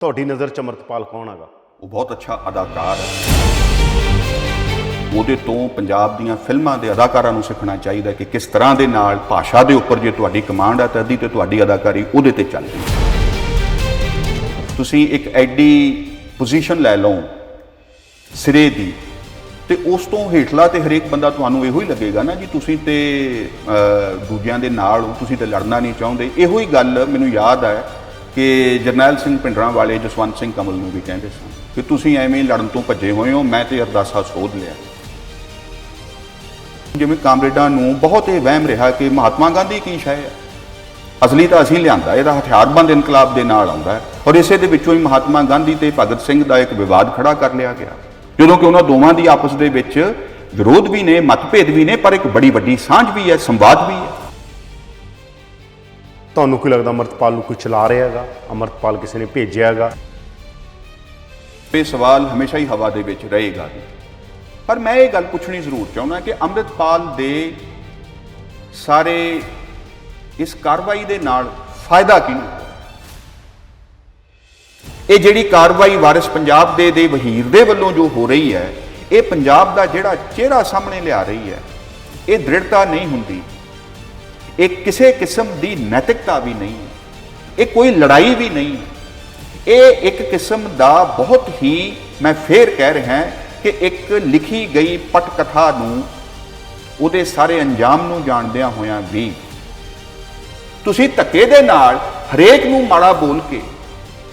ਤੁਹਾਡੀ ਨਜ਼ਰ 'ਚ ਅੰਮ੍ਰਿਤਪਾਲ ਕੌਣ ਹੈਗਾ? ਉਹ ਬਹੁਤ ਅੱਛਾ ਅਦਾਕਾਰ ਹੈ। ਉਹਦੇ ਤੋਂ ਪੰਜਾਬ ਦੀਆਂ ਫਿਲਮਾਂ ਦੇ ਅਦਾਕਾਰਾਂ ਨੂੰ ਸਿੱਖਣਾ ਚਾਹੀਦਾ ਕਿ ਕਿਸ ਤਰ੍ਹਾਂ ਦੇ ਨਾਲ ਭਾਸ਼ਾ ਦੇ ਉੱਪਰ ਜੇ ਤੁਹਾਡੀ ਕਮਾਂਡ ਹੈ ਤਾਂ ਅੱਧੀ ਤੇ ਤੁਹਾਡੀ ਅਦਾਕਾਰੀ ਉਹਦੇ ਤੇ ਚੱਲਦੀ। ਤੁਸੀਂ ਇੱਕ ਐਡੀ ਪੋਜੀਸ਼ਨ ਲੈ ਲਓ ਸਿਰੇ ਦੀ ਤੇ ਉਸ ਤੋਂ ਹੇਠਲਾ ਤੇ ਹਰੇਕ ਬੰਦਾ ਤੁਹਾਨੂੰ ਇਹੋ ਹੀ ਲੱਗੇਗਾ ਨਾ ਜੀ ਤੁਸੀਂ ਤੇ ਦੂਜਿਆਂ ਦੇ ਨਾਲ ਹੋ, ਤੁਸੀਂ ਤੇ ਲੜਨਾ ਨਹੀਂ ਚਾਹੁੰਦੇ। ਇਹੋ ਹੀ ਗੱਲ ਮੈਨੂੰ ਯਾਦ ਹੈ ਕਿ ਜਰਨੈਲ ਸਿੰਘ ਭਿੰਡਰਾਂ ਵਾਲੇ ਜਸਵੰਤ ਸਿੰਘ ਕਮਲ ਨੂੰ ਵੀ ਕਹਿੰਦੇ ਸਨ ਕਿ ਤੁਸੀਂ ਐਵੇਂ ਲੜਨ ਤੋਂ ਭੱਜੇ ਹੋਏ ਹੋ, ਮੈਂ ਤੇ ਅਰਦਾਸਾ ਸੋਧ ਲਿਆ। ਜਿਵੇਂ ਕਾਮਰੇਡਾਂ ਨੂੰ ਬਹੁਤ ਇਹ ਵਹਿਮ ਰਿਹਾ ਕਿ ਮਹਾਤਮਾ ਗਾਂਧੀ ਕੀ ਸ਼ੈ ਹੈ, ਅਸਲੀ ਤਾਂ ਅਸੀਂ ਲਿਆਂਦਾ, ਇਹਦਾ ਹਥਿਆਰਬੰਦ ਇਨਕਲਾਬ ਦੇ ਨਾਲ ਆਉਂਦਾ ਹੈ। ਔਰ ਇਸੇ ਦੇ ਵਿੱਚੋਂ ਹੀ ਮਹਾਤਮਾ ਗਾਂਧੀ ਤੇ ਭਗਤ ਸਿੰਘ ਦਾ ਇੱਕ ਵਿਵਾਦ ਖੜਾ ਕਰ ਲਿਆ ਗਿਆ, ਜਦੋਂ ਕਿ ਉਹਨਾਂ ਦੋਵਾਂ ਦੀ ਆਪਸ ਦੇ ਵਿੱਚ ਵਿਰੋਧ ਵੀ ਨੇ, ਮਤਭੇਦ ਵੀ ਨੇ, ਪਰ ਇੱਕ ਬੜੀ ਵੱਡੀ ਸਾਂਝ ਵੀ ਹੈ, ਸੰਵਾਦ ਵੀ ਹੈ। ਤੁਹਾਨੂੰ ਕੀ ਲੱਗਦਾ ਅੰਮ੍ਰਿਤਪਾਲ ਨੂੰ ਕੋਈ ਚਲਾ ਰਿਹਾ ਹੈਗਾ? ਅੰਮ੍ਰਿਤਪਾਲ ਕਿਸੇ ਨੇ ਭੇਜਿਆ ਹੈਗਾ? ਇਹ ਸਵਾਲ ਹਮੇਸ਼ਾ ਹੀ ਹਵਾ ਦੇ ਵਿੱਚ ਰਹੇਗਾ। ਪਰ ਮੈਂ ਇਹ ਗੱਲ ਪੁੱਛਣੀ ਜ਼ਰੂਰ ਚਾਹੁੰਦਾ ਕਿ ਅੰਮ੍ਰਿਤਪਾਲ ਦੇ ਸਾਰੇ ਇਸ ਕਾਰਵਾਈ ਦੇ ਨਾਲ ਫਾਇਦਾ ਕਿਹਨੂੰ? ਇਹ ਜਿਹੜੀ ਕਾਰਵਾਈ ਵਾਰਿਸ ਪੰਜਾਬ ਦੇ ਵਹੀਰ ਦੇ ਵੱਲੋਂ ਜੋ ਹੋ ਰਹੀ ਹੈ, ਇਹ ਪੰਜਾਬ ਦਾ ਜਿਹੜਾ ਚਿਹਰਾ ਸਾਹਮਣੇ ਲਿਆ ਰਹੀ ਹੈ। ਇਹ ਦ੍ਰਿੜਤਾ ਨਹੀਂ ਹੁੰਦੀ, ਇਹ ਕਿਸੇ ਕਿਸਮ ਦੀ ਨੈਤਿਕਤਾ ਵੀ ਨਹੀਂ, ਇਹ ਕੋਈ ਲੜਾਈ ਵੀ ਨਹੀਂ, ਇਹ ਇੱਕ ਕਿਸਮ ਦਾ ਬਹੁਤ ਹੀ, ਮੈਂ ਫੇਰ ਕਹਿ ਰਿਹਾ ਕਿ ਇੱਕ ਲਿਖੀ ਗਈ ਪਟਕਥਾ ਨੂੰ, ਉਹਦੇ ਸਾਰੇ ਅੰਜਾਮ ਨੂੰ ਜਾਣਦਿਆਂ ਹੋਇਆਂ ਵੀ ਤੁਸੀਂ ਧੱਕੇ ਦੇ ਨਾਲ ਹਰੇਕ ਨੂੰ ਮਾੜਾ ਬੋਲ ਕੇ,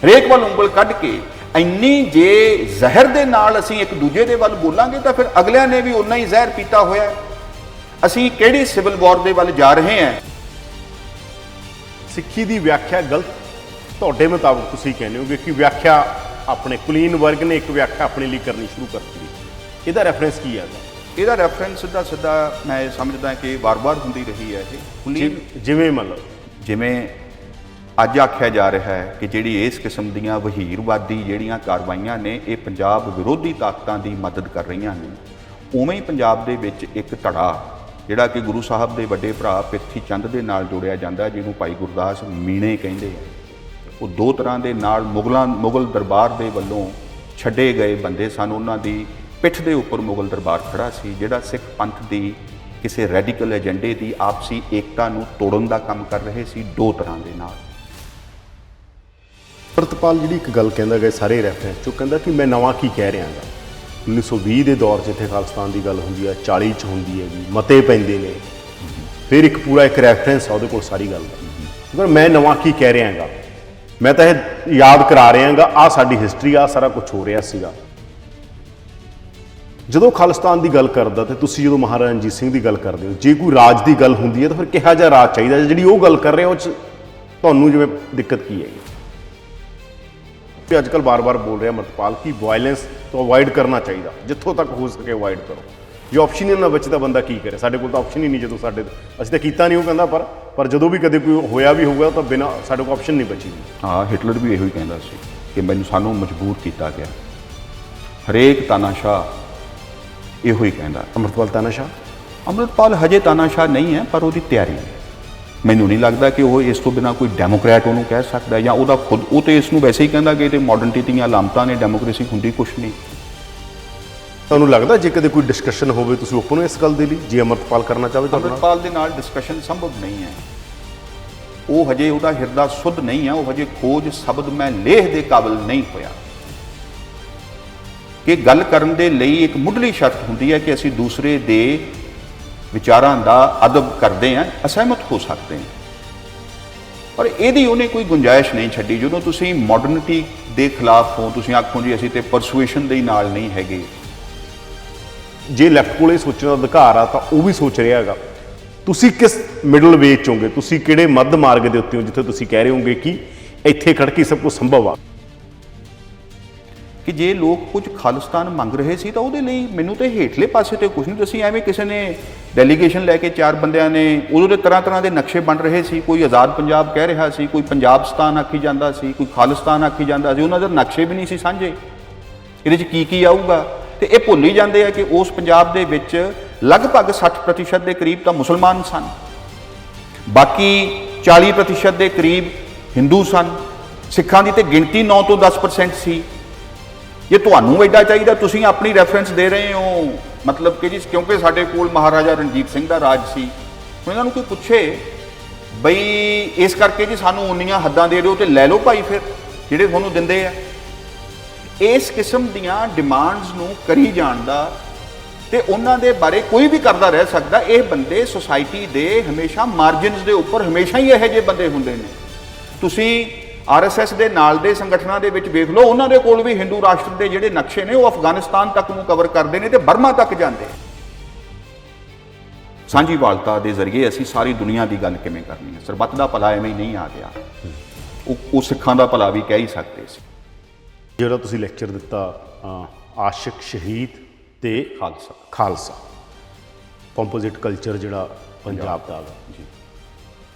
ਹਰੇਕ ਵੱਲ ਉਂਗਲ ਕੱਢ ਕੇ, ਇੰਨੀ ਜੇ ਜ਼ਹਿਰ ਦੇ ਨਾਲ ਅਸੀਂ ਇੱਕ ਦੂਜੇ ਦੇ ਵੱਲ ਬੋਲਾਂਗੇ ਤਾਂ ਫਿਰ ਅਗਲਿਆਂ ਨੇ ਵੀ ਉਨਾ ਹੀ ਜ਼ਹਿਰ ਪੀਤਾ ਹੋਇਆ। ਅਸੀਂ ਕਿਹੜੀ ਸਿਵਲ ਵਾਰ ਦੇ ਵੱਲ ਜਾ ਰਹੇ ਹਾਂ? ਸਿੱਖੀ ਦੀ ਵਿਆਖਿਆ ਗਲਤ ਤੁਹਾਡੇ ਮੁਤਾਬਕ ਤੁਸੀਂ ਕਹਿੰਦੇ ਹੋ ਕਿ ਵਿਆਖਿਆ ਆਪਣੇ ਕੁਲੀਨ ਵਰਗ ਨੇ ਇੱਕ ਵਿਆਖਿਆ ਆਪਣੇ ਲਈ ਕਰਨੀ ਸ਼ੁਰੂ ਕਰ ਦਿੱਤੀ। ਇਹਦਾ ਰੈਫਰੈਂਸ ਕੀ ਹੈਗਾ? ਇਹਦਾ ਰੈਫਰੈਂਸ ਸਿੱਧਾ ਮੈਂ ਸਮਝਦਾ ਕਿ ਵਾਰ-ਵਾਰ ਹੁੰਦੀ ਰਹੀ ਹੈ ਇਹ ਕੁਲੀਨ। ਜਿਵੇਂ ਮਤਲਬ ਜਿਵੇਂ ਅੱਜ ਆਖਿਆ ਜਾ ਰਿਹਾ ਹੈ ਕਿ ਜਿਹੜੀ ਇਸ ਕਿਸਮ ਦੀਆਂ ਵਹੀਰਵਾਦੀ ਜਿਹੜੀਆਂ ਕਾਰਵਾਈਆਂ ਨੇ ਇਹ ਪੰਜਾਬ ਵਿਰੋਧੀ ਤਾਕਤਾਂ ਦੀ ਮਦਦ ਕਰ ਰਹੀਆਂ ਨੇ, ਉਵੇਂ ਹੀ ਪੰਜਾਬ ਦੇ ਵਿੱਚ ਇੱਕ ਧੜਾ ਜਿਹੜਾ ਕਿ ਗੁਰੂ ਸਾਹਿਬ ਦੇ ਵੱਡੇ ਭਰਾ ਪ੍ਰਿਥੀ ਚੰਦ ਦੇ ਨਾਲ ਜੋੜਿਆ ਜਾਂਦਾ, ਜਿਹਨੂੰ ਭਾਈ ਗੁਰਦਾਸ ਮੀਣੇ ਕਹਿੰਦੇ ਆ। ਉਹ ਦੋ ਤਰ੍ਹਾਂ ਦੇ ਨਾਲ ਮੁਗਲ ਦਰਬਾਰ ਦੇ ਵੱਲੋਂ ਛੱਡੇ ਗਏ ਬੰਦੇ ਸਨ। ਉਹਨਾਂ ਦੀ ਪਿੱਠ ਦੇ ਉੱਪਰ ਮੁਗਲ ਦਰਬਾਰ ਖੜਾ ਸੀ, ਜਿਹੜਾ ਸਿੱਖ ਪੰਥ ਦੀ ਕਿਸੇ ਰੈਡੀਕਲ ਏਜੰਡੇ ਦੀ ਆਪਸੀ ਏਕਤਾ ਨੂੰ ਤੋੜਨ ਦਾ ਕੰਮ ਕਰ ਰਹੇ ਸੀ, ਦੋ ਤਰ੍ਹਾਂ ਦੇ ਨਾਲ। ਅੰਮ੍ਰਿਤਪਾਲ ਜਿਹੜੀ ਇੱਕ ਗੱਲ ਕਹਿੰਦਾ ਗਏ ਸਾਰੇ ਰੈਫਰੈਂਸ 'ਚ, ਉਹ ਕਹਿੰਦਾ ਕਿ ਮੈਂ ਨਵਾਂ ਕੀ ਕਹਿ ਰਿਹਾ ਗਾ। 1920 ਦੇ ਦੌਰ 'ਚ ਜਿੱਥੇ ਖਾਲਿਸਤਾਨ ਦੀ ਗੱਲ ਹੁੰਦੀ ਹੈ, 40 'ਚ ਹੁੰਦੀ ਹੈਗੀ, ਮਤੇ ਪੈਂਦੇ ਨੇ, ਫਿਰ ਇੱਕ ਪੂਰਾ ਇੱਕ ਰੈਫਰੈਂਸ ਆ ਉਹਦੇ ਕੋਲ ਸਾਰੀ ਗੱਲ ਦਾ। ਪਰ ਮੈਂ ਨਵਾਂ ਕੀ ਕਹਿ ਰਿਹਾ ਗਾ, ਮੈਂ ਤਾਂ ਇਹ ਯਾਦ ਕਰਾ ਰਿਹਾ ਗਾ, ਆਹ ਸਾਡੀ ਹਿਸਟਰੀ, ਆਹ ਸਾਰਾ ਕੁਝ ਹੋ ਰਿਹਾ ਸੀਗਾ। ਜਦੋਂ ਖਾਲਿਸਤਾਨ ਦੀ ਗੱਲ ਕਰਦਾ ਤੇ ਤੁਸੀਂ ਜਦੋਂ ਮਹਾਰਾਜਾ ਰਣਜੀਤ ਸਿੰਘ ਦੀ ਗੱਲ ਕਰਦੇ ਹੋ, ਜੇ ਕੋਈ ਰਾਜ ਦੀ ਗੱਲ ਹੁੰਦੀ ਹੈ ਤਾਂ ਫਿਰ ਕਿਹਾ ਜਿਹਾ ਰਾਜ ਚਾਹੀਦਾ? ਜਿਹੜੀ ਉਹ ਗੱਲ ਕਰ ਰਹੇ ਹੋ ਉਹ 'ਚ ਤੁਹਾਨੂੰ ਜਿਵੇਂ ਦਿੱਕਤ ਕੀ ਹੈਗੀ? ਅੱਜ ਕੱਲ੍ਹ ਬਾਰ-ਬਾਰ ਬੋਲ ਰਿਹਾ ਅੰਮ੍ਰਿਤਪਾਲ ਕਿ ਵਾਇਲੈਂਸ ਤੋਂ ਅਵੋਇਡ ਕਰਨਾ ਚਾਹੀਦਾ, ਜਿੱਥੋਂ ਤੱਕ ਹੋ ਸਕੇ ਅਵੋਇਡ ਕਰੋ। ਜੇ ਆਪਸ਼ਨ ਹੀ ਨਾ ਬਚਦਾ ਬੰਦਾ ਕੀ ਕਰੇ? ਸਾਡੇ ਕੋਲ ਤਾਂ ਆਪਸ਼ਨ ਹੀ ਨਹੀਂ, ਜਦੋਂ ਅਸੀਂ ਤਾਂ ਕੀਤਾ ਨਹੀਂ ਉਹ ਕਹਿੰਦਾ, ਪਰ ਜਦੋਂ ਵੀ ਕਦੇ ਕੋਈ ਹੋਇਆ ਵੀ ਹੋਊਗਾ ਤਾਂ ਬਿਨਾਂ ਸਾਡੇ ਕੋਲ ਆਪਸ਼ਨ ਨਹੀਂ ਬਚੀ। ਹਾਂ, ਹਿਟਲਰ ਵੀ ਇਹੋ ਹੀ ਕਹਿੰਦਾ ਸੀ ਕਿ ਸਾਨੂੰ ਮਜਬੂਰ ਕੀਤਾ ਗਿਆ। ਹਰੇਕ ਤਾਨਾਸ਼ਾਹ ਇਹੋ ਹੀ ਕਹਿੰਦਾ। ਅੰਮ੍ਰਿਤਪਾਲ ਹਜੇ ਤਾਨਾਸ਼ਾਹ ਨਹੀਂ ਹੈ, ਪਰ ਉਹਦੀ ਤਿਆਰੀ ਹੈ। ਮੈਨੂੰ ਨਹੀਂ ਲੱਗਦਾ ਕਿ ਉਹ ਇਸ ਤੋਂ ਬਿਨਾਂ ਕੋਈ ਡੈਮੋਕ੍ਰੈਟ ਉਹਨੂੰ ਕਹਿ ਸਕਦਾ, ਜਾਂ ਉਹਦਾ ਖੁਦ, ਉਹ ਤੇ ਇਸ ਨੂੰ ਵੈਸੇ ਹੀ ਕਹਿੰਦਾ ਕਿ ਇਹ ਤੇ ਮਾਡਰਨਿਟੀ ਦੀਆਂ ਅਲਾਮਤਾਂ ਨੇ, ਡੈਮੋਕ੍ਰੇਸੀ ਹੁੰਦੀ ਕੁਛ ਨਹੀਂ। ਤੁਹਾਨੂੰ ਲੱਗਦਾ ਜੇ ਕਦੇ ਕੋਈ ਡਿਸਕਸ਼ਨ ਹੋਵੇ ਤੁਸੀਂ ਓਪਨ ਹੋ ਇਸ ਗੱਲ ਦੇ ਲਈ, ਜੇ ਅੰਮ੍ਰਿਤਪਾਲ ਕਰਨਾ ਚਾਹਵੇ? ਅੰਮ੍ਰਿਤਪਾਲ ਦੇ ਨਾਲ ਡਿਸਕਸ਼ਨ ਸੰਭਵ ਨਹੀਂ ਹੈ। ਉਹ ਹਜੇ, ਉਹਦਾ ਹਿਰਦਾ ਸੁੱਧ ਨਹੀਂ ਹੈ, ਉਹ ਹਜੇ ਖੋਜ ਸ਼ਬਦ ਮੈਂ ਲੇਹ ਦੇ ਕਾਬਿਲ ਨਹੀਂ ਹੋਇਆ। ਕਿ ਗੱਲ ਕਰਨ ਦੇ ਲਈ ਇੱਕ ਮੁੱਢਲੀ ਸ਼ਰਤ ਹੁੰਦੀ ਹੈ ਕਿ ਅਸੀਂ ਦੂਸਰੇ ਦੇ ਵਿਚਾਰਾਂ ਦਾ ਅਦਬ ਕਰਦੇ ਹਾਂ, ਅਸਹਿਮਤ ਹੋ ਸਕਦੇ ਹਾਂ, ਪਰ ਇਹਦੀ ਉਹਨੇ ਕੋਈ ਗੁੰਜਾਇਸ਼ ਨਹੀਂ ਛੱਡੀ। ਜਦੋਂ ਤੁਸੀਂ ਮਾਡਰਨਿਟੀ ਦੇ ਖਿਲਾਫ ਹੋ, ਤੁਸੀਂ ਆਖੋ ਜੀ ਅਸੀਂ ਤੇ ਪਰਸੂਏਸ਼ਨ ਦੇ ਨਾਲ ਨਹੀਂ ਹੈਗੇ। ਜੇ ਲੈਫਟ ਕੋਲ ਇਹ ਸੋਚਣ ਦਾ ਅਧਿਕਾਰ ਆ ਤਾਂ ਉਹ ਵੀ ਸੋਚ ਰਿਹਾ ਹੈਗਾ। ਤੁਸੀਂ ਕਿਸ ਮਿਡਲ ਵੇ 'ਚ ਹੋਗੇ? ਤੁਸੀਂ ਕਿਹੜੇ ਮੱਧ ਮਾਰਗ ਦੇ ਉੱਤੇ ਹੋ ਜਿੱਥੇ ਤੁਸੀਂ ਕਹਿ ਰਹੇ ਹੋਗੇ ਕਿ ਇੱਥੇ ਖੜ ਕੇ ਸਭ ਕੁਝ ਸੰਭਵ ਆ? ਕਿ ਜੇ ਲੋਕ ਕੁਝ ਖਾਲਿਸਤਾਨ ਮੰਗ ਰਹੇ ਸੀ ਤਾਂ ਉਹਦੇ ਲਈ ਮੈਨੂੰ ਤੇ ਹੇਠਲੇ ਪਾਸੇ ਤੇ ਕੁਝ ਨਹੀਂ ਦੱਸੀ। ਐਵੇਂ ਕਿਸੇ ਨੇ ਡੈਲੀਗੇਸ਼ਨ ਲੈ ਕੇ 4 ਬੰਦਿਆਂ ਨੇ, ਉਦੋਂ ਦੇ ਤਰ੍ਹਾਂ ਦੇ ਨਕਸ਼ੇ ਬਣ ਰਹੇ ਸੀ। ਕੋਈ ਆਜ਼ਾਦ ਪੰਜਾਬ ਕਹਿ ਰਿਹਾ ਸੀ, ਕੋਈ ਪੰਜਾਬਸਤਾਨ ਆਖੀ ਜਾਂਦਾ ਸੀ, ਕੋਈ ਖਾਲਿਸਤਾਨ ਆਖੀ ਜਾਂਦਾ ਸੀ। ਉਹਨਾਂ ਦੇ ਨਕਸ਼ੇ ਵੀ ਨਹੀਂ ਸੀ ਸਾਂਝੇ, ਇਹਦੇ 'ਚ ਕੀ ਆਊਗਾ। ਤੇ ਇਹ ਭੁੱਲ ਹੀ ਜਾਂਦੇ ਆ ਕਿ ਉਸ ਪੰਜਾਬ ਦੇ ਵਿੱਚ ਲਗਭਗ 60% ਦੇ ਕਰੀਬ ਤਾਂ ਮੁਸਲਮਾਨ ਸਨ, ਬਾਕੀ 40% ਦੇ ਕਰੀਬ ਹਿੰਦੂ ਸਨ। ਸਿੱਖਾਂ ਦੀ ਤੇ ਗਿਣਤੀ 9 ਤੋਂ 10% ਸੀ। ਜੇ ਤੁਹਾਨੂੰ ਐਡਾ ਚਾਹੀਦਾ, ਤੁਸੀਂ ਆਪਣੀ ਰੈਫਰੈਂਸ ਦੇ ਰਹੇ ਹੋ, ਮਤਲਬ ਕਿ ਜੀ ਕਿਉਂਕਿ ਸਾਡੇ ਕੋਲ ਮਹਾਰਾਜਾ ਰਣਜੀਤ ਸਿੰਘ ਦਾ ਰਾਜ ਸੀ, ਹੁਣ ਇਹਨਾਂ ਨੂੰ ਕੋਈ ਪੁੱਛੇ ਬਈ ਇਸ ਕਰਕੇ ਜੀ ਸਾਨੂੰ ਉਨੀਆਂ ਹੱਦਾਂ ਦੇ ਦਿਓ ਤੇ ਲੈ ਲਓ ਭਾਈ ਫਿਰ ਜਿਹੜੇ ਤੁਹਾਨੂੰ ਦਿੰਦੇ ਆ। ਇਸ ਕਿਸਮ ਦੀਆਂ ਡਿਮਾਂਡਸ ਨੂੰ ਕਰੀ ਜਾਣ ਦਾ ਤੇ ਉਹਨਾਂ ਦੇ ਬਾਰੇ ਕੋਈ ਵੀ ਕਰਦਾ ਰਹਿ ਸਕਦਾ। ਇਹ ਬੰਦੇ ਸੁਸਾਇਟੀ ਦੇ ਹਮੇਸ਼ਾ ਮਾਰਜਨਸ ਦੇ ਉੱਪਰ ਹਮੇਸ਼ਾ ਹੀ ਇਹੋ ਜਿਹੇ ਬੰਦੇ ਹੁੰਦੇ ਨੇ। ਤੁਸੀਂ RSS ਦੇ ਨਾਲ ਦੇ ਸੰਗਠਨਾਂ ਦੇ ਵਿੱਚ ਵੇਖ ਲਓ, ਉਹਨਾਂ ਦੇ ਕੋਲ ਵੀ ਹਿੰਦੂ ਰਾਸ਼ਟਰ ਦੇ ਜਿਹੜੇ ਨਕਸ਼ੇ ਨੇ ਉਹ ਅਫਗਾਨਿਸਤਾਨ ਤੱਕ ਨੂੰ ਕਵਰ ਕਰਦੇ ਨੇ ਤੇ ਬਰਮਾ ਤੱਕ ਜਾਂਦੇ। ਸਾਂਝੀਵਾਲਤਾ ਦੇ ਜ਼ਰੀਏ ਅਸੀਂ ਸਾਰੀ ਦੁਨੀਆ ਦੀ ਗੱਲ ਕਿਵੇਂ ਕਰਨੀ ਹੈ। ਸਰਬੱਤ ਦਾ ਭਲਾ ਐਵੇਂ ਹੀ ਨਹੀਂ ਆ ਗਿਆ, ਉਹ ਸਿੱਖਾਂ ਦਾ ਭਲਾ ਵੀ ਕਹਿ ਹੀ ਸਕਦੇ ਸੀ। ਜਿਹੜਾ ਤੁਸੀਂ ਲੈਕਚਰ ਦਿੱਤਾ ਆਸ਼ਿਕ ਸ਼ਹੀਦ ਤੇ ਖਾਲਸਾ ਕੰਪੋਜ਼ਿਟ ਕਲਚਰ ਜਿਹੜਾ ਪੰਜਾਬ ਦਾ ਜੀ,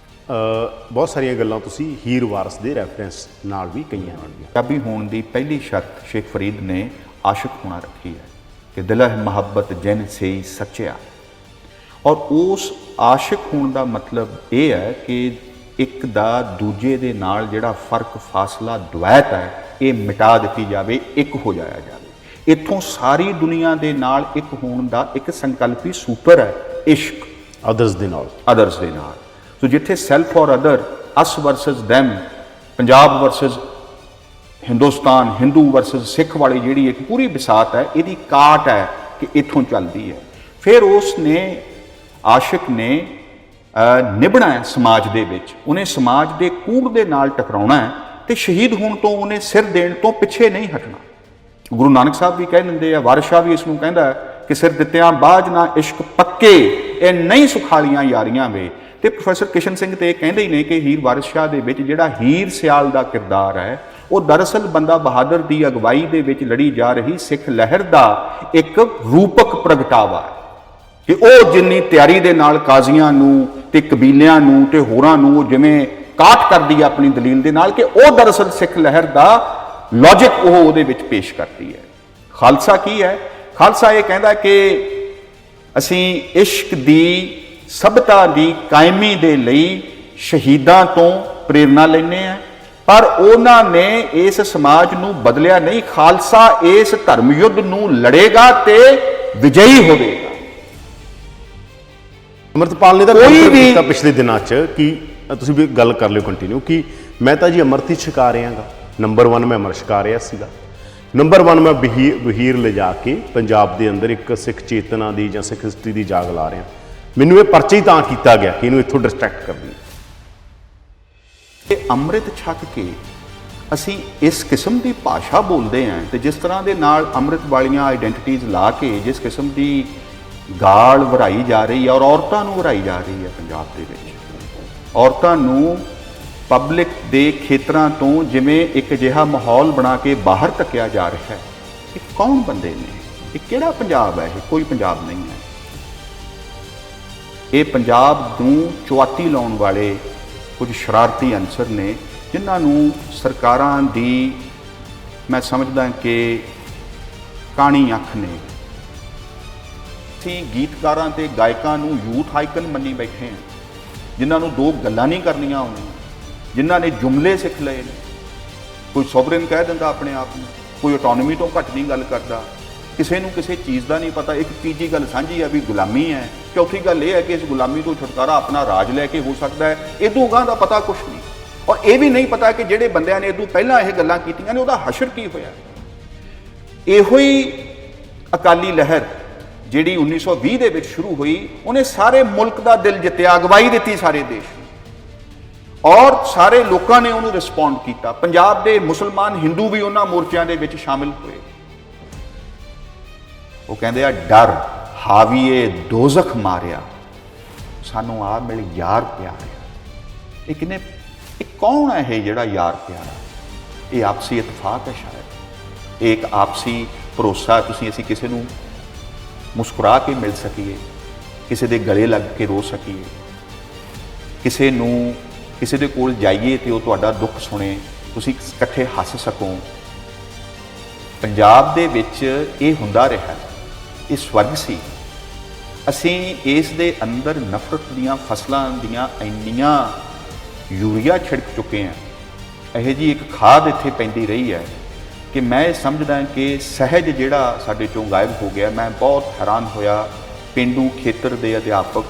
ਬਹੁਤ ਸਾਰੀਆਂ ਗੱਲਾਂ ਤੁਸੀਂ ਹੀਰ ਵਾਰਸ ਦੇ ਰੈਫਰੈਂਸ ਨਾਲ ਵੀ ਕਹੀਆਂ ਹਨ। ਪੰਜਾਬੀ ਹੋਣ ਦੀ ਪਹਿਲੀ ਸ਼ਰਤ ਸ਼ੇਖ ਫਰੀਦ ਨੇ ਆਸ਼ਿਕ ਹੋਣਾ ਰੱਖੀ ਹੈ ਕਿ ਦਿਲ ਹੈ ਮੁਹੱਬਤ ਜਿਨ ਸੇ ਸੱਚਿਆ। ਔਰ ਉਸ ਆਸ਼ਿਕ ਹੋਣ ਦਾ ਮਤਲਬ ਇਹ ਹੈ ਕਿ ਇੱਕ ਦਾ ਦੂਜੇ ਦੇ ਨਾਲ ਜਿਹੜਾ ਫਰਕ ਫਾਸਲਾ ਦੁਐਤ ਹੈ ਇਹ ਮਿਟਾ ਦਿੱਤੀ ਜਾਵੇ, ਇੱਕ ਹੋ ਜਾਇਆ ਜਾਵੇ। ਇੱਥੋਂ ਸਾਰੀ ਦੁਨੀਆ ਦੇ ਨਾਲ ਇੱਕ ਹੋਣ ਦਾ ਇੱਕ ਸੰਕਲਪੀ ਸੂਤਰ ਹੈ ਇਸ਼ਕ, ਅਦਰਸ ਦੇ ਨਾਲ। ਸੋ ਜਿੱਥੇ self or other, us versus them, Punjab versus Hindustan, Hindu versus Sikh ਵਾਲੀ ਜਿਹੜੀ ਇੱਕ ਪੂਰੀ ਵਿਸਾਤ ਹੈ, ਇਹਦੀ ਕਾਟ ਹੈ ਕਿ ਇੱਥੋਂ ਚੱਲਦੀ ਹੈ। ਫਿਰ ਉਸ ਨੇ ਆਸ਼ਿਕ ਨੇ ਨਿਭਣਾ ਹੈ ਸਮਾਜ ਦੇ ਵਿੱਚ, ਉਹਨੇ ਸਮਾਜ ਦੇ ਕੂੜ ਦੇ ਨਾਲ ਟਕਰਾਉਣਾ ਹੈ ਤੇ ਸ਼ਹੀਦ ਹੋਣ ਤੋਂ ਉਹਨੇ ਸਿਰ ਦੇਣ ਤੋਂ ਪਿੱਛੇ ਨਹੀਂ ਹਟਣਾ। ਗੁਰੂ ਨਾਨਕ ਸਾਹਿਬ ਵੀ ਕਹਿ ਦਿੰਦੇ ਆ, ਵਾਰਿਸ ਸ਼ਾਹ ਵੀ ਇਸ ਨੂੰ ਕਹਿੰਦਾ ਹੈ ਕਿ ਸਿਰ ਦਿੱਤਿਆਂ ਬਾਝ ਨਾ ਇਸ਼ਕ ਪੱਕੇ, ਇਹ ਨਹੀਂ ਸੁਖਾਲੀਆਂ ਯਾਰੀਆਂ ਵੇ। ਤੇ ਪ੍ਰੋਫੈਸਰ ਕਿਸ਼ਨ ਸਿੰਘ ਤੇ ਇਹ ਕਹਿੰਦੇ ਹੀ ਨੇ ਕਿ ਹੀਰ ਵਾਰਿਸ ਸ਼ਾਹ ਦੇ ਵਿੱਚ ਜਿਹੜਾ ਹੀਰ ਸਿਆਲ ਦਾ ਕਿਰਦਾਰ ਹੈ ਉਹ ਦਰਅਸਲ ਬੰਦਾ ਬਹਾਦਰ ਦੀ ਅਗਵਾਈ ਦੇ ਵਿੱਚ ਲੜੀ ਜਾ ਰਹੀ ਸਿੱਖ ਲਹਿਰ ਦਾ ਇੱਕ ਰੂਪਕ ਪ੍ਰਗਟਾਵਾ ਹੈ ਕਿ ਉਹ ਜਿੰਨੀ ਤਿਆਰੀ ਦੇ ਨਾਲ ਕਾਜ਼ੀਆਂ ਨੂੰ ਤੇ ਕਬੀਲਿਆਂ ਨੂੰ ਤੇ ਹੋਰਾਂ ਨੂੰ ਉਹ ਜਿਵੇਂ ਕਾਟ ਕਰਦੀ ਹੈ ਆਪਣੀ ਦਲੀਲ ਦੇ ਨਾਲ, ਕਿ ਉਹ ਦਰਅਸਲ ਸਿੱਖ ਲਹਿਰ ਦਾ ਲੌਜਿਕ ਉਹ ਉਹਦੇ ਵਿੱਚ ਪੇਸ਼ ਕਰਦੀ ਹੈ। ਖਾਲਸਾ ਕੀ ਹੈ? ਖਾਲਸਾ ਇਹ ਕਹਿੰਦਾ ਕਿ ਅਸੀਂ ਇਸ਼ਕ ਦੀ ਸਭਤਾ ਦੀ ਕਾਇਮੀ ਦੇ ਲਈ ਸ਼ਹੀਦਾਂ ਤੋਂ ਪ੍ਰੇਰਨਾ ਲੈਂਦੇ ਹਾਂ, ਪਰ ਉਹਨਾਂ ਨੇ ਇਸ ਸਮਾਜ ਨੂੰ ਬਦਲਿਆ ਨਹੀਂ। ਖਾਲਸਾ ਇਸ ਧਰਮ ਯੁੱਧ ਨੂੰ ਲੜੇਗਾ ਤੇ ਵਿਜয়ੀ ਹੋਵੇਗਾ। ਅੰਮ੍ਰਿਤਪਾਲ ਨੇ ਤਾਂ ਕੋਈ ਵੀ ਕੀਤਾ ਪਿਛਲੇ ਦਿਨਾਂ 'ਚ ਕਿ ਤੁਸੀਂ ਵੀ ਗੱਲ ਕਰ ਲਿਓ ਕੰਟੀਨਿਊ ਕਿ ਮੈਂ ਤਾਂ ਜੀ ਅੰਮ੍ਰਿਤ ਹੀ ਛਕਾ ਰਿਹਾਗਾ, ਨੰਬਰ 1 ਮੈਂ ਅੰਮ੍ਰਿਤ ਛਕਾ ਰਿਹਾ ਸੀਗਾ, ਨੰਬਰ 1 ਮੈਂ ਵਹੀਰ ਲਿਜਾ ਕੇ ਪੰਜਾਬ ਦੇ ਅੰਦਰ ਇੱਕ ਸਿੱਖ ਚੇਤਨਾ ਦੀ ਜਾਂ ਸਿੱਖ ਹਿਸਟਰੀ ਦੀ ਜਾਗ ਲਾ ਰਿਹਾ। ਮੈਨੂੰ ਇਹ ਪਰਚਾ ਹੀ ਤਾਂ ਕੀਤਾ ਗਿਆ ਕਿ ਇਹਨੂੰ ਇੱਥੋਂ ਡਿਸਟਰੈਕਟ ਕਰਨੀ। ਇਹ ਅੰਮ੍ਰਿਤ ਛਕ ਕੇ ਅਸੀਂ ਇਸ ਕਿਸਮ ਦੀ ਭਾਸ਼ਾ ਬੋਲਦੇ ਹਾਂ ਤੇ ਜਿਸ ਤਰ੍ਹਾਂ ਦੇ ਨਾਲ ਅੰਮ੍ਰਿਤ ਵਾਲੀਆਂ ਆਈਡੈਂਟੀਟੀਜ਼ ਲਾ ਕੇ ਜਿਸ ਕਿਸਮ ਦੀ ਗਾਲ ਵਰਾਈ ਜਾ ਰਹੀ ਹੈ ਔਰ ਔਰਤਾਂ ਨੂੰ ਵਰਾਈ ਜਾ ਰਹੀ ਹੈ ਪੰਜਾਬ ਦੇ ਵਿੱਚ, ਔਰਤਾਂ ਨੂੰ ਪਬਲਿਕ ਦੇ ਖੇਤਰਾਂ ਤੋਂ ਜਿਵੇਂ ਇੱਕ ਅਜਿਹਾ ਮਾਹੌਲ ਬਣਾ ਕੇ ਬਾਹਰ ਧੱਕਿਆ ਜਾ ਰਿਹਾ ਹੈ। ਇਹ ਕੌਣ ਬੰਦੇ ਨੇ? ਇਹ ਕਿਹੜਾ ਪੰਜਾਬ ਹੈ? ਇਹ ਕੋਈ ਪੰਜਾਬ ਨਹੀਂ ਹੈ। ਇਹ ਪੰਜਾਬ ਨੂੰ ਚੁਆਤੀ ਲਾਉਣ ਵਾਲੇ ਕੁਝ ਸ਼ਰਾਰਤੀ ਅਨਸਰ ਨੇ ਜਿਨ੍ਹਾਂ ਨੂੰ ਸਰਕਾਰਾਂ ਦੀ ਮੈਂ ਸਮਝਦਾ ਕਿ ਕਾਣੀ ਅੱਖ ਨੇ। ਅਸੀਂ ਗੀਤਕਾਰਾਂ ਤੇ ਗਾਇਕਾਂ ਨੂੰ ਯੂਥ ਆਈਕਨ ਮੰਨੀ ਬੈਠੇ ਹਾਂ, ਜਿਨ੍ਹਾਂ ਨੂੰ ਦੋ ਗੱਲਾਂ ਨਹੀਂ ਕਰਨੀਆਂ ਆਉਂਦੀਆਂ, ਜਿਨ੍ਹਾਂ ਨੇ ਜੁਮਲੇ ਸਿੱਖ ਲਏ ਨੇ। ਕੋਈ ਸੋਵਰਨ ਕਹਿ ਦਿੰਦਾ ਆਪਣੇ ਆਪ ਨੂੰ, ਕੋਈ ਆਟੋਨੋਮੀ ਤੋਂ ਘੱਟ ਨਹੀਂ ਗੱਲ ਕਰਦਾ, ਕਿਸੇ ਨੂੰ ਕਿਸੇ ਚੀਜ਼ ਦਾ ਨਹੀਂ ਪਤਾ। ਇੱਕ ਤੀਜੀ ਗੱਲ ਸਾਂਝੀ ਹੈ ਵੀ ਗੁਲਾਮੀ ਹੈ। ਚੌਥੀ ਗੱਲ ਇਹ ਹੈ ਕਿ ਇਸ ਗੁਲਾਮੀ ਤੋਂ ਛੁਟਕਾਰਾ ਆਪਣਾ ਰਾਜ ਲੈ ਕੇ ਹੋ ਸਕਦਾ ਹੈ। ਇਹਦੋਂ ਗਾਂ ਦਾ ਪਤਾ ਕੁਛ ਨਹੀਂ, ਔਰ ਇਹ ਵੀ ਨਹੀਂ ਪਤਾ ਕਿ ਜਿਹੜੇ ਬੰਦਿਆਂ ਨੇ ਇਹਦੋਂ ਪਹਿਲਾਂ ਇਹ ਗੱਲਾਂ ਕੀਤੀਆਂ ਨੇ ਉਹਦਾ ਹਸ਼ਰ ਕੀ ਹੋਇਆ। ਇਹੋ ਹੀ ਅਕਾਲੀ ਲਹਿਰ ਜਿਹੜੀ 1920 ਦੇ ਵਿੱਚ ਸ਼ੁਰੂ ਹੋਈ, ਉਹਨੇ ਸਾਰੇ ਮੁਲਕ ਦਾ ਦਿਲ ਜਿੱਤਿਆ, ਅਗਵਾਈ ਦਿੱਤੀ ਸਾਰੇ ਦੇਸ਼ ਨੂੰ, ਔਰ ਸਾਰੇ ਲੋਕਾਂ ਨੇ ਉਹਨੂੰ ਰਿਸਪੌਂਡ ਕੀਤਾ। ਪੰਜਾਬ ਦੇ ਮੁਸਲਮਾਨ ਹਿੰਦੂ ਵੀ ਉਹਨਾਂ ਮੋਰਚਿਆਂ ਦੇ ਵਿੱਚ ਸ਼ਾਮਿਲ ਹੋਏ। ਉਹ ਕਹਿੰਦੇ ਆ ਡਰ ਹਾਵੀਏ ਦੋਜ਼ਖ ਮਾਰਿਆ, ਸਾਨੂੰ ਆ ਮਿਲ ਯਾਰ ਪਿਆਰਿਆ। ਇਹ ਕਿਨੇ, ਇਹ ਕੌਣ ਹੈ ਇਹ ਜਿਹੜਾ ਯਾਰ ਪਿਆਰਾ? ਇਹ ਆਪਸੀ ਇਤਫਾਕ ਹੈ ਸ਼ਾਇਦ, ਇਹ ਇੱਕ ਆਪਸੀ ਭਰੋਸਾ। ਅਸੀਂ ਕਿਸੇ ਨੂੰ ਮੁਸਕਰਾ ਕੇ ਮਿਲ ਸਕੀਏ, ਕਿਸੇ ਦੇ ਗਲੇ ਲੱਗ ਕੇ ਰੋ ਸਕੀਏ, ਕਿਸੇ ਦੇ ਕੋਲ ਜਾਈਏ ਤੇ ਉਹ ਤੁਹਾਡਾ ਦੁੱਖ ਸੁਣੇ, ਤੁਸੀਂ ਇਕੱਠੇ ਹੱਸ ਸਕੋ। ਪੰਜਾਬ ਦੇ ਵਿੱਚ ਇਹ ਹੁੰਦਾ ਰਿਹਾ, ਇਹ ਸਵਰਗ ਸੀ। ਅਸੀਂ ਇਸ ਦੇ ਅੰਦਰ ਨਫ਼ਰਤ ਦੀਆਂ ਫਸਲਾਂ ਦੀਆਂ ਇੰਨੀਆਂ ਯੂਰੀਆ ਛਿੜਕ ਚੁੱਕੇ ਹਾਂ ਇਹੋ ਜਿਹੀ ਇੱਕ ਖਾਦ ਇੱਥੇ ਪੈਂਦੀ ਰਹੀ ਹੈ ਕਿ ਮੈਂ ਇਹ ਸਮਝਦਾ ਕਿ ਸਹਿਜ ਜਿਹੜਾ ਸਾਡੇ ਚੋਂ ਗਾਇਬ ਹੋ ਗਿਆ। ਮੈਂ ਬਹੁਤ ਹੈਰਾਨ ਹੋਇਆ, ਪੇਂਡੂ ਖੇਤਰ ਦੇ ਅਧਿਆਪਕ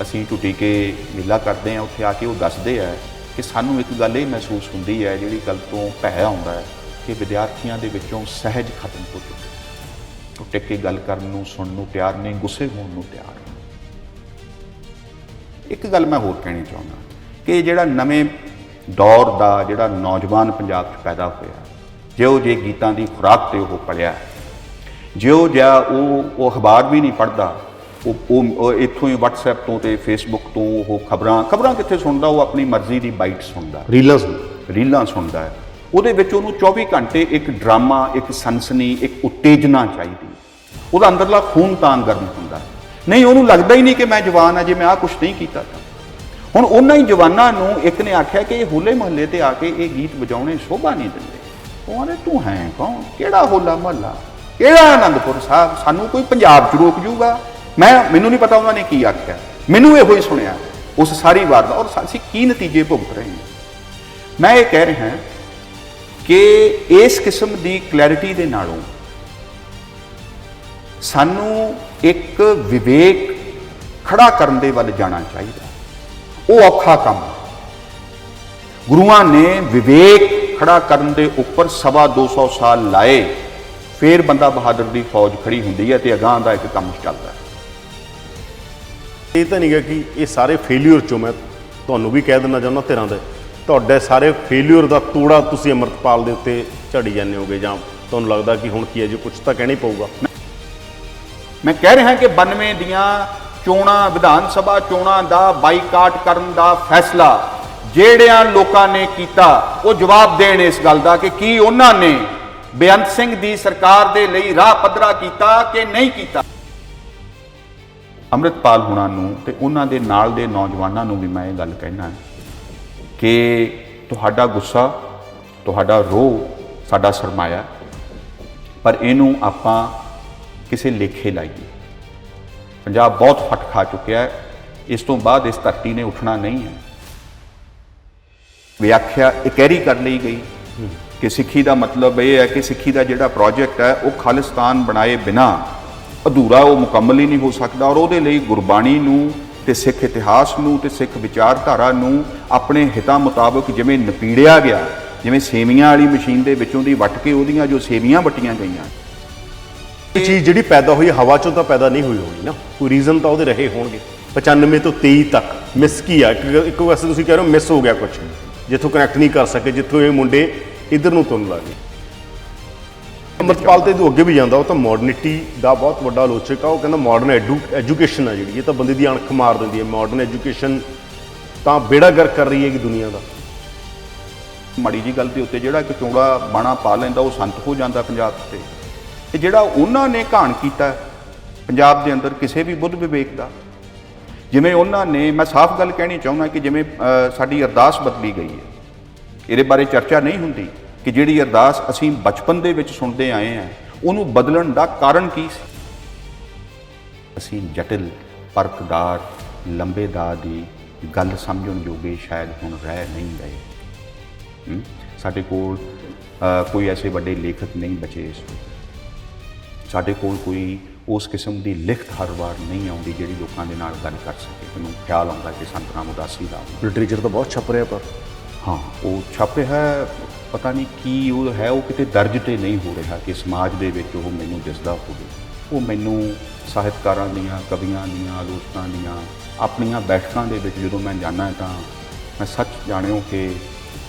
ਅਸੀਂ ਟੁੱਟੀ ਕੇ ਮੇਲਾ ਕਰਦੇ ਹਾਂ, ਉੱਥੇ ਆ ਕੇ ਉਹ ਦੱਸਦੇ ਆ ਕਿ ਸਾਨੂੰ ਇੱਕ ਗੱਲ ਇਹ ਮਹਿਸੂਸ ਹੁੰਦੀ ਹੈ, ਜਿਹੜੀ ਗੱਲ ਤੋਂ ਭੈ ਆਉਂਦਾ ਹੈ ਕਿ ਵਿਦਿਆਰਥੀਆਂ ਦੇ ਵਿੱਚੋਂ ਸਹਿਜ ਖਤਮ ਹੋ ਚੁੱਕਿਆ। ਉਹ ਟਿਕ ਕੇ ਗੱਲ ਕਰਨ ਨੂੰ, ਸੁਣਨ ਨੂੰ ਤਿਆਰ ਨਹੀਂ, ਗੁੱਸੇ ਹੋਣ ਨੂੰ ਤਿਆਰ ਨਹੀਂ। ਇੱਕ ਗੱਲ ਮੈਂ ਹੋਰ ਕਹਿਣੀ ਚਾਹੁੰਦਾ ਕਿ ਜਿਹੜਾ ਨਵੇਂ ਦੌਰ ਦਾ ਜਿਹੜਾ ਨੌਜਵਾਨ ਪੰਜਾਬ 'ਚ ਪੈਦਾ ਹੋਇਆ, ਜਿਹੋ ਜਿਹੇ ਗੀਤਾਂ ਦੀ ਖੁਰਾਕ 'ਤੇ ਉਹ ਪਲਿਆ, ਜਿਹੋ ਜਿਹਾ ਉਹ ਅਖਬਾਰ ਵੀ ਨਹੀਂ ਪੜ੍ਹਦਾ, ਉਹ ਇੱਥੋਂ ਹੀ WhatsApp ਤੋਂ ਤੇ Facebook ਤੋਂ ਉਹ ਖਬਰਾਂ ਕਿੱਥੇ ਸੁਣਦਾ, ਉਹ ਆਪਣੀ ਮਰਜ਼ੀ ਦੀ ਬਾਈਟ ਸੁਣਦਾ, ਰੀਲਾਂ ਸੁਣਦਾ ਹੈ। ਉਹਦੇ ਵਿੱਚ ਉਹਨੂੰ 24 ਘੰਟੇ ਇੱਕ ਡਰਾਮਾ, ਇੱਕ ਸਨਸਨੀ, ਇੱਕ ਉਤੇਜਨਾ ਚਾਹੀਦੀ। ਉਹਦਾ ਅੰਦਰਲਾ ਖੂਨ ਤਾਂ ਗਰਮ ਹੁੰਦਾ ਨਹੀਂ, ਉਹਨੂੰ ਲੱਗਦਾ ਹੀ ਨਹੀਂ ਕਿ ਮੈਂ ਜਵਾਨ ਆ ਜੇ ਮੈਂ ਆਹ ਕੁਛ ਨਹੀਂ ਕੀਤਾ ਤਾਂ। ਹੁਣ ਉਹਨਾਂ ਹੀ ਜਵਾਨਾਂ ਨੂੰ ਇੱਕ ਨੇ ਆਖਿਆ ਕਿ ਇਹ ਹੋਲੇ ਮਹੱਲੇ ਤੇ ਆ ਕੇ ਇਹ ਗੀਤ ਵਜਾਉਣੇ ਸ਼ੋਭਾ ਨਹੀਂ ਦਿੰਦੇ। ਉਹ ਆਂਦੇ ਤੂੰ ਹੈ ਕੌਣ, ਕਿਹੜਾ ਹੋਲਾ ਮਹੱਲਾ, ਕਿਹੜਾ ਆਨੰਦਪੁਰ ਸਾਹਿਬ, ਸਾਨੂੰ ਕੋਈ ਪੰਜਾਬ 'ਚ ਰੋਕ ਜੂਗਾ? ਮੈਨੂੰ ਨਹੀਂ ਪਤਾ ਉਹਨਾਂ ਨੇ ਕੀ ਆਖਿਆ, ਮੈਨੂੰ ਇਹੋ ਹੀ ਸੁਣਿਆ ਉਸ ਸਾਰੀ ਵਾਰ ਦਾ। ਔਰ ਅਸੀਂ ਕੀ ਨਤੀਜੇ ਭੁਗਤ ਰਹੇ ਹਾਂ। ਮੈਂ ਇਹ ਕਹਿ ਰਿਹਾ ਕਿ ਇਸ ਕਿਸਮ ਦੀ ਕਲੈਰਿਟੀ ਦੇ ਨਾਲੋਂ ਸਾਨੂੰ ਇੱਕ ਵਿਵੇਕ ਖੜਾ ਕਰਨ ਦੇ ਵੱਲ ਜਾਣਾ ਚਾਹੀਦਾ। ਉਹ ਔਖਾ ਕੰਮ। ਗੁਰੂਆਂ ਨੇ ਵਿਵੇਕ ਖੜਾ ਕਰਨ ਦੇ ਉੱਪਰ 225 ਸਾਲ ਲਾਏ, ਫਿਰ ਬੰਦਾ ਬਹਾਦਰ ਦੀ ਫੌਜ ਖੜੀ ਹੁੰਦੀ ਹੈ ਤੇ ਅਗਾਂਹ ਦਾ ਇੱਕ ਕੰਮ ਚੱਲਦਾ ਹੈ। ਇਹ ਤਾਂ ਨਹੀਂ ਗਾ ਕਿ ਇਹ ਸਾਰੇ ਫੇਲਿਅਰ 'ਚੋਂ ਮੈਂ ਤੁਹਾਨੂੰ ਵੀ ਕਹਿ ਦੇਣਾ ਚਾਹੁੰਦਾ, ਧਿਰਾਂ ਦੇ ਤੁਹਾਡੇ ਸਾਰੇ ਫੇਲਿਅਰ ਦਾ ਤੋੜਾ ਤੁਸੀਂ ਅੰਮ੍ਰਿਤਪਾਲ ਦੇ ਉੱਤੇ ਝੜੀ ਜਾਂਦੇ ਹੋਗੇ, ਜਾਂ ਤੁਹਾਨੂੰ ਲੱਗਦਾ ਕਿ ਹੁਣ ਕੀ ਹੈ ਜੀ, ਕੁਝ ਤਾਂ ਕਹਿਣਾ ਹੀ ਪਊਗਾ। ਮੈਂ ਕਹਿ ਰਿਹਾ ਕਿ 92 ਦੀਆਂ ਚੋਣਾਂ, ਵਿਧਾਨ ਸਭਾ ਚੋਣਾਂ ਦਾ ਬਾਈਕਾਟ ਕਰਨ ਦਾ ਫੈਸਲਾ ਜਿਹੜਿਆਂ ਲੋਕਾਂ ਨੇ ਕੀਤਾ, ਉਹ ਜਵਾਬ ਦੇਣ ਇਸ ਗੱਲ ਦਾ ਕਿ ਕੀ ਉਹਨਾਂ ਨੇ ਬੇਅੰਤ ਸਿੰਘ ਦੀ ਸਰਕਾਰ ਦੇ ਲਈ ਰਾਹ ਪੱਧਰਾ ਕੀਤਾ ਕਿ ਨਹੀਂ ਕੀਤਾ। ਅੰਮ੍ਰਿਤਪਾਲ ਹੁਣਾਂ ਨੂੰ ਤੇ ਉਹਨਾਂ ਦੇ ਨਾਲ ਦੇ ਨੌਜਵਾਨਾਂ ਨੂੰ ਵੀ ਮੈਂ ਇਹ ਗੱਲ ਕਹਿਣਾ ਕਿ ਤੁਹਾਡਾ ਗੁੱਸਾ, ਤੁਹਾਡਾ ਰੋਹ ਸਾਡਾ ਸਰਮਾਇਆ, ਪਰ ਇਹਨੂੰ ਆਪਾਂ ਕਿਸੇ ਲੇਖੇ ਲਾਈਏ। ਪੰਜਾਬ ਬਹੁਤ ਫਟ ਖਾ ਚੁੱਕਿਆ ਹੈ, ਇਸ ਤੋਂ ਬਾਅਦ ਇਸ ਧਰਤੀ ਨੇ ਉੱਠਣਾ ਨਹੀਂ ਹੈ। ਵਿਆਖਿਆ ਇਕਹਿਰੀ ਕਰ ਲਈ ਗਈ ਕਿ ਸਿੱਖੀ ਦਾ ਮਤਲਬ ਇਹ ਹੈ ਕਿ ਸਿੱਖੀ ਦਾ ਜਿਹੜਾ ਪ੍ਰੋਜੈਕਟ ਹੈ ਉਹ ਖਾਲਿਸਤਾਨ ਬਣਾਏ ਬਿਨਾ ਅਧੂਰਾ, ਉਹ ਮੁਕੰਮਲ ਹੀ ਨਹੀਂ ਹੋ ਸਕਦਾ। ਔਰ ਉਹਦੇ ਲਈ ਗੁਰਬਾਣੀ ਨੂੰ ਤੇ ਸਿੱਖ ਇਤਿਹਾਸ ਨੂੰ ਤੇ ਸਿੱਖ ਵਿਚਾਰਧਾਰਾ ਨੂੰ ਆਪਣੇ ਹਿੱਤਾਂ ਮੁਤਾਬਕ ਜਿਵੇਂ ਨਪੀੜਿਆ ਗਿਆ, ਜਿਵੇਂ ਸੇਵੀਆਂ ਵਾਲੀ ਮਸ਼ੀਨ ਦੇ ਵਿੱਚੋਂ ਦੀ ਵੱਟ ਕੇ ਉਹਦੀਆਂ ਜੋ ਸੇਵੀਆਂ ਵੱਟੀਆਂ ਗਈਆਂ, ਇਹ ਚੀਜ਼ ਜਿਹੜੀ ਪੈਦਾ ਹੋਈ ਹਵਾ 'ਚੋਂ ਤਾਂ ਪੈਦਾ ਨਹੀਂ ਹੋਈ ਹੋਣੀ ਨਾ, ਕੋਈ ਰੀਜ਼ਨ ਤਾਂ ਉਹਦੇ ਰਹੇ ਹੋਣਗੇ। 95 ਤੋਂ 23 ਤੱਕ ਮਿਸ ਕੀ ਆ? ਇੱਕ ਵਾਰ ਤੁਸੀਂ ਕਹਿ ਰਹੇ ਹੋ ਮਿਸ ਹੋ ਗਿਆ ਕੁਝ, ਜਿੱਥੋਂ ਕਨੈਕਟ ਨਹੀਂ ਕਰ ਸਕੇ, ਜਿੱਥੋਂ ਇਹ ਮੁੰਡੇ ਇੱਧਰ ਨੂੰ ਤੁਰਨ ਲੱਗੇ। ਅੰਮ੍ਰਿਤਪਾਲ ਤੇ ਇਹਦੋਂ ਅੱਗੇ ਵੀ ਜਾਂਦਾ, ਉਹ ਤਾਂ ਮਾਡਰਨਿਟੀ ਦਾ ਬਹੁਤ ਵੱਡਾ ਆਲੋਚਕ ਆ। ਉਹ ਕਹਿੰਦਾ ਮਾਡਰਨ ਐਜੂਕੇਸ਼ਨ ਆ ਜਿਹੜੀ, ਇਹ ਤਾਂ ਬੰਦੇ ਦੀ ਅਣਖ ਮਾਰ ਦਿੰਦੀ ਹੈ। ਮਾਡਰਨ ਐਜੂਕੇਸ਼ਨ ਤਾਂ ਬੇੜਾ ਗਰਕ ਕਰ ਰਹੀ ਹੈ ਕਿ ਦੁਨੀਆ ਦਾ। ਮਾੜੀ ਜੀ ਗੱਲ ਦੇ ਉੱਤੇ ਜਿਹੜਾ ਇੱਕ ਚੌੜਾ ਬਾਣਾ ਪਾ ਲੈਂਦਾ ਉਹ ਸੰਤ ਹੋ ਜਾਂਦਾ ਪੰਜਾਬ 'ਤੇ। ਤੇ ਜਿਹੜਾ ਉਹਨਾਂ ਨੇ ਘਾਣ ਕੀਤਾ ਪੰਜਾਬ ਦੇ ਅੰਦਰ ਕਿਸੇ ਵੀ ਬੁੱਧ ਵਿਵੇਕ ਦਾ, ਜਿਵੇਂ ਉਹਨਾਂ ਨੇ, ਮੈਂ ਸਾਫ਼ ਗੱਲ ਕਹਿਣੀ ਚਾਹੁੰਦਾ ਕਿ ਜਿਵੇਂ ਸਾਡੀ ਅਰਦਾਸ ਬਦਲੀ ਗਈ ਹੈ, ਇਹਦੇ ਬਾਰੇ ਚਰਚਾ ਨਹੀਂ ਹੁੰਦੀ ਕਿ ਜਿਹੜੀ ਅਰਦਾਸ ਅਸੀਂ ਬਚਪਨ ਦੇ ਵਿੱਚ ਸੁਣਦੇ ਆਏ ਹਾਂ ਉਹਨੂੰ ਬਦਲਣ ਦਾ ਕਾਰਨ ਕੀ ਸੀ। ਅਸੀਂ ਜਟਿਲ, ਪਰਖਦਾਰ, ਲੰਬੇਦਾਰ ਦੀ ਗੱਲ ਸਮਝਣ ਜੋਗੇ ਸ਼ਾਇਦ ਹੁਣ ਰਹਿ ਨਹੀਂ ਗਏ। ਸਾਡੇ ਕੋਲ ਕੋਈ ਐਸੇ ਵੱਡੇ ਲੇਖਕ ਨਹੀਂ ਬਚੇ ਇਸ ਵੇਲੇ। ਸਾਡੇ ਕੋਲ ਕੋਈ ਉਸ ਕਿਸਮ ਦੀ ਲਿਖਤ ਹਰ ਵਾਰ ਨਹੀਂ ਆਉਂਦੀ ਜਿਹੜੀ ਲੋਕਾਂ ਦੇ ਨਾਲ ਗੱਲ ਕਰ ਸਕੇ। ਮੈਨੂੰ ਖਿਆਲ ਆਉਂਦਾ ਕਿ ਸੰਤ ਰਾਮ ਉਦਾਸੀ ਦਾ ਲਿਟਰੇਚਰ ਤਾਂ ਬਹੁਤ ਛਪ ਰਿਹਾ, ਪਰ ਹਾਂ ਉਹ ਛਪ ਰਿਹਾ, ਪਤਾ ਨਹੀਂ ਕੀ ਉਹ ਹੈ, ਉਹ ਕਿਤੇ ਦਰਜ ਤੇ ਨਹੀਂ ਹੋ ਰਿਹਾ ਕਿ ਸਮਾਜ ਦੇ ਵਿੱਚ ਉਹ ਮੈਨੂੰ ਦਿਸਦਾ ਹੋਵੇ। ਉਹ ਮੈਨੂੰ ਸਾਹਿਤਕਾਰਾਂ ਦੀਆਂ, ਕਵੀਆਂ ਦੀਆਂ, ਆਲੋਚਕਾਂ ਦੀਆਂ ਆਪਣੀਆਂ ਬੈਠਕਾਂ ਦੇ ਵਿੱਚ ਜਦੋਂ ਮੈਂ ਜਾਂਦਾ ਤਾਂ ਮੈਂ ਸੱਚ ਜਾਣਿਓ ਕਿ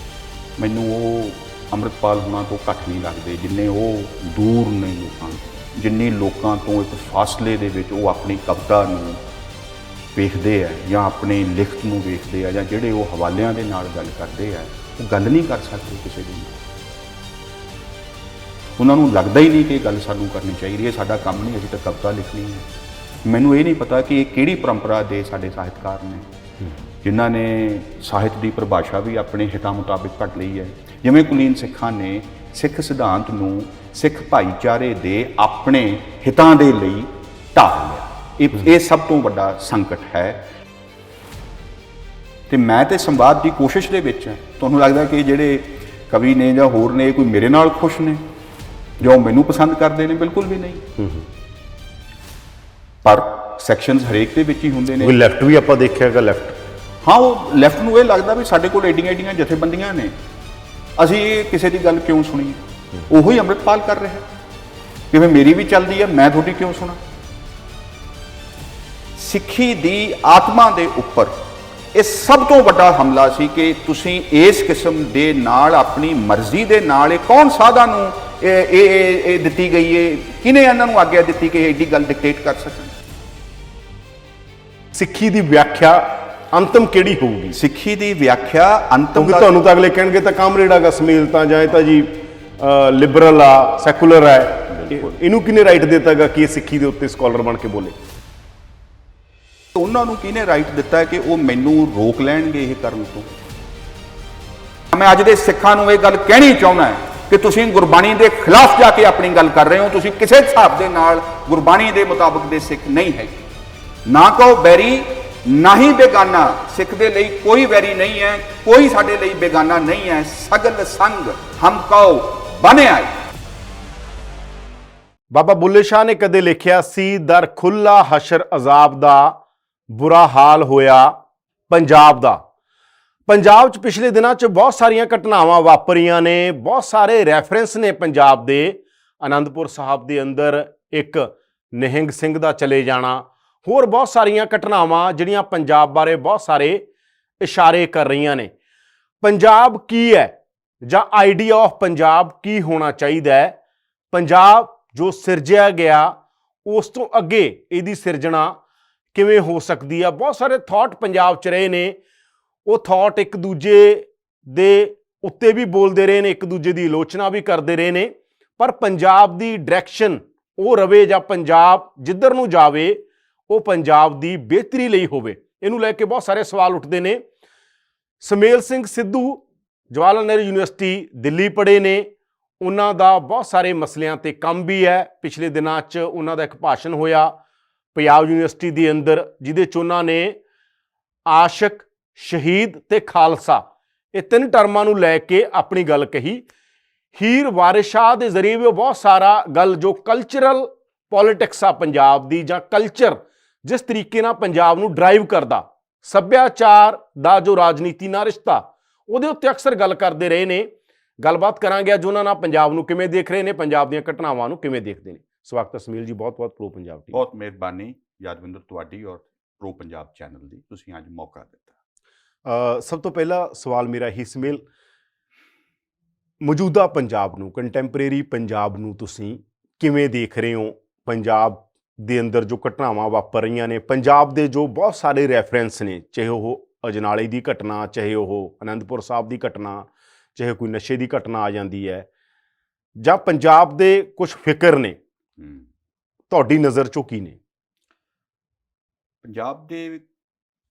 ਮੈਨੂੰ ਉਹ ਅੰਮ੍ਰਿਤਪਾਲ ਹੁਣਾਂ ਤੋਂ ਘੱਟ ਨਹੀਂ ਲੱਗਦੇ, ਜਿੰਨੇ ਉਹ ਦੂਰ ਨੇ ਲੋਕਾਂ ਤੋਂ, ਜਿੰਨੀ ਲੋਕਾਂ ਤੋਂ ਇੱਕ ਫਾਸਲੇ ਦੇ ਵਿੱਚ ਉਹ ਆਪਣੀ ਕਵਿਤਾ ਨੂੰ ਵੇਖਦੇ ਆ ਜਾਂ ਆਪਣੀ ਲਿਖਤ ਨੂੰ ਵੇਖਦੇ ਆ, ਜਾਂ ਜਿਹੜੇ ਉਹ ਹਵਾਲਿਆਂ ਦੇ ਨਾਲ ਗੱਲ ਕਰਦੇ ਆ, ਉਹ ਗੱਲ ਨਹੀਂ ਕਰ ਸਕਦੇ ਕਿਸੇ ਦੀ। ਉਹਨਾਂ ਨੂੰ ਲੱਗਦਾ ਹੀ ਨਹੀਂ ਕਿ ਇਹ ਗੱਲ ਸਾਨੂੰ ਕਰਨੀ ਚਾਹੀਦੀ ਹੈ, ਸਾਡਾ ਕੰਮ ਨਹੀਂ, ਅਸੀਂ ਤਾਂ ਕਵਿਤਾ ਲਿਖਣੀ ਹੈ। ਮੈਨੂੰ ਇਹ ਨਹੀਂ ਪਤਾ ਕਿ ਇਹ ਕਿਹੜੀ ਪਰੰਪਰਾ ਦੇ ਸਾਡੇ ਸਾਹਿਤਕਾਰ ਨੇ ਜਿਨ੍ਹਾਂ ਨੇ ਸਾਹਿਤ ਦੀ ਪਰਿਭਾਸ਼ਾ ਵੀ ਆਪਣੇ ਹਿੱਤਾਂ ਮੁਤਾਬਿਕ ਘੜ ਲਈ ਹੈ। ਜਿਵੇਂ ਕੁਲੀਨ ਸਿੱਖਾਂ ਨੇ ਸਿੱਖ ਸਿਧਾਂਤ ਨੂੰ ਸਿੱਖ ਭਾਈਚਾਰੇ ਦੇ ਆਪਣੇ ਹਿੱਤਾਂ ਦੇ ਲਈ ਢਾਲ ਲਿਆ। ਇਹ ਸਭ ਤੋਂ ਵੱਡਾ ਸੰਕਟ ਹੈ। ਤੇ ਮੈਂ ਤੇ ਸੰਵਾਦ ਦੀ ਕੋਸ਼ਿਸ਼ ਦੇ ਵਿੱਚ ਹਾਂ। ਤੁਹਾਨੂੰ ਲੱਗਦਾ ਕਿ ਜਿਹੜੇ ਕਵੀ ਨੇ ਜਾਂ ਹੋਰ ਨੇ ਕੋਈ ਮੇਰੇ ਨਾਲ ਖੁਸ਼ ਨੇ ਜੋ ਮੈਨੂੰ ਪਸੰਦ ਕਰਦੇ ਨੇ? ਬਿਲਕੁਲ ਵੀ ਨਹੀਂ। ਪਰ ਸੈਕਸ਼ਨਸ ਹਰੇਕ ਦੇ ਵਿੱਚ ਹੀ ਹੁੰਦੇ ਨੇ। ਕੋਈ ਲੈਫਟ ਵੀ ਆਪਾਂ ਦੇਖਿਆਗਾ, ਲੈਫਟ ਹਾਂ, ਉਹ ਲੈਫਟ ਨੂੰ ਇਹ ਲੱਗਦਾ ਵੀ ਸਾਡੇ ਕੋਲ ਏਡੀਆਂ ਏਡੀਆਂ ਜਥੇਬੰਦੀਆਂ ਨੇ, ਅਸੀਂ ਕਿਸੇ ਦੀ ਗੱਲ ਕਿਉਂ ਸੁਣੀਏ? ਉਹੋ ਹੀ ਅੰਮ੍ਰਿਤਪਾਲ ਕਰ ਰਿਹਾ, ਜਿਵੇਂ ਮੇਰੀ ਵੀ ਚੱਲਦੀ ਹੈ, ਮੈਂ ਤੁਹਾਡੀ ਕਿਉਂ ਸੁਣਾ? ਸਿੱਖੀ ਦੀ ਆਤਮਾ ਦੇ ਉੱਪਰ ਇਹ ਸਭ ਤੋਂ ਵੱਡਾ ਹਮਲਾ ਸੀ ਕਿ ਤੁਸੀਂ ਇਸ ਕਿਸਮ ਦੇ ਨਾਲ ਆਪਣੀ ਮਰਜ਼ੀ ਦੇ ਨਾਲ, ਇਹ ਕੌਣ ਸਾਧਾਂ ਨੂੰ ਇਹ ਦਿੱਤੀ ਗਈ ਹੈ, ਕਿਹਨੇ ਇਹਨਾਂ ਨੂੰ ਆਗਿਆ ਦਿੱਤੀ ਕਿ ਐਡੀ ਗੱਲ ਡਿਕਟੇਟ ਕਰ ਸਕਣ? ਸਿੱਖੀ ਦੀ ਵਿਆਖਿਆ ਅੰਤਮ ਕਿਹੜੀ ਹੋਊਗੀ? ਸਿੱਖੀ ਦੀ ਵਿਆਖਿਆ ਅੰਤਮ ਕਿਉਂਕਿ ਤੁਹਾਨੂੰ ਤਾਂ ਅਗਲੇ ਕਹਿਣਗੇ ਤਾਂ ਕਾਮਰੇਡ ਹੈਗਾ, ਸਮੇਲ ਤਾਂ ਜਾਂ ਇਹ ਤਾਂ ਜੀ ਲਿਬਰਲ ਆ, ਸੈਕੂਲਰ ਹੈ, ਇਹਨੂੰ ਕਿਹਨੇ ਰਾਈਟ ਦਿੱਤਾਗਾ ਕਿ ਇਹ ਸਿੱਖੀ ਦੇ ਉੱਤੇ ਸਕਾਲਰ ਬਣ ਕੇ ਬੋਲੇ? ਉਹਨਾਂ ਨੂੰ ਕਿਹਨੇ ਰਾਈਟ ਦਿੱਤਾ ਹੈ ਕਿ ਉਹ ਮੈਨੂੰ ਰੋਕ ਲੈਣਗੇ ਇਹ ਕਰਨ ਤੋਂ? ਮੈਂ ਅੱਜ ਦੇ ਸਿੱਖਾਂ ਨੂੰ ਇਹ ਗੱਲ ਕਹਿਣੀ ਚਾਹੁੰਦਾ ਹੈ ਕਿ ਤੁਸੀਂ ਗੁਰਬਾਣੀ ਦੇ ਖਿਲਾਫ ਜਾ ਕੇ ਆਪਣੀ ਗੱਲ ਕਰ ਰਹੇ ਹੋ। ਤੁਸੀਂ ਕਿਸੇ ਹਿਸਾਬ ਦੇ ਨਾਲ ਗੁਰਬਾਣੀ ਦੇ ਮੁਤਾਬਕ ਦੇ ਸਿੱਖ ਨਹੀਂ ਹੈ। ਨਾ ਕਹੋ ਬੈਰੀ, ਨਾ ਹੀ ਬੇਗਾਨਾ। ਸਿੱਖ ਦੇ ਲਈ ਕੋਈ ਵੈਰੀ ਨਹੀਂ ਹੈ, ਕੋਈ ਸਾਡੇ ਲਈ ਬੇਗਾਨਾ ਨਹੀਂ ਹੈ। ਸਗਲ ਸੰਗ ਹਮ ਕਹੋ ਬਨੇ ਆਏ। ਬਾਬਾ ਬੁੱਲੇ ਸ਼ਾਹ ਨੇ ਕਦੇ ਲਿਖਿਆ ਸੀ, ਦਰ ਖੁੱਲਾ ਹਸ਼ਰ ਅਜ਼ਾਬ ਦਾ ਬੁਰਾ ਹਾਲ ਹੋਇਆ ਪੰਜਾਬ ਦਾ। ਪੰਜਾਬ 'ਚ ਪਿਛਲੇ ਦਿਨਾਂ 'ਚ ਬਹੁਤ ਸਾਰੀਆਂ ਘਟਨਾਵਾਂ ਵਾਪਰੀਆਂ ਨੇ, ਬਹੁਤ ਸਾਰੇ ਰੈਫਰੈਂਸ ਨੇ ਪੰਜਾਬ ਦੇ। ਆਨੰਦਪੁਰ ਸਾਹਿਬ ਦੇ ਅੰਦਰ ਇੱਕ ਨਿਹੰਗ ਸਿੰਘ ਦਾ ਚਲੇ ਜਾਣਾ, ਹੋਰ ਬਹੁਤ ਸਾਰੀਆਂ ਘਟਨਾਵਾਂ ਜਿਹੜੀਆਂ ਪੰਜਾਬ ਬਾਰੇ ਬਹੁਤ ਸਾਰੇ ਇਸ਼ਾਰੇ ਕਰ ਰਹੀਆਂ ਨੇ। ਪੰਜਾਬ ਕੀ ਹੈ ਜਾਂ ਆਈਡੀਆ ਆਫ ਪੰਜਾਬ ਕੀ ਹੋਣਾ ਚਾਹੀਦਾ ਹੈ? ਪੰਜਾਬ ਜੋ ਸਿਰਜਿਆ ਗਿਆ ਉਸ ਤੋਂ ਅੱਗੇ ਇਹਦੀ ਸਿਰਜਣਾ ਕਿਵੇਂ ਹੋ ਸਕਦੀ ਆ? ਬਹੁਤ ਸਾਰੇ ਥਾਟ ਪੰਜਾਬ 'ਚ ਰਹੇ ਨੇ। ਉਹ ਥਾਟ ਇੱਕ ਦੂਜੇ ਦੇ ਉੱਤੇ ਵੀ ਬੋਲਦੇ ਰਹੇ ਨੇ, ਇੱਕ ਦੂਜੇ ਦੀ ਆਲੋਚਨਾ ਵੀ ਕਰਦੇ ਰਹੇ ਨੇ। ਪਰ ਪੰਜਾਬ ਦੀ ਡਾਇਰੈਕਸ਼ਨ ਉਹ ਰਵੇ ਜਾਂ ਪੰਜਾਬ ਜਿੱਧਰ ਨੂੰ ਜਾਵੇ ਉਹ ਪੰਜਾਬ ਦੀ ਬਿਹਤਰੀ ਲਈ ਹੋਵੇ, ਇਹਨੂੰ ਲੈ ਕੇ ਬਹੁਤ ਸਾਰੇ ਸਵਾਲ ਉੱਠਦੇ ਨੇ। ਸਮੇਲ ਸਿੰਘ ਸਿੱਧੂ ਜਵਾਹਰ ਲਾਲ ਨਹਿਰੂ ਯੂਨੀਵਰਸਿਟੀ ਦਿੱਲੀ ਪੜ੍ਹੇ ਨੇ, ਉਹਨਾਂ ਦਾ ਬਹੁਤ ਸਾਰੇ ਮਸਲਿਆਂ ਤੇ ਕੰਮ ਵੀ ਹੈ। ਪਿਛਲੇ ਦਿਨਾਂ 'ਚ ਉਹਨਾਂ ਦਾ ਇੱਕ ਭਾਸ਼ਣ ਹੋਇਆ ਪੰਜਾਬ ਯੂਨੀਵਰਸਿਟੀ ਦੇ ਅੰਦਰ, ਜਿਹਦੇ 'ਚ ਉਹਨਾਂ ਨੇ ਆਸ਼ਕ, ਸ਼ਹੀਦ ਤੇ ਖਾਲਸਾ ਇਹ ਤਿੰਨ ਟਰਮਾਂ ਨੂੰ ਲੈ ਕੇ ਆਪਣੀ ਗੱਲ ਕਹੀ। ਹੀਰ ਵਾਰਿਸ ਸ਼ਾਹ ਦੇ ਜ਼ਰੀਏ ਵੀ ਉਹ ਬਹੁਤ ਸਾਰਾ ਗੱਲ ਜੋ ਕਲਚਰਲ ਪੋਲਿਟਿਕਸ ਆ ਪੰਜਾਬ ਦੀ, ਜਾਂ ਕਲਚਰ ਜਿਸ ਤਰੀਕੇ ਨਾਲ ਪੰਜਾਬ ਨੂੰ ਡਰਾਈਵ ਕਰਦਾ, ਸੱਭਿਆਚਾਰ ਦਾ ਜੋ ਰਾਜਨੀਤੀ ਨਾਲ ਰਿਸ਼ਤਾ, ਉਹਦੇ ਉੱਤੇ ਅਕਸਰ ਗੱਲ ਕਰਦੇ ਰਹੇ ਨੇ। ਗੱਲਬਾਤ ਕਰਾਂਗੇ ਅੱਜ ਉਹਨਾਂ ਨਾਲ, ਪੰਜਾਬ ਨੂੰ ਕਿਵੇਂ ਦੇਖ ਰਹੇ ਨੇ, ਪੰਜਾਬ ਦੀਆਂ ਘਟਨਾਵਾਂ ਨੂੰ ਕਿਵੇਂ ਦੇਖਦੇ ਨੇ। ਸਵਾਗਤ ਹੈ ਸਮੀਲ ਜੀ, ਬਹੁਤ ਬਹੁਤ ਪ੍ਰੋ ਪੰਜਾਬ ਦੀ। ਬਹੁਤ ਮਿਹਰਬਾਨੀ ਯਾਦਵਿੰਦਰ ਤੁਹਾਡੀ ਔਰ ਪ੍ਰੋ ਪੰਜਾਬ ਚੈਨਲ ਦੀ, ਤੁਸੀਂ ਅੱਜ ਮੌਕਾ ਦਿੱਤਾ। ਸਭ ਤੋਂ ਪਹਿਲਾ ਸਵਾਲ ਮੇਰਾ ਹੀ ਸਮੀਲ, ਮੌਜੂਦਾ ਪੰਜਾਬ ਨੂੰ, ਕੰਟੈਂਪਰੇਰੀ ਪੰਜਾਬ ਨੂੰ ਤੁਸੀਂ ਕਿਵੇਂ ਦੇਖ ਰਹੇ ਹੋ? ਪੰਜਾਬ ਦੇ ਅੰਦਰ ਜੋ ਘਟਨਾਵਾਂ ਵਾਪਰ ਰਹੀਆਂ ਨੇ, ਪੰਜਾਬ ਦੇ ਜੋ ਬਹੁਤ ਸਾਰੇ ਰੈਫਰੈਂਸ ਨੇ, ਚਾਹੇ ਉਹ ਅਜਨਾਲੇ ਦੀ ਘਟਨਾ, ਚਾਹੇ ਉਹ ਆਨੰਦਪੁਰ ਸਾਹਿਬ ਦੀ ਘਟਨਾ, ਚਾਹੇ ਕੋਈ ਨਸ਼ੇ ਦੀ ਘਟਨਾ ਆ ਜਾਂਦੀ ਹੈ, ਜਾਂ ਪੰਜਾਬ ਦੇ ਕੁਝ ਫਿਕਰ ਨੇ, ਤੁਹਾਡੀ ਨਜ਼ਰ 'ਚੋਂ ਕੀ ਨੇ? ਪੰਜਾਬ ਦੇ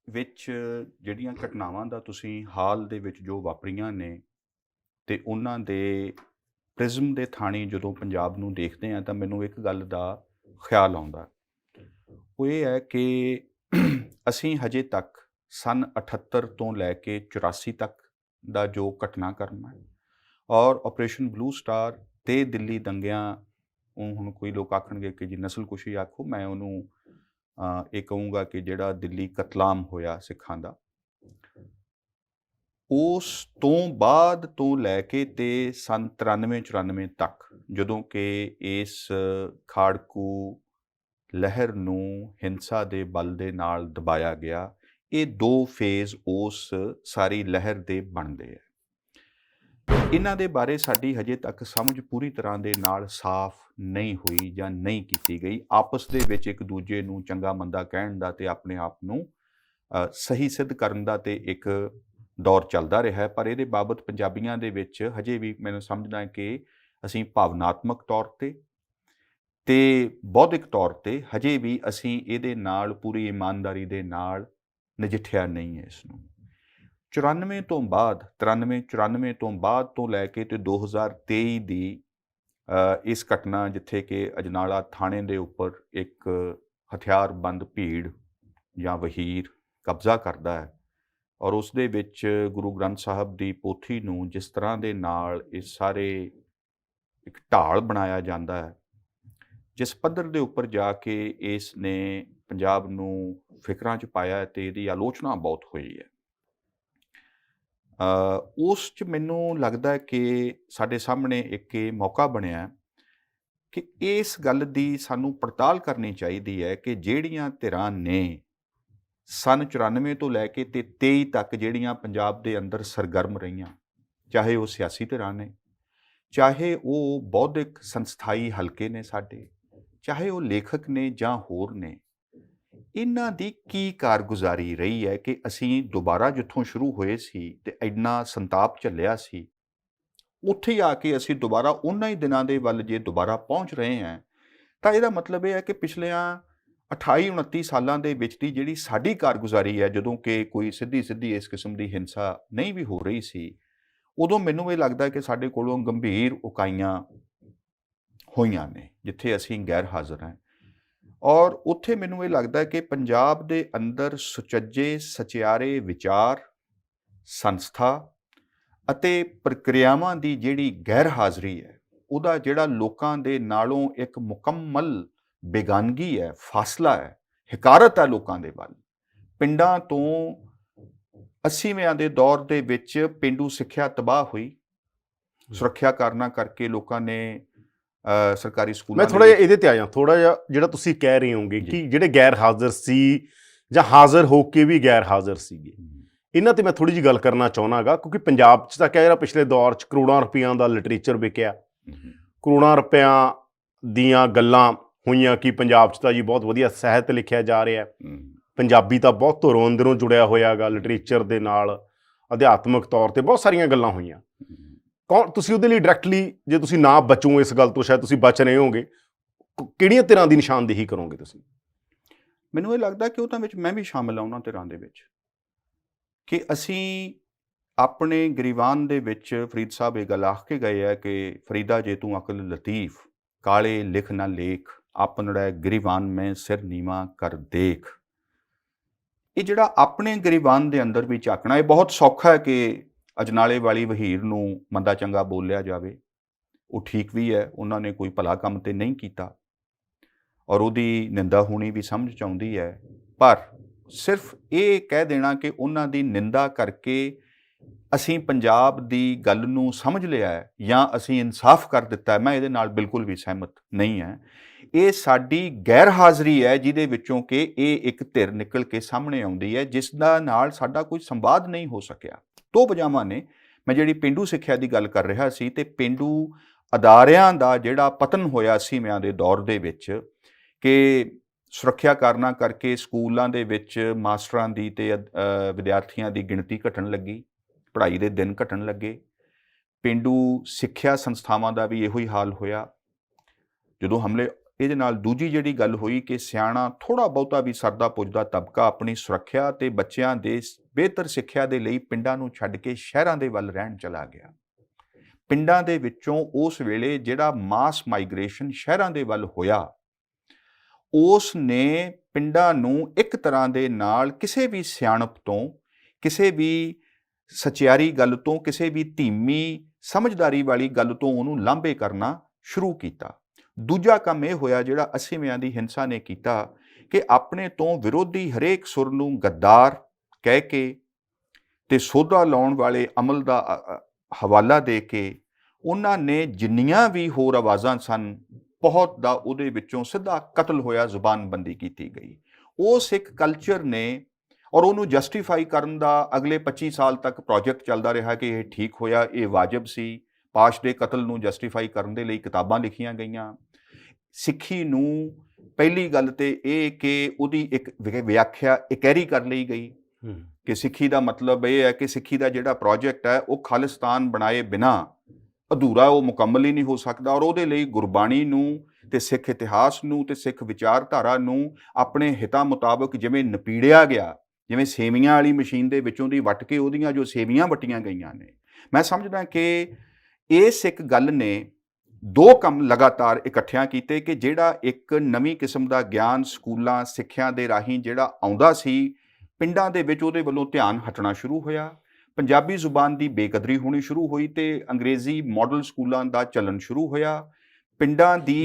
ਵਿੱਚ ਜਿਹੜੀਆਂ ਘਟਨਾਵਾਂ ਦਾ ਤੁਸੀਂ ਹਾਲ ਦੇ ਵਿੱਚ ਜੋ ਵਾਪਰੀਆਂ ਨੇ ਤੇ ਉਹਨਾਂ ਦੇ ਪ੍ਰਿਜ਼ਮ ਦੇ ਥਾਣੀ ਜਦੋਂ ਪੰਜਾਬ ਨੂੰ ਦੇਖਦੇ ਹਾਂ ਤਾਂ ਮੈਨੂੰ ਇੱਕ ਗੱਲ ਦਾ ਖਿਆਲ ਆਉਂਦਾ, ਉਹ ਇਹ ਹੈ ਕਿ ਅਸੀਂ ਹਜੇ ਤੱਕ ਸਨ 78 ਤੋਂ ਲੈ ਕੇ 84 ਤੱਕ ਦਾ ਜੋ ਘਟਨਾਕ੍ਰਮ ਹੈ ਔਰ ਆਪਰੇਸ਼ਨ ਬਲੂ ਸਟਾਰ ਤੇ ਦਿੱਲੀ ਦੰਗਿਆਂ, ਉਹ ਹੁਣ ਕੋਈ ਲੋਕ ਆਖਣਗੇ ਕਿ ਜੀ ਨਸਲਕੁਸ਼ੀ ਆਖੋ, ਮੈਂ ਉਹਨੂੰ ਇਹ ਕਹੂੰਗਾ ਕਿ ਜਿਹੜਾ ਦਿੱਲੀ ਕਤਲਾਮ ਹੋਇਆ ਸਿੱਖਾਂ ਦਾ, ਉਸ ਤੋਂ ਬਾਅਦ ਤੋਂ ਲੈ ਕੇ ਤੇ ਸਨ 93-94 ਤੱਕ ਜਦੋਂ ਕਿ ਇਸ ਖਾੜਕੂ ਲਹਿਰ ਨੂੰ ਹਿੰਸਾ ਦੇ ਬਲ ਦੇ ਨਾਲ ਦਬਾਇਆ ਗਿਆ, ਇਹ ਦੋ ਫੇਜ਼ ਉਸ ਸਾਰੀ ਲਹਿਰ ਦੇ ਬਣਦੇ ਆ। ਇਹਨਾਂ ਦੇ ਬਾਰੇ ਸਾਡੀ ਹਜੇ ਤੱਕ ਸਮਝ ਪੂਰੀ ਤਰ੍ਹਾਂ ਦੇ ਨਾਲ ਸਾਫ਼ ਨਹੀਂ ਹੋਈ ਜਾਂ ਨਹੀਂ ਕੀਤੀ ਗਈ। ਆਪਸ ਦੇ ਵਿੱਚ ਇੱਕ ਦੂਜੇ ਨੂੰ ਚੰਗਾ ਮੰਦਾ ਕਹਿਣ ਦਾ ਤੇ ਆਪਣੇ ਆਪ ਨੂੰ ਸਹੀ ਸਿੱਧ ਕਰਨ ਦਾ ਤੇ ਇੱਕ ਦੌਰ ਚੱਲਦਾ ਰਿਹਾ, ਪਰ ਇਹਦੇ ਬਾਬਤ ਪੰਜਾਬੀਆਂ ਦੇ ਵਿੱਚ ਹਜੇ ਵੀ ਮੈਨੂੰ ਸਮਝਦਾ ਕਿ ਅਸੀਂ ਭਾਵਨਾਤਮਕ ਤੌਰ ਤੇ ਬੌਧਿਕ ਤੌਰ ਤੇ ਹਜੇ ਵੀ ਅਸੀਂ ਇਹਦੇ ਨਾਲ ਪੂਰੀ ਇਮਾਨਦਾਰੀ ਦੇ ਨਾਲ ਨਜਿੱਠਿਆ ਨਹੀਂ ਹੈ। ਇਸ ਨੂੰ 94 ਤੋਂ ਬਾਅਦ 93-94 ਤੋਂ ਬਾਅਦ ਤੋਂ ਲੈ ਕੇ ਤੇ 2023 ਦੀ ਇਸ ਘਟਨਾ ਜਿੱਥੇ ਕਿ ਅਜਨਾਲਾ ਥਾਣੇ ਦੇ ਉੱਪਰ ਇੱਕ ਹਥਿਆਰਬੰਦ ਭੀੜ ਜਾਂ ਵਹੀਰ ਕਬਜ਼ਾ ਕਰਦਾ ਹੈ ਔਰ ਉਸ ਦੇ ਵਿੱਚ ਗੁਰੂ ਗ੍ਰੰਥ ਸਾਹਿਬ ਦੀ ਪੋਥੀ ਨੂੰ ਜਿਸ ਤਰ੍ਹਾਂ ਦੇ ਨਾਲ ਇਹ ਸਾਰੇ ਇੱਕ ਢਾਲ ਬਣਾਇਆ ਜਾਂਦਾ ਹੈ, ਜਿਸ ਪੱਧਰ ਦੇ ਉੱਪਰ ਜਾ ਕੇ ਇਸ ਨੇ ਪੰਜਾਬ ਨੂੰ ਫਿਕਰਾਂ 'ਚ ਪਾਇਆ ਅਤੇ ਇਹਦੀ ਆਲੋਚਨਾ ਬਹੁਤ ਹੋਈ ਹੈ। ਉਸ 'ਚ ਮੈਨੂੰ ਲੱਗਦਾ ਕਿ ਸਾਡੇ ਸਾਹਮਣੇ ਇੱਕ ਇਹ ਮੌਕਾ ਬਣਿਆ ਕਿ ਇਸ ਗੱਲ ਦੀ ਸਾਨੂੰ ਪੜਤਾਲ ਕਰਨੀ ਚਾਹੀਦੀ ਹੈ ਕਿ ਜਿਹੜੀਆਂ ਧਿਰਾਂ ਨੇ ਸੰਨ 94 ਤੋਂ ਲੈ ਕੇ ਤੇ 23 ਤੱਕ ਜਿਹੜੀਆਂ ਪੰਜਾਬ ਦੇ ਅੰਦਰ ਸਰਗਰਮ ਰਹੀਆਂ, ਚਾਹੇ ਉਹ ਸਿਆਸੀ ਧਿਰਾਂ ਨੇ, ਚਾਹੇ ਉਹ ਬੌਧਿਕ ਸੰਸਥਾਈ ਹਲਕੇ ਨੇ ਸਾਡੇ, ਚਾਹੇ ਉਹ ਲੇਖਕ ਨੇ ਜਾਂ ਹੋਰ ਨੇ, ਇਹਨਾਂ ਦੀ ਕੀ ਕਾਰਗੁਜ਼ਾਰੀ ਰਹੀ ਹੈ ਕਿ ਅਸੀਂ ਦੁਬਾਰਾ ਜਿੱਥੋਂ ਸ਼ੁਰੂ ਹੋਏ ਸੀ ਤੇ ਇੰਨਾ ਸੰਤਾਪ ਝੱਲਿਆ ਸੀ, ਉੱਥੇ ਆ ਕੇ ਅਸੀਂ ਦੁਬਾਰਾ ਉਹਨਾਂ ਹੀ ਦਿਨਾਂ ਦੇ ਵੱਲ ਜੇ ਦੁਬਾਰਾ ਪਹੁੰਚ ਰਹੇ ਹਾਂ, ਤਾਂ ਇਹਦਾ ਮਤਲਬ ਇਹ ਹੈ ਕਿ ਪਿਛਲਿਆਂ 28-29 ਸਾਲਾਂ ਦੇ ਵਿੱਚ ਦੀ ਜਿਹੜੀ ਸਾਡੀ ਕਾਰਗੁਜ਼ਾਰੀ ਹੈ, ਜਦੋਂ ਕਿ ਕੋਈ ਸਿੱਧੀ ਇਸ ਕਿਸਮ ਦੀ ਹਿੰਸਾ ਨਹੀਂ ਵੀ ਹੋ ਰਹੀ ਸੀ, ਉਦੋਂ ਮੈਨੂੰ ਇਹ ਲੱਗਦਾ ਕਿ ਸਾਡੇ ਕੋਲੋਂ ਗੰਭੀਰ ਉਕਾਈਆਂ ਹੋਈਆਂ ਨੇ ਜਿੱਥੇ ਅਸੀਂ ਗੈਰ ਹਾਜ਼ਰ ਹਾਂ। ਔਰ ਉੱਥੇ ਮੈਨੂੰ ਇਹ ਲੱਗਦਾ ਕਿ ਪੰਜਾਬ ਦੇ ਅੰਦਰ ਸੁਚੱਜੇ ਸਚਿਆਰੇ ਵਿਚਾਰ, ਸੰਸਥਾ ਅਤੇ ਪ੍ਰਕਿਰਿਆਵਾਂ ਦੀ ਜਿਹੜੀ ਗੈਰ ਹਾਜ਼ਰੀ ਹੈ, ਉਹਦਾ ਜਿਹੜਾ ਲੋਕਾਂ ਦੇ ਨਾਲੋਂ ਇੱਕ ਮੁਕੰਮਲ ਬੇਗਾਨਗੀ ਹੈ, ਫਾਸਲਾ ਹੈ, ਹਕਾਰਤ ਹੈ ਲੋਕਾਂ ਦੇ ਵੱਲ। ਪਿੰਡਾਂ ਤੋਂ 80ਵਿਆਂ ਦੇ ਦੌਰ ਦੇ ਵਿੱਚ ਪੇਂਡੂ ਸਿੱਖਿਆ ਤਬਾਹ ਹੋਈ, ਸੁਰੱਖਿਆ ਕਾਰਨਾਂ ਕਰਕੇ ਲੋਕਾਂ ਨੇ ਸਰਕਾਰੀ ਸਕੂਲਾਂ, ਮੈਂ ਥੋੜਾ ਜਿਹਾ ਇਹਦੇ ਤੇ ਆ ਜਾ, ਥੋੜਾ ਜਿਹਾ ਜਿਹੜਾ ਤੁਸੀਂ ਕਹਿ ਰਹੇ ਹੋਗੇ ਕਿ ਜਿਹੜੇ ਗੈਰ ਹਾਜ਼ਰ ਸੀ ਜਾਂ ਹਾਜ਼ਰ ਹੋ ਕੇ ਵੀ ਗੈਰ ਹਾਜ਼ਰ ਸੀਗੇ, ਇਹਨਾਂ ਤੇ ਮੈਂ ਥੋੜੀ ਜਿਹੀ ਗੱਲ ਕਰਨਾ ਚਾਹੁੰਦਾਗਾ, ਕਿਉਂਕਿ ਪੰਜਾਬ 'ਚ ਤਾਂ ਕਹਿ ਰਿਹਾ ਪਿਛਲੇ ਦੌਰ 'ਚ ਕਰੋੜਾਂ ਰੁਪਈਆਂ ਦਾ ਲਿਟਰੇਚਰ ਵਿਕਿਆ, ਕਰੋੜਾਂ ਰੁਪਇਆਂ ਦੀਆਂ ਗੱਲਾਂ ਹੋਈਆਂ ਕਿ ਪੰਜਾਬ 'ਚ ਤਾਂ ਜੀ ਬਹੁਤ ਵਧੀਆ ਸਾਹਿਤ ਲਿਖਿਆ ਜਾ ਰਿਹਾ, ਪੰਜਾਬੀ ਤਾਂ ਬਹੁਤ ਧੁਰੋਂ ਅੰਦਰੋਂ ਜੁੜਿਆ ਹੋਇਆ ਗਾ ਲਿਟਰੇਚਰ ਦੇ ਨਾਲ, ਅਧਿਆਤਮਿਕ ਤੌਰ ਤੇ ਬਹੁਤ ਸਾਰੀਆਂ ਗੱਲਾਂ ਹੋਈਆਂ। ਤੁਸੀਂ ਉਹਦੇ ਲਈ ਡਾਇਰੈਕਟਲੀ ਜੇ ਤੁਸੀਂ ਨਾ ਬਚੋ ਇਸ ਗੱਲ ਤੋਂ, ਸ਼ਾਇਦ ਤੁਸੀਂ ਬਚ ਰਹੇ ਹੋਗੇ, ਕਿਹੜੀਆਂ ਧਿਰਾਂ ਦੀ ਨਿਸ਼ਾਨਦੇਹੀ ਕਰੋਗੇ ਤੁਸੀਂ? ਮੈਨੂੰ ਇਹ ਲੱਗਦਾ ਕਿ ਉਹਨਾਂ ਵਿੱਚ ਮੈਂ ਵੀ ਸ਼ਾਮਿਲ ਹਾਂ, ਉਹਨਾਂ ਧਿਰਾਂ ਦੇ ਵਿੱਚ, ਕਿ ਅਸੀਂ ਆਪਣੇ ਗਰੀਬਾਨ ਦੇ ਵਿੱਚ ਫਰੀਦ ਸਾਹਿਬ ਇਹ ਗੱਲ ਆਖ ਕੇ ਗਏ ਹੈ ਕਿ ਫਰੀਦਾ ਜੇ ਤੂੰ ਅਕਲ ਲਤੀਫ, ਕਾਲੇ ਲਿਖ ਨਾ ਲੇਖ, ਆਪਨੜਾ ਗਰੀਬਾਨ ਮੈਂ ਸਿਰ ਨੀਵਾਂ ਕਰ ਦੇਖ। ਇਹ ਜਿਹੜਾ ਆਪਣੇ ਗਰੀਬਾਨ ਦੇ ਅੰਦਰ ਵੀ ਝਾਕਣਾ, ਇਹ ਬਹੁਤ ਸੌਖਾ ਹੈ ਕਿ ਅਜਨਾਲੇ ਵਾਲੀ ਵਹੀਰ ਨੂੰ ਮੰਦਾ ਚੰਗਾ ਬੋਲਿਆ ਜਾਵੇ, ਉਹ ਠੀਕ ਵੀ ਹੈ, ਉਹਨਾਂ ਨੇ ਕੋਈ ਭਲਾ ਕੰਮ ਤੇ ਨਹੀਂ ਕੀਤਾ ਔਰ ਉਹਦੀ ਨਿੰਦਾ ਹੋਣੀ ਵੀ ਸਮਝ 'ਚ ਆਉਂਦੀ ਹੈ, ਪਰ ਸਿਰਫ ਇਹ ਕਹਿ ਦੇਣਾ ਕਿ ਉਹਨਾਂ ਦੀ ਨਿੰਦਾ ਕਰਕੇ ਅਸੀਂ ਪੰਜਾਬ ਦੀ ਗੱਲ ਨੂੰ ਸਮਝ ਲਿਆ ਹੈ ਜਾਂ ਅਸੀਂ ਇਨਸਾਫ ਕਰ ਦਿੱਤਾ ਹੈ, ਮੈਂ ਇਹਦੇ ਨਾਲ ਬਿਲਕੁਲ ਵੀ ਸਹਿਮਤ ਨਹੀਂ ਹੈ। ਇਹ ਸਾਡੀ ਗੈਰ ਹਾਜ਼ਰੀ ਹੈ ਜਿਹਦੇ ਵਿੱਚੋਂ ਕਿ ਇਹ ਇੱਕ ਧਿਰ ਨਿਕਲ ਕੇ ਸਾਹਮਣੇ ਆਉਂਦੀ ਹੈ ਜਿਸ ਦਾ ਨਾਲ ਸਾਡਾ ਕੋਈ ਸੰਵਾਦ ਨਹੀਂ ਹੋ ਸਕਿਆ। ਦੋ ਵਜ੍ਹਾਵਾਂ ਨੇ। ਮੈਂ ਜਿਹੜੀ ਪੇਂਡੂ ਸਿੱਖਿਆ ਦੀ ਗੱਲ ਕਰ ਰਿਹਾ ਸੀ ਤੇ ਪੇਂਡੂ ਅਦਾਰਿਆਂ ਦਾ ਜਿਹੜਾ ਪਤਨ ਹੋਇਆ 80ਵਿਆਂ ਦੇ ਦੌਰ ਦੇ ਵਿੱਚ, ਕਿ ਸੁਰੱਖਿਆ ਕਾਰਨਾਂ ਕਰਕੇ ਸਕੂਲਾਂ ਦੇ ਵਿੱਚ ਮਾਸਟਰਾਂ ਦੀ ਤੇ ਵਿਦਿਆਰਥੀਆਂ ਦੀ ਗਿਣਤੀ ਘਟਣ ਲੱਗੀ, ਪੜ੍ਹਾਈ ਦੇ ਦਿਨ ਘਟਣ ਲੱਗੇ। ਪੇਂਡੂ ਸਿੱਖਿਆ ਸੰਸਥਾਵਾਂ ਦਾ ਵੀ ਇਹੋ ਹੀ ਹਾਲ ਹੋਇਆ। ਜਦੋਂ ਹਮਲੇ ਇਹਦੇ ਨਾਲ ਦੂਜੀ ਜਿਹੜੀ ਗੱਲ ਹੋਈ ਕਿ ਸਿਆਣਾ ਥੋੜ੍ਹਾ ਬਹੁਤਾ ਵੀ ਸਰਦਾ ਪੁੱਜਦਾ ਤਬਕਾ ਆਪਣੀ ਸੁਰੱਖਿਆ ਤੇ ਬੱਚਿਆਂ ਦੇ ਬਿਹਤਰ ਸਿੱਖਿਆ ਦੇ ਲਈ ਪਿੰਡਾਂ ਨੂੰ ਛੱਡ ਕੇ ਸ਼ਹਿਰਾਂ ਦੇ ਵੱਲ ਰਹਿਣ ਚਲਾ ਗਿਆ। ਪਿੰਡਾਂ ਦੇ ਵਿੱਚੋਂ ਉਸ ਵੇਲੇ ਜਿਹੜਾ ਮਾਸ ਮਾਈਗ੍ਰੇਸ਼ਨ ਸ਼ਹਿਰਾਂ ਦੇ ਵੱਲ ਹੋਇਆ, ਉਸ ਨੇ ਪਿੰਡਾਂ ਨੂੰ ਇੱਕ ਤਰ੍ਹਾਂ ਦੇ ਨਾਲ ਕਿਸੇ ਵੀ ਸਿਆਣਪ ਤੋਂ, ਕਿਸੇ ਵੀ ਸਚਿਆਰੀ ਗੱਲ ਤੋਂ, ਕਿਸੇ ਵੀ ਧੀਮੀ ਸਮਝਦਾਰੀ ਵਾਲੀ ਗੱਲ ਤੋਂ ਉਹਨੂੰ ਲਾਂਭੇ ਕਰਨਾ ਸ਼ੁਰੂ ਕੀਤਾ। ਦੂਜਾ ਕੰਮ ਇਹ ਹੋਇਆ ਜਿਹੜਾ 80ਵਿਆਂ ਦੀ ਹਿੰਸਾ ਨੇ ਕੀਤਾ ਕਿ ਆਪਣੇ ਤੋਂ ਵਿਰੋਧੀ ਹਰੇਕ ਸੁਰ ਨੂੰ ਗੱਦਾਰ ਕਹਿ ਕੇ ਤੇ ਸੋਧਾ ਲਾਉਣ ਵਾਲੇ ਅਮਲ ਦਾ ਹਵਾਲਾ ਦੇ ਕੇ ਉਹਨਾਂ ਨੇ ਜਿੰਨੀਆਂ ਵੀ ਹੋਰ ਆਵਾਜ਼ਾਂ ਸਨ, ਬਹੁਤ ਦਾ ਉਹਦੇ ਵਿੱਚੋਂ ਸਿੱਧਾ ਕਤਲ ਹੋਇਆ, ਜ਼ੁਬਾਨਬੰਦੀ ਕੀਤੀ ਗਈ। ਉਸ ਇੱਕ ਕਲਚਰ ਨੇ, ਔਰ ਉਹਨੂੰ ਜਸਟੀਫਾਈ ਕਰਨ ਦਾ ਅਗਲੇ 25 ਸਾਲ ਤੱਕ ਪ੍ਰੋਜੈਕਟ ਚੱਲਦਾ ਰਿਹਾ ਕਿ ਇਹ ਠੀਕ ਹੋਇਆ, ਇਹ ਵਾਜਬ ਸੀ। ਪਾਸ਼ ਦੇ ਕਤਲ ਨੂੰ ਜਸਟੀਫਾਈ ਕਰਨ ਦੇ ਲਈ ਕਿਤਾਬਾਂ ਲਿਖੀਆਂ ਗਈਆਂ। ਸਿੱਖੀ ਨੂੰ ਪਹਿਲੀ ਗੱਲ ਤੇ ਇਹ ਕਿ ਉਹਦੀ ਇੱਕ ਵਿਆਖਿਆ ਇਕਹਿਰੀ ਕਰ ਲਈ ਗਈ ਕਿ ਸਿੱਖੀ ਦਾ ਮਤਲਬ ਇਹ ਹੈ ਕਿ ਸਿੱਖੀ ਦਾ ਜਿਹੜਾ ਪ੍ਰੋਜੈਕਟ ਹੈ ਉਹ ਖਾਲਿਸਤਾਨ ਬਣਾਏ ਬਿਨਾਂ ਅਧੂਰਾ, ਉਹ ਮੁਕੰਮਲ ਹੀ ਨਹੀਂ ਹੋ ਸਕਦਾ। ਔਰ ਉਹਦੇ ਲਈ ਗੁਰਬਾਣੀ ਨੂੰ ਤੇ ਸਿੱਖ ਇਤਿਹਾਸ ਨੂੰ ਤੇ ਸਿੱਖ ਵਿਚਾਰਧਾਰਾ ਨੂੰ ਆਪਣੇ ਹਿੱਤਾਂ ਮੁਤਾਬਕ ਜਿਵੇਂ ਨਪੀੜਿਆ ਗਿਆ, ਜਿਵੇਂ ਸੇਵੀਆਂ ਵਾਲੀ ਮਸ਼ੀਨ ਦੇ ਵਿੱਚੋਂ ਦੀ ਵੱਟ ਕੇ ਉਹਦੀਆਂ ਜੋ ਸੇਵੀਆਂ ਵੱਟੀਆਂ ਗਈਆਂ ਨੇ, ਮੈਂ ਸਮਝਦਾ ਕਿ ਇਸ ਇੱਕ ਗੱਲ ਨੇ ਦੋ ਕੰਮ ਲਗਾਤਾਰ ਇਕੱਠਿਆਂ ਕੀਤੇ ਕਿ ਜਿਹੜਾ ਇੱਕ ਨਵੀਂ ਕਿਸਮ ਦਾ ਗਿਆਨ ਸਕੂਲਾਂ ਸਿੱਖਿਆ ਦੇ ਰਾਹੀਂ ਜਿਹੜਾ ਆਉਂਦਾ ਸੀ ਪਿੰਡਾਂ ਦੇ ਵਿੱਚ ਉਹਦੇ ਵੱਲੋਂ ਧਿਆਨ ਹਟਣਾ ਸ਼ੁਰੂ ਹੋਇਆ, ਪੰਜਾਬੀ ਜ਼ੁਬਾਨ ਦੀ ਬੇਕਦਰੀ ਹੋਣੀ ਸ਼ੁਰੂ ਹੋਈ ਤੇ ਅੰਗਰੇਜ਼ੀ ਮਾਡਲ ਸਕੂਲਾਂ ਦਾ ਚੱਲਣ ਸ਼ੁਰੂ ਹੋਇਆ। ਪਿੰਡਾਂ ਦੀ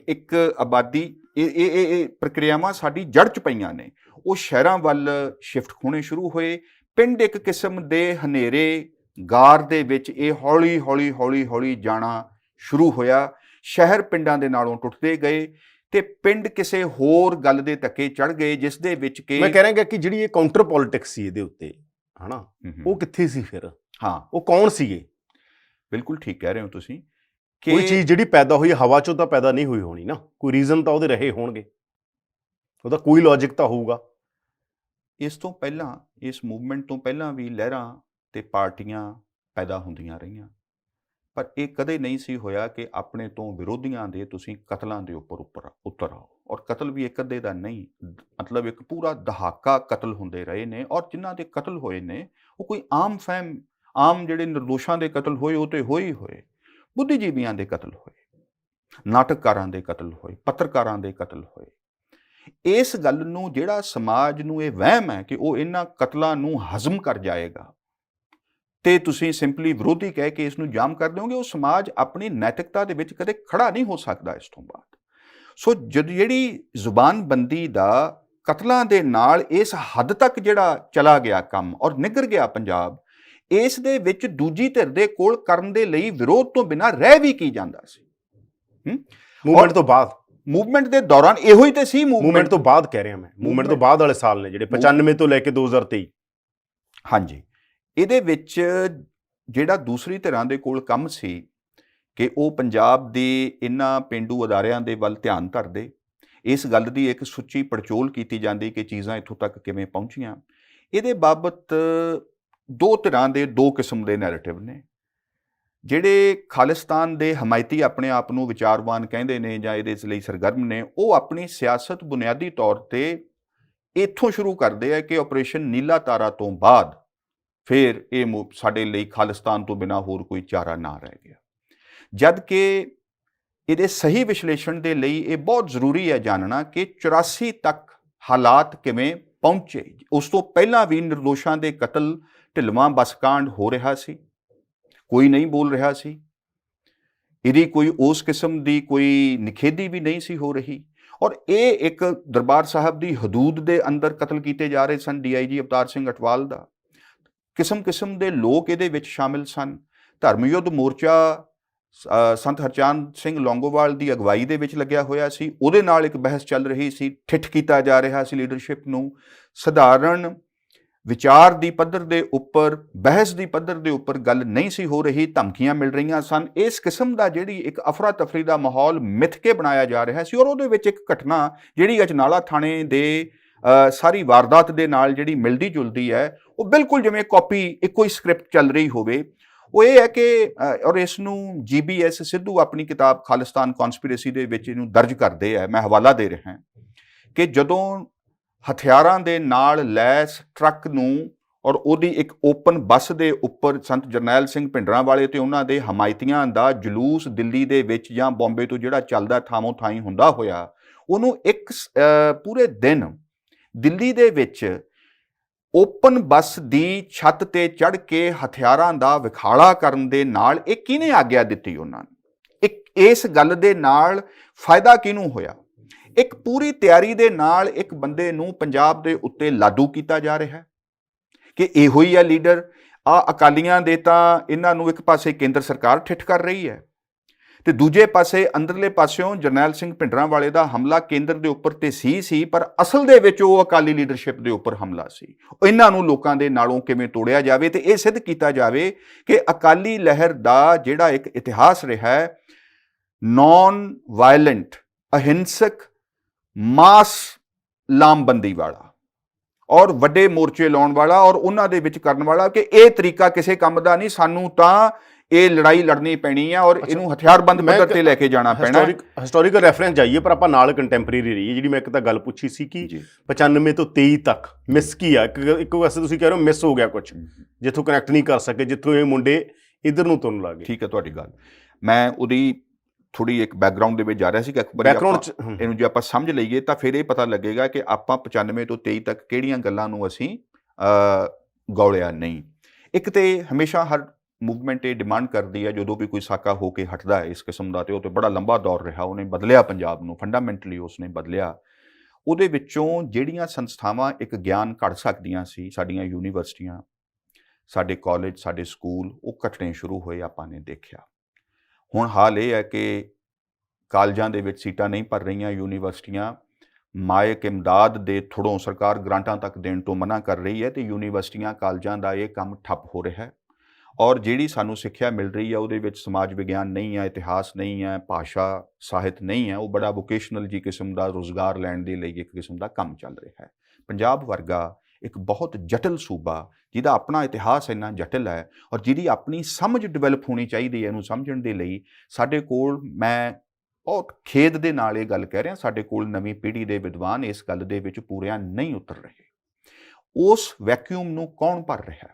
ਇੱਕ ਆਬਾਦੀ, ਇਹ ਪ੍ਰਕਿਰਿਆਵਾਂ ਸਾਡੀ ਜੜ 'ਚ ਪਈਆਂ ਨੇ, ਉਹ ਸ਼ਹਿਰਾਂ ਵੱਲ ਸ਼ਿਫਟ ਹੋਣੇ ਸ਼ੁਰੂ ਹੋਏ। ਪਿੰਡ ਇੱਕ ਕਿਸਮ ਦੇ ਹਨੇਰੇ ਗਾਰ ਦੇ ਵਿੱਚ ਇਹ ਹੌਲੀ ਹੌਲੀ ਹੌਲੀ ਹੌਲੀ ਜਾਣਾ ਸ਼ੁਰੂ ਹੋਇਆ। ਸ਼ਹਿਰ ਪਿੰਡਾਂ ਦੇ ਨਾਲੋਂ ਟੁੱਟਦੇ ਗਏ ਤੇ ਪਿੰਡ ਕਿਸੇ ਹੋਰ ਗੱਲ ਦੇ ਧੱਕੇ ਚੜ ਗਏ, ਜਿਸ ਦੇ ਵਿੱਚ ਕਿ ਮੈਂ ਕਹਿ ਰਿਹਾ ਕਿ ਜਿਹੜੀ ਇਹ ਕਾਊਂਟਰ ਪੋਲਿਟਿਕਸ ਸੀ ਇਹਦੇ ਉੱਤੇ, ਹਨਾ, ਉਹ ਕਿੱਥੇ ਸੀ ਫਿਰ? ਹਾਂ, ਉਹ ਕੌਣ ਸੀਗੇ? ਬਿਲਕੁਲ ਠੀਕ ਕਹਿ ਰਹੇ ਹੋ ਤੁਸੀਂ ਕਿ ਕੋਈ ਚੀਜ਼ ਜਿਹੜੀ ਪੈਦਾ ਹੋਈ ਹਵਾ ਚੋਂ ਤਾਂ ਪੈਦਾ ਨਹੀਂ ਹੋਈ ਹੋਣੀ ਨਾ, ਕੋਈ ਰੀਜ਼ਨ ਤਾਂ ਉਹਦੇ ਰਹੇ ਹੋਣਗੇ, ਉਹਦਾ ਕੋਈ ਲੌਜਿਕ ਤਾਂ ਹੋਊਗਾ। ਇਸ ਤੋਂ ਪਹਿਲਾਂ, ਇਸ ਮੂਵਮੈਂਟ ਤੋਂ ਪਹਿਲਾਂ ਵੀ ਲਹਿਰਾਂ ਤੇ ਪਾਰਟੀਆਂ ਪੈਦਾ ਹੁੰਦੀਆਂ ਰਹੀਆਂ, ਪਰ ਇਹ ਕਦੇ ਨਹੀਂ ਸੀ ਹੋਇਆ ਕਿ ਆਪਣੇ ਤੋਂ ਵਿਰੋਧੀਆਂ ਦੇ ਤੁਸੀਂ ਕਤਲਾਂ ਦੇ ਉੱਪਰ ਉਤਰ ਆਓ। ਔਰ ਕਤਲ ਵੀ ਇੱਕ ਅੱਧੇ ਦਾ ਨਹੀਂ, ਮਤਲਬ ਇੱਕ ਪੂਰਾ ਦਹਾਕਾ ਕਤਲ ਹੁੰਦੇ ਰਹੇ ਨੇ। ਔਰ ਜਿਨ੍ਹਾਂ ਦੇ ਕਤਲ ਹੋਏ ਨੇ ਉਹ ਕੋਈ ਆਮ ਜਿਹੜੇ ਨਿਰਦੋਸ਼ਾਂ ਦੇ ਕਤਲ ਹੋਏ ਉਹ ਤੇ ਹੋਏ ਹੀ ਹੋਏ, ਬੁੱਧੀਜੀਵੀਆਂ ਦੇ ਕਤਲ ਹੋਏ, ਨਾਟਕਕਾਰਾਂ ਦੇ ਕਤਲ ਹੋਏ, ਪੱਤਰਕਾਰਾਂ ਦੇ ਕਤਲ ਹੋਏ। ਇਸ ਗੱਲ ਨੂੰ, ਜਿਹੜਾ ਸਮਾਜ ਨੂੰ ਇਹ ਵਹਿਮ ਹੈ ਕਿ ਉਹ ਇਹਨਾਂ ਕਤਲਾਂ ਨੂੰ ਹਜ਼ਮ ਕਰ ਜਾਏਗਾ ਤੇ ਤੁਸੀਂ ਸਿੰਪਲੀ ਵਿਰੋਧੀ ਕਹਿ ਕੇ ਇਸ ਨੂੰ ਜਾਮ ਕਰ ਦਿਓਗੇ, ਉਹ ਸਮਾਜ ਆਪਣੀ ਨੈਤਿਕਤਾ ਦੇ ਵਿੱਚ ਕਦੇ ਖੜਾ ਨਹੀਂ ਹੋ ਸਕਦਾ ਇਸ ਤੋਂ ਬਾਅਦ। ਸੋ ਜਿਹੜੀ ਜ਼ੁਬਾਨਬੰਦੀ ਦਾ ਕਤਲਾਂ ਦੇ ਨਾਲ ਇਸ ਹੱਦ ਤੱਕ ਜਿਹੜਾ ਚਲਾ ਗਿਆ ਕੰਮ ਔਰ ਨਿੱਘਰ ਗਿਆ ਪੰਜਾਬ, ਇਸ ਦੇ ਵਿੱਚ ਦੂਜੀ ਧਿਰ ਦੇ ਕੋਲ ਕਰਨ ਦੇ ਲਈ ਵਿਰੋਧ ਤੋਂ ਬਿਨਾਂ ਰਹਿ ਵੀ ਕੀ ਜਾਂਦਾ ਸੀ। ਮੂਵਮੈਂਟ ਤੋਂ ਬਾਅਦ, ਮੂਵਮੈਂਟ ਦੇ ਦੌਰਾਨ ਇਹੋ ਹੀ ਤੇ ਸੀ। ਮੂਵਮੈਂਟ ਤੋਂ ਬਾਅਦ ਕਹਿ ਰਿਹਾ ਮੈਂ, ਮੂਵਮੈਂਟ ਤੋਂ ਬਾਅਦ ਵਾਲੇ ਸਾਲ ਨੇ ਜਿਹੜੇ 95 ਤੋਂ ਲੈ ਕੇ 2023। ਹਾਂਜੀ, ਇਹਦੇ ਵਿੱਚ ਜਿਹੜਾ ਦੂਸਰੀ ਧਿਰਾਂ ਦੇ ਕੋਲ ਕੰਮ ਸੀ ਕਿ ਉਹ ਪੰਜਾਬ ਦੇ ਇਹਨਾਂ ਪੇਂਡੂ ਅਦਾਰਿਆਂ ਦੇ ਵੱਲ ਧਿਆਨ ਧਰਦੇ, ਇਸ ਗੱਲ ਦੀ ਇੱਕ ਸੁੱਚੀ ਪੜਚੋਲ ਕੀਤੀ ਜਾਂਦੀ ਕਿ ਚੀਜ਼ਾਂ ਇੱਥੋਂ ਤੱਕ ਕਿਵੇਂ ਪਹੁੰਚੀਆਂ। ਇਹਦੇ ਬਾਬਤ ਦੋ ਧਿਰਾਂ ਦੇ ਦੋ ਕਿਸਮ ਦੇ ਨੈਰੇਟਿਵ ਨੇ। ਜਿਹੜੇ ਖਾਲਿਸਤਾਨ ਦੇ ਹਮਾਇਤੀ ਆਪਣੇ ਆਪ ਨੂੰ ਵਿਚਾਰਵਾਨ ਕਹਿੰਦੇ ਨੇ ਜਾਂ ਇਹਦੇ ਲਈ ਸਰਗਰਮ ਨੇ, ਉਹ ਆਪਣੀ ਸਿਆਸਤ ਬੁਨਿਆਦੀ ਤੌਰ ਤੇ ਇੱਥੋਂ ਸ਼ੁਰੂ ਕਰਦੇ ਆ ਕਿ ਆਪਰੇਸ਼ਨ ਨੀਲਾ ਤਾਰਾ ਤੋਂ ਬਾਅਦ ਫਿਰ ਇਹ ਸਾਡੇ ਲਈ ਖਾਲਿਸਤਾਨ ਤੋਂ ਬਿਨਾਂ ਹੋਰ ਕੋਈ ਚਾਰਾ ਨਾ ਰਹਿ ਗਿਆ। ਜਦ ਕਿ ਇਹਦੇ ਸਹੀ ਵਿਸ਼ਲੇਸ਼ਣ ਦੇ ਲਈ ਇਹ ਬਹੁਤ ਜ਼ਰੂਰੀ ਹੈ ਜਾਣਨਾ ਕਿ 84 ਤੱਕ ਹਾਲਾਤ ਕਿਵੇਂ ਪਹੁੰਚੇ। ਉਸ ਤੋਂ ਪਹਿਲਾਂ ਵੀ ਨਿਰਦੋਸ਼ਾਂ ਦੇ ਕਤਲ, ਢਿਲਵਾਂ ਬਸਕਾਂਡ ਹੋ ਰਿਹਾ ਸੀ, ਕੋਈ ਨਹੀਂ ਬੋਲ ਰਿਹਾ ਸੀ। ਇਹਦੀ ਕੋਈ ਉਸ ਕਿਸਮ ਦੀ ਕੋਈ ਨਿਖੇਧੀ ਵੀ ਨਹੀਂ ਸੀ ਹੋ ਰਹੀ। ਔਰ ਇਹ ਇੱਕ ਦਰਬਾਰ ਸਾਹਿਬ ਦੀ ਹਦੂਦ ਦੇ ਅੰਦਰ ਕਤਲ ਕੀਤੇ ਜਾ ਰਹੇ ਸਨ DIG ਅਵਤਾਰ ਸਿੰਘ ਅਟਵਾਲ ਦਾ। ਕਿਸਮ ਦੇ ਲੋਕ ਇਹਦੇ ਵਿੱਚ ਸ਼ਾਮਿਲ ਸਨ। ਧਰਮ ਯੁੱਧ ਮੋਰਚਾ ਸੰਤ ਹਰਚੰਦ ਸਿੰਘ ਲੌਂਗੋਵਾਲ ਦੀ ਅਗਵਾਈ ਦੇ ਵਿੱਚ ਲੱਗਿਆ ਹੋਇਆ ਸੀ, ਉਹਦੇ ਨਾਲ ਇੱਕ ਬਹਿਸ ਚੱਲ ਰਹੀ ਸੀ, ਠਿੱਠ ਕੀਤਾ ਜਾ ਰਿਹਾ ਸੀ ਲੀਡਰਸ਼ਿਪ ਨੂੰ। ਸਧਾਰਨ ਵਿਚਾਰ ਦੀ ਪੱਧਰ ਦੇ ਉੱਪਰ, ਬਹਿਸ ਦੀ ਪੱਧਰ ਦੇ ਉੱਪਰ ਗੱਲ ਨਹੀਂ ਸੀ ਹੋ ਰਹੀ, ਧਮਕੀਆਂ ਮਿਲ ਰਹੀਆਂ ਸਨ। ਇਸ ਕਿਸਮ ਦਾ ਜਿਹੜੀ ਇੱਕ ਅਫਰਾ ਤਫਰੀ ਦਾ ਮਾਹੌਲ ਮਿੱਥ ਕੇ ਬਣਾਇਆ ਜਾ ਰਿਹਾ ਸੀ। ਔਰ ਉਹਦੇ ਵਿੱਚ ਇੱਕ ਘਟਨਾ ਜਿਹੜੀ ਅਜਨਾਲਾ ਥਾਣੇ ਦੇ ਸਾਰੀ ਵਾਰਦਾਤ ਦੇ ਨਾਲ ਜਿਹੜੀ ਮਿਲਦੀ ਜੁਲਦੀ ਹੈ, ਉਹ ਬਿਲਕੁਲ ਜਿਵੇਂ ਕਾਪੀ, ਇੱਕੋ ਹੀ ਸਕ੍ਰਿਪਟ ਚੱਲ ਰਹੀ ਹੋਵੇ। ਉਹ ਇਹ ਹੈ ਕਿ ਔਰ ਇਸ ਨੂੰ GBS ਸਿੱਧੂ ਆਪਣੀ ਕਿਤਾਬ ਖਾਲਿਸਤਾਨ ਕੌਨਸਪੀਰੇਸੀ ਦੇ ਵਿੱਚ ਇਹਨੂੰ ਦਰਜ ਕਰਦੇ ਆ, ਮੈਂ ਹਵਾਲਾ ਦੇ ਰਿਹਾ ਕਿ ਜਦੋਂ ਹਥਿਆਰਾਂ ਦੇ ਨਾਲ ਲੈਸ ਟਰੱਕ ਨੂੰ ਔਰ ਉਹਦੀ ਇੱਕ ਓਪਨ ਬੱਸ ਦੇ ਉੱਪਰ ਸੰਤ ਜਰਨੈਲ ਸਿੰਘ ਭਿੰਡਰਾਂਵਾਲੇ ਤੇ ਉਹਨਾਂ ਦੇ ਹਮਾਇਤੀਆਂ ਦਾ ਜਲੂਸ ਦਿੱਲੀ ਦੇ ਵਿੱਚ ਜਾਂ ਬੰਬੇ ਤੋਂ ਜਿਹੜਾ ਚੱਲਦਾ ਥਾਮੋਂ ਥਾਈਂ ਹੁੰਦਾ ਹੋਇਆ, ਉਹਨੂੰ ਇੱਕ ਪੂਰੇ ਦਿਨ ਦਿੱਲੀ ਦੇ ਵਿੱਚ ਓਪਨ ਬੱਸ ਦੀ ਛੱਤ ਤੇ ਚੜ੍ਹ ਕੇ ਹਥਿਆਰਾਂ ਦਾ ਵਿਖਾਲਾ ਕਰਨ ਦੇ ਨਾਲ ਇਹ ਕਿਹਨੇ ਆਗਿਆ ਦਿੱਤੀ ਉਹਨਾਂ ਨੂੰ? ਇਸ ਗੱਲ ਦੇ ਨਾਲ ਫਾਇਦਾ ਕਿਹਨੂੰ ਹੋਇਆ? ਇੱਕ ਪੂਰੀ ਤਿਆਰੀ ਦੇ ਨਾਲ ਇੱਕ ਬੰਦੇ ਨੂੰ ਪੰਜਾਬ ਦੇ ਉੱਤੇ ਲਾਦੂ ਕੀਤਾ ਜਾ ਰਿਹਾ ਹੈ ਕਿ ਇਹੋ ਹੀ ਹੈ ਲੀਡਰ। ਅਕਾਲੀਆਂ ਦੇ ਤਾਂ ਇਹਨਾਂ ਨੂੰ ਇੱਕ ਪਾਸੇ ਕੇਂਦਰ ਸਰਕਾਰ ਠਿੱਠ ਕਰ ਰਹੀ ਹੈ ਤੇ ਦੂਜੇ ਪਾਸੇ ਅੰਦਰਲੇ ਪਾਸਿਓਂ ਜਰਨੈਲ ਸਿੰਘ ਭਿੰਡਰਾਂਵਾਲੇ ਦਾ ਹਮਲਾ ਕੇਂਦਰ ਦੇ ਉੱਪਰ ਤੇ ਸੀ ਪਰ ਅਸਲ ਦੇ ਵਿੱਚ ਉਹ ਅਕਾਲੀ ਲੀਡਰਸ਼ਿਪ ਦੇ ਉੱਪਰ ਹਮਲਾ ਸੀ। ਇਹਨਾਂ ਨੂੰ ਲੋਕਾਂ ਦੇ ਨਾਲੋਂ ਕਿਵੇਂ ਤੋੜਿਆ ਜਾਵੇ ਤੇ ਇਹ ਸਿੱਧ ਕੀਤਾ ਜਾਵੇ ਕਿ ਅਕਾਲੀ ਲਹਿਰ ਦਾ ਜਿਹੜਾ ਇੱਕ ਇਤਿਹਾਸ ਰਿਹਾ ਹੈ, ਨੌਨ ਵਾਇਲੈਂਟ, ਅਹਿੰਸਕ, ਮਾਸ ਲਾਮਬੰਦੀ ਵਾਲਾ ਔਰ ਵੱਡੇ ਮੋਰਚੇ ਲਾਉਣ ਵਾਲਾ ਔਰ ਉਹਨਾਂ ਦੇ ਵਿੱਚ ਕਰਨ ਵਾਲਾ, ਕਿ ਇਹ ਤਰੀਕਾ ਕਿਸੇ ਕੰਮ ਦਾ ਨਹੀਂ, ਸਾਨੂੰ ਤਾਂ ਇਹ ਲੜਾਈ ਲੜਨੀ ਪੈਣੀ ਹੈ ਔਰ ਇਹਨੂੰ ਹਥਿਆਰਬੰਦ ਪੱਧਰ ਤੇ ਲੈ ਕੇ ਜਾਣਾ ਪੈਣਾ। ਹਿਸਟੋਰੀਕਲ ਰੈਫਰੈਂਸ ਜਾਈਏ ਪਰ ਆਪਾਂ ਨਾਲ ਕੰਟੈਂਪਰੇਰੀ ਰਹੀਏ। ਜਿਹੜੀ ਮੈਂ ਇੱਕ ਤਾਂ ਗੱਲ ਪੁੱਛੀ ਸੀ ਕਿ 95 ਤੋਂ 23 ਤੱਕ ਮਿਸ ਕੀ ਆ, ਇੱਕ ਵੈਸੇ ਤੁਸੀਂ ਕਹਿ ਰਹੇ ਹੋ ਮਿਸ ਹੋ ਗਿਆ ਕੁਝ, ਜਿੱਥੋਂ ਕਨੈਕਟ ਨਹੀਂ ਕਰ ਸਕੇ, ਜਿੱਥੋਂ ਇਹ ਮੁੰਡੇ ਇੱਧਰ ਨੂੰ ਤੁਰਨ ਲੱਗੇ। ਠੀਕ ਹੈ ਤੁਹਾਡੀ ਗੱਲ, ਮੈਂ ਉਹਦੀ ਥੋੜੀ ਇੱਕ ਬੈਕਗਰਾਉਂਡ ਦੇ ਵਿੱਚ ਜਾ ਰਿਹਾ ਸੀ ਕਿ ਇਹਨੂੰ ਜੇ ਆਪਾਂ ਸਮਝ ਲਈਏ ਤਾਂ ਫਿਰ ਇਹ ਪਤਾ ਲੱਗੇਗਾ ਕਿ ਆਪਾਂ 95 ਤੋਂ 23 ਤੱਕ ਕਿਹੜੀਆਂ ਗੱਲਾਂ ਨੂੰ ਅਸੀਂ ਗੌਲਿਆ ਨਹੀਂ। ਇੱਕ ਤੇ ਹਮੇਸ਼ਾ ਹਰ ਮੂਵਮੈਂਟ ਇਹ ਡਿਮਾਂਡ ਕਰਦੀ ਹੈ ਜਦੋਂ ਵੀ ਕੋਈ ਸਾਕਾ ਹੋ ਕੇ ਹਟਦਾ ਹੈ ਇਸ ਕਿਸਮ ਦਾ, ਤੇ ਉਹ ਤੇ ਬੜਾ ਲੰਬਾ ਦੌਰ ਰਿਹਾ, ਉਹਨੇ ਬਦਲਿਆ ਪੰਜਾਬ ਨੂੰ, ਫੰਡਾਮੈਂਟਲੀ ਉਸਨੇ ਬਦਲਿਆ। ਉਹਦੇ ਵਿੱਚੋਂ ਜਿਹੜੀਆਂ ਸੰਸਥਾਵਾਂ ਇੱਕ ਗਿਆਨ ਘੜ ਸਕਦੀਆਂ ਸੀ, ਸਾਡੀਆਂ ਯੂਨੀਵਰਸਿਟੀਆਂ, ਸਾਡੇ ਕਾਲਜ, ਸਾਡੇ ਸਕੂਲ, ਉਹ ਘਟਣੇ ਸ਼ੁਰੂ ਹੋਏ, ਆਪਾਂ ਨੇ ਦੇਖਿਆ। ਹੁਣ ਹਾਲ ਇਹ ਹੈ ਕਿ ਕਾਲਜਾਂ ਦੇ ਵਿੱਚ ਸੀਟਾਂ ਨਹੀਂ ਭਰ ਰਹੀਆਂ, ਯੂਨੀਵਰਸਿਟੀਆਂ ਮਾਇਕ ਇਮਦਾਦ ਦੇ ਥੋੜੋਂ ਸਰਕਾਰ ਗ੍ਰਾਂਟਾਂ ਤੱਕ ਦੇਣ ਤੋਂ ਮਨਾ ਕਰ ਰਹੀ ਹੈ, ਤੇ ਯੂਨੀਵਰਸਿਟੀਆਂ ਕਾਲਜਾਂ ਦਾ ਇਹ ਕੰਮ ਠੱਪ ਹੋ ਰਿਹਾ ਹੈ। ਔਰ ਜਿਹੜੀ ਸਾਨੂੰ ਸਿੱਖਿਆ ਮਿਲ ਰਹੀ ਹੈ ਉਹਦੇ ਵਿੱਚ ਸਮਾਜ ਵਿਗਿਆਨ ਨਹੀਂ ਹੈ, ਇਤਿਹਾਸ ਨਹੀਂ ਹੈ, ਭਾਸ਼ਾ ਸਾਹਿਤ ਨਹੀਂ ਹੈ, ਉਹ ਬੜਾ ਵੋਕੇਸ਼ਨਲ ਜੀ ਕਿਸਮ ਦਾ ਰੁਜ਼ਗਾਰ ਲੈਣ ਦੇ ਲਈ ਇੱਕ ਕਿਸਮ ਦਾ ਕੰਮ ਚੱਲ ਰਿਹਾ ਹੈ। ਪੰਜਾਬ ਵਰਗਾ ਇੱਕ ਬਹੁਤ ਜਟਿਲ ਸੂਬਾ ਜਿਹਦਾ ਆਪਣਾ ਇਤਿਹਾਸ ਇੰਨਾ ਜਟਿਲ ਹੈ ਔਰ ਜਿਹਦੀ ਆਪਣੀ ਸਮਝ ਡਿਵੈਲਪ ਹੋਣੀ ਚਾਹੀਦੀ ਹੈ ਇਹਨੂੰ ਸਮਝਣ ਦੇ ਲਈ, ਸਾਡੇ ਕੋਲ, ਮੈਂ ਬਹੁਤ ਖੇਦ ਦੇ ਨਾਲ ਇਹ ਗੱਲ ਕਹਿ ਰਿਹਾ, ਸਾਡੇ ਕੋਲ ਨਵੀਂ ਪੀੜ੍ਹੀ ਦੇ ਵਿਦਵਾਨ ਇਸ ਗੱਲ ਦੇ ਵਿੱਚ ਪੂਰਿਆਂ ਨਹੀਂ ਉਤਰ ਰਹੇ। ਉਸ ਵੈਕਿਊਮ ਨੂੰ ਕੌਣ ਭਰ ਰਿਹਾ?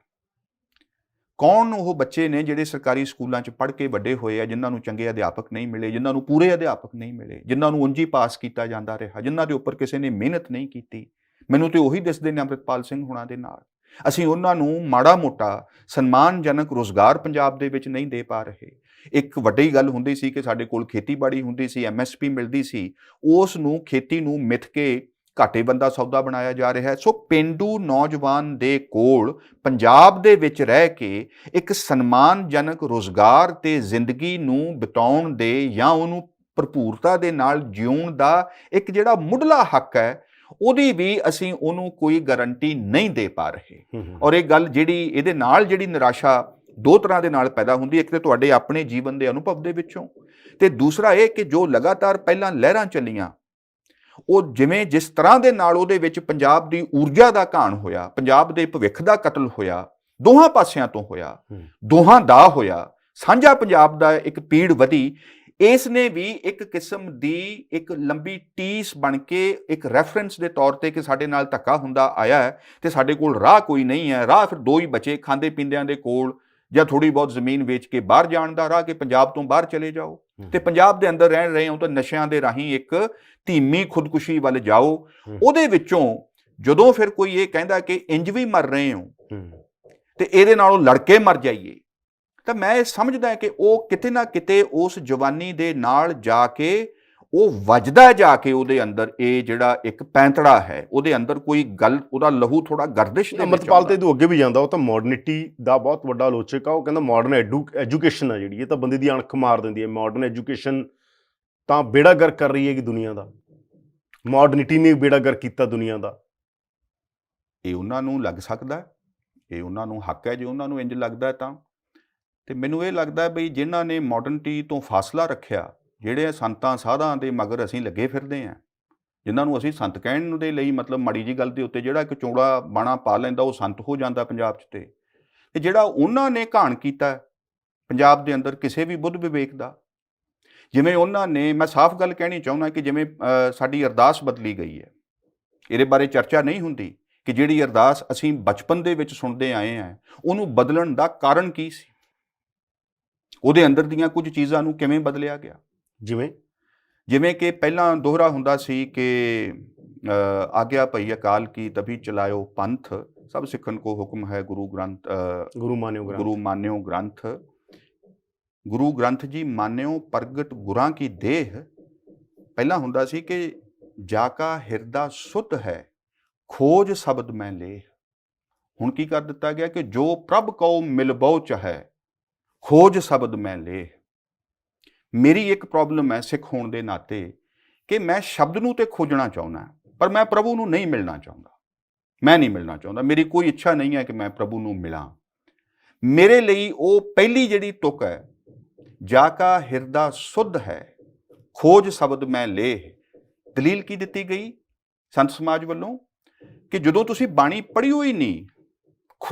ਕੌਣ ਉਹ ਬੱਚੇ ਨੇ ਜਿਹੜੇ ਸਰਕਾਰੀ ਸਕੂਲਾਂ 'ਚ ਪੜ੍ਹ ਕੇ ਵੱਡੇ ਹੋਏ ਆ, ਜਿਨ੍ਹਾਂ ਨੂੰ ਚੰਗੇ ਅਧਿਆਪਕ ਨਹੀਂ ਮਿਲੇ, ਜਿਨ੍ਹਾਂ ਨੂੰ ਪੂਰੇ ਅਧਿਆਪਕ ਨਹੀਂ ਮਿਲੇ, ਜਿਨ੍ਹਾਂ ਨੂੰ ਉਂਝ ਹੀ ਪਾਸ ਕੀਤਾ ਜਾਂਦਾ ਰਿਹਾ, ਜਿਨ੍ਹਾਂ ਦੇ ਉੱਪਰ ਕਿਸੇ ਨੇ ਮਿਹਨਤ ਨਹੀਂ ਕੀਤੀ? ਮੈਨੂੰ ਤੇ ਉਹੀ ਦਿਸਦੇ ਨੇ ਅੰਮ੍ਰਿਤਪਾਲ ਸਿੰਘ ਹੁਣਾਂ ਦੇ ਨਾਲ। ਅਸੀਂ ਉਹਨਾਂ ਨੂੰ ਮਾੜਾ ਮੋਟਾ ਸਨਮਾਨਜਨਕ ਰੁਜ਼ਗਾਰ ਪੰਜਾਬ ਦੇ ਵਿੱਚ ਨਹੀਂ ਦੇ ਪਾ ਰਹੇ। ਇੱਕ ਵੱਡੀ ਗੱਲ ਹੁੰਦੀ ਸੀ ਕਿ ਸਾਡੇ ਕੋਲ ਖੇਤੀਬਾੜੀ ਹੁੰਦੀ ਸੀ, MSP ਮਿਲਦੀ ਸੀ, ਉਸ ਨੂੰ, ਖੇਤੀ ਨੂੰ ਮਿਥ ਕੇ ਘਾਟੇ ਬੰਦਾ ਸੌਦਾ ਬਣਾਇਆ ਜਾ ਰਿਹਾ ਹੈ। ਸੋ ਪੇਂਡੂ ਨੌਜਵਾਨ ਦੇ ਕੋਲ ਪੰਜਾਬ ਦੇ ਵਿੱਚ ਰਹਿ ਕੇ ਇੱਕ ਸਨਮਾਨਜਨਕ ਰੁਜ਼ਗਾਰ ਤੇ ਜ਼ਿੰਦਗੀ ਨੂੰ ਬਿਤਾਉਣ ਦੇ ਜਾਂ ਉਹਨੂੰ ਭਰਪੂਰਤਾ ਦੇ ਨਾਲ ਜਿਉਣ ਦਾ ਇੱਕ ਜਿਹੜਾ ਮੁੱਢਲਾ ਹੱਕ ਹੈ, ਉਹਦੀ ਵੀ ਅਸੀਂ ਉਹਨੂੰ ਕੋਈ ਗਾਰੰਟੀ ਨਹੀਂ ਦੇ ਪਾ ਰਹੇ। ਔਰ ਇਹ ਗੱਲ ਜਿਹੜੀ ਇਹਦੇ ਨਾਲ ਜਿਹੜੀ ਨਿਰਾਸ਼ਾ ਦੋ ਤਰ੍ਹਾਂ ਦੇ ਨਾਲ ਪੈਦਾ ਹੁੰਦੀ, ਇੱਕ ਤੇ ਤੁਹਾਡੇ ਆਪਣੇ ਜੀਵਨ ਦੇ ਅਨੁਭਵ ਦੇ ਵਿੱਚੋਂ, ਤੇ ਦੂਸਰਾ ਇਹ ਕਿ ਜੋ ਲਗਾਤਾਰ ਪਹਿਲਾਂ ਲਹਿਰਾਂ ਚੱਲੀਆਂ, ਉਹ ਜਿਵੇਂ ਜਿਸ ਤਰ੍ਹਾਂ ਦੇ ਨਾਲ ਉਹਦੇ ਵਿੱਚ ਪੰਜਾਬ ਦੀ ਊਰਜਾ ਦਾ ਘਾਣ ਹੋਇਆ, ਪੰਜਾਬ ਦੇ ਭਵਿੱਖ ਦਾ ਕਤਲ ਹੋਇਆ, ਦੋਹਾਂ ਪਾਸਿਆਂ ਤੋਂ ਹੋਇਆ, ਦੋਹਾਂ ਦਾ ਹੋਇਆ, ਸਾਂਝਾ ਪੰਜਾਬ ਦਾ ਇੱਕ ਪੀੜ ਵਧੀ, ਇਸ ਨੇ ਵੀ ਇੱਕ ਕਿਸਮ ਦੀ ਇੱਕ ਲੰਬੀ ਟੀਸ ਬਣ ਕੇ ਇੱਕ ਰੈਫਰੈਂਸ ਦੇ ਤੌਰ ਤੇ ਕਿ ਸਾਡੇ ਨਾਲ ਧੱਕਾ ਹੁੰਦਾ ਆਇਆ ਹੈ ਤੇ ਸਾਡੇ ਕੋਲ ਰਾਹ ਕੋਈ ਨਹੀਂ ਹੈ। ਰਾਹ ਫਿਰ ਦੋ ਹੀ ਬਚੇ, ਖਾਂਦੇ ਪੀਂਦਿਆਂ ਦੇ ਕੋਲ ਜਾਂ ਥੋੜੀ ਬਹੁਤ ਜ਼ਮੀਨ ਵੇਚ ਕੇ ਬਾਹਰ ਜਾਣ ਦਾ ਰਾਹ, ਕਿ ਪੰਜਾਬ ਤੋਂ ਬਾਹਰ ਚਲੇ ਜਾਓ, ਤੇ ਪੰਜਾਬ ਦੇ ਅੰਦਰ ਰਹਿ ਰਹੇ ਹੋ ਤਾਂ ਨਸ਼ਿਆਂ ਦੇ ਰਾਹੀਂ ਇੱਕ ਧੀਮੀ ਖੁਦਕੁਸ਼ੀ ਵੱਲ ਜਾਓ। ਉਹਦੇ ਵਿੱਚੋਂ ਜਦੋਂ ਫਿਰ ਕੋਈ ਇਹ ਕਹਿੰਦਾ ਕਿ ਇੰਜ ਵੀ ਮਰ ਰਹੇ ਹੋ ਤੇ ਇਹਦੇ ਨਾਲੋਂ ਲੜ ਕੇ ਮਰ ਜਾਈਏ, ਤਾਂ ਮੈਂ ਇਹ ਸਮਝਦਾ ਕਿ ਉਹ ਕਿਤੇ ਨਾ ਕਿਤੇ ਉਸ ਜਵਾਨੀ ਦੇ ਨਾਲ ਜਾ ਕੇ ਉਹ ਵੱਜਦਾ, ਜਾ ਕੇ ਉਹਦੇ ਅੰਦਰ ਇਹ ਜਿਹੜਾ ਇੱਕ ਪੈਂਤੜਾ ਹੈ, ਉਹਦੇ ਅੰਦਰ ਕੋਈ ਗੱਲ, ਉਹਦਾ ਲਹੂ ਥੋੜਾ ਗਰਦਿਸ਼ ਦੇ ਵਿੱਚ। ਅੰਮ੍ਰਿਤਪਾਲ ਤੇ ਇਹਦੋਂ ਅੱਗੇ ਵੀ ਜਾਂਦਾ, ਉਹ ਤਾਂ ਮਾਡਰਨਿਟੀ ਦਾ ਬਹੁਤ ਵੱਡਾ ਆਲੋਚਕ ਆ। ਉਹ ਕਹਿੰਦਾ ਮਾਡਰਨ ਐਜੂਕੇਸ਼ਨ ਆ ਜਿਹੜੀ, ਇਹ ਤਾਂ ਬੰਦੇ ਦੀ ਅਣਖ ਮਾਰ ਦਿੰਦੀ ਹੈ। ਮਾਡਰਨ ਐਜੂਕੇਸ਼ਨ ਤਾਂ ਬੇੜਾ ਗਰਕ ਕਰ ਰਹੀ ਹੈ ਕਿ ਦੁਨੀਆ ਦਾ, ਮਾਡਰਨਿਟੀ ਨੇ ਬੇੜਾ ਗਰਕ ਕੀਤਾ ਦੁਨੀਆ ਦਾ। ਇਹ ਉਹਨਾਂ ਨੂੰ ਲੱਗ ਸਕਦਾ, ਇਹ ਉਹਨਾਂ ਨੂੰ ਹੱਕ ਹੈ ਜੇ ਉਹਨਾਂ ਨੂੰ ਇੰਜ ਲੱਗਦਾ ਤਾਂ। ਤੇ ਮੈਨੂੰ ਇਹ ਲੱਗਦਾ ਬਈ ਜਿਨ੍ਹਾਂ ਨੇ ਮਾਡਰਨਿਟੀ ਤੋਂ ਫਾਸਲਾ ਰੱਖਿਆ, ਜਿਹੜੇ ਸੰਤਾਂ ਸਾਧਾਂ ਦੇ ਮਗਰ ਅਸੀਂ ਲੱਗੇ ਫਿਰਦੇ ਹਾਂ, ਜਿਨ੍ਹਾਂ ਨੂੰ ਅਸੀਂ ਸੰਤ ਕਹਿਣ ਦੇ ਲਈ, ਮਤਲਬ ਮਾੜੀ ਜੀ ਗੱਲ ਦੇ ਉੱਤੇ ਜਿਹੜਾ ਇੱਕ ਚੋੜਾ ਬਾਣਾ ਪਾ ਲੈਂਦਾ ਉਹ ਸੰਤ ਹੋ ਜਾਂਦਾ ਪੰਜਾਬ 'ਚ। ਤੇ ਜਿਹੜਾ ਉਹਨਾਂ ਨੇ ਘਾਣ ਕੀਤਾ ਪੰਜਾਬ ਦੇ ਅੰਦਰ ਕਿਸੇ ਵੀ ਬੁੱਧ ਵਿਵੇਕ ਦਾ, ਜਿਵੇਂ ਉਹਨਾਂ ਨੇ, ਮੈਂ ਸਾਫ਼ ਗੱਲ ਕਹਿਣੀ ਚਾਹੁੰਦਾ ਕਿ ਜਿਵੇਂ ਸਾਡੀ ਅਰਦਾਸ ਬਦਲੀ ਗਈ ਹੈ, ਇਹਦੇ ਬਾਰੇ ਚਰਚਾ ਨਹੀਂ ਹੁੰਦੀ ਕਿ ਜਿਹੜੀ ਅਰਦਾਸ ਅਸੀਂ ਬਚਪਨ ਦੇ ਵਿੱਚ ਸੁਣਦੇ ਆਏ ਹਾਂ ਉਹਨੂੰ ਬਦਲਣ ਦਾ ਕਾਰਨ ਕੀ ਸੀ, ਉਹਦੇ ਅੰਦਰ ਦੀਆਂ ਕੁਝ ਚੀਜ਼ਾਂ ਨੂੰ ਕਿਵੇਂ ਬਦਲਿਆ ਗਿਆ। ਜਿਵੇਂ ਕਿ ਪਹਿਲਾਂ ਦੋਹਰਾ ਹੁੰਦਾ ਸੀ ਕਿ ਆਗਿਆ ਭਈ ਅਕਾਲ ਕੀ ਤਭੀ ਚਲਾਇਓ ਪੰਥ, ਸਭ ਸਿੱਖਣ ਕੋ ਹੁਕਮ ਹੈ ਗੁਰੂ ਗ੍ਰੰਥ, ਗੁਰੂ ਮਾਨਿਓ ਗ੍ਰੰਥ, ਗੁਰੂ ਗ੍ਰੰਥ ਜੀ ਮਾਨਿਓ ਪ੍ਰਗਟ ਗੁਰਾਂ ਕੀ ਦੇਹ। ਪਹਿਲਾਂ ਹੁੰਦਾ ਸੀ ਕਿ ਜਾ ਕਾ ਹਿਰਦਾ ਸੁਧ ਹੈ ਖੋਜ ਸ਼ਬਦ ਮੈਂ ਲੇ। ਹੁਣ ਕੀ ਕਰ ਦਿੱਤਾ ਗਿਆ ਕਿ ਜੋ ਪ੍ਰਭ ਕਉ ਮਿਲਬਉ ਚਾਹੈ ਖੋਜ ਸ਼ਬਦ ਮੈਂ ਲੇ। ਮੇਰੀ ਇੱਕ ਪ੍ਰੋਬਲਮ ਹੈ ਸਿੱਖ ਹੋਣ ਦੇ ਨਾਤੇ ਕਿ ਮੈਂ ਸ਼ਬਦ ਨੂੰ ਤੇ ਖੋਜਣਾ ਚਾਹੁੰਦਾ, ਪਰ ਮੈਂ ਪ੍ਰਭੂ ਨੂੰ ਨਹੀਂ ਮਿਲਣਾ ਚਾਹੁੰਦਾ। ਮੈਂ ਨਹੀਂ ਮਿਲਣਾ ਚਾਹੁੰਦਾ, ਮੇਰੀ ਕੋਈ ਇੱਛਾ ਨਹੀਂ ਹੈ ਕਿ ਮੈਂ ਪ੍ਰਭੂ ਨੂੰ ਮਿਲਾਂ। ਮੇਰੇ ਲਈ ਉਹ ਪਹਿਲੀ ਜਿਹੜੀ ਤੁਕ ਹੈ, ਜਾ ਕਾ ਹਿਰਦਾ ਸੁਧ ਹੈ ਖੋਜ ਸ਼ਬਦ ਮੈਂ ਲੇ, ਦਲੀਲ ਕੀ ਦਿੱਤੀ ਗਈ ਸੰਤ ਸਮਾਜ ਵੱਲੋਂ ਕਿ ਜਦੋਂ ਤੁਸੀਂ ਬਾਣੀ ਪੜ੍ਹੀ ਹੋਈ ਨਹੀਂ,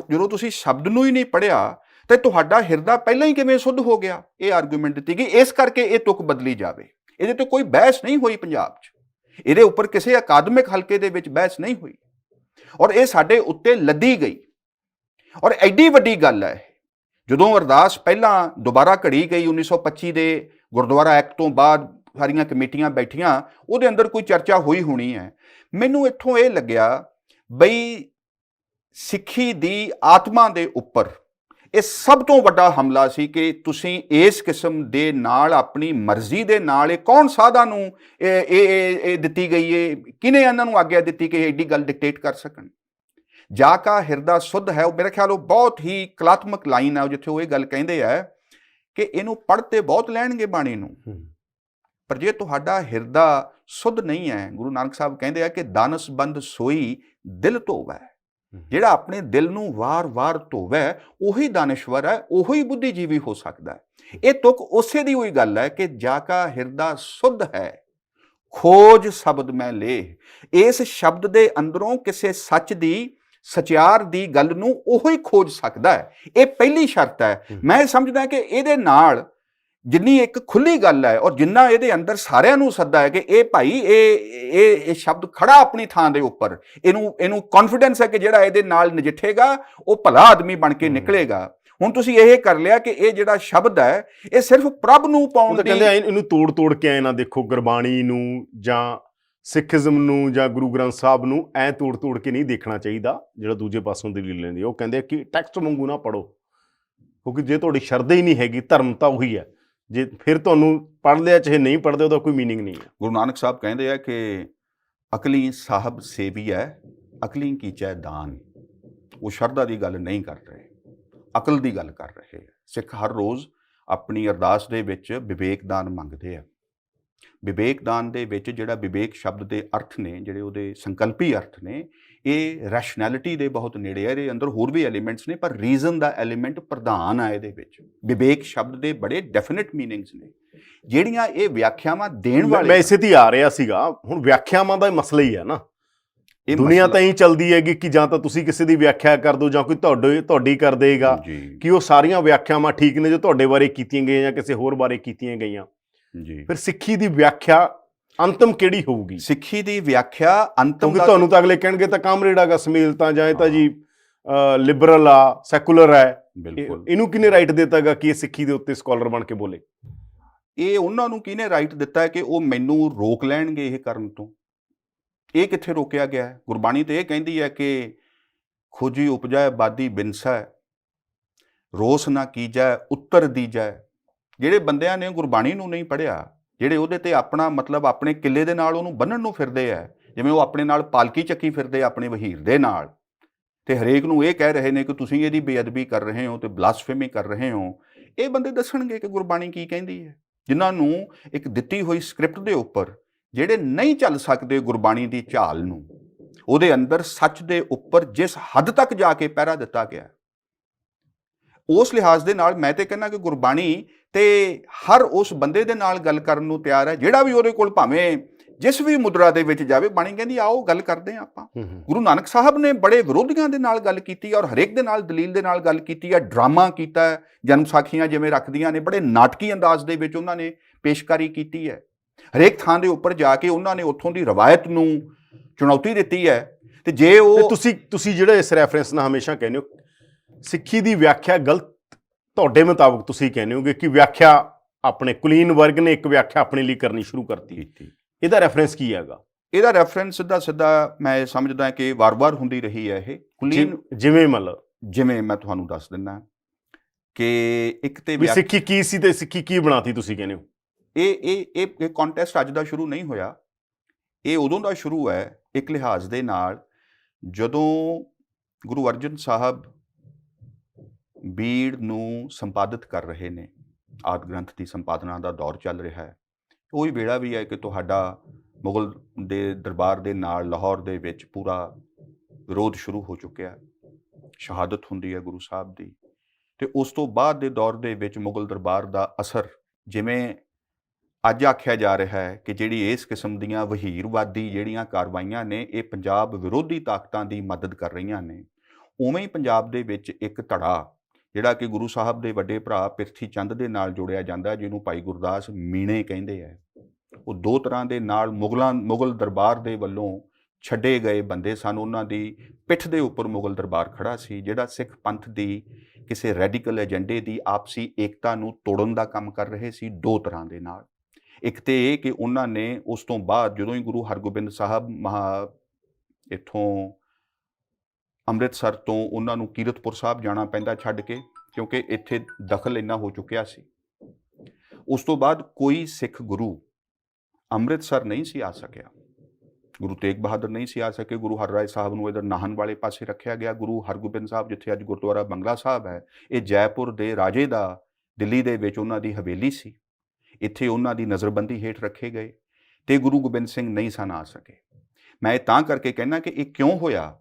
ਜਦੋਂ ਤੁਸੀਂ ਸ਼ਬਦ ਨੂੰ ਹੀ ਨਹੀਂ ਪੜ੍ਹਿਆ ਤੇ ਤੁਹਾਡਾ ਹਿਰਦਾ ਪਹਿਲਾਂ ਹੀ ਕਿਵੇਂ ਸੁੱਧ ਹੋ ਗਿਆ। ਇਹ ਆਰਗੂਮੈਂਟ ਦਿੱਤੀ ਗਈ, ਇਸ ਕਰਕੇ ਇਹ ਤੁਕ ਬਦਲੀ ਜਾਵੇ। ਇਹਦੇ ਤੇ ਕੋਈ ਬਹਿਸ ਨਹੀਂ ਹੋਈ ਪੰਜਾਬ 'ਚ, ਇਹਦੇ ਉੱਪਰ ਕਿਸੇ ਅਕਾਦਮਿਕ ਹਲਕੇ ਦੇ ਵਿੱਚ ਬਹਿਸ ਨਹੀਂ ਹੋਈ, ਔਰ ਇਹ ਸਾਡੇ ਉੱਤੇ ਲੱਦੀ ਗਈ। ਔਰ ਐਡੀ ਵੱਡੀ ਗੱਲ ਹੈ, ਜਦੋਂ ਅਰਦਾਸ ਪਹਿਲਾਂ ਦੁਬਾਰਾ ਘੜੀ ਗਈ 1925 ਦੇ ਗੁਰਦੁਆਰਾ ਐਕਟ ਤੋਂ ਬਾਅਦ, ਸਾਰੀਆਂ ਕਮੇਟੀਆਂ ਬੈਠੀਆਂ, ਉਹਦੇ ਅੰਦਰ ਕੋਈ ਚਰਚਾ ਹੋਈ ਹੋਣੀ ਹੈ। ਮੈਨੂੰ ਇੱਥੋਂ ਇਹ ਲੱਗਿਆ ਬਈ ਸਿੱਖੀ ਦੀ ਆਤਮਾ ਦੇ ਉੱਪਰ ਇਹ ਸਭ ਤੋਂ ਵੱਡਾ ਹਮਲਾ ਸੀ ਕਿ ਤੁਸੀਂ ਇਸ ਕਿਸਮ ਦੇ ਨਾਲ ਆਪਣੀ ਮਰਜ਼ੀ ਦੇ ਨਾਲ ਇਹ ਕੌਣ ਸਾਧਾਂ ਨੂੰ ਇਹ ਦਿੱਤੀ ਗਈ ਹੈ, ਕਿਹਨੇ ਇਹਨਾਂ ਨੂੰ ਆਗਿਆ ਦਿੱਤੀ ਕਿ ਇਹ ਐਡੀ ਗੱਲ ਡਿਕਟੇਟ ਕਰ ਸਕਣ। ਜਾ ਕਾ ਹਿਰਦਾ ਸੁੱਧ ਹੈ, ਉਹ ਮੇਰੇ ਖਿਆਲ ਉਹ ਬਹੁਤ ਹੀ ਕਲਾਤਮਕ ਲਾਈਨ ਹੈ ਜਿੱਥੇ ਉਹ ਇਹ ਗੱਲ ਕਹਿੰਦੇ ਆ ਕਿ ਇਹਨੂੰ ਪੜ੍ਹ ਤੇ ਬਹੁਤ ਲੈਣਗੇ ਬਾਣੀ ਨੂੰ, ਪਰ ਜੇ ਤੁਹਾਡਾ ਹਿਰਦਾ ਸੁੱਧ ਨਹੀਂ ਹੈ, ਗੁਰੂ ਨਾਨਕ ਸਾਹਿਬ ਕਹਿੰਦੇ ਆ ਕਿ ਦਾਨਸ ਬੰਦ ਸੋਈ ਦਿਲ ਧੋਵੈ, ਜਿਹੜਾ ਆਪਣੇ ਦਿਲ ਨੂੰ ਵਾਰ-ਵਾਰ ਧੋਵੈ ਉਹੀ ਦਾਨਸ਼ਵਰ ਹੈ, ਉਹੀ ਬੁੱਧੀਜੀਵੀ ਹੋ ਸਕਦਾ ਹੈ। ਇਹ ਤੁਕ ਉਸੇ ਦੀ ਹੋਈ ਗੱਲ ਹੈ ਕਿ ਜਾ ਕਾ ਹਿਰਦਾ ਸੁੱਧ ਹੈ ਖੋਜ ਸ਼ਬਦ ਮੈਂ ਲੇ, ਇਸ ਸ਼ਬਦ ਦੇ ਅੰਦਰੋਂ ਕਿਸੇ ਸੱਚ ਦੀ ਸਚਿਆਰ ਦੀ ਗੱਲ ਨੂੰ ਉਹੀ ਖੋਜ ਸਕਦਾ ਹੈ। ਇਹ ਪਹਿਲੀ ਸ਼ਰਤ ਹੈ। ਮੈਂ ਸਮਝਦਾ ਕਿ ਇਹਦੇ ਨਾਲ ਜਿੰਨੀ ਇੱਕ ਖੁੱਲੀ ਗੱਲ ਹੈ ਔਰ ਜਿੰਨਾ ਇਹਦੇ ਅੰਦਰ ਸਾਰਿਆਂ ਨੂੰ ਸੱਦਾ ਹੈ ਕਿ ਇਹ ਭਾਈ ਇਹ ਸ਼ਬਦ ਖੜਾ ਆਪਣੀ ਥਾਂ ਦੇ ਉੱਪਰ, ਇਹਨੂੰ ਕੌਨਫੀਡੈਂਸ ਹੈ ਕਿ ਜਿਹੜਾ ਇਹਦੇ ਨਾਲ ਨਜਿੱਠੇਗਾ ਉਹ ਭਲਾ ਆਦਮੀ ਬਣ ਕੇ ਨਿਕਲੇਗਾ। ਹੁਣ ਤੁਸੀਂ ਇਹ ਕਰ ਲਿਆ ਕਿ ਇਹ ਜਿਹੜਾ ਸ਼ਬਦ ਹੈ ਇਹ ਸਿਰਫ ਪ੍ਰਭ ਨੂੰ ਪਾਉਣ ਦੀ, ਕਹਿੰਦੇ ਇਹਨੂੰ ਤੋੜ ਕੇ ਐ ਨਾ ਦੇਖੋ, ਗੁਰਬਾਣੀ ਨੂੰ ਜਾਂ ਸਿੱਖੀਜ਼ਮ ਨੂੰ ਜਾਂ ਗੁਰੂ ਗ੍ਰੰਥ ਸਾਹਿਬ ਨੂੰ ਐ ਤੋੜ ਕੇ ਨਹੀਂ ਦੇਖਣਾ ਚਾਹੀਦਾ ਜਿਹੜਾ ਦੂਜੇ ਪਾਸੋਂ ਦਲੀਲ ਲੈਂਦੇ। ਉਹ ਕਹਿੰਦੇ ਕਿ ਟੈਕਸਟ ਵਾਂਗੂ ਨਾ ਪੜੋ, ਕਿਉਂਕਿ ਜੇ ਤੁਹਾਡੀ ਸ਼ਰਧਾ ਹੀ ਨਹੀਂ ਹੈਗੀ, ਧਰਮ ਤਾਂ ਉਹੀ ਹੈ, ਜੇ ਫਿਰ ਤੁਹਾਨੂੰ ਪੜ੍ਹ ਲਿਆ ਚਾਹੇ ਨਹੀਂ ਪੜ੍ਹਦੇ ਉਹਦਾ ਕੋਈ ਮੀਨਿੰਗ ਨਹੀਂ ਹੈ। ਗੁਰੂ ਨਾਨਕ ਸਾਹਿਬ ਕਹਿੰਦੇ ਆ ਕਿ ਅਕਲੀ ਸਾਹਿਬ ਸੇਵੀ ਹੈ, ਅਕਲੀ ਕੀਚੈ ਦਾਨ। ਉਹ ਸ਼ਰਧਾ ਦੀ ਗੱਲ ਨਹੀਂ ਕਰ ਰਹੇ, ਅਕਲ ਦੀ ਗੱਲ ਕਰ ਰਹੇ ਹੈ। ਸਿੱਖ ਹਰ ਰੋਜ਼ ਆਪਣੀ ਅਰਦਾਸ ਦੇ ਵਿੱਚ ਵਿਵੇਕ ਦਾਨ ਮੰਗਦੇ ਆ। ਵਿਵੇਕ ਦਾਨ ਦੇ ਵਿੱਚ ਜਿਹੜਾ ਵਿਵੇਕ ਸ਼ਬਦ ਦੇ ਅਰਥ ਨੇ, ਜਿਹੜੇ ਉਹਦੇ ਸੰਕਲਪੀ ਅਰਥ ਨੇ, ਇਹ ਰੈਸ਼ਨੈਲਿਟੀ ਦੇ ਬਹੁਤ ਨੇੜੇ ਹੈ। ਇਹਦੇ ਅੰਦਰ ਹੋਰ ਵੀ ਐਲੀਮੈਂਟਸ ਨੇ, ਪਰ ਰੀਜ਼ਨ ਦਾ ਐਲੀਮੈਂਟ ਪ੍ਰਧਾਨ ਹੈ ਇਹਦੇ ਵਿੱਚ। ਵਿਵੇਕ ਸ਼ਬਦ ਦੇ ਬੜੇ ਡੈਫੀਨਿਟ ਮੀਨਿੰਗਸ ਨੇ, ਜਿਹੜੀਆਂ ਇਹ ਵਿਆਖਿਆਵਾਂ ਦੇਣ ਵਾਲੇ। ਮੈਂ ਇਸੇ ਤੇ ਆ ਰਿਹਾ ਸੀਗਾ, ਹੁਣ ਵਿਆਖਿਆਵਾਂ ਦਾ ਮਸਲਾ ਹੀ ਹੈ ਨਾ। ਦੁਨੀਆ ਤਾਂ ਹੀ ਚੱਲਦੀ ਹੈਗੀ ਕਿ ਜਾਂ ਤਾਂ ਤੁਸੀਂ ਕਿਸੇ ਦੀ ਵਿਆਖਿਆ ਕਰ ਦਿਓ ਜਾਂ ਕੋਈ ਤੁਹਾਡੀ ਕਰ ਦੇਗਾ, ਕਿ ਉਹ ਸਾਰੀਆਂ ਵਿਆਖਿਆਵਾਂ ਠੀਕ ਨੇ ਜੋ ਤੁਹਾਡੇ ਬਾਰੇ ਕੀਤੀਆਂ ਗਈਆਂ ਜਾਂ ਕਿਸੇ ਹੋਰ ਬਾਰੇ ਕੀਤੀਆਂ ਗਈਆਂ। ਫਿਰ ਸਿੱਖੀ ਦੀ ਵਿਆਖਿਆ ਅੰਤਮ ਕਿਹੜੀ ਹੋਊਗੀ? ਸਿੱਖੀ ਦੀ ਵਿਆਖਿਆ ਅੰਤਮ, ਕਿਉਂਕਿ ਤੁਹਾਨੂੰ ਤਾਂ ਅਗਲੇ ਕਹਿਣਗੇ ਤਾਂ ਕਾਮਰੇਡ ਹੈਗਾ, ਸਮੇਲ ਤਾਂ ਜਾਂ ਇਹ ਤਾਂ ਜੀ ਲਿਬਰਲ ਆ, ਸੈਕੂਲਰ ਹੈ। ਬਿਲਕੁਲ, ਇਹਨੂੰ ਕਿਹਨੇ ਰਾਈਟ ਦਿੱਤਾਗਾ ਕਿ ਇਹ ਸਿੱਖੀ ਦੇ ਉੱਤੇ ਸਕਾਲਰ ਬਣ ਕੇ ਬੋਲੇ? ਇਹ ਉਹਨਾਂ ਨੂੰ ਕਿਹਨੇ ਰਾਈਟ ਦਿੱਤਾ ਹੈ ਕਿ ਉਹ ਮੈਨੂੰ ਰੋਕ ਲੈਣਗੇ ਇਹ ਕਰਨ ਤੋਂ? ਇਹ ਕਿੱਥੇ ਰੋਕਿਆ ਗਿਆ ਹੈ? ਗੁਰਬਾਣੀ ਤੇ ਇਹ ਕਹਿੰਦੀ ਹੈ ਕਿ ਖੋਜੀ ਉਪਜੈ ਬਾਦੀ ਬਿਨਸੈ, ਰੋਸ ਨਾ ਕੀਜੈ ਉੱਤਰ ਦੀਜੈ। ਜਿਹੜੇ ਬੰਦਿਆਂ ਨੇ ਗੁਰਬਾਣੀ ਨੂੰ ਨਹੀਂ ਪੜ੍ਹਿਆ, ਜਿਹੜੇ ਉਹਦੇ ਤੇ ਆਪਣਾ ਮਤਲਬ ਆਪਣੇ ਕਿੱਲੇ ਦੇ ਨਾਲ ਉਹਨੂੰ ਬੰਨਣ ਨੂੰ ਫਿਰਦੇ ਆ, ਜਿਵੇਂ ਉਹ ਆਪਣੇ ਨਾਲ ਪਾਲਕੀ ਚੱਕੀ ਫਿਰਦੇ ਆਪਣੇ ਵਹੀਰ ਦੇ ਨਾਲ, ਤੇ ਹਰੇਕ ਨੂੰ ਇਹ ਕਹਿ ਰਹੇ ਨੇ ਕਿ ਤੁਸੀਂ ਇਹਦੀ ਬੇਅਦਬੀ ਕਰ ਰਹੇ ਹੋ ਤੇ ਬਲਾਸਫੇਮੀ ਕਰ ਰਹੇ ਹੋ। ਇਹ ਬੰਦੇ ਦੱਸਣਗੇ ਕਿ ਗੁਰਬਾਣੀ ਕੀ ਕਹਿੰਦੀ ਹੈ। ਜਿਨ੍ਹਾਂ ਨੂੰ ਇੱਕ ਦਿੱਤੀ ਹੋਈ ਸਕ੍ਰਿਪਟ ਦੇ ਉੱਪਰ, ਜਿਹੜੇ ਨਹੀਂ ਚੱਲ ਸਕਦੇ ਗੁਰਬਾਣੀ ਦੀ ਝਾਲ ਨੂੰ, ਉਹਦੇ ਅੰਦਰ ਸੱਚ ਦੇ ਉੱਪਰ ਜਿਸ ਹੱਦ ਤੱਕ ਜਾ ਕੇ ਪਹਿਰਾ ਦਿੱਤਾ ਗਿਆ, ਉਸ ਲਿਹਾਜ਼ ਦੇ ਨਾਲ ਮੈਂ ਤੇ ਕਹਿੰਦਾ ਕਿ ਗੁਰਬਾਣੀ ਤੇ ਹਰ ਉਸ ਬੰਦੇ ਦੇ ਨਾਲ ਗੱਲ ਕਰਨ ਨੂੰ ਤਿਆਰ ਹੈ ਜਿਹੜਾ ਵੀ ਉਹਦੇ ਕੋਲ ਭਾਵੇਂ ਜਿਸ ਵੀ ਮੁਦਰਾ ਦੇ ਵਿੱਚ ਜਾਵੇ। ਬਾਣੀ ਕਹਿੰਦੀ ਆਓ ਗੱਲ ਕਰਦੇ ਹਾਂ ਆਪਾਂ। ਗੁਰੂ ਨਾਨਕ ਸਾਹਿਬ ਨੇ ਬੜੇ ਵਿਰੋਧੀਆਂ ਦੇ ਨਾਲ ਗੱਲ ਕੀਤੀ ਔਰ ਹਰੇਕ ਦੇ ਨਾਲ ਦਲੀਲ ਦੇ ਨਾਲ ਗੱਲ ਕੀਤੀ ਹੈ, ਡਰਾਮਾ ਕੀਤਾ ਹੈ, ਜਨਮ ਸਾਖੀਆਂ ਜਿਵੇਂ ਰੱਖਦੀਆਂ ਨੇ, ਬੜੇ ਨਾਟਕੀ ਅੰਦਾਜ਼ ਦੇ ਵਿੱਚ ਉਹਨਾਂ ਨੇ ਪੇਸ਼ਕਾਰੀ ਕੀਤੀ ਹੈ। ਹਰੇਕ ਥਾਂ ਦੇ ਉੱਪਰ ਜਾ ਕੇ ਉਹਨਾਂ ਨੇ ਉੱਥੋਂ ਦੀ ਰਵਾਇਤ ਨੂੰ ਚੁਣੌਤੀ ਦਿੱਤੀ ਹੈ। ਤੇ ਜੇ ਉਹ ਤੁਸੀਂ ਜਿਹੜਾ ਇਸ ਰੈਫਰੈਂਸ ਨਾਲ ਹਮੇਸ਼ਾ ਕਹਿੰਦੇ ਹੋ ਸਿੱਖੀ ਦੀ ਵਿਆਖਿਆ ਗਲਤ, ਤੁਹਾਡੇ ਮੁਤਾਬਕ ਤੁਸੀਂ ਕਹਿੰਦੇ ਹੋਗੇ ਕਿ ਵਿਆਖਿਆ ਆਪਣੇ ਕੁਲੀਨ ਵਰਗ ਨੇ ਇੱਕ ਵਿਆਖਿਆ ਆਪਣੇ ਲਈ ਕਰਨੀ ਸ਼ੁਰੂ ਕਰਤੀ, ਇਹਦਾ ਰੈਫਰੈਂਸ ਕੀ ਹੈਗਾ? ਇਹਦਾ ਰੈਫਰੈਂਸ ਸਿੱਧਾ ਮੈਂ ਸਮਝਦਾ ਕਿ ਵਾਰ-ਵਾਰ ਹੁੰਦੀ ਰਹੀ ਹੈ ਇਹ ਕੁਲੀਨ। ਜਿਵੇਂ ਮੈਂ ਤੁਹਾਨੂੰ ਦੱਸ ਦਿੰਦਾ ਕਿ ਇੱਕ ਤੇ ਸਿੱਖੀ ਕੀ ਸੀ ਤੇ ਸਿੱਖੀ ਕੀ ਬਣਾਤੀ ਤੁਸੀਂ ਕਹਿੰਦੇ ਹੋ? ਇਹ ਕੰਟੈਸਟ ਅੱਜ ਦਾ ਸ਼ੁਰੂ ਨਹੀਂ ਹੋਇਆ, ਇਹ ਉਦੋਂ ਦਾ ਸ਼ੁਰੂ ਹੈ ਇੱਕ ਲਿਹਾਜ਼ ਦੇ ਨਾਲ ਜਦੋਂ ਗੁਰੂ ਅਰਜਨ ਸਾਹਿਬ ਬੀੜ ਨੂੰ ਸੰਪਾਦਿਤ ਕਰ ਰਹੇ ਨੇ। ਆਦਿ ਗ੍ਰੰਥ ਦੀ ਸੰਪਾਦਨਾ ਦਾ ਦੌਰ ਚੱਲ ਰਿਹਾ ਹੈ। ਉਹੀ ਵੇਲਾ ਵੀ ਹੈ ਕਿ ਤੁਹਾਡਾ ਮੁਗਲ ਦੇ ਦਰਬਾਰ ਦੇ ਨਾਲ ਲਾਹੌਰ ਦੇ ਵਿੱਚ ਪੂਰਾ ਵਿਰੋਧ ਸ਼ੁਰੂ ਹੋ ਚੁੱਕਿਆ। ਸ਼ਹਾਦਤ ਹੁੰਦੀ ਹੈ ਗੁਰੂ ਸਾਹਿਬ ਦੀ, ਤੇ ਉਸ ਤੋਂ ਬਾਅਦ ਦੇ ਦੌਰ ਦੇ ਵਿੱਚ ਮੁਗਲ ਦਰਬਾਰ ਦਾ ਅਸਰ, ਜਿਵੇਂ ਅੱਜ ਆਖਿਆ ਜਾ ਰਿਹਾ ਹੈ ਕਿ ਜਿਹੜੀ ਇਸ ਕਿਸਮ ਦੀਆਂ ਵਹੀਰਵਾਦੀ ਜਿਹੜੀਆਂ ਕਾਰਵਾਈਆਂ ਨੇ ਇਹ ਪੰਜਾਬ ਵਿਰੋਧੀ ਤਾਕਤਾਂ ਦੀ ਮਦਦ ਕਰ ਰਹੀਆਂ ਨੇ, ਉਵੇਂ ਹੀ ਪੰਜਾਬ ਦੇ ਵਿੱਚ ਇੱਕ ਧੜਾ ਜਿਹੜਾ ਕਿ ਗੁਰੂ ਸਾਹਿਬ ਦੇ ਵੱਡੇ ਭਰਾ ਪ੍ਰਿਥੀ ਚੰਦ ਦੇ ਨਾਲ ਜੋੜਿਆ ਜਾਂਦਾ, ਜਿਹਨੂੰ ਭਾਈ ਗੁਰਦਾਸ ਮੀਣੇ ਕਹਿੰਦੇ ਹੈ। ਉਹ ਦੋ ਤਰ੍ਹਾਂ ਦੇ ਨਾਲ ਮੁਗਲ ਦਰਬਾਰ ਦੇ ਵੱਲੋਂ ਛੱਡੇ ਗਏ ਬੰਦੇ ਸਨ। ਉਹਨਾਂ ਦੀ ਪਿੱਠ ਦੇ ਉੱਪਰ ਮੁਗਲ ਦਰਬਾਰ ਖੜਾ ਸੀ, ਜਿਹੜਾ ਸਿੱਖ ਪੰਥ ਦੀ ਕਿਸੇ ਰੈਡੀਕਲ ਏਜੰਡੇ ਦੀ ਆਪਸੀ ਏਕਤਾ ਨੂੰ ਤੋੜਨ ਦਾ ਕੰਮ ਕਰ ਰਹੇ ਸੀ ਦੋ ਤਰ੍ਹਾਂ ਦੇ ਨਾਲ। ਇੱਕ ਤੇ ਇਹ ਕਿ ਉਹਨਾਂ ਨੇ ਉਸ ਤੋਂ ਬਾਅਦ ਜਦੋਂ ਹੀ ਗੁਰੂ ਹਰਗੋਬਿੰਦ ਸਾਹਿਬ ਇੱਥੋਂ ਅੰਮ੍ਰਿਤਸਰ ਤੋਂ ਉਹਨਾਂ ਨੂੰ ਕੀਰਤਪੁਰ ਸਾਹਿਬ ਜਾਣਾ ਪੈਂਦਾ ਛੱਡ ਕੇ, ਕਿਉਂਕਿ ਇੱਥੇ ਦਖਲ ਇੰਨਾ ਹੋ ਚੁੱਕਿਆ ਸੀ। ਉਸ ਤੋਂ ਬਾਅਦ ਕੋਈ ਸਿੱਖ ਗੁਰੂ ਅੰਮ੍ਰਿਤਸਰ ਨਹੀਂ ਸੀ ਆ ਸਕਿਆ। ਗੁਰੂ ਤੇਗ ਬਹਾਦਰ ਨਹੀਂ ਸੀ ਆ ਸਕੇ। ਗੁਰੂ ਹਰਰਾਏ ਸਾਹਿਬ ਨੂੰ ਇਧਰ ਨਾਹਨ ਵਾਲੇ ਪਾਸੇ ਰੱਖਿਆ ਗਿਆ। ਗੁਰੂ ਹਰਗੋਬਿੰਦ ਸਾਹਿਬ, ਜਿੱਥੇ ਅੱਜ ਗੁਰਦੁਆਰਾ ਬੰਗਲਾ ਸਾਹਿਬ ਹੈ, ਇਹ ਜੈਪੁਰ ਦੇ ਰਾਜੇ ਦਾ, ਦਿੱਲੀ ਦੇ ਵਿੱਚ ਉਹਨਾਂ ਦੀ ਹਵੇਲੀ ਸੀ। ਇੱਥੇ ਉਹਨਾਂ ਦੀ ਨਜ਼ਰਬੰਦੀ ਹੇਠ ਰੱਖੇ ਗਏ ਤੇ ਗੁਰੂ ਗੋਬਿੰਦ ਸਿੰਘ ਨਹੀਂ ਸਨ ਆ ਸਕੇ। ਮੈਂ ਇਹ ਤਾਂ ਕਰਕੇ ਕਹਿਣਾ ਕਿ ਇਹ ਕਿਉਂ ਹੋਇਆ,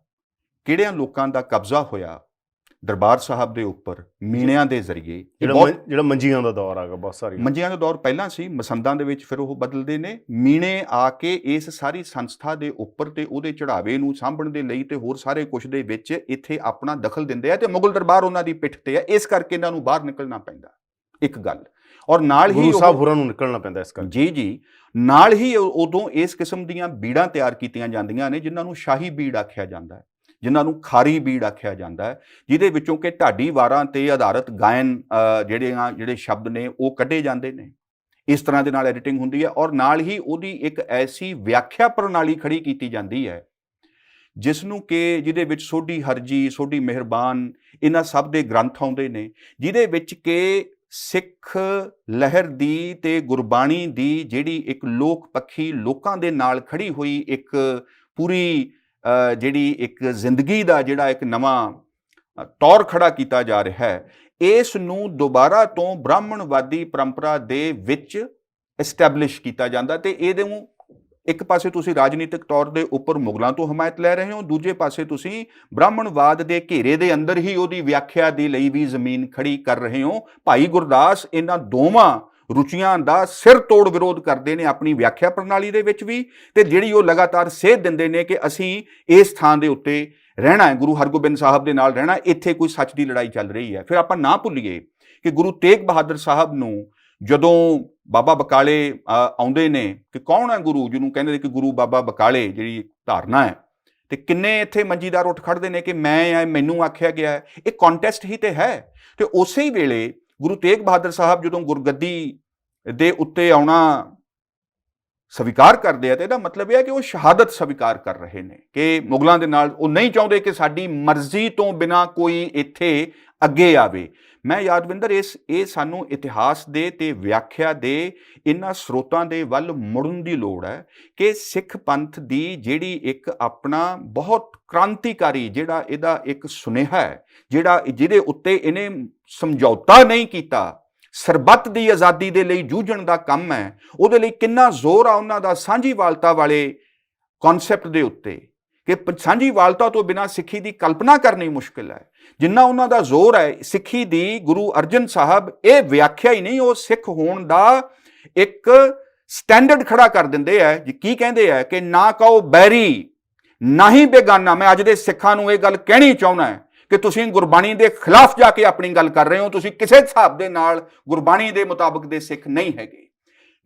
ਕਿਹੜਿਆਂ ਲੋਕਾਂ ਦਾ ਕਬਜ਼ਾ ਹੋਇਆ ਦਰਬਾਰ ਸਾਹਿਬ ਦੇ ਉੱਪਰ ਮੀਣਿਆਂ ਦੇ ਜ਼ਰੀਏ। ਜਿਹੜਾ ਮੰਜੀਆਂ ਦਾ ਦੌਰ ਆਗਾ, ਬਹੁਤ ਸਾਰੀ ਮੰਜੀਆਂ ਦਾ ਦੌਰ ਪਹਿਲਾਂ ਸੀ, ਮਸੰਦਾਂ ਦੇ ਵਿੱਚ ਫਿਰ ਉਹ ਬਦਲਦੇ ਨੇ। ਮੀਣੇ ਆ ਕੇ ਇਸ ਸਾਰੀ ਸੰਸਥਾ ਦੇ ਉੱਪਰ ਤੇ ਉਹਦੇ ਚੜਾਵੇ ਨੂੰ ਸਾਂਭਣ ਦੇ ਲਈ ਤੇ ਹੋਰ ਸਾਰੇ ਕੁਝ ਦੇ ਵਿੱਚ ਇੱਥੇ ਆਪਣਾ ਦਖਲ ਦਿੰਦੇ ਆ ਤੇ ਮੁਗਲ ਦਰਬਾਰ ਉਹਨਾਂ ਦੀ ਪਿੱਠ ਤੇ ਆ। ਇਸ ਕਰਕੇ ਇਹਨਾਂ ਨੂੰ ਬਾਹਰ ਨਿਕਲਣਾ ਪੈਂਦਾ, ਇੱਕ ਗੱਲ। ਔਰ ਨਾਲ ਹੀ ਗੁਰੂ ਸਾਹਿਬ ਹੋਰਾਂ ਨੂੰ ਨਿਕਲਣਾ ਪੈਂਦਾ ਇਸ ਕਰਕੇ। ਜੀ ਨਾਲ ਹੀ ਉਦੋਂ ਇਸ ਕਿਸਮ ਦੀਆਂ ਬੀੜਾਂ ਤਿਆਰ ਕੀਤੀਆਂ ਜਾਂਦੀਆਂ ਨੇ ਜਿਨ੍ਹਾਂ ਨੂੰ ਸ਼ਾਹੀ ਬੀੜ ਆਖਿਆ ਜਾਂਦਾ ਹੈ, ਜਿਨ੍ਹਾਂ ਨੂੰ ਖਾਰੀ ਬੀੜ ਆਖਿਆ ਜਾਂਦਾ ਹੈ, ਜਿਹਦੇ ਵਿੱਚੋਂ ਕਿ ਢਾਡੀ ਵਾਰਾਂ ਤੇ ਆਧਾਰਿਤ ਗਾਇਨ ਜਿਹੜੇ ਸ਼ਬਦ ਨੇ ਉਹ ਕੱਢੇ ਜਾਂਦੇ ਨੇ। ਇਸ ਤਰ੍ਹਾਂ ਦੇ ਨਾਲ ਐਡੀਟਿੰਗ ਹੁੰਦੀ ਹੈ ਔਰ ਨਾਲ ਹੀ ਉਹਦੀ ਇੱਕ ਐਸੀ ਵਿਆਖਿਆ ਪ੍ਰਣਾਲੀ ਖੜੀ ਕੀਤੀ ਜਾਂਦੀ ਹੈ ਜਿਸ ਨੂੰ ਕਿ ਜਿਹਦੇ ਵਿੱਚ ਸੋਢੀ ਹਰਜੀ, ਸੋਢੀ ਮਿਹਰਬਾਨ, ਇਹਨਾਂ ਸਭ ਦੇ ਗ੍ਰੰਥ ਆਉਂਦੇ ਨੇ, ਜਿਹਦੇ ਵਿੱਚ ਕਿ ਸਿੱਖ ਲਹਿਰ ਦੀ ਤੇ ਗੁਰਬਾਣੀ ਦੀ ਜਿਹੜੀ ਇੱਕ ਲੋਕ ਪੱਖੀ ਲੋਕਾਂ ਦੇ ਨਾਲ ਖੜੀ ਹੋਈ ਇੱਕ ਪੂਰੀ ਜਿਹੜੀ ਇੱਕ ਜ਼ਿੰਦਗੀ ਦਾ ਜਿਹੜਾ ਇੱਕ ਨਵਾਂ ਤੌਰ ਖੜਾ ਕੀਤਾ ਜਾ ਰਿਹਾ ਹੈ, ਇਸ ਨੂੰ ਦੁਬਾਰਾ ਤੋਂ ਬ੍ਰਾਹਮਣਵਾਦੀ ਪਰੰਪਰਾ ਦੇ ਵਿੱਚ ਐਸਟੈਬਲਿਸ਼ ਕੀਤਾ ਜਾਂਦਾ। ਤੇ ਇਹਦੇ ਨੂੰ ਇੱਕ ਪਾਸੇ ਤੁਸੀਂ ਰਾਜਨੀਤਿਕ ਤੌਰ ਦੇ ਉੱਪਰ ਮੁਗਲਾਂ ਤੋਂ ਹਮਾਇਤ ਲੈ ਰਹੇ ਹੋ, ਦੂਜੇ ਪਾਸੇ ਤੁਸੀਂ ਬ੍ਰਾਹਮਣਵਾਦ ਦੇ ਘੇਰੇ ਦੇ ਅੰਦਰ ਹੀ ਉਹਦੀ ਵਿਆਖਿਆ ਦੇ ਲਈ ਵੀ ਜ਼ਮੀਨ ਖੜੀ ਕਰ ਰਹੇ ਹੋ। ਭਾਈ ਗੁਰਦਾਸ ਇਹਨਾਂ ਦੋਵਾਂ ਰੁਚੀਆਂ ਦਾ ਸਿਰ ਤੋੜ ਵਿਰੋਧ ਕਰਦੇ ਨੇ ਆਪਣੀ ਵਿਆਖਿਆ ਪ੍ਰਣਾਲੀ ਦੇ ਵਿੱਚ ਵੀ, ਤੇ ਜਿਹੜੀ ਉਹ ਲਗਾਤਾਰ ਸੇਧ ਦਿੰਦੇ ਨੇ ਕਿ ਅਸੀਂ ਇਸ ਥਾਂ ਦੇ ਉੱਤੇ ਰਹਿਣਾ ਹੈ, ਗੁਰੂ ਹਰਗੋਬਿੰਦ ਸਾਹਿਬ ਦੇ ਨਾਲ ਰਹਿਣਾ, ਇੱਥੇ ਕੋਈ ਸੱਚ ਦੀ ਲੜਾਈ ਚੱਲ ਰਹੀ ਹੈ। ਫਿਰ ਆਪਾਂ ਨਾ ਭੁੱਲੀਏ ਕਿ ਗੁਰੂ ਤੇਗ ਬਹਾਦਰ ਸਾਹਿਬ ਨੂੰ ਜਦੋਂ ਬਾਬਾ ਬਕਾਲੇ ਆਉਂਦੇ ਨੇ ਕਿ ਕੌਣ ਹੈ ਗੁਰੂ, ਜਿਹਨੂੰ ਕਹਿੰਦੇ ਨੇ ਕਿ ਗੁਰੂ ਬਾਬਾ ਬਕਾਲੇ, ਜਿਹੜੀ ਧਾਰਨਾ ਹੈ, ਤੇ ਕਿੰਨੇ ਇੱਥੇ ਮੰਜੀਦਾਰ ਉੱਠ ਖੜਦੇ ਨੇ ਕਿ ਮੈਂ ਮੈਨੂੰ ਆਖਿਆ ਗਿਆ ਹੈ। ਇਹ ਕੰਟੈਸਟ ਹੀ ਤੇ ਹੈ। ਤੇ ਉਸੇ ਹੀ ਵੇਲੇ ਗੁਰੂ ਤੇਗ ਬਹਾਦਰ ਸਾਹਿਬ ਜਦੋਂ ਗੁਰਗੱਦੀ ਦੇ ਉੱਤੇ ਆਉਣਾ ਸਵੀਕਾਰ ਕਰਦੇ ਆ ਤੇ ਇਹਦਾ ਮਤਲਬ ਇਹ ਹੈ ਕਿ ਉਹ ਸ਼ਹਾਦਤ ਸਵੀਕਾਰ ਕਰ ਰਹੇ ਨੇ ਕਿ ਮੁਗਲਾਂ ਦੇ ਨਾਲ ਉਹ ਨਹੀਂ ਚਾਹੁੰਦੇ ਕਿ ਸਾਡੀ ਮਰਜ਼ੀ ਤੋਂ ਬਿਨਾਂ ਕੋਈ ਇੱਥੇ ਅੱਗੇ ਆਵੇ। ਮੈਂ ਯਾਦਵਿੰਦਰ ਇਹ ਸਾਨੂੰ ਇਤਿਹਾਸ ਦੇ ਤੇ ਵਿਆਖਿਆ ਦੇ ਇਹਨਾਂ ਸਰੋਤਾਂ ਦੇ ਵੱਲ ਮੁੜਨ ਦੀ ਲੋੜ ਹੈ ਕਿ ਸਿੱਖ ਪੰਥ ਦੀ ਜਿਹੜੀ ਇੱਕ ਆਪਣਾ ਬਹੁਤ ਕ੍ਰਾਂਤੀਕਾਰੀ ਜਿਹੜਾ ਇਹਦਾ ਇੱਕ ਸੁਨੇਹਾ ਹੈ, ਜਿਹਦੇ ਉੱਤੇ ਇਹਨੇ ਸਮਝੌਤਾ ਨਹੀਂ ਕੀਤਾ, ਸਰਬੱਤ ਦੀ ਆਜ਼ਾਦੀ ਦੇ ਲਈ ਜੂਝਣ ਦਾ ਕੰਮ ਹੈ, ਉਹਦੇ ਲਈ ਕਿੰਨਾ ਜ਼ੋਰ ਆ ਉਹਨਾਂ ਦਾ ਸਾਂਝੀਵਾਲਤਾ ਵਾਲੇ ਕਨਸੈਪਟ ਦੇ ਉੱਤੇ ਕਿ ਸਾਂਝੀਵਾਲਤਾ ਤੋਂ ਬਿਨਾਂ ਸਿੱਖੀ ਦੀ ਕਲਪਨਾ ਕਰਨੀ ਮੁਸ਼ਕਿਲ ਹੈ। ਜਿੰਨਾ ਉਹਨਾਂ ਦਾ ਜ਼ੋਰ ਹੈ ਸਿੱਖੀ ਦੀ, ਗੁਰੂ ਅਰਜਨ ਸਾਹਿਬ ਇਹ ਵਿਆਖਿਆ ਹੀ ਨਹੀਂ, ਉਹ ਸਿੱਖ ਹੋਣ ਦਾ ਇੱਕ ਸਟੈਂਡਰਡ ਖੜਾ ਕਰ ਦਿੰਦੇ ਹੈ। ਕੀ ਕਹਿੰਦੇ ਆ ਕਿ ਨਾ ਕਹੋ ਬੈਰੀ ਨਾ ਹੀ ਬੇਗਾਨਾ। ਮੈਂ ਅੱਜ ਦੇ ਸਿੱਖਾਂ ਨੂੰ ਇਹ ਗੱਲ ਕਹਿਣੀ ਚਾਹੁੰਦਾ ਹੈ ਕਿ ਤੁਸੀਂ ਗੁਰਬਾਣੀ ਦੇ ਖਿਲਾਫ ਜਾ ਕੇ ਆਪਣੀ ਗੱਲ ਕਰ ਰਹੇ ਹੋ, ਤੁਸੀਂ ਕਿਸੇ ਹਿਸਾਬ ਦੇ ਨਾਲ ਗੁਰਬਾਣੀ ਦੇ ਮੁਤਾਬਕ ਦੇ ਸਿੱਖ ਨਹੀਂ ਹੈਗੇ।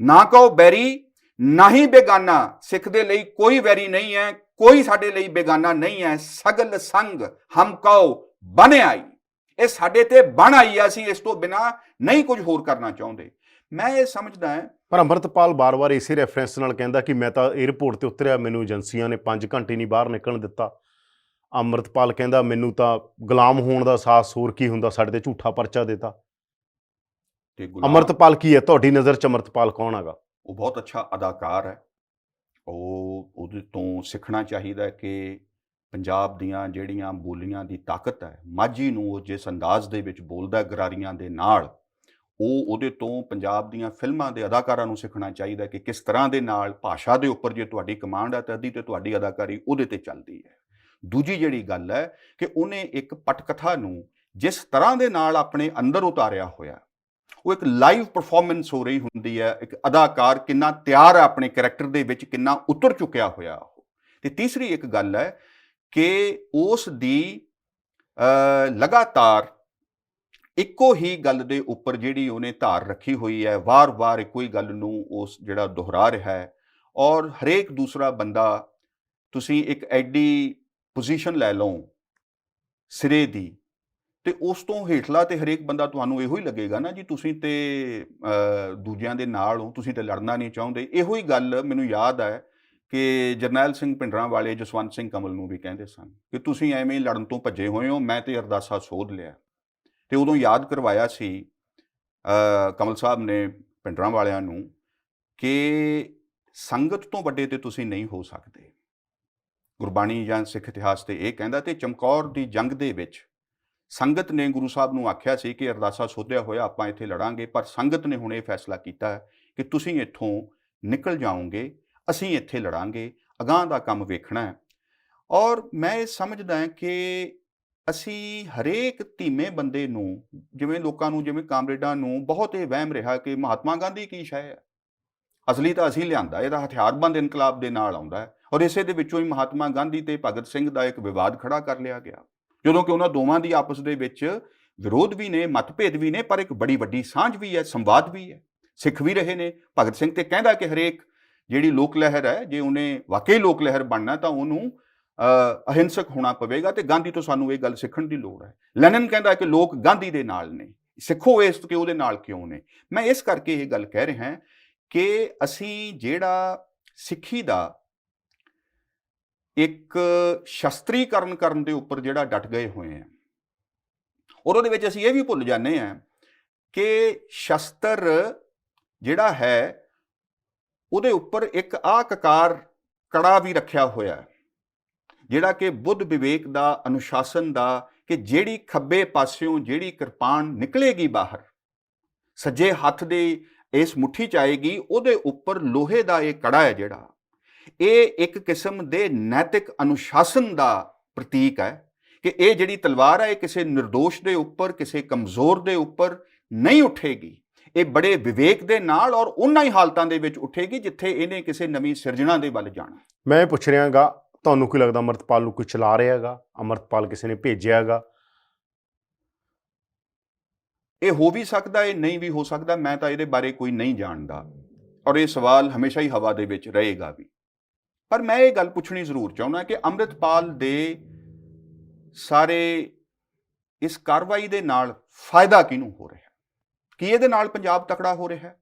ਨਾ ਕਹੋ ਬੈਰੀ ਨਾ ਹੀ ਬੇਗਾਨਾ, ਸਿੱਖ ਦੇ ਲਈ ਕੋਈ ਵੈਰੀ ਨਹੀਂ ਹੈ, ਕੋਈ ਸਾਡੇ ਲਈ ਬੇਗਾਨਾ ਨਹੀਂ ਹੈ। ਸਗਲ ਸੰਗ ਹਮ ਕਹੋ ਬਨ ਆਈ, ਇਹ ਸਾਡੇ ਤੇ ਬਣ ਆਈ, ਅਸੀਂ ਇਸ ਤੋਂ ਬਿਨਾਂ ਨਹੀਂ ਕੁਝ ਹੋਰ ਕਰਨਾ ਚਾਹੁੰਦੇ। ਮੈਂ ਇਹ ਸਮਝਦਾ ਹਾਂ। ਪਰ ਅੰਮ੍ਰਿਤਪਾਲ ਬਾਰ-ਬਾਰ ਇਸੇ ਰੈਫਰੈਂਸ ਨਾਲ ਕਹਿੰਦਾ ਕਿ ਮੈਂ ਤਾਂ ਏਅਰਪੋਰਟ ਤੇ ਉਤਰਿਆ, ਮੈਨੂੰ ਏਜੰਸੀਆਂ ਨੇ 5 ਘੰਟੇ ਨਹੀਂ ਬਾਹਰ ਨਿਕਲਣ ਦਿੱਤਾ। ਅੰਮ੍ਰਿਤਪਾਲ ਕਹਿੰਦਾ ਮੈਨੂੰ ਤਾਂ ਗੁਲਾਮ ਹੋਣ ਦਾ ਅਹਿਸਾਸ ਹੋਰ ਕੀ ਹੁੰਦਾ, ਸਾਡੇ ਤੇ ਝੂਠਾ ਪਰਚਾ ਦਿੱਤਾ। ਅੰਮ੍ਰਿਤਪਾਲ ਕੀ ਹੈ ਤੁਹਾਡੀ ਨਜ਼ਰ 'ਚ? ਅੰਮ੍ਰਿਤਪਾਲ ਕੌਣ ਹੈਗਾ? ਉਹ ਬਹੁਤ ਅੱਛਾ ਅਦਾਕਾਰ ਹੈ। ਉਹਦੇ ਤੋਂ ਸਿੱਖਣਾ ਚਾਹੀਦਾ ਕਿ ਪੰਜਾਬ ਦੀਆਂ ਜਿਹੜੀਆਂ ਬੋਲੀਆਂ ਦੀ ਤਾਕਤ ਹੈ, ਮਾਝੀ ਨੂੰ ਉਹ ਜਿਸ ਅੰਦਾਜ਼ ਦੇ ਵਿੱਚ ਬੋਲਦਾ ਗਰਾਰੀਆਂ ਦੇ ਨਾਲ, ਉਹਦੇ ਤੋਂ ਪੰਜਾਬ ਦੀਆਂ ਫਿਲਮਾਂ ਦੇ ਅਦਾਕਾਰਾਂ ਨੂੰ ਸਿੱਖਣਾ ਚਾਹੀਦਾ ਕਿ ਕਿਸ ਤਰ੍ਹਾਂ ਦੇ ਨਾਲ ਭਾਸ਼ਾ ਦੇ ਉੱਪਰ ਜੇ ਤੁਹਾਡੀ ਕਮਾਂਡ ਹੈ ਤਾਂ ਅੱਧੀ ਤੇ ਤੁਹਾਡੀ ਅਦਾਕਾਰੀ ਉਹਦੇ ਤੇ ਚੱਲਦੀ ਹੈ। ਦੂਜੀ ਜਿਹੜੀ ਗੱਲ ਹੈ ਕਿ ਉਹਨੇ ਇੱਕ ਪਟਕਥਾ ਨੂੰ ਜਿਸ ਤਰ੍ਹਾਂ ਦੇ ਨਾਲ ਆਪਣੇ ਅੰਦਰ ਉਤਾਰਿਆ ਹੋਇਆ, ਉਹ ਇੱਕ ਲਾਈਵ ਪਰਫਾਰਮੈਂਸ ਹੋ ਰਹੀ ਹੁੰਦੀ ਹੈ। ਇੱਕ ਅਦਾਕਾਰ ਕਿੰਨਾ ਤਿਆਰ ਹੈ ਆਪਣੇ ਕੈਰੈਕਟਰ ਦੇ ਵਿੱਚ, ਕਿੰਨਾ ਉਤਰ ਚੁੱਕਿਆ ਹੋਇਆ ਉਹ। ਤੇ ਤੀਸਰੀ ਇੱਕ ਗੱਲ ਹੈ ਕਿ ਉਸ ਦੀ ਲਗਾਤਾਰ ਇੱਕੋ ਹੀ ਗੱਲ ਦੇ ਉੱਪਰ ਜਿਹੜੀ ਉਹਨੇ ਧਾਰ ਰੱਖੀ ਹੋਈ ਹੈ, ਵਾਰ-ਵਾਰ ਇੱਕੋ ਹੀ ਗੱਲ ਨੂੰ ਉਸ ਜਿਹੜਾ ਦੁਹਰਾ ਰਿਹਾ ਹੈ। ਔਰ ਹਰੇਕ ਦੂਸਰਾ ਬੰਦਾ, ਤੁਸੀਂ ਇੱਕ ਐਡੀ ਪੋਜੀਸ਼ਨ ਲੈ ਲਓ ਸਿਰੇ ਦੀ, ਤੇ ਉਸ ਤੋਂ ਹੇਠਲਾ ਤੇ ਹਰੇਕ ਬੰਦਾ ਤੁਹਾਨੂੰ ਇਹੋ ਹੀ ਲੱਗੇਗਾ ਨਾ ਜੀ ਤੁਸੀਂ ਤੇ ਦੂਜਿਆਂ ਦੇ ਨਾਲ ਹੋ, ਤੁਸੀਂ ਤੇ ਲੜਨਾ ਨਹੀਂ ਚਾਹੁੰਦੇ। ਇਹੋ ਹੀ ਗੱਲ ਮੈਨੂੰ ਯਾਦ ਹੈ ਕਿ ਜਰਨੈਲ ਸਿੰਘ ਭਿੰਡਰਾਂ ਵਾਲੇ ਜਸਵੰਤ ਸਿੰਘ ਕਮਲ ਨੂੰ ਵੀ ਕਹਿੰਦੇ ਸਨ ਕਿ ਤੁਸੀਂ ਐਵੇਂ ਹੀ ਲੜਨ ਤੋਂ ਭੱਜੇ ਹੋਏ ਹੋ, ਮੈਂ ਤੇ ਅਰਦਾਸਾ ਸੋਧ ਲਿਆ। ਤੇ ਉਦੋਂ ਯਾਦ ਕਰਵਾਇਆ ਸੀ ਕਮਲ ਸਾਹਿਬ ਨੇ ਭਿੰਡਰਾਂ ਵਾਲਿਆਂ ਨੂੰ ਕਿ ਸੰਗਤ ਤੋਂ ਵੱਡੇ ਤੇ ਤੁਸੀਂ ਨਹੀਂ ਹੋ ਸਕਦੇ। ਗੁਰਬਾਣੀ ਜਾਂ ਸਿੱਖ ਇਤਿਹਾਸ ਤੇ ਇਹ ਕਹਿੰਦਾ, ਤੇ ਚਮਕੌਰ ਦੀ ਜੰਗ ਦੇ ਵਿੱਚ ਸੰਗਤ ਨੇ ਗੁਰੂ ਸਾਹਿਬ ਨੂੰ ਆਖਿਆ ਸੀ ਕਿ ਅਰਦਾਸਾ ਸੋਧਿਆ ਹੋਇਆ ਆਪਾਂ ਇੱਥੇ ਲੜਾਂਗੇ, ਪਰ ਸੰਗਤ ਨੇ ਹੁਣ ਇਹ ਫੈਸਲਾ ਕੀਤਾ ਕਿ ਤੁਸੀਂ ਇੱਥੋਂ ਨਿਕਲ ਜਾਓਗੇ, ਅਸੀਂ ਇੱਥੇ ਲੜਾਂਗੇ, ਅਗਾਂਹ ਦਾ ਕੰਮ ਵੇਖਣਾ ਹੈ। ਔਰ ਮੈਂ ਇਹ ਸਮਝਦਾ ਕਿ ਅਸੀਂ ਹਰੇਕ ਧੀਮੇ ਬੰਦੇ ਨੂੰ, ਜਿਵੇਂ ਲੋਕਾਂ ਨੂੰ, ਜਿਵੇਂ ਕਾਮਰੇਡਾਂ ਨੂੰ ਬਹੁਤ ਇਹ ਵਹਿਮ ਰਿਹਾ ਕਿ ਮਹਾਤਮਾ ਗਾਂਧੀ ਕੀ ਸ਼ੈ ਹੈ, ਅਸਲੀ ਤਾਂ ਅਸੀਂ ਲਿਆਂਦਾ, ਇਹਦਾ ਹਥਿਆਰਬੰਦ ਇਨਕਲਾਬ ਦੇ ਨਾਲ ਆਉਂਦਾ ਹੈ। ਔਰ ਇਸੇ ਦੇ ਵਿੱਚੋਂ ਹੀ ਮਹਾਤਮਾ ਗਾਂਧੀ ਤੇ ਭਗਤ ਸਿੰਘ ਦਾ ਇੱਕ ਵਿਵਾਦ ਖੜਾ ਕਰ ਲਿਆ ਗਿਆ, ਜਦੋਂ ਕਿ ਉਹਨਾਂ ਦੋਵਾਂ ਦੀ ਆਪਸ ਦੇ ਵਿੱਚ ਵਿਰੋਧ ਵੀ ਨੇ, ਮਤਭੇਦ ਵੀ ਨੇ, ਪਰ ਇੱਕ ਬੜੀ ਵੱਡੀ ਸਾਂਝ ਵੀ ਹੈ, ਸੰਵਾਦ ਵੀ ਹੈ। ਸਿੱਖ ਵੀ ਰਹੇ ਨੇ। ਭਗਤ ਸਿੰਘ ਤੇ ਕਹਿੰਦਾ ਕਿ ਹਰੇਕ ਜਿਹੜੀ ਲੋਕ ਲਹਿਰ ਹੈ, ਜੇ ਉਹਨੇ ਵਾਕਈ ਲੋਕ ਲਹਿਰ ਬਣਨਾ ਤਾਂ ਉਹਨੂੰ ਅਹਿੰਸਕ ਹੋਣਾ ਪਵੇਗਾ, ਤੇ ਗਾਂਧੀ ਤੋਂ ਸਾਨੂੰ ਇਹ ਗੱਲ ਸਿੱਖਣ ਦੀ ਲੋੜ ਹੈ। ਲੈਨਨ ਕਹਿੰਦਾ ਕਿ ਲੋਕ ਗਾਂਧੀ ਦੇ ਨਾਲ ਨੇ, ਸਿੱਖੋ ਇਸ ਕਿ ਉਹਦੇ ਨਾਲ ਕਿਉਂ ਨੇ। ਮੈਂ ਇਸ ਕਰਕੇ ਇਹ ਗੱਲ ਕਹਿ ਰਿਹਾ ਕਿ ਅਸੀਂ ਜਿਹੜਾ ਸਿੱਖੀ ਦਾ ਇੱਕ ਸ਼ਸਤਰੀਕਰਨ ਕਰਨ ਦੇ ਉੱਪਰ ਜਿਹੜਾ ਡਟ ਗਏ ਹੋਏ ਹਾਂ, ਔਰ ਉਹਦੇ ਵਿੱਚ ਅਸੀਂ ਇਹ ਵੀ ਭੁੱਲ ਜਾਂਦੇ ਹਾਂ ਕਿ ਸ਼ਸਤਰ ਜਿਹੜਾ ਹੈ ਉਹਦੇ ਉੱਪਰ ਇੱਕ ਕਕਾਰ ਕੜਾ ਵੀ ਰੱਖਿਆ ਹੋਇਆ, ਜਿਹੜਾ ਕਿ ਬੁੱਧ ਵਿਵੇਕ ਦਾ, ਅਨੁਸ਼ਾਸਨ ਦਾ, ਕਿ ਜਿਹੜੀ ਖੱਬੇ ਪਾਸਿਓਂ ਜਿਹੜੀ ਕਿਰਪਾਨ ਨਿਕਲੇਗੀ ਬਾਹਰ, ਸੱਜੇ ਹੱਥ ਦੇ ਇਸ ਮੁੱਠੀ 'ਚ ਆਏਗੀ, ਉਹਦੇ ਉੱਪਰ ਲੋਹੇ ਦਾ ਇਹ ਕੜਾ ਹੈ ਜਿਹੜਾ, ਇਹ ਇੱਕ ਕਿਸਮ ਦੇ ਨੈਤਿਕ ਅਨੁਸ਼ਾਸਨ ਦਾ ਪ੍ਰਤੀਕ ਹੈ ਕਿ ਇਹ ਜਿਹੜੀ ਤਲਵਾਰ ਹੈ ਇਹ ਕਿਸੇ ਨਿਰਦੋਸ਼ ਦੇ ਉੱਪਰ, ਕਿਸੇ ਕਮਜ਼ੋਰ ਦੇ ਉੱਪਰ ਨਹੀਂ ਉੱਠੇਗੀ। ਇਹ ਬੜੇ ਵਿਵੇਕ ਦੇ ਨਾਲ ਔਰ ਉਹਨਾਂ ਹੀ ਹਾਲਤਾਂ ਦੇ ਵਿੱਚ ਉੱਠੇਗੀ ਜਿੱਥੇ ਇਹਨੇ ਕਿਸੇ ਨਵੀਂ ਸਿਰਜਣਾ ਦੇ ਵੱਲ ਜਾਣਾ। ਮੈਂ ਪੁੱਛ ਰਿਹਾਗਾ, ਤੁਹਾਨੂੰ ਕੀ ਲੱਗਦਾ ਅੰਮ੍ਰਿਤਪਾਲ ਨੂੰ ਕੋਈ ਚਲਾ ਰਿਹਾ ਹੈਗਾ? ਅੰਮ੍ਰਿਤਪਾਲ ਕਿਸੇ ਨੇ ਭੇਜਿਆ ਹੈਗਾ? ਇਹ ਹੋ ਵੀ ਸਕਦਾ, ਇਹ ਨਹੀਂ ਵੀ ਹੋ ਸਕਦਾ। ਮੈਂ ਤਾਂ ਇਹਦੇ ਬਾਰੇ ਕੋਈ ਨਹੀਂ ਜਾਣਦਾ, ਔਰ ਇਹ ਸਵਾਲ ਹਮੇਸ਼ਾ ਹੀ ਹਵਾ ਦੇ ਵਿੱਚ ਰਹੇਗਾ ਵੀ। ਪਰ ਮੈਂ ਇਹ ਗੱਲ ਪੁੱਛਣੀ ਜ਼ਰੂਰ ਚਾਹੁੰਦਾ ਕਿ ਅੰਮ੍ਰਿਤਪਾਲ ਦੇ ਸਾਰੇ ਇਸ ਕਾਰਵਾਈ ਦੇ ਨਾਲ ਫਾਇਦਾ ਕਿਹਨੂੰ ਹੋ ਰਿਹਾ? ਕੀ ਇਹਦੇ ਨਾਲ ਪੰਜਾਬ ਤਕੜਾ ਹੋ ਰਿਹਾ?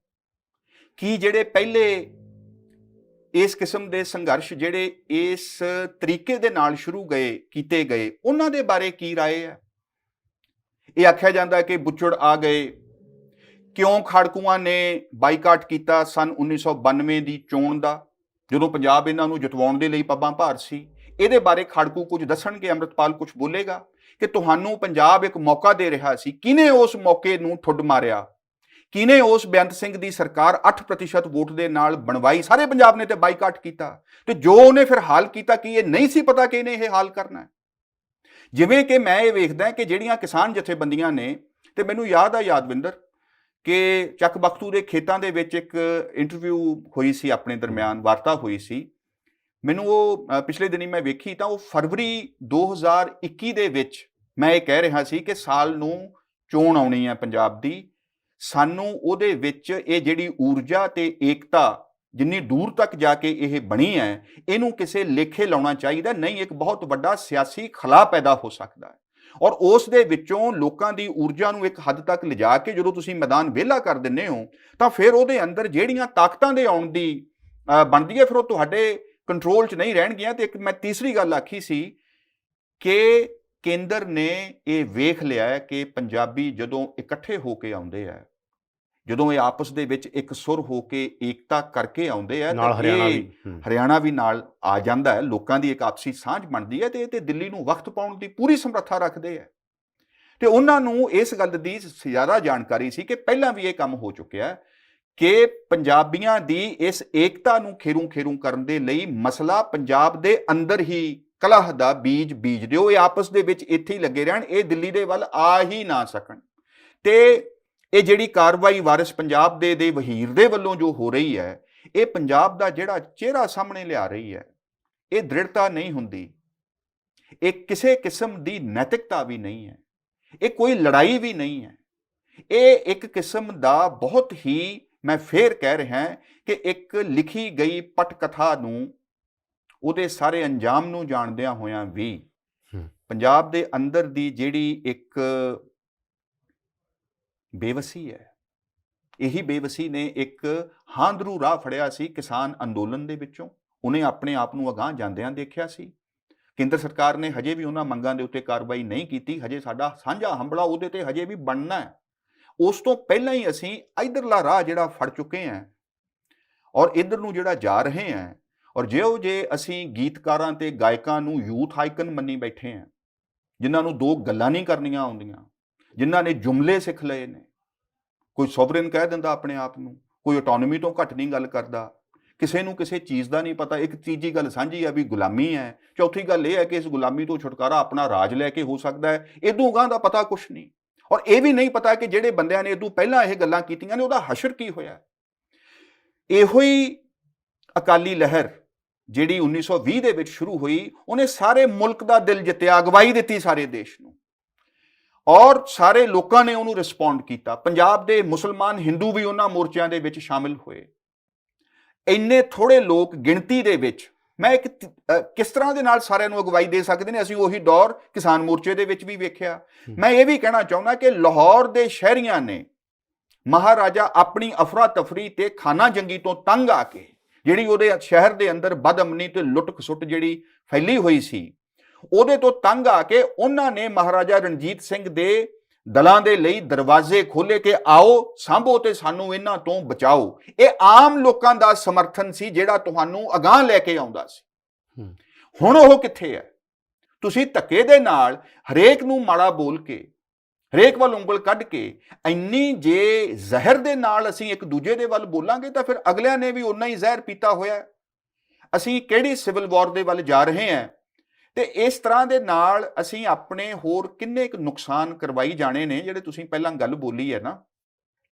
ਕੀ ਜਿਹੜੇ ਪਹਿਲੇ ਇਸ ਕਿਸਮ ਦੇ ਸੰਘਰਸ਼ ਜਿਹੜੇ ਇਸ ਤਰੀਕੇ ਦੇ ਨਾਲ ਸ਼ੁਰੂ ਕੀਤੇ ਗਏ, ਉਹਨਾਂ ਦੇ ਬਾਰੇ ਕੀ ਰਾਏ ਹੈ? ਇਹ ਆਖਿਆ ਜਾਂਦਾ ਕਿ ਬੁੱਚੜ ਆ ਗਏ। ਕਿਉਂ ਖਾੜਕੂਆਂ ਨੇ ਬਾਈਕਾਟ ਕੀਤਾ ਸਨ 1992 ਦੀ ਚੋਣ ਦਾ, ਜਦੋਂ ਪੰਜਾਬ ਇਹਨਾਂ ਨੂੰ ਜਿਤਵਾਉਣ ਦੇ ਲਈ ਪੱਬਾਂ ਭਾਰ ਸੀ? ਇਹਦੇ ਬਾਰੇ ਖਾੜਕੂ ਕੁਝ ਦੱਸਣਗੇ, ਅੰਮ੍ਰਿਤਪਾਲ ਕੁਝ ਬੋਲੇਗਾ ਕਿ ਤੁਹਾਨੂੰ ਪੰਜਾਬ ਇੱਕ ਮੌਕਾ ਦੇ ਰਿਹਾ ਸੀ, ਕਿਹਨੇ ਉਸ ਮੌਕੇ ਨੂੰ ਠੁੱਡ ਮਾਰਿਆ? ਕਿਹਨੇ ਉਸ ਬੇਅੰਤ ਸਿੰਘ ਦੀ ਸਰਕਾਰ 8% ਵੋਟ ਦੇ ਨਾਲ ਬਣਵਾਈ? ਸਾਰੇ ਪੰਜਾਬ ਨੇ ਤੇ ਬਾਈਕਾਟ ਕੀਤਾ। ਤੇ ਜੋ ਉਹਨੇ ਫਿਰ ਹਾਲ ਕੀਤਾ, ਕੀ ਇਹ ਨਹੀਂ ਸੀ ਪਤਾ ਕਿ ਇਹਨੇ ਇਹ ਹਾਲ ਕਰਨਾ ਹੈ? ਜਿਵੇਂ ਕਿ ਮੈਂ ਇਹ ਵੇਖਦਾ ਕਿ ਜਿਹੜੀਆਂ ਕਿਸਾਨ ਜਥੇਬੰਦੀਆਂ ਨੇ, ਤੇ ਮੈਨੂੰ ਯਾਦ ਆ ਯਾਦਵਿੰਦਰ ਕਿ ਚੱਕ ਬਖਤੂ ਦੇ ਖੇਤਾਂ ਦੇ ਵਿੱਚ ਇੱਕ ਇੰਟਰਵਿਊ ਹੋਈ ਸੀ, ਆਪਣੇ ਦਰਮਿਆਨ ਵਾਰਤਾ ਹੋਈ ਸੀ। ਮੈਨੂੰ ਉਹ ਪਿਛਲੇ ਦਿਨੀ ਮੈਂ ਵੇਖੀ ਤਾਂ ਉਹ ਫਰਵਰੀ 2021 ਦੇ ਵਿੱਚ ਮੈਂ ਇਹ ਕਹਿ ਰਿਹਾ ਸੀ ਕਿ ਸਾਲ ਨੂੰ ਚੋਣ ਆਉਣੀ ਹੈ ਪੰਜਾਬ ਦੀ, ਸਾਨੂੰ ਉਹਦੇ ਵਿੱਚ ਇਹ ਜਿਹੜੀ ਊਰਜਾ ਤੇ ਏਕਤਾ ਜਿੰਨੀ ਦੂਰ ਤੱਕ ਜਾ ਕੇ ਇਹ ਬਣੀ ਹੈ, ਇਹਨੂੰ ਕਿਸੇ ਲੇਖੇ ਲਾਉਣਾ ਚਾਹੀਦਾ, ਨਹੀਂ ਇੱਕ ਬਹੁਤ ਵੱਡਾ ਸਿਆਸੀ ਖਲਾ ਪੈਦਾ ਹੋ ਸਕਦਾ ਹੈ। ਔਰ ਉਸ ਦੇ ਵਿੱਚੋਂ ਲੋਕਾਂ ਦੀ ਊਰਜਾ ਨੂੰ ਇੱਕ ਹੱਦ ਤੱਕ ਲਿਜਾ ਕੇ ਜਦੋਂ ਤੁਸੀਂ ਮੈਦਾਨ ਵਿਹਲਾ ਕਰ ਦਿੰਦੇ ਹੋ ਤਾਂ ਫਿਰ ਉਹਦੇ ਅੰਦਰ ਜਿਹੜੀਆਂ ਤਾਕਤਾਂ ਦੇ ਆਉਣ ਦੀ ਬਣਦੀ ਹੈ, ਫਿਰ ਉਹ ਤੁਹਾਡੇ ਕੰਟਰੋਲ 'ਚ ਨਹੀਂ ਰਹਿਣਗੀਆਂ। ਤੇ ਇੱਕ ਮੈਂ ਤੀਸਰੀ ਗੱਲ ਆਖੀ ਸੀ ਕਿ ਕੇਂਦਰ ਨੇ ਇਹ ਵੇਖ ਲਿਆ ਕਿ ਪੰਜਾਬੀ ਜਦੋਂ ਇਕੱਠੇ ਹੋ ਕੇ ਆਉਂਦੇ ਆ, ਜਦੋਂ ਇਹ ਆਪਸ ਦੇ ਵਿੱਚ ਇੱਕ ਸੁਰ ਹੋ ਕੇ ਏਕਤਾ ਕਰਕੇ ਆਉਂਦੇ ਆ, ਤਾਂ ਹਰਿਆਣਾ ਵੀ ਨਾਲ ਆ ਜਾਂਦਾ ਹੈ, ਲੋਕਾਂ ਦੀ ਇੱਕ ਆਪਸੀ ਸਾਂਝ ਬਣਦੀ ਹੈ, ਤੇ ਇਹ ਤੇ ਦਿੱਲੀ ਨੂੰ ਵਕਤ ਪਾਉਣ ਦੀ ਪੂਰੀ ਸਮਰੱਥਾ ਰੱਖਦੇ ਆ। ਤੇ ਉਹਨਾਂ ਨੂੰ ਇਸ ਗੱਲ ਦੀ ਜ਼ਿਆਦਾ ਜਾਣਕਾਰੀ ਸੀ ਕਿ ਪਹਿਲਾਂ ਵੀ ਇਹ ਕੰਮ ਹੋ ਚੁੱਕਿਆ ਕਿ ਪੰਜਾਬੀਆਂ ਦੀ ਇਸ ਏਕਤਾ ਨੂੰ ਖੇਰੂ ਕਰਨ ਦੇ ਲਈ ਮਸਲਾ ਪੰਜਾਬ ਦੇ ਅੰਦਰ ਹੀ ਕਲਹ ਦਾ ਬੀਜ ਦਿਓ, ਇਹ ਆਪਸ ਦੇ ਵਿੱਚ ਇੱਥੇ ਹੀ ਲੱਗੇ ਰਹਿਣ, ਇਹ ਦਿੱਲੀ ਦੇ ਵੱਲ ਆ ਹੀ ਨਾ ਸਕਣ। ਤੇ ਇਹ ਜਿਹੜੀ ਕਾਰਵਾਈ ਵਾਰਿਸ ਪੰਜਾਬ ਦੇ ਵਹੀਰ ਦੇ ਵੱਲੋਂ ਜੋ ਹੋ ਰਹੀ ਹੈ, ਇਹ ਪੰਜਾਬ ਦਾ ਜਿਹੜਾ ਚਿਹਰਾ ਸਾਹਮਣੇ ਲਿਆ ਰਹੀ ਹੈ। ਇਹ ਦ੍ਰਿੜਤਾ ਨਹੀਂ ਹੁੰਦੀ, ਇਹ ਕਿਸੇ ਕਿਸਮ ਦੀ ਨੈਤਿਕਤਾ ਵੀ ਨਹੀਂ ਹੈ, ਇਹ ਕੋਈ ਲੜਾਈ ਵੀ ਨਹੀਂ ਹੈ। ਇਹ ਇੱਕ ਕਿਸਮ ਦਾ ਬਹੁਤ ਹੀ, ਮੈਂ ਫੇਰ ਕਹਿ ਰਿਹਾ ਕਿ ਇੱਕ ਲਿਖੀ ਗਈ ਪਟਕਥਾ ਨੂੰ, ਉਹਦੇ ਸਾਰੇ ਅੰਜਾਮ ਨੂੰ ਜਾਣਦਿਆਂ ਹੋਇਆਂ ਵੀ ਪੰਜਾਬ ਦੇ ਅੰਦਰ ਦੀ ਜਿਹੜੀ ਇੱਕ ਬੇਵਸੀ ਹੈ, ਇਹੀ ਬੇਵਸੀ ਨੇ ਇੱਕ ਹਾਂਦਰੂ ਰਾਹ ਫੜਿਆ ਸੀ ਕਿਸਾਨ ਅੰਦੋਲਨ ਦੇ ਵਿੱਚੋਂ, ਉਹਨੇ ਆਪਣੇ ਆਪ ਨੂੰ ਅਗਾਂਹ ਜਾਂਦਿਆਂ ਦੇਖਿਆ ਸੀ। ਕੇਂਦਰ ਸਰਕਾਰ ਨੇ ਹਜੇ ਵੀ ਉਹਨਾਂ ਮੰਗਾਂ ਦੇ ਉੱਤੇ ਕਾਰਵਾਈ ਨਹੀਂ ਕੀਤੀ। ਹਜੇ ਸਾਡਾ ਸਾਂਝਾ ਹੰਬਲਾ ਉਹਦੇ ਤੇ ਹਜੇ ਵੀ ਬਣਨਾ ਹੈ। ਉਸ ਤੋਂ ਪਹਿਲਾਂ ਹੀ ਅਸੀਂ ਇਧਰਲਾ ਰਾਹ ਜਿਹੜਾ ਫੜ ਚੁੱਕੇ ਹਾਂ ਔਰ ਇਧਰ ਨੂੰ ਜਿਹੜਾ ਜਾ ਰਹੇ ਹਾਂ। ਔਰ ਜੇ ਅਸੀਂ ਗੀਤਕਾਰਾਂ ਤੇ ਗਾਇਕਾਂ ਨੂੰ ਯੂਥ ਆਈਕਨ ਮੰਨੀ ਬੈਠੇ ਹਾਂ, ਜਿਨ੍ਹਾਂ ਨੂੰ ਦੋ ਗੱਲਾਂ ਨਹੀਂ ਕਰਨੀਆਂ ਆਉਂਦੀਆਂ, ਜਿਨ੍ਹਾਂ ਨੇ ਜੁਮਲੇ ਸਿੱਖ ਲਏ ਨੇ, ਕੋਈ ਸੋਵਰਨ ਕਹਿ ਦਿੰਦਾ ਆਪਣੇ ਆਪ ਨੂੰ, ਕੋਈ ਆਟੋਨਮੀ ਤੋਂ ਘੱਟ ਨਹੀਂ ਗੱਲ ਕਰਦਾ, ਕਿਸੇ ਨੂੰ ਕਿਸੇ ਚੀਜ਼ ਦਾ ਨਹੀਂ ਪਤਾ। ਇੱਕ ਤੀਜੀ ਗੱਲ ਸਾਂਝੀ ਹੈ ਵੀ ਗੁਲਾਮੀ ਹੈ। ਚੌਥੀ ਗੱਲ ਇਹ ਹੈ ਕਿ ਇਸ ਗੁਲਾਮੀ ਤੋਂ ਛੁਟਕਾਰਾ ਆਪਣਾ ਰਾਜ ਲੈ ਕੇ ਹੋ ਸਕਦਾ ਹੈ। ਇਦੋਂ ਗਾਂ ਦਾ ਪਤਾ ਕੁਛ ਨਹੀਂ। ਔਰ ਇਹ ਵੀ ਨਹੀਂ ਪਤਾ ਕਿ ਜਿਹੜੇ ਬੰਦਿਆਂ ਨੇ ਇਦੋਂ ਪਹਿਲਾਂ ਇਹ ਗੱਲਾਂ ਕੀਤੀਆਂ ਨੇ ਉਹਦਾ ਹਸ਼ਰ ਕੀ ਹੋਇਆ। ਇਹੋ ਹੀ ਅਕਾਲੀ ਲਹਿਰ ਜਿਹੜੀ 1920 ਦੇ ਵਿੱਚ ਸ਼ੁਰੂ ਹੋਈ, ਉਹਨੇ ਸਾਰੇ ਮੁਲਕ ਦਾ ਦਿਲ ਜਿੱਤਿਆ, ਅਗਵਾਈ ਦਿੱਤੀ ਸਾਰੇ ਦੇਸ਼ ਨੂੰ, ਔਰ ਸਾਰੇ ਲੋਕਾਂ ਨੇ ਉਹਨੂੰ ਰਿਸਪੌਂਡ ਕੀਤਾ। ਪੰਜਾਬ ਦੇ ਮੁਸਲਮਾਨ ਹਿੰਦੂ ਵੀ ਉਹਨਾਂ ਮੋਰਚਿਆਂ ਦੇ ਵਿੱਚ ਸ਼ਾਮਿਲ ਹੋਏ। ਇੰਨੇ ਥੋੜੇ ਲੋਕ ਗਿਣਤੀ ਦੇ ਵਿੱਚ ਮੈਂ ਕਿਸ ਤਰ੍ਹਾਂ ਦੇ ਨਾਲ ਸਾਰਿਆਂ ਨੂੰ ਅਗਵਾਈ ਦੇ ਸਕਦੇ ਨੇ। ਅਸੀਂ ਉਹੀ ਦੌਰ ਕਿਸਾਨ ਮੋਰਚੇ ਦੇ ਵਿੱਚ ਵੀ ਵੇਖਿਆ। ਮੈਂ ਇਹ ਵੀ ਕਹਿਣਾ ਚਾਹੁੰਦਾ ਕਿ ਲਾਹੌਰ ਦੇ ਸ਼ਹਿਰੀਆਂ ਨੇ ਮਹਾਰਾਜਾ ਆਪਣੀ ਅਫਰਾ ਤਫਰੀ ਤੇ ਖਾਨਾ ਜੰਗੀ ਤੋਂ ਤੰਗ ਆ ਕੇ, ਜਿਹੜੀ ਉਹਦੇ ਸ਼ਹਿਰ ਦੇ ਅੰਦਰ ਬਦਅਮਨੀ ਤੇ ਲੁੱਟ ਖਸੁੱਟ ਜਿਹੜੀ ਫੈਲੀ ਹੋਈ ਸੀ, ਉਹਦੇ ਤੋਂ ਤੰਗ ਆ ਕੇ ਉਹਨਾਂ ਨੇ ਮਹਾਰਾਜਾ ਰਣਜੀਤ ਸਿੰਘ ਦੇ ਦਲਾਂ ਦੇ ਲਈ ਦਰਵਾਜ਼ੇ ਖੋਲੇ ਕਿ ਆਓ ਸਾਂਭੋ ਤੇ ਸਾਨੂੰ ਇਹਨਾਂ ਤੋਂ ਬਚਾਓ। ਇਹ ਆਮ ਲੋਕਾਂ ਦਾ ਸਮਰਥਨ ਸੀ ਜਿਹੜਾ ਤੁਹਾਨੂੰ ਅਗਾਂਹ ਲੈ ਕੇ ਆਉਂਦਾ ਸੀ। ਹੁਣ ਉਹ ਕਿੱਥੇ ਹੈ? ਤੁਸੀਂ ਧੱਕੇ ਦੇ ਨਾਲ ਹਰੇਕ ਨੂੰ ਮਾੜਾ ਬੋਲ ਕੇ, ਹਰੇਕ ਵੱਲ ਉਂਗਲ ਕੱਢ ਕੇ, ਇੰਨੀ ਜੇ ਜ਼ਹਿਰ ਦੇ ਨਾਲ ਅਸੀਂ ਇੱਕ ਦੂਜੇ ਦੇ ਵੱਲ ਬੋਲਾਂਗੇ ਤਾਂ ਫਿਰ ਅਗਲਿਆਂ ਨੇ ਵੀ ਉਨਾ ਹੀ ਜ਼ਹਿਰ ਪੀਤਾ ਹੋਇਆ। ਅਸੀਂ ਕਿਹੜੀ ਸਿਵਲ ਵਾਰ ਦੇ ਵੱਲ ਜਾ ਰਹੇ ਹਾਂ? ਤੇ ਇਸ ਤਰ੍ਹਾਂ ਦੇ ਨਾਲ ਅਸੀਂ ਆਪਣੇ ਹੋਰ ਕਿੰਨੇ ਕੁ ਨੁਕਸਾਨ ਕਰਵਾਈ ਜਾਣੇ ਨੇ। ਜਿਹੜੇ ਤੁਸੀਂ ਪਹਿਲਾਂ ਗੱਲ ਬੋਲੀ ਹੈ ਨਾ,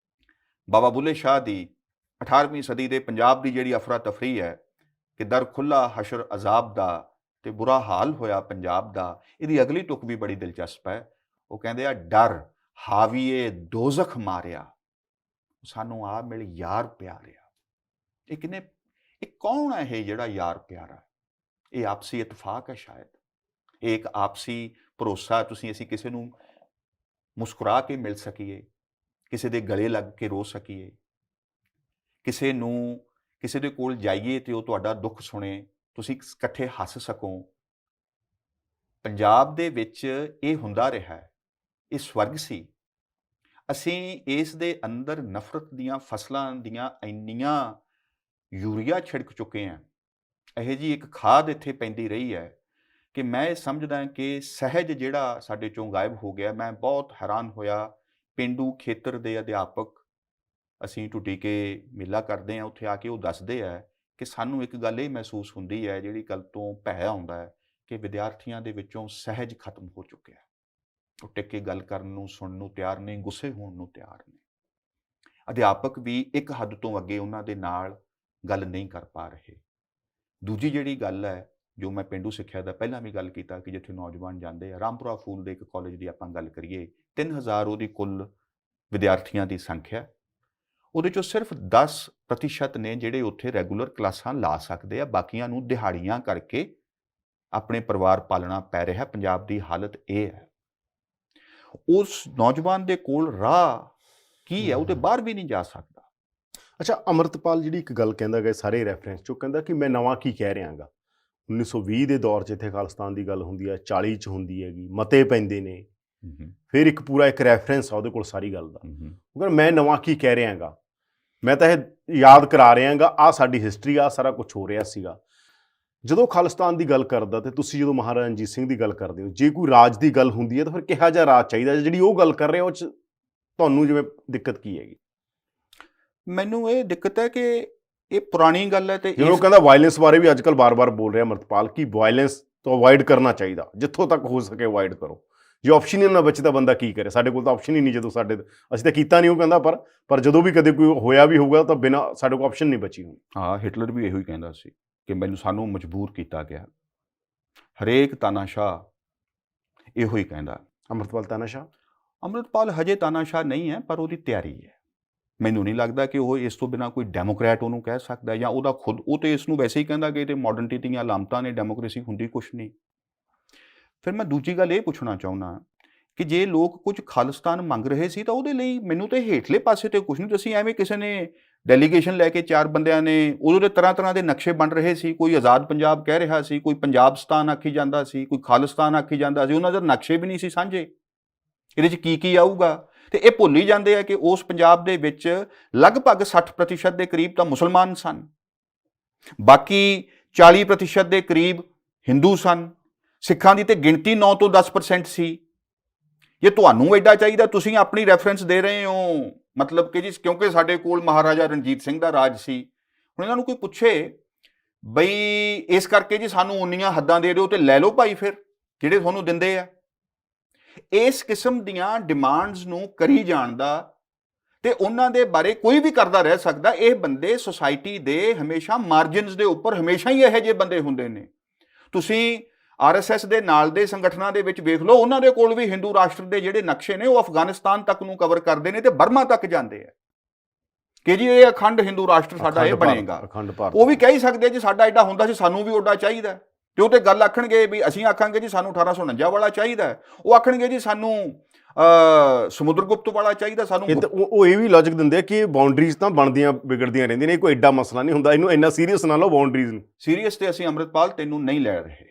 ਬਾਬਾ ਬੁੱਲੇ ਸ਼ਾਹ ਦੀ 18ਵੀਂ ਸਦੀ ਦੇ ਪੰਜਾਬ ਦੀ ਜਿਹੜੀ ਅਫਰਾ ਤਫਰੀ ਹੈ ਕਿ ਦਰ ਖੁੱਲਾ ਹਸ਼ਰ ਅਜ਼ਾਬ ਦਾ ਤੇ ਬੁਰਾ ਹਾਲ ਹੋਇਆ ਪੰਜਾਬ ਦਾ, ਇਹਦੀ ਅਗਲੀ ਤੁਕ ਵੀ ਬੜੀ ਦਿਲਚਸਪ ਹੈ। ਉਹ ਕਹਿੰਦੇ ਆ ਡਰ ਹਾਵੀਏ ਦੋਜ਼ਖ ਮਾਰਿਆ, ਸਾਨੂੰ ਆ ਮਿਲ ਯਾਰ ਪਿਆਰਿਆ। ਇਹ ਕੌਣ ਹੈ ਇਹ ਜਿਹੜਾ ਯਾਰ ਪਿਆਰਾ? ਇਹ ਆਪਸੀ ਇਤਫਾਕ ਹੈ ਸ਼ਾਇਦ। ਇਹ ਇੱਕ ਆਪਸੀ ਭਰੋਸਾ, ਅਸੀਂ ਕਿਸੇ ਨੂੰ ਮੁਸਕਰਾ ਕੇ ਮਿਲ ਸਕੀਏ, ਕਿਸੇ ਦੇ ਗਲੇ ਲੱਗ ਕੇ ਰੋ ਸਕੀਏ, ਕਿਸੇ ਦੇ ਕੋਲ ਜਾਈਏ ਤੇ ਉਹ ਤੁਹਾਡਾ ਦੁੱਖ ਸੁਣੇ, ਤੁਸੀਂ ਇਕੱਠੇ ਹੱਸ ਸਕੋ। ਪੰਜਾਬ ਦੇ ਵਿੱਚ ਇਹ ਹੁੰਦਾ ਰਿਹਾ, ਇਹ ਸਵਰਗ ਸੀ। ਅਸੀਂ ਇਸ ਦੇ ਅੰਦਰ ਨਫ਼ਰਤ ਦੀਆਂ ਫਸਲਾਂ ਦੀਆਂ ਇੰਨੀਆਂ ਯੂਰੀਆ ਛਿੜਕ ਚੁੱਕੇ ਹਾਂ, ਇਹੋ ਜਿਹੀ ਇੱਕ ਖਾਦ ਇੱਥੇ ਪੈਂਦੀ ਰਹੀ ਹੈ ਕਿ ਮੈਂ ਇਹ ਸਮਝਦਾ ਕਿ ਸਹਿਜ ਜਿਹੜਾ ਸਾਡੇ ਚੋਂ ਗਾਇਬ ਹੋ ਗਿਆ। ਮੈਂ ਬਹੁਤ ਹੈਰਾਨ ਹੋਇਆ, ਪੇਂਡੂ ਖੇਤਰ ਦੇ ਅਧਿਆਪਕ, ਅਸੀਂ ਟੁੱਟੀ ਕੇ ਮੇਲਾ ਕਰਦੇ ਹਾਂ, ਉੱਥੇ ਆ ਕੇ ਉਹ ਦੱਸਦੇ ਆ ਕਿ ਸਾਨੂੰ ਇੱਕ ਗੱਲ ਇਹ ਮਹਿਸੂਸ ਹੁੰਦੀ ਹੈ, ਜਿਹੜੀ ਗੱਲ ਤੋਂ ਭੈ ਆਉਂਦਾ ਹੈ ਕਿ ਵਿਦਿਆਰਥੀਆਂ ਦੇ ਵਿੱਚੋਂ ਸਹਿਜ ਖਤਮ ਹੋ ਚੁੱਕਿਆ। ਉਹ ਟਿਕ ਕੇ ਗੱਲ ਕਰਨ ਨੂੰ, ਸੁਣਨ ਨੂੰ ਤਿਆਰ ਨਹੀਂ, ਗੁੱਸੇ ਹੋਣ ਨੂੰ ਤਿਆਰ ਨਹੀਂ। ਅਧਿਆਪਕ ਵੀ ਇੱਕ ਹੱਦ ਤੋਂ ਅੱਗੇ ਉਹਨਾਂ ਦੇ ਨਾਲ ਗੱਲ ਨਹੀਂ ਕਰ ਪਾ ਰਹੇ। ਦੂਜੀ ਜਿਹੜੀ ਗੱਲ ਹੈ, ਜੋ ਮੈਂ ਪੇਂਡੂ ਸਿੱਖਿਆ ਦਾ ਪਹਿਲਾਂ ਵੀ ਗੱਲ ਕੀਤਾ ਕਿ ਜਿੱਥੇ ਨੌਜਵਾਨ ਜਾਂਦੇ ਆ, ਰਾਮਪੁਰਾ ਫੂਲ ਦੇ ਇੱਕ ਕਾਲਜ ਦੀ ਆਪਾਂ ਗੱਲ ਕਰੀਏ, 3000 ਉਹਦੀ ਕੁੱਲ ਵਿਦਿਆਰਥੀਆਂ ਦੀ ਸੰਖਿਆ, ਉਹਦੇ ਚੋਂ ਸਿਰਫ 10% ਨੇ ਜਿਹੜੇ ਉੱਥੇ ਰੈਗੂਲਰ ਕਲਾਸਾਂ ਲਾ ਸਕਦੇ ਆ। ਬਾਕੀਆਂ ਨੂੰ ਦਿਹਾੜੀਆਂ ਕਰਕੇ ਆਪਣੇ ਪਰਿਵਾਰ ਪਾਲਣਾ ਪੈ ਰਿਹਾ। ਪੰਜਾਬ ਦੀ ਹਾਲਤ ਇਹ ਹੈ। ਉਸ ਨੌਜਵਾਨ ਦੇ ਕੋਲ ਰਾਹ ਕੀ ਹੈ? ਉਹ ਤੇ ਬਾਹਰ ਵੀ ਨਹੀਂ ਜਾ ਸਕਦਾ। ਅੱਛਾ, ਅਮਰਤਪਾਲ ਜਿਹੜੀ ਇੱਕ ਗੱਲ ਕਹਿੰਦਾ ਗਿਆ ਸਾਰੇ ਰੈਫਰੈਂਸ 'ਚੋਂ, ਕਹਿੰਦਾ ਕਿ ਮੈਂ ਨਵਾਂ ਕੀ ਕਹਿ ਰਿਹਾ ਗਾ। 1920 ਦੇ ਦੌਰ 'ਚ ਇੱਥੇ ਖਾਲਿਸਤਾਨ ਦੀ ਗੱਲ ਹੁੰਦੀ ਹੈ, 40 'ਚ ਹੁੰਦੀ ਹੈਗੀ, ਮਤੇ ਪੈਂਦੇ ਨੇ, ਫਿਰ ਇੱਕ ਪੂਰਾ ਇੱਕ ਰੈਫਰੈਂਸ ਆ ਉਹਦੇ ਕੋਲ ਸਾਰੀ ਗੱਲ ਦਾ। ਉਹ ਕਹਿੰਦਾ ਮੈਂ ਨਵਾਂ ਕੀ ਕਹਿ ਰਿਹਾ ਗਾ, ਮੈਂ ਤਾਂ ਇਹ ਯਾਦ ਕਰਾ ਰਿਹਾ ਗਾ, ਆਹ ਸਾਡੀ ਹਿਸਟਰੀ, ਆਹ ਸਾਰਾ ਕੁਛ ਹੋ ਰਿਹਾ ਸੀਗਾ। ਜਦੋਂ ਖਾਲਿਸਤਾਨ ਦੀ ਗੱਲ ਕਰਦਾ ਤੇ ਤੁਸੀਂ ਜਦੋਂ ਮਹਾਰਾਜਾ ਰਣਜੀਤ ਸਿੰਘ ਦੀ ਗੱਲ ਕਰਦੇ ਹੋ, ਜੇ ਕੋਈ ਰਾਜ ਦੀ ਗੱਲ ਹੁੰਦੀ ਹੈ ਤਾਂ ਫਿਰ ਕਿਹਾ ਜਿਹਾ ਰਾਜ ਚਾਹੀਦਾ? ਜਿਹੜੀ ਉਹ ਗੱਲ ਕਰ ਰਹੇ ਹੋ, ਉਹ 'ਚ ਤੁਹਾਨੂੰ ਜਿਵੇਂ ਦਿੱਕਤ ਕੀ ਹੈਗੀ? ਮੈਨੂੰ ਇਹ ਦਿੱਕਤ ਹੈ ਕਿ ਇਹ ਪੁਰਾਣੀ ਗੱਲ ਹੈ। ਤੇ ਜਿਵੇਂ ਉਹ ਕਹਿੰਦਾ ਵਾਇਲੈਂਸ ਬਾਰੇ ਵੀ ਅੱਜ ਕੱਲ੍ਹ ਬਾਰ-ਬਾਰ ਬੋਲ ਰਿਹਾ ਅਮਰਤਪਾਲ ਕਿ ਵਾਇਲੈਂਸ ਤੋਂ ਅਵੋਇਡ ਕਰਨਾ ਚਾਹੀਦਾ, ਜਿੱਥੋਂ ਤੱਕ ਹੋ ਸਕੇ ਅਵੋਇਡ ਕਰੋ। ਜੇ ਆਪਸ਼ਨ ਹੀ ਨਾ ਬਚੇ ਤਾਂ ਬੰਦਾ ਕੀ ਕਰੇ? ਸਾਡੇ ਕੋਲ ਤਾਂ ਆਪਸ਼ਨ ਹੀ ਨਹੀਂ, ਜਦੋਂ ਅਸੀਂ ਤਾਂ ਕੀਤਾ ਨਹੀਂ, ਉਹ ਕਹਿੰਦਾ, ਪਰ ਜਦੋਂ ਵੀ ਕਦੇ ਕੋਈ ਹੋਇਆ ਵੀ ਹੋਊਗਾ ਤਾਂ ਬਿਨਾਂ ਸਾਡੇ ਕੋਲ ਆਪਸ਼ਨ ਨਹੀਂ ਬਚੀ ਹੋਣੀ। ਹਾਂ, ਹਿਟਲਰ ਵੀ ਇਹੋ ਹੀ ਕਹਿੰਦਾ ਸੀ ਕਿ ਸਾਨੂੰ ਮਜਬੂਰ ਕੀਤਾ ਗਿਆ। ਹਰੇਕ ਤਾਨਾਸ਼ਾਹ ਇਹੋ ਹੀ ਕਹਿੰਦਾ। ਅਮਰਤਪਾਲ ਤਾਨਾਸ਼ਾਹ? ਅੰਮ੍ਰਿਤਪਾਲ ਹਜੇ ਤਾਨਾਸ਼ਾਹ ਨਹੀਂ ਹੈ, ਪਰ ਉਹਦੀ ਤਿਆਰੀ ਹੈ। ਮੈਨੂੰ ਨਹੀਂ ਲੱਗਦਾ ਕਿ ਉਹ ਇਸ ਤੋਂ ਬਿਨਾਂ ਕੋਈ ਡੈਮੋਕ੍ਰੈਟ ਉਹਨੂੰ ਕਹਿ ਸਕਦਾ, ਜਾਂ ਉਹਦਾ ਖੁਦ, ਉਹ ਤੇ ਇਸ ਨੂੰ ਵੈਸੇ ਹੀ ਕਹਿੰਦਾ ਕਿ ਇਹ ਤੇ ਮਾਡਰਨਿਟੀ ਦੀਆਂ ਅਲਾਮਤਾਂ ਨੇ, ਡੈਮੋਕ੍ਰੇਸੀ ਹੁੰਦੀ ਕੁਛ ਨਹੀਂ। ਫਿਰ ਮੈਂ ਦੂਜੀ ਗੱਲ ਇਹ ਪੁੱਛਣਾ ਚਾਹੁੰਦਾ ਕਿ ਜੇ ਲੋਕ ਕੁਝ ਖਾਲਿਸਤਾਨ ਮੰਗ ਰਹੇ ਸੀ ਤਾਂ ਉਹਦੇ ਲਈ ਮੈਨੂੰ ਤੇ ਹੇਠਲੇ ਪਾਸੇ ਤੇ ਕੁਛ ਨਹੀਂ। ਤੁਸੀਂ ਐਵੇਂ ਕਿਸੇ ਨੇ ਡੈਲੀਗੇਸ਼ਨ ਲੈ ਕੇ 4 ਬੰਦਿਆਂ ਨੇ, ਉਦੋਂ ਦੇ ਤਰ੍ਹਾਂ ਦੇ ਨਕਸ਼ੇ ਬਣ ਰਹੇ ਸੀ। ਕੋਈ ਆਜ਼ਾਦ ਪੰਜਾਬ ਕਹਿ ਰਿਹਾ ਸੀ, ਕੋਈ ਪੰਜਾਬਸਤਾਨ ਆਖੀ ਜਾਂਦਾ ਸੀ, ਕੋਈ ਖਾਲਿਸਤਾਨ ਆਖੀ ਜਾਂਦਾ ਸੀ। ਉਹਨਾਂ ਦੇ ਨਕਸ਼ੇ ਵੀ ਨਹੀਂ ਸੀ ਸਾਂਝੇ, ਇਹਦੇ 'ਚ ਕੀ ਆਊਗਾ। ਤੇ ਇਹ ਭੁੱਲ ਹੀ ਜਾਂਦੇ ਆ ਕਿ ਉਸ ਪੰਜਾਬ ਦੇ ਵਿੱਚ ਲਗਭਗ 60% ਦੇ ਕਰੀਬ ਤਾਂ ਮੁਸਲਮਾਨ ਸਨ, ਬਾਕੀ 40% ਦੇ ਕਰੀਬ ਹਿੰਦੂ ਸਨ। ਸਿੱਖਾਂ ਦੀ ਤੇ ਗਿਣਤੀ 9 ਤੋਂ 10% ਸੀ। ਜੇ ਤੁਹਾਨੂੰ ਐਡਾ ਚਾਹੀਦਾ, ਤੁਸੀਂ ਆਪਣੀ ਰੈਫਰੈਂਸ ਦੇ ਰਹੇ ਹੋ, ਮਤਲਬ ਕਿ ਜੀ ਕਿਉਂਕਿ ਸਾਡੇ ਕੋਲ ਮਹਾਰਾਜਾ ਰਣਜੀਤ ਸਿੰਘ ਦਾ ਰਾਜ ਸੀ। ਹੁਣ ਇਹਨਾਂ ਨੂੰ ਕੋਈ ਪੁੱਛੇ ਬਈ ਇਸ ਕਰਕੇ ਜੀ ਸਾਨੂੰ ਉਨੀਆਂ ਹੱਦਾਂ ਦੇ ਦਿਓ, ਤੇ ਲੈ ਲਓ ਭਾਈ ਫਿਰ ਜਿਹੜੇ ਤੁਹਾਨੂੰ ਦਿੰਦੇ ਆ। ਇਸ ਕਿਸਮ ਦੀਆਂ ਡਿਮਾਂਡਸ ਨੂੰ ਕਰੀ ਜਾਣ ਦਾ ਤੇ ਉਹਨਾਂ ਦੇ ਬਾਰੇ ਕੋਈ ਵੀ ਕਰਦਾ ਰਹਿ ਸਕਦਾ। ਇਹ ਬੰਦੇ ਸੁਸਾਇਟੀ ਦੇ ਹਮੇਸ਼ਾ ਮਾਰਜਨਸ ਦੇ ਉੱਪਰ ਹਮੇਸ਼ਾ ਹੀ ਇਹੋ ਜਿਹੇ ਬੰਦੇ ਹੁੰਦੇ ਨੇ। ਤੁਸੀਂ RSS ਦੇ ਨਾਲ ਦੇ ਸੰਗਠਨਾਂ ਦੇ ਵਿੱਚ ਵੇਖ ਲਓ, ਉਹਨਾਂ ਦੇ ਕੋਲ ਵੀ ਹਿੰਦੂ ਰਾਸ਼ਟਰ ਦੇ ਜਿਹੜੇ ਨਕਸ਼ੇ ਨੇ ਉਹ ਅਫਗਾਨਿਸਤਾਨ ਤੱਕ ਨੂੰ ਕਵਰ ਕਰਦੇ ਨੇ ਤੇ ਬਰਮਾ ਤੱਕ ਜਾਂਦੇ ਆ ਕਿ ਜੀ ਇਹ ਅਖੰਡ ਹਿੰਦੂ ਰਾਸ਼ਟਰ ਸਾਡਾ ਇਹ ਬਣੇਗਾ। ਉਹ ਵੀ ਕਹਿ ਸਕਦੇ ਜੀ ਸਾਡਾ ਐਡਾ ਹੁੰਦਾ ਸੀ, ਸਾਨੂੰ ਵੀ ਓਡਾ ਚਾਹੀਦਾ। ਤੇ ਉਹ ਤੇ ਗੱਲ ਆਖਣਗੇ ਵੀ ਅਸੀਂ ਆਖਾਂਗੇ ਜੀ ਸਾਨੂੰ 1849 ਵਾਲਾ ਚਾਹੀਦਾ, ਉਹ ਆਖਣਗੇ ਜੀ ਸਾਨੂੰ ਸਮੁੰਦਰਗੁਪਤ ਵਾਲਾ ਚਾਹੀਦਾ। ਸਾਨੂੰ ਉਹ ਇਹ ਵੀ ਲੌਜਿਕ ਦਿੰਦੇ ਆ ਕਿ ਬਾਉਂਡਰੀਜ਼ ਤਾਂ ਬਣਦੀਆਂ ਵਿਗੜਦੀਆਂ ਰਹਿੰਦੀਆਂ ਨੇ, ਕੋਈ ਐਡਾ ਮਸਲਾ ਨਹੀਂ ਹੁੰਦਾ, ਇਹਨੂੰ ਇੰਨਾ ਸੀਰੀਅਸ ਨਾ ਲਓ ਬਾਉਂਡਰੀਜ਼ ਨੂੰ। ਸੀਰੀਅਸ ਤੇ ਅਸੀਂ ਅੰਮ੍ਰਿਤਪਾਲ ਤੈਨੂੰ ਨਹੀਂ ਲੈ ਰਹੇ,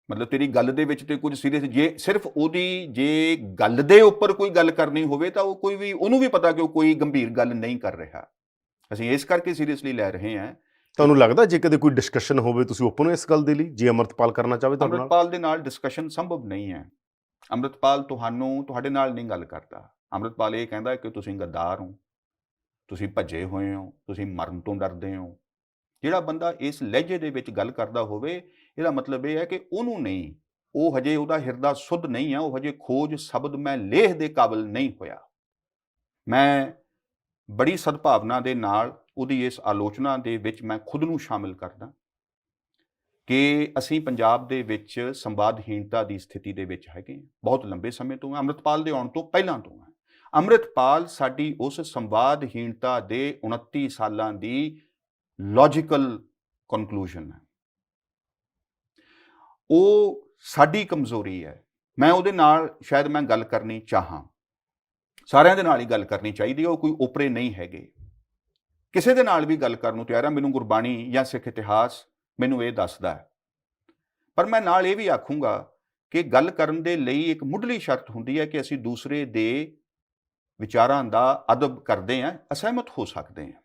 ਮਤਲਬ ਤੇਰੀ ਗੱਲ ਦੇ ਵਿੱਚ ਤੇ ਕੁਝ ਸੀਰੀਅਸ, ਜੇ ਸਿਰਫ ਉਹਦੀ ਜੇ ਗੱਲ ਦੇ ਉੱਪਰ ਕੋਈ ਗੱਲ ਕਰਨੀ ਹੋਵੇ ਤਾਂ ਉਹ ਕੋਈ ਵੀ, ਉਹਨੂੰ ਵੀ ਪਤਾ ਕਿ ਉਹ ਕੋਈ ਗੰਭੀਰ ਗੱਲ ਨਹੀਂ ਕਰ ਰਿਹਾ। ਅਸੀਂ ਇਸ ਕਰਕੇ ਸੀਰੀਅਸਲੀ ਲੈ ਰਹੇ ਹਾਂ। ਤੁਹਾਨੂੰ ਲੱਗਦਾ ਜੇ ਕਦੇ ਕੋਈ ਡਿਸਕਸ਼ਨ ਹੋਵੇ ਤੁਸੀਂ ਓਪਨ ਹੋ ਇਸ ਗੱਲ ਦੇ ਲਈ, ਜੇ ਅੰਮ੍ਰਿਤਪਾਲ ਕਰਨਾ ਚਾਹਵੇ ਤੁਹਾਡੇ ਨਾਲ? ਅੰਮ੍ਰਿਤਪਾਲ ਦੇ ਨਾਲ ਡਿਸਕਸ਼ਨ ਸੰਭਵ ਨਹੀਂ ਹੈ। ਅੰਮ੍ਰਿਤਪਾਲ ਤੁਹਾਡੇ ਨਾਲ ਨਹੀਂ ਗੱਲ ਕਰਦਾ। ਅੰਮ੍ਰਿਤਪਾਲ ਇਹ ਕਹਿੰਦਾ ਕਿ ਤੁਸੀਂ ਗੱਦਾਰ ਹੋ, ਤੁਸੀਂ ਭੱਜੇ ਹੋਏ ਹੋ, ਤੁਸੀਂ ਮਰਨ ਤੋਂ ਡਰਦੇ ਹੋ। ਜਿਹੜਾ ਬੰਦਾ ਇਸ ਲਹਿਜੇ ਦੇ ਵਿੱਚ ਗੱਲ ਕਰਦਾ ਹੋਵੇ, ਇਹਦਾ ਮਤਲਬ ਇਹ ਹੈ ਕਿ ਉਹਨੂੰ ਨਹੀਂ, ਉਹ ਹਜੇ ਉਹਦਾ ਹਿਰਦਾ ਸੁੱਧ ਨਹੀਂ ਹੈ, ਉਹ ਹਜੇ ਖੋਜ ਸ਼ਬਦ ਮੈਂ ਲੇਹ ਦੇ ਕਾਬਿਲ ਨਹੀਂ ਹੋਇਆ। ਮੈਂ ਬੜੀ ਸਦਭਾਵਨਾ ਦੇ ਨਾਲ ਉਹਦੀ ਇਸ ਆਲੋਚਨਾ ਦੇ ਵਿੱਚ ਮੈਂ ਖੁਦ ਨੂੰ ਸ਼ਾਮਿਲ ਕਰਦਾ ਕਿ ਅਸੀਂ ਪੰਜਾਬ ਦੇ ਵਿੱਚ ਸੰਵਾਦਹੀਣਤਾ ਦੀ ਸਥਿਤੀ ਦੇ ਵਿੱਚ ਹੈਗੇ ਬਹੁਤ ਲੰਬੇ ਸਮੇਂ ਤੋਂ। ਅੰਮ੍ਰਿਤਪਾਲ ਦੇ ਆਉਣ ਤੋਂ ਪਹਿਲਾਂ ਤੋਂ ਹੈ। ਅੰਮ੍ਰਿਤਪਾਲ ਸਾਡੀ ਉਸ ਸੰਵਾਦਹੀਣਤਾ ਦੇ 29 ਸਾਲਾਂ ਦੀ ਲੌਜੀਕਲ ਕਨਕਲੂਜਨ ਹੈ। ਉਹ ਸਾਡੀ ਕਮਜ਼ੋਰੀ ਹੈ। ਮੈਂ ਉਹਦੇ ਨਾਲ ਸ਼ਾਇਦ ਮੈਂ ਗੱਲ ਕਰਨੀ ਚਾਹਾਂ, ਸਾਰਿਆਂ ਦੇ ਨਾਲ ਹੀ ਗੱਲ ਕਰਨੀ ਚਾਹੀਦੀ ਹੈ। ਉਹ ਕੋਈ ਓਪਰੇ ਨਹੀਂ ਹੈਗੇ, ਕਿਸੇ ਦੇ ਨਾਲ ਵੀ ਗੱਲ ਕਰਨ ਨੂੰ ਤਿਆਰ ਹੈ। ਮੈਨੂੰ ਗੁਰਬਾਣੀ ਜਾਂ ਸਿੱਖ ਇਤਿਹਾਸ ਮੈਨੂੰ ਇਹ ਦੱਸਦਾ ਹੈ, ਪਰ ਮੈਂ ਨਾਲ ਇਹ ਵੀ ਆਖੂੰਗਾ ਕਿ ਗੱਲ ਕਰਨ ਦੇ ਲਈ ਇੱਕ ਮੁੱਢਲੀ ਸ਼ਰਤ ਹੁੰਦੀ ਹੈ ਕਿ ਅਸੀਂ ਦੂਸਰੇ ਦੇ ਵਿਚਾਰਾਂ ਦਾ ਅਦਬ ਕਰਦੇ ਹਾਂ, ਅਸਹਿਮਤ ਹੋ ਸਕਦੇ ਹਾਂ।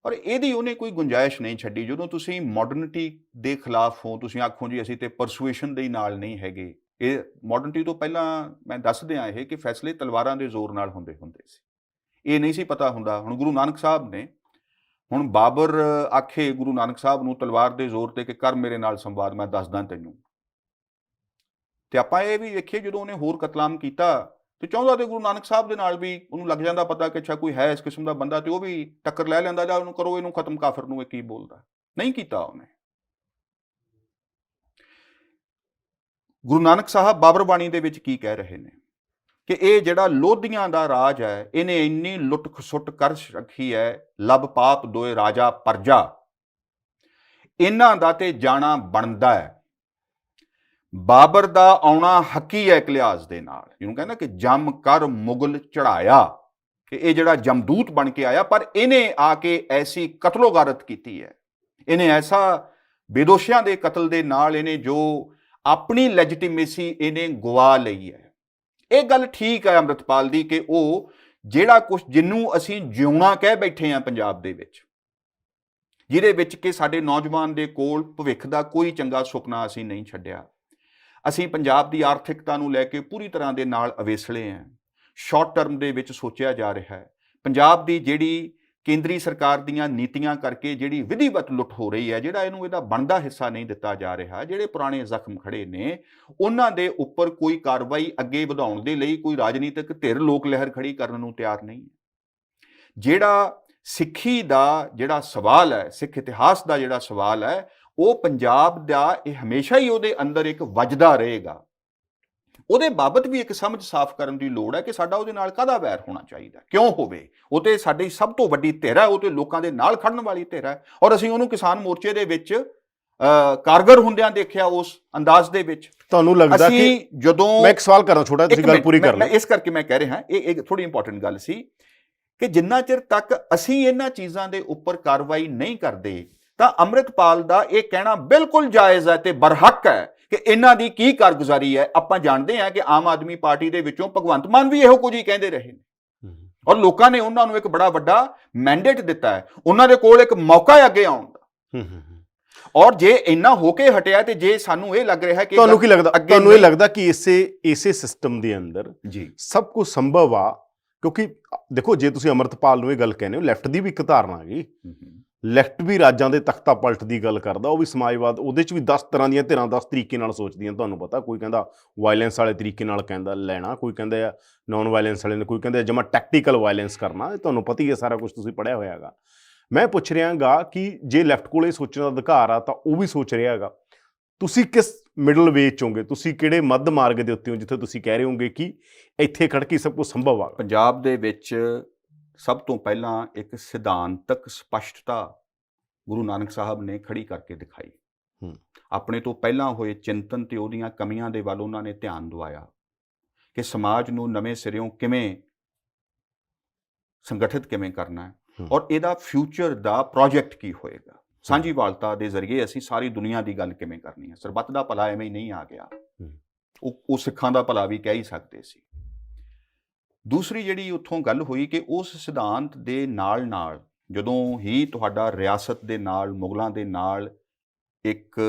ਔਰ ਇਹਦੀ ਉਹਨੇ ਕੋਈ ਗੁੰਜਾਇਸ਼ ਨਹੀਂ ਛੱਡੀ। ਜਦੋਂ ਤੁਸੀਂ ਮਾਡਰਨਿਟੀ ਦੇ ਖਿਲਾਫ ਹੋ, ਤੁਸੀਂ ਆਖੋ ਜੀ ਅਸੀਂ ਤੇ ਪਰਸੂਏਸ਼ਨ ਦੇ ਨਾਲ ਨਹੀਂ ਹੈਗੇ। ਇਹ ਮਾਡਰਨਿਟੀ ਤੋਂ ਪਹਿਲਾਂ ਮੈਂ ਦੱਸ ਦਿਆਂ ਇਹ ਕਿ ਫੈਸਲੇ ਤਲਵਾਰਾਂ ਦੇ ਜ਼ੋਰ ਨਾਲ ਹੁੰਦੇ ਸੀ। ਇਹ ਨਹੀਂ ਸੀ ਪਤਾ ਹੁੰਦਾ। ਹੁਣ ਗੁਰੂ ਨਾਨਕ ਸਾਹਿਬ ਨੇ, ਹੁਣ ਬਾਬਰ ਆਖੇ ਗੁਰੂ ਨਾਨਕ ਸਾਹਿਬ ਨੂੰ ਤਲਵਾਰ ਦੇ ਜ਼ੋਰ ਤੇ ਕਿ ਕਰ ਮੇਰੇ ਨਾਲ ਸੰਵਾਦ, ਮੈਂ ਦੱਸਦਾ ਤੈਨੂੰ। ਤੇ ਆਪਾਂ ਇਹ ਵੀ ਵੇਖੀਏ ਜਦੋਂ ਉਹਨੇ ਹੋਰ ਕਤਲਾਮ ਕੀਤਾ ਤੇ ਚਾਹੁੰਦਾ ਤੇ ਗੁਰੂ ਨਾਨਕ ਸਾਹਿਬ ਦੇ ਨਾਲ ਵੀ ਉਹਨੂੰ ਲੱਗ ਜਾਂਦਾ ਪਤਾ ਕਿ ਅੱਛਾ ਕੋਈ ਹੈ ਇਸ ਕਿਸਮ ਦਾ ਬੰਦਾ, ਤੇ ਉਹ ਵੀ ਟੱਕਰ ਲੈ ਲੈਂਦਾ ਜਾਂ ਉਹਨੂੰ ਕਰੋ ਇਹਨੂੰ ਖਤਮ, ਕਾਫਰ ਨੂੰ ਇਹ ਕੀ ਬੋਲਦਾ। ਨਹੀਂ ਕੀਤਾ ਉਹਨੇ। ਗੁਰੂ ਨਾਨਕ ਸਾਹਿਬ ਬਾਬਰ ਬਾਣੀ ਦੇ ਵਿੱਚ ਕੀ ਕਹਿ ਰਹੇ ਨੇ ਕਿ ਇਹ ਜਿਹੜਾ ਲੋਧੀਆਂ ਦਾ ਰਾਜ ਹੈ, ਇਹਨੇ ਇੰਨੀ ਲੁੱਟ ਖਸੁੱਟ ਕਰ ਰੱਖੀ ਹੈ, ਲੱਭ ਪਾਪ ਦੋਏ ਰਾਜਾ ਪਰਜਾ, ਇਹਨਾਂ ਦਾ ਤੇ ਜਾਣਾ ਬਣਦਾ ਹੈ। ਬਾਬਰ ਦਾ ਆਉਣਾ ਹੱਕੀ ਹੈ ਇਕਲਿਆਸ ਦੇ ਨਾਲ, ਜਿਹਨੂੰ ਕਹਿੰਦਾ ਕਿ ਜੰਮ ਕਰ ਮੁਗਲ ਚੜਾਇਆ, ਕਿ ਇਹ ਜਿਹੜਾ ਜਮਦੂਤ ਬਣ ਕੇ ਆਇਆ, ਪਰ ਇਹਨੇ ਆ ਕੇ ਐਸੀ ਕਤਲੋਗਾਰਤ ਕੀਤੀ ਹੈ, ਇਹਨੇ ਐਸਾ ਬੇਦੋਸ਼ੀਆਂ ਦੇ ਕਤਲ ਦੇ ਨਾਲ ਇਹਨੇ ਜੋ ਆਪਣੀ ਲੈਜੀਟੀਮੇਸੀ ਇਹਨੇ ਗਵਾ ਲਈ ਹੈ। ਇਹ ਗੱਲ ਠੀਕ ਹੈ ਅੰਮ੍ਰਿਤਪਾਲ ਦੀ ਕਿ ਉਹ ਜਿਹੜਾ ਕੁਝ ਜਿਹਨੂੰ ਅਸੀਂ ਜਿਉਣਾ ਕਹਿ ਬੈਠੇ ਹਾਂ ਪੰਜਾਬ ਦੇ ਵਿੱਚ, ਜਿਹਦੇ ਵਿੱਚ ਕਿ ਸਾਡੇ ਨੌਜਵਾਨ ਦੇ ਕੋਲ ਭਵਿੱਖ ਦਾ ਕੋਈ ਚੰਗਾ ਸੁਪਨਾ ਅਸੀਂ ਨਹੀਂ ਛੱਡਿਆ। ਅਸੀਂ ਪੰਜਾਬ ਦੀ ਆਰਥਿਕਤਾ ਨੂੰ ਲੈ ਕੇ ਪੂਰੀ ਤਰ੍ਹਾਂ ਦੇ ਨਾਲ ਅਵੇਸਲੇ ਹਾਂ। ਸ਼ਾਰਟ ਟਰਮ ਦੇ ਵਿੱਚ ਸੋਚਿਆ ਜਾ ਰਿਹਾ ਹੈ। ਪੰਜਾਬ ਦੀ ਜਿਹੜੀ ਕੇਂਦਰੀ ਸਰਕਾਰ ਦੀਆਂ ਨੀਤੀਆਂ ਕਰਕੇ ਜਿਹੜੀ ਵਿਧੀਵਤ ਲੁੱਟ ਹੋ ਰਹੀ ਹੈ, ਜਿਹੜਾ ਇਹਦਾ ਬਣਦਾ ਹਿੱਸਾ ਨਹੀਂ ਦਿੱਤਾ ਜਾ ਰਿਹਾ, ਜਿਹੜੇ ਪੁਰਾਣੇ ਜ਼ਖਮ ਖੜੇ ਨੇ ਉਹਨਾਂ ਦੇ ਉੱਪਰ ਕੋਈ ਕਾਰਵਾਈ ਅੱਗੇ ਵਧਾਉਣ ਦੇ ਲਈ ਕੋਈ ਰਾਜਨੀਤਿਕ ਧਿਰ ਲੋਕ ਲਹਿਰ ਖੜੀ ਕਰਨ ਨੂੰ ਤਿਆਰ ਨਹੀਂ ਹੈ। ਜਿਹੜਾ ਸਿੱਖੀ ਦਾ ਜਿਹੜਾ ਸਵਾਲ ਹੈ, ਸਿੱਖ ਇਤਿਹਾਸ ਦਾ ਜਿਹੜਾ ਸਵਾਲ ਹੈ, ਉਹ ਪੰਜਾਬ ਦਾ ਇਹ ਹਮੇਸ਼ਾ ਹੀ ਉਹਦੇ ਅੰਦਰ ਇੱਕ ਵੱਜਦਾ ਰਹੇਗਾ। ਉਹਦੇ ਬਾਬਤ ਵੀ ਇੱਕ ਸਮਝ ਸਾਫ਼ ਕਰਨ ਦੀ ਲੋੜ ਹੈ ਕਿ ਸਾਡਾ ਉਹਦੇ ਨਾਲ ਕਾਹਦਾ ਵੈਰ ਹੋਣਾ ਚਾਹੀਦਾ, ਕਿਉਂ ਹੋਵੇ। ਉਹ ਤੇ ਸਾਡੀ ਸਭ ਤੋਂ ਵੱਡੀ ਧਿਰ ਹੈ, ਉਹ ਤੇ ਲੋਕਾਂ ਦੇ ਨਾਲ ਖੜਨ ਵਾਲੀ ਧਿਰ ਹੈ, ਔਰ ਅਸੀਂ ਉਹਨੂੰ ਕਿਸਾਨ ਮੋਰਚੇ ਦੇ ਵਿੱਚ ਕਾਰਗਰ ਹੁੰਦਿਆਂ ਦੇਖਿਆ ਉਸ ਅੰਦਾਜ਼ ਦੇ ਵਿੱਚ। ਤੁਹਾਨੂੰ ਲੱਗਦਾ ਕਿ ਜਦੋਂ ਮੈਂ ਇੱਕ ਸਵਾਲ ਕਰਾਂ ਛੋਟਾ, ਤੁਸੀਂ ਗੱਲ ਪੂਰੀ ਕਰ ਲਓ। ਇਸ ਕਰਕੇ ਮੈਂ ਕਹਿ ਰਿਹਾ, ਇਹ ਥੋੜੀ ਇੰਪੋਰਟੈਂਟ ਗੱਲ ਸੀ ਕਿ ਜਿੰਨਾ ਚਿਰ ਤੱਕ ਅਸੀਂ ਇਹਨਾਂ ਚੀਜ਼ਾਂ ਦੇ ਉੱਪਰ ਕਾਰਵਾਈ ਨਹੀਂ ਕਰਦੇ ਤਾਂ ਅੰਮ੍ਰਿਤਪਾਲ ਦਾ ਇਹ ਕਹਿਣਾ ਬਿਲਕੁਲ ਜਾਇਜ਼ ਹੈ ਤੇ ਬਰਹੱਕ ਹੈ ਕਿ ਇਹਨਾਂ ਦੀ ਕੀ ਕਾਰਗੁਜ਼ਾਰੀ ਹੈ। ਆਪਾਂ ਜਾਣਦੇ ਹਾਂ ਕਿ ਆਮ ਆਦਮੀ ਪਾਰਟੀ ਦੇ ਵਿੱਚੋਂ ਭਗਵੰਤ ਮਾਨ ਵੀ ਇਹੋ ਕੁਝ ਹੀ ਕਹਿੰਦੇ ਰਹੇ ਨੇ ਔਰ ਲੋਕਾਂ ਨੇ ਉਹਨਾਂ ਨੂੰ ਇੱਕ ਬੜਾ ਵੱਡਾ ਮੈਂਡੇਟ ਦਿੱਤਾ ਹੈ, ਉਹਨਾਂ ਦੇ ਕੋਲ ਇੱਕ ਮੌਕਾ ਹੈ ਅੱਗੇ ਆਉਣ ਦਾ। ਔਰ ਜੇ ਇੰਨਾ ਹੋ ਕੇ ਹਟਿਆ ਤੇ ਜੇ ਸਾਨੂੰ ਇਹ ਲੱਗ ਰਿਹਾ ਕਿ ਤੁਹਾਨੂੰ ਕੀ ਲੱਗਦਾ, ਤੁਹਾਨੂੰ ਇਹ ਲੱਗਦਾ ਕਿ ਇਸੇ ਸਿਸਟਮ ਦੇ ਅੰਦਰ ਜੀ ਸਭ ਕੁਝ ਸੰਭਵ ਆ? ਕਿਉਂਕਿ ਦੇਖੋ, ਜੇ ਤੁਸੀਂ ਅੰਮ੍ਰਿਤਪਾਲ ਨੂੰ ਇਹ ਗੱਲ ਕਹਿੰਦੇ ਹੋ, ਲੈਫਟ ਦੀ ਵੀ ਇੱਕ ਧਾਰਨਾ ਹੈਗੀ, ਲੈਫਟ ਵੀ ਰਾਜਾਂ ਦੇ ਤਖਤਾ ਪਲਟ ਦੀ ਗੱਲ ਕਰਦਾ, ਉਹ ਵੀ ਸਮਾਜਵਾਦ, ਉਹਦੇ 'ਚ ਵੀ 10 ਤਰ੍ਹਾਂ ਦੀਆਂ ਧਿਰਾਂ 10 ਤਰੀਕੇ ਨਾਲ ਸੋਚਦੀਆਂ। ਤੁਹਾਨੂੰ ਪਤਾ, ਕੋਈ ਕਹਿੰਦਾ ਵਾਇਲੈਂਸ ਵਾਲੇ ਤਰੀਕੇ ਨਾਲ ਕਹਿੰਦਾ ਲੈਣਾ, ਕੋਈ ਕਹਿੰਦਾ ਆ ਨੌਨ ਵਾਇਲੈਂਸ ਵਾਲੇ ਨੇ, ਕੋਈ ਕਹਿੰਦਾ ਜਮਾ ਟੈਕਟੀਕਲ ਵਾਇਲੈਂਸ ਕਰਨਾ। ਇਹ ਤੁਹਾਨੂੰ ਪਤਾ ਹੀ ਹੈ, ਸਾਰਾ ਕੁਝ ਤੁਸੀਂ ਪੜ੍ਹਿਆ ਹੋਇਆ ਹੈਗਾ। ਮੈਂ ਪੁੱਛ ਰਿਹਾ ਗਾ ਕਿ ਜੇ ਲੈਫਟ ਕੋਲ ਇਹ ਸੋਚਣ ਦਾ ਅਧਿਕਾਰ ਆ ਤਾਂ ਉਹ ਵੀ ਸੋਚ ਰਿਹਾ ਹੈਗਾ, ਤੁਸੀਂ ਕਿਸ ਮਿਡਲ ਵੇ 'ਚ ਹੋਗੇ? ਤੁਸੀਂ ਕਿਹੜੇ ਮੱਧ ਮਾਰਗ ਦੇ ਉੱਤੇ ਹੋ ਜਿੱਥੇ ਤੁਸੀਂ ਕਹਿ ਰਹੇ ਹੋਗੇ ਕਿ ਇੱਥੇ ਖੜ੍ਹ ਕੇ ਸਭ ਕੁਝ ਸੰਭਵ ਆ? ਪੰਜਾਬ ਦੇ ਵਿੱਚ ਸਭ ਤੋਂ ਪਹਿਲਾਂ ਇੱਕ ਸਿਧਾਂਤਕ ਸਪਸ਼ਟਤਾ ਗੁਰੂ ਨਾਨਕ ਸਾਹਿਬ ਨੇ ਖੜੀ ਕਰਕੇ ਦਿਖਾਈ। ਆਪਣੇ ਤੋਂ ਪਹਿਲਾਂ ਹੋਏ ਚਿੰਤਨ ਤੇ ਉਹਦੀਆਂ ਕਮੀਆਂ ਦੇ ਵੱਲ ਉਹਨਾਂ ਨੇ ਧਿਆਨ ਦਿਵਾਇਆ ਕਿ ਸਮਾਜ ਨੂੰ ਨਵੇਂ ਸਿਰਿਓਂ ਕਿਵੇਂ ਸੰਗਠਿਤ ਕਿਵੇਂ ਕਰਨਾ ਹੈ ਔਰ ਇਹਦਾ ਫਿਊਚਰ ਦਾ ਪ੍ਰੋਜੈਕਟ ਕੀ ਹੋਏਗਾ। ਸਾਂਝੀਵਾਲਤਾ ਦੇ ਜ਼ਰੀਏ ਅਸੀਂ ਸਾਰੀ ਦੁਨੀਆ ਦੀ ਗੱਲ ਕਿਵੇਂ ਕਰਨੀ ਹੈ। ਸਰਬੱਤ ਦਾ ਭਲਾ ਐਵੇਂ ਹੀ ਨਹੀਂ ਆ ਗਿਆ, ਉਹ ਸਿੱਖਾਂ ਦਾ ਭਲਾ ਵੀ ਕਹਿ ਹੀ ਸਕਦੇ ਸੀ। ਦੂਸਰੀ ਜਿਹੜੀ ਉੱਥੋਂ ਗੱਲ ਹੋਈ ਕਿ ਉਸ ਸਿਧਾਂਤ ਦੇ ਨਾਲ ਨਾਲ ਜਦੋਂ ਹੀ ਤੁਹਾਡਾ ਰਿਆਸਤ ਦੇ ਨਾਲ, ਮੁਗਲਾਂ ਦੇ ਨਾਲ ਇੱਕ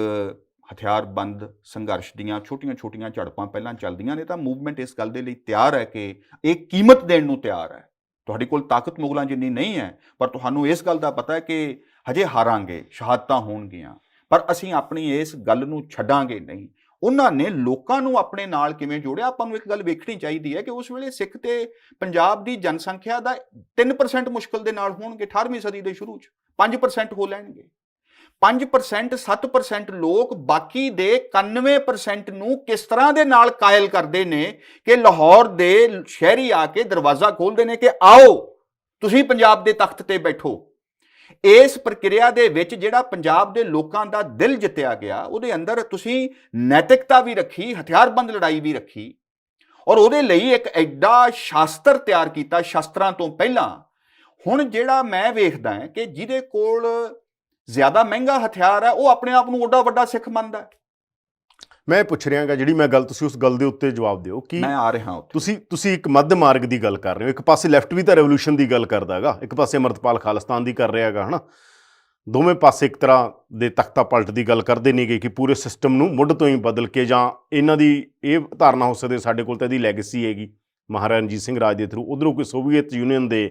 ਹਥਿਆਰਬੰਦ ਸੰਘਰਸ਼ ਦੀਆਂ ਛੋਟੀਆਂ-ਛੋਟੀਆਂ ਝੜਪਾਂ ਪਹਿਲਾਂ ਚੱਲਦੀਆਂ ਨੇ ਤਾਂ ਮੂਵਮੈਂਟ ਇਸ ਗੱਲ ਦੇ ਲਈ ਤਿਆਰ ਹੈ ਕਿ ਇਹ ਕੀਮਤ ਦੇਣ ਨੂੰ ਤਿਆਰ ਹੈ। ਤੁਹਾਡੇ ਕੋਲ ਤਾਕਤ ਮੁਗਲਾਂ ਜਿੰਨੀ ਨਹੀਂ ਹੈ, ਪਰ ਤੁਹਾਨੂੰ ਇਸ ਗੱਲ ਦਾ ਪਤਾ ਹੈ ਕਿ ਹਜੇ ਹਾਰਾਂਗੇ, ਸ਼ਹਾਦਤਾਂ ਹੋਣਗੀਆਂ, ਪਰ ਅਸੀਂ ਆਪਣੀ ਇਸ ਗੱਲ ਨੂੰ ਛੱਡਾਂਗੇ ਨਹੀਂ। ਉਹਨਾਂ ਨੇ ਲੋਕਾਂ ਨੂੰ ਆਪਣੇ ਨਾਲ ਕਿਵੇਂ ਜੋੜਿਆ। ਆਪਾਂ ਨੂੰ ਇੱਕ ਗੱਲ ਵੇਖਣੀ ਚਾਹੀਦੀ ਹੈ ਕਿ ਉਸ ਵੇਲੇ ਸਿੱਖ ਤੇ ਪੰਜਾਬ ਦੀ ਜਨਸੰਖਿਆ ਦਾ 3% ਮੁਸ਼ਕਲ ਦੇ ਨਾਲ ਹੋਣਗੇ 18ਵੀਂ ਸਦੀ ਦੇ ਸ਼ੁਰੂ 'ਚ, 5% ਹੋ ਲੈਣਗੇ। 5% 7% ਲੋਕ ਬਾਕੀ ਦੇ 91% ਨੂੰ ਕਿਸ ਤਰ੍ਹਾਂ ਦੇ ਨਾਲ ਕਾਇਲ ਕਰਦੇ ਨੇ ਕਿ ਲਾਹੌਰ ਦੇ ਸ਼ਹਿਰੀ ਆ ਕੇ ਦਰਵਾਜ਼ਾ ਖੋਲ੍ਹਦੇ ਨੇ ਕਿ ਆਓ ਤੁਸੀਂ ਪੰਜਾਬ ਦੇ ਤਖਤ ਤੇ ਬੈਠੋ। ਇਸ ਪ੍ਰਕਿਰਿਆ ਦੇ ਵਿੱਚ ਜਿਹੜਾ ਪੰਜਾਬ ਦੇ ਲੋਕਾਂ ਦਾ ਦਿਲ ਜਿੱਤਿਆ ਗਿਆ, ਉਹਦੇ ਅੰਦਰ ਤੁਸੀਂ ਨੈਤਿਕਤਾ ਵੀ ਰੱਖੀ, ਹਥਿਆਰਬੰਦ ਲੜਾਈ ਵੀ ਰੱਖੀ ਔਰ ਉਹਦੇ ਲਈ ਇੱਕ ਐਡਾ ਸ਼ਾਸਤਰ ਤਿਆਰ ਕੀਤਾ ਸ਼ਾਸਤਰਾਂ ਤੋਂ ਪਹਿਲਾਂ। ਹੁਣ ਜਿਹੜਾ ਮੈਂ ਵੇਖਦਾ ਹਾਂ ਕਿ ਜਿਹਦੇ ਕੋਲ ਜ਼ਿਆਦਾ ਮਹਿੰਗਾ ਹਥਿਆਰ ਹੈ ਉਹ ਆਪਣੇ ਆਪ ਨੂੰ ਓਡਾ ਵੱਡਾ ਸਿੱਖ ਮੰਨਦਾ ਹੈ। ਮੈਂ ਪੁੱਛ ਰਿਹਾ ਗਾ, ਜਿਹੜੀ ਮੈਂ ਗੱਲ, ਤੁਸੀਂ ਉਸ ਗੱਲ ਦੇ ਉੱਤੇ ਜਵਾਬ ਦਿਓ ਕਿ ਮੈਂ ਆ ਰਿਹਾ ਉੱਥੇ। ਤੁਸੀਂ ਇੱਕ ਮੱਧ ਮਾਰਗ ਦੀ ਗੱਲ ਕਰ ਰਹੇ ਹੋ। ਇੱਕ ਪਾਸੇ ਲੈਫਟ ਵੀ ਤਾਂ ਰੈਵੋਲੂਸ਼ਨ ਦੀ ਗੱਲ ਕਰਦਾ ਹੈਗਾ, ਇੱਕ ਪਾਸੇ ਅੰਮ੍ਰਿਤਪਾਲ ਖਾਲਿਸਤਾਨ ਦੀ ਕਰ ਰਿਹਾ ਹੈਗਾ, ਹੈ ਨਾ। ਦੋਵੇਂ ਪਾਸੇ ਇੱਕ ਤਰ੍ਹਾਂ ਦੇ ਤਖਤਾ ਪਲਟ ਦੀ ਗੱਲ ਕਰਦੇ ਨੇਗੇ ਕਿ ਪੂਰੇ ਸਿਸਟਮ ਨੂੰ ਮੁੱਢ ਤੋਂ ਹੀ ਬਦਲ ਕੇ, ਜਾਂ ਇਹਨਾਂ ਦੀ ਇਹ ਧਾਰਨਾ ਹੋ ਸਕਦੀ ਸਾਡੇ ਕੋਲ ਤਾਂ ਇਹਦੀ ਲੈਗੇਸੀ ਹੈਗੀ ਮਹਾਰਾਜਾ ਰਣਜੀਤ ਸਿੰਘ ਰਾਜ ਦੇ ਥਰੂ, ਉੱਧਰੋਂ ਕੋਈ ਸੋਵੀਅਤ ਯੂਨੀਅਨ ਦੇ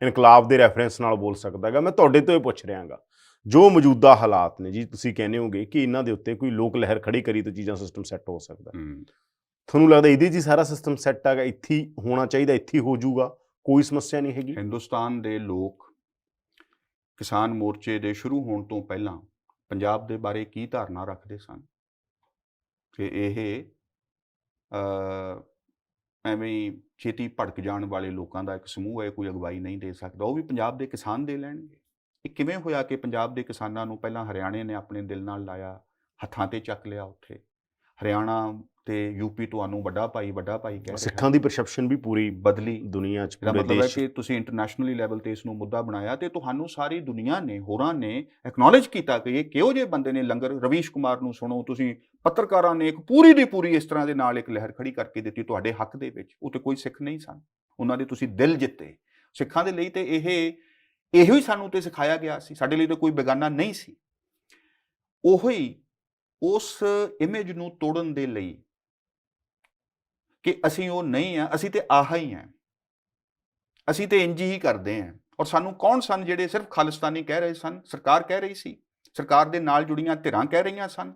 ਇਨਕਲਾਬ ਦੇ ਰੈਫਰੈਂਸ ਨਾਲ ਬੋਲ ਸਕਦਾ ਹੈਗਾ। ਮੈਂ ਤੁਹਾਡੇ ਤੋਂ ਇਹ ਪੁੱਛ ਰਿਹਾ ਗਾ, ਜੋ ਮੌਜੂਦਾ ਹਾਲਾਤ ਨੇ ਜੀ, ਤੁਸੀਂ ਕਹਿੰਦੇ ਹੋਗੇ ਕਿ ਇਹਨਾਂ ਦੇ ਉੱਤੇ ਕੋਈ ਲੋਕ ਲਹਿਰ ਖੜੀ ਕਰੀ ਤਾਂ ਚੀਜ਼ਾਂ ਸਿਸਟਮ ਸੈੱਟ ਹੋ ਸਕਦਾ। ਤੁਹਾਨੂੰ ਲੱਗਦਾ ਇਹਦੇ 'ਚ ਹੀ ਸਾਰਾ ਸਿਸਟਮ ਸੈੱਟ ਹੈਗਾ, ਇੱਥੇ ਹੀ ਹੋਣਾ ਚਾਹੀਦਾ, ਇੱਥੇ ਹੀ ਹੋ ਜਾਊਗਾ, ਕੋਈ ਸਮੱਸਿਆ ਨਹੀਂ ਹੈਗੀ? ਹਿੰਦੁਸਤਾਨ ਦੇ ਲੋਕ ਕਿਸਾਨ ਮੋਰਚੇ ਦੇ ਸ਼ੁਰੂ ਹੋਣ ਤੋਂ ਪਹਿਲਾਂ ਪੰਜਾਬ ਦੇ ਬਾਰੇ ਕੀ ਧਾਰਨਾ ਰੱਖਦੇ ਸਨ ਕਿ ਇਹ ਐਵੇਂ ਛੇਤੀ ਭੜਕ ਜਾਣ ਵਾਲੇ ਲੋਕਾਂ ਦਾ ਇੱਕ ਸਮੂਹ ਹੈ, ਕੋਈ ਅਗਵਾਈ ਨਹੀਂ ਦੇ ਸਕਦਾ, ਉਹ ਵੀ ਪੰਜਾਬ ਦੇ ਕਿਸਾਨ ਦੇ ਲੈਣਗੇ। ਇਹ ਕਿਵੇਂ ਹੋਇਆ ਕਿ ਪੰਜਾਬ ਦੇ ਕਿਸਾਨਾਂ ਨੂੰ ਪਹਿਲਾਂ ਹਰਿਆਣੇ ਨੇ ਆਪਣੇ ਦਿਲ ਨਾਲ ਲਾਇਆ, ਹੱਥਾਂ ਤੇ ਚੱਕ ਲਿਆ। ਉੱਥੇ ਹਰਿਆਣਾ ਤੇ ਯੂਪੀ ਤੁਹਾਨੂੰ ਵੱਡਾ ਭਾਈ ਕਹਿ ਰਿਹਾ। ਸਿੱਖਾਂ ਦੀ ਪਰਸੈਪਸ਼ਨ ਵੀ ਪੂਰੀ ਬਦਲੀ ਦੁਨੀਆ 'ਚ, ਪੂਰੇ ਦੇਸ਼। ਮਤਲਬ ਹੈ ਕਿ ਤੁਸੀਂ ਇੰਟਰਨੈਸ਼ਨਲੀ ਲੈਵਲ ਤੇ ਇਸ ਨੂੰ ਮੁੱਦਾ ਬਣਾਇਆ ਤੇ ਤੁਹਾਨੂੰ ਸਾਰੀ ਦੁਨੀਆ ਨੇ, ਹੋਰਾਂ ਨੇ ਐਕਨੋਲੇਜ ਕੀਤਾ ਕਿ ਇਹ ਕਿਹੋ ਜਿਹੇ ਬੰਦੇ ਨੇ। ਲੰਗਰ ਰਵੀਸ਼ ਕੁਮਾਰ ਨੂੰ ਸੁਣੋ ਤੁਸੀਂ, ਪੱਤਰਕਾਰਾਂ ਨੇ ਇੱਕ ਪੂਰੀ ਦੀ ਪੂਰੀ ਇਸ ਤਰ੍ਹਾਂ ਦੇ ਨਾਲ ਇੱਕ ਲਹਿਰ ਖੜੀ ਕਰਕੇ ਦਿੱਤੀ ਤੁਹਾਡੇ ਹੱਕ ਦੇ ਵਿੱਚ। ਉਹ ਤੇ ਕੋਈ ਸਿੱਖ ਨਹੀਂ ਸਨ, ਉਹਨਾਂ ਦੇ ਤੁਸੀਂ ਦਿਲ ਜਿੱਤੇ। ਸਿੱਖਾਂ ਦੇ ਲਈ ਤੇ ਇਹੋ ਹੀ ਸਾਨੂੰ ਤੇ ਸਿਖਾਇਆ ਗਿਆ ਸੀ, ਸਾਡੇ ਲਈ ਤਾਂ ਕੋਈ ਬੇਗਾਨਾ ਨਹੀਂ ਸੀ। ਉਹੀ ਉਸ ਇਮੇਜ ਨੂੰ ਤੋੜਨ ਦੇ ਲਈ ਕਿ ਅਸੀਂ ਉਹ ਨਹੀਂ ਹਾਂ, ਅਸੀਂ ਤੇ ਆਹ ਹੀ ਹਾਂ, ਅਸੀਂ ਤੇ ਇੰਜ ਹੀ ਕਰਦੇ ਹਾਂ। ਔਰ ਸਾਨੂੰ ਕੌਣ ਸਨ ਜਿਹੜੇ ਸਿਰਫ ਖਾਲਿਸਤਾਨੀ ਕਹਿ ਰਹੇ ਸਨ? ਸਰਕਾਰ ਕਹਿ ਰਹੀ ਸੀ, ਸਰਕਾਰ ਦੇ ਨਾਲ ਜੁੜੀਆਂ ਧਿਰਾਂ ਕਹਿ ਰਹੀਆਂ ਸਨ,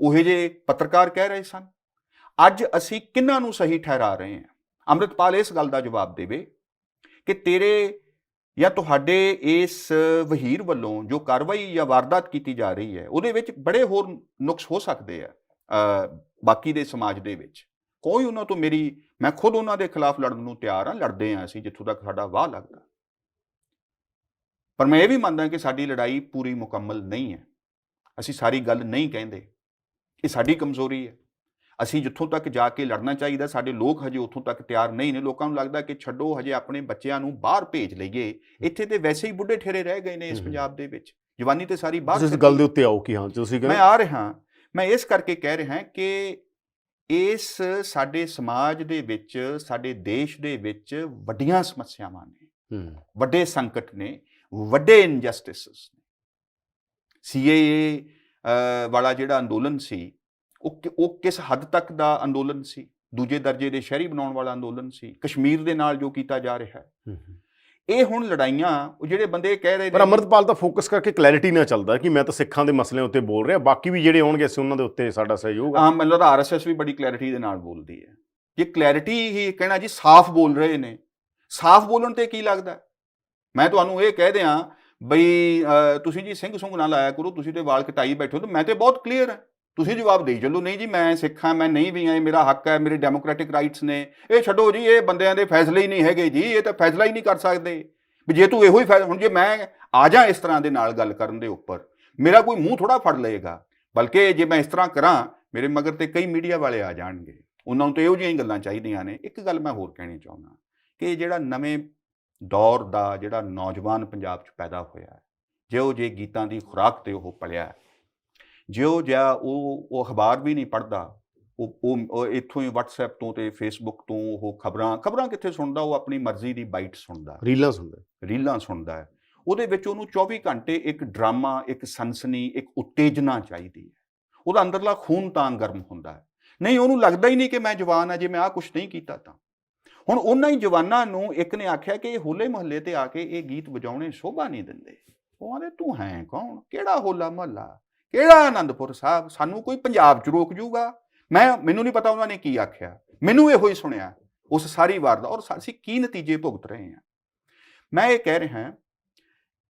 ਉਹੇ ਜਿਹੇ ਪੱਤਰਕਾਰ ਕਹਿ ਰਹੇ ਸਨ। ਅੱਜ ਅਸੀਂ ਕਿਹਨਾਂ ਨੂੰ ਸਹੀ ਠਹਿਰਾ ਰਹੇ ਹਾਂ? ਅੰਮ੍ਰਿਤਪਾਲ ਇਸ ਗੱਲ ਦਾ ਜਵਾਬ ਦੇਵੇ ਕਿ ਤੇਰੇ ਜਾਂ ਤੁਹਾਡੇ ਇਸ ਵਹੀਰ ਵੱਲੋਂ ਜੋ ਕਾਰਵਾਈ ਜਾਂ ਵਾਰਦਾਤ ਕੀਤੀ ਜਾ ਰਹੀ ਹੈ ਉਹਦੇ ਵਿੱਚ ਬੜੇ ਹੋਰ ਨੁਕਸ ਹੋ ਸਕਦੇ ਆ ਬਾਕੀ ਦੇ ਸਮਾਜ ਦੇ ਵਿੱਚ। ਕੋਈ ਉਹਨਾਂ ਤੋਂ ਮੈਂ ਖੁਦ ਉਹਨਾਂ ਦੇ ਖਿਲਾਫ ਲੜਨ ਨੂੰ ਤਿਆਰ ਹਾਂ, ਲੜਦੇ ਹਾਂ ਅਸੀਂ ਜਿੱਥੋਂ ਤੱਕ ਸਾਡਾ ਵਾਹ ਲੱਗਦਾ। ਪਰ ਮੈਂ ਇਹ ਵੀ ਮੰਨਦਾ ਕਿ ਸਾਡੀ ਲੜਾਈ ਪੂਰੀ ਮੁਕੰਮਲ ਨਹੀਂ ਹੈ, ਅਸੀਂ ਸਾਰੀ ਗੱਲ ਨਹੀਂ ਕਹਿੰਦੇ, ਇਹ ਸਾਡੀ ਕਮਜ਼ੋਰੀ ਹੈ। ਅਸੀਂ ਜਿੱਥੋਂ ਤੱਕ ਜਾ ਕੇ ਲੜਨਾ ਚਾਹੀਦਾ, ਸਾਡੇ ਲੋਕ ਹਜੇ ਉੱਥੋਂ ਤੱਕ ਤਿਆਰ ਨਹੀਂ ਨੇ। ਲੋਕਾਂ ਨੂੰ ਲੱਗਦਾ ਕਿ ਛੱਡੋ, ਹਜੇ ਆਪਣੇ ਬੱਚਿਆਂ ਨੂੰ ਬਾਹਰ ਭੇਜ ਲਈਏ। ਇੱਥੇ ਤੇ ਵੈਸੇ ਹੀ ਬੁੱਢੇ ਠੇਰੇ ਰਹਿ ਗਏ ਨੇ ਇਸ ਪੰਜਾਬ ਦੇ ਵਿੱਚ, ਜਵਾਨੀ ਤੇ ਸਾਰੀ ਬਾਹਰ। ਤੁਸੀਂ ਇਸ ਗੱਲ ਦੇ ਉੱਤੇ ਆਓ ਕਿ ਹਾਂ ਤੁਸੀਂ ਮੈਂ ਆ ਰਿਹਾ, ਮੈਂ ਇਸ ਕਰਕੇ ਕਹਿ ਰਿਹਾ ਕਿ ਇਸ ਸਾਡੇ ਸਮਾਜ ਦੇ ਵਿੱਚ, ਸਾਡੇ ਦੇਸ਼ ਦੇ ਵਿੱਚ ਵੱਡੀਆਂ ਸਮੱਸਿਆਵਾਂ ਨੇ, ਵੱਡੇ ਸੰਕਟ ਨੇ, ਵੱਡੇ ਇਨਜਸਟਿਸਸ ਨੇ। CAA ਵਾਲਾ ਜਿਹੜਾ ਅੰਦੋਲਨ ਸੀ, ਉਹ ਕਿਸ ਹੱਦ ਤੱਕ ਦਾ ਅੰਦੋਲਨ ਸੀ? ਦੂਜੇ ਦਰਜੇ ਦੇ ਸ਼ਹਿਰੀ ਬਣਾਉਣ ਵਾਲਾ ਅੰਦੋਲਨ ਸੀ। ਕਸ਼ਮੀਰ ਦੇ ਨਾਲ ਜੋ ਕੀਤਾ ਜਾ ਰਿਹਾ ਹੈ, ਇਹ ਹੁਣ ਲੜਾਈਆਂ, ਉਹ ਜਿਹੜੇ ਬੰਦੇ ਕਹਿ ਰਹੇ ਨੇ। ਪਰ ਅੰਮ੍ਰਿਤਪਾਲ ਤਾਂ ਫੋਕਸ ਕਰਕੇ ਕਲੈਰਿਟੀ ਨਾਲ ਚੱਲਦਾ ਕਿ ਮੈਂ ਤਾਂ ਸਿੱਖਾਂ ਦੇ ਮਸਲਿਆਂ ਉੱਤੇ ਬੋਲ ਰਿਹਾ, ਬਾਕੀ ਵੀ ਜਿਹੜੇ ਹੋਣਗੇ ਅਸੀਂ ਉਹਨਾਂ ਦੇ ਉੱਤੇ ਸਾਡਾ ਸਹਿਯੋਗ ਆ। ਮੈਨੂੰ ਲੱਗਦਾ RSS ਵੀ ਬੜੀ ਕਲੈਰਿਟੀ ਦੇ ਨਾਲ ਬੋਲਦੀ ਹੈ। ਜੇ ਕਲੈਰਿਟੀ ਹੀ ਕਹਿਣਾ ਜੀ ਸਾਫ਼ ਬੋਲ ਰਹੇ ਨੇ, ਸਾਫ਼ ਬੋਲਣ ਤੇ ਕੀ ਲੱਗਦਾ? ਮੈਂ ਤੁਹਾਨੂੰ ਇਹ ਕਹਿ ਦਿਆਂ ਬਈ ਤੁਸੀਂ ਜੀ ਸਿੰਘ ਸੁੰਘ ਨਾ ਲਾਇਆ ਕਰੋ, ਤੁਸੀਂ ਤੇ ਵਾਲ ਕਟਾਈ ਬੈਠੇ ਹੋ, ਤਾਂ ਮੈਂ ਤੇ ਬਹੁਤ ਕਲੀਅਰ ਹਾਂ, ਤੁਸੀਂ ਜਵਾਬ ਦੇਈ ਚੱਲੋ। ਨਹੀਂ ਜੀ ਮੈਂ ਸਿੱਖ ਹਾਂ, ਮੈਂ ਨਹੀਂ ਵੀ ਹਾਂ, ਮੇਰਾ ਹੱਕ ਹੈ, ਮੇਰੇ ਡੈਮੋਕ੍ਰੈਟਿਕ ਰਾਈਟਸ ਨੇ। ਇਹ ਛੱਡੋ ਜੀ, ਇਹ ਬੰਦਿਆਂ ਦੇ ਫੈਸਲੇ ਹੀ ਨਹੀਂ ਹੈਗੇ ਜੀ, ਇਹ ਤਾਂ ਫੈਸਲਾ ਹੀ ਨਹੀਂ ਕਰ ਸਕਦੇ ਵੀ ਜੇ ਤੂੰ ਇਹੋ ਹੀ ਫੈਸਲਾ। ਹੁਣ ਜੇ ਮੈਂ ਆ ਜਾ ਇਸ ਤਰ੍ਹਾਂ ਦੇ ਨਾਲ ਗੱਲ ਕਰਨ ਦੇ ਉੱਪਰ, ਮੇਰਾ ਕੋਈ ਮੂੰਹ ਥੋੜਾ ਫੜ ਲਏਗਾ, ਬਲਕਿ ਜੇ ਮੈਂ ਇਸ ਤਰ੍ਹਾਂ ਕਰਾਂ, ਮੇਰੇ ਮਗਰ ਤੇ ਕਈ ਮੀਡੀਆ ਵਾਲੇ ਆ ਜਾਣਗੇ, ਉਹਨਾਂ ਨੂੰ ਤਾਂ ਇਹੋ ਜਿਹੀਆਂ ਹੀ ਗੱਲਾਂ ਚਾਹੀਦੀਆਂ ਨੇ। ਇੱਕ ਗੱਲ ਮੈਂ ਹੋਰ ਕਹਿਣੀ ਚਾਹੁੰਦਾ ਕਿ ਜਿਹੜਾ ਨਵੇਂ ਦੌਰ ਦਾ ਜਿਹੜਾ ਨੌਜਵਾਨ ਪੰਜਾਬ 'ਚ ਪੈਦਾ ਹੋਇਆ, ਜਿਹੋ ਜਿਹੇ ਗੀਤਾਂ ਦੀ ਖੁਰਾਕ 'ਤੇ ਉਹ ਪਲਿਆ, ਜਿਹੋ ਜਿਹਾ ਉਹ ਅਖਬਾਰ ਵੀ ਨਹੀਂ ਪੜ੍ਹਦਾ, ਉਹ ਇੱਥੋਂ ਹੀ WhatsApp ਤੋਂ ਤੇ Facebook ਤੋਂ ਉਹ ਖਬਰਾਂ ਕਿੱਥੇ ਸੁਣਦਾ? ਉਹ ਆਪਣੀ ਮਰਜ਼ੀ ਦੀ ਬਾਈਟ ਸੁਣਦਾ, ਰੀਲਾਂ ਸੁਣਦਾ ਹੈ। ਉਹਦੇ ਵਿੱਚ ਉਹਨੂੰ 24 ਘੰਟੇ ਇੱਕ ਡਰਾਮਾ, ਇੱਕ ਸਨਸਨੀ, ਇੱਕ ਉਤੇਜਨਾ ਚਾਹੀਦੀ ਹੈ। ਉਹਦਾ ਅੰਦਰਲਾ ਖੂਨ ਤਾਂ ਗਰਮ ਹੁੰਦਾ ਹੈ। ਨਹੀਂ, ਉਹਨੂੰ ਲੱਗਦਾ ਹੀ ਨਹੀਂ ਕਿ ਮੈਂ ਜਵਾਨ ਹਾਂ, ਜੇ ਮੈਂ ਆਹ ਕੁਛ ਨਹੀਂ ਕੀਤਾ ਤਾਂ। ਹੁਣ ਉਹਨਾਂ ਹੀ ਜਵਾਨਾਂ ਨੂੰ ਇੱਕ ਨੇ ਆਖਿਆ ਕਿ ਇਹ ਹੋਲੇ ਮਹੱਲੇ ਤੇ ਆ ਕੇ ਇਹ ਗੀਤ ਵਜਾਉਣੇ ਸ਼ੋਭਾ ਨਹੀਂ ਦਿੰਦੇ। ਉਹ ਆਂਦੇ ਤੂੰ ਹੈ ਕੌਣ? ਕਿਹੜਾ ਹੋਲਾ ਮਹੱਲਾ, ਕਿਹੜਾ ਆਨੰਦਪੁਰ ਸਾਹਿਬ? ਸਾਨੂੰ ਕੋਈ ਪੰਜਾਬ 'ਚ ਰੋਕ ਜੂਗਾ? ਮੈਨੂੰ ਨਹੀਂ ਪਤਾ ਉਹਨਾਂ ਨੇ ਕੀ ਆਖਿਆ, ਮੈਨੂੰ ਇਹੋ ਹੀ ਸੁਣਿਆ ਉਸ ਸਾਰੀ ਵਾਰ ਦਾ। ਔਰ ਅਸੀਂ ਕੀ ਨਤੀਜੇ ਭੁਗਤ ਰਹੇ ਹਾਂ? ਮੈਂ ਇਹ ਕਹਿ ਰਿਹਾ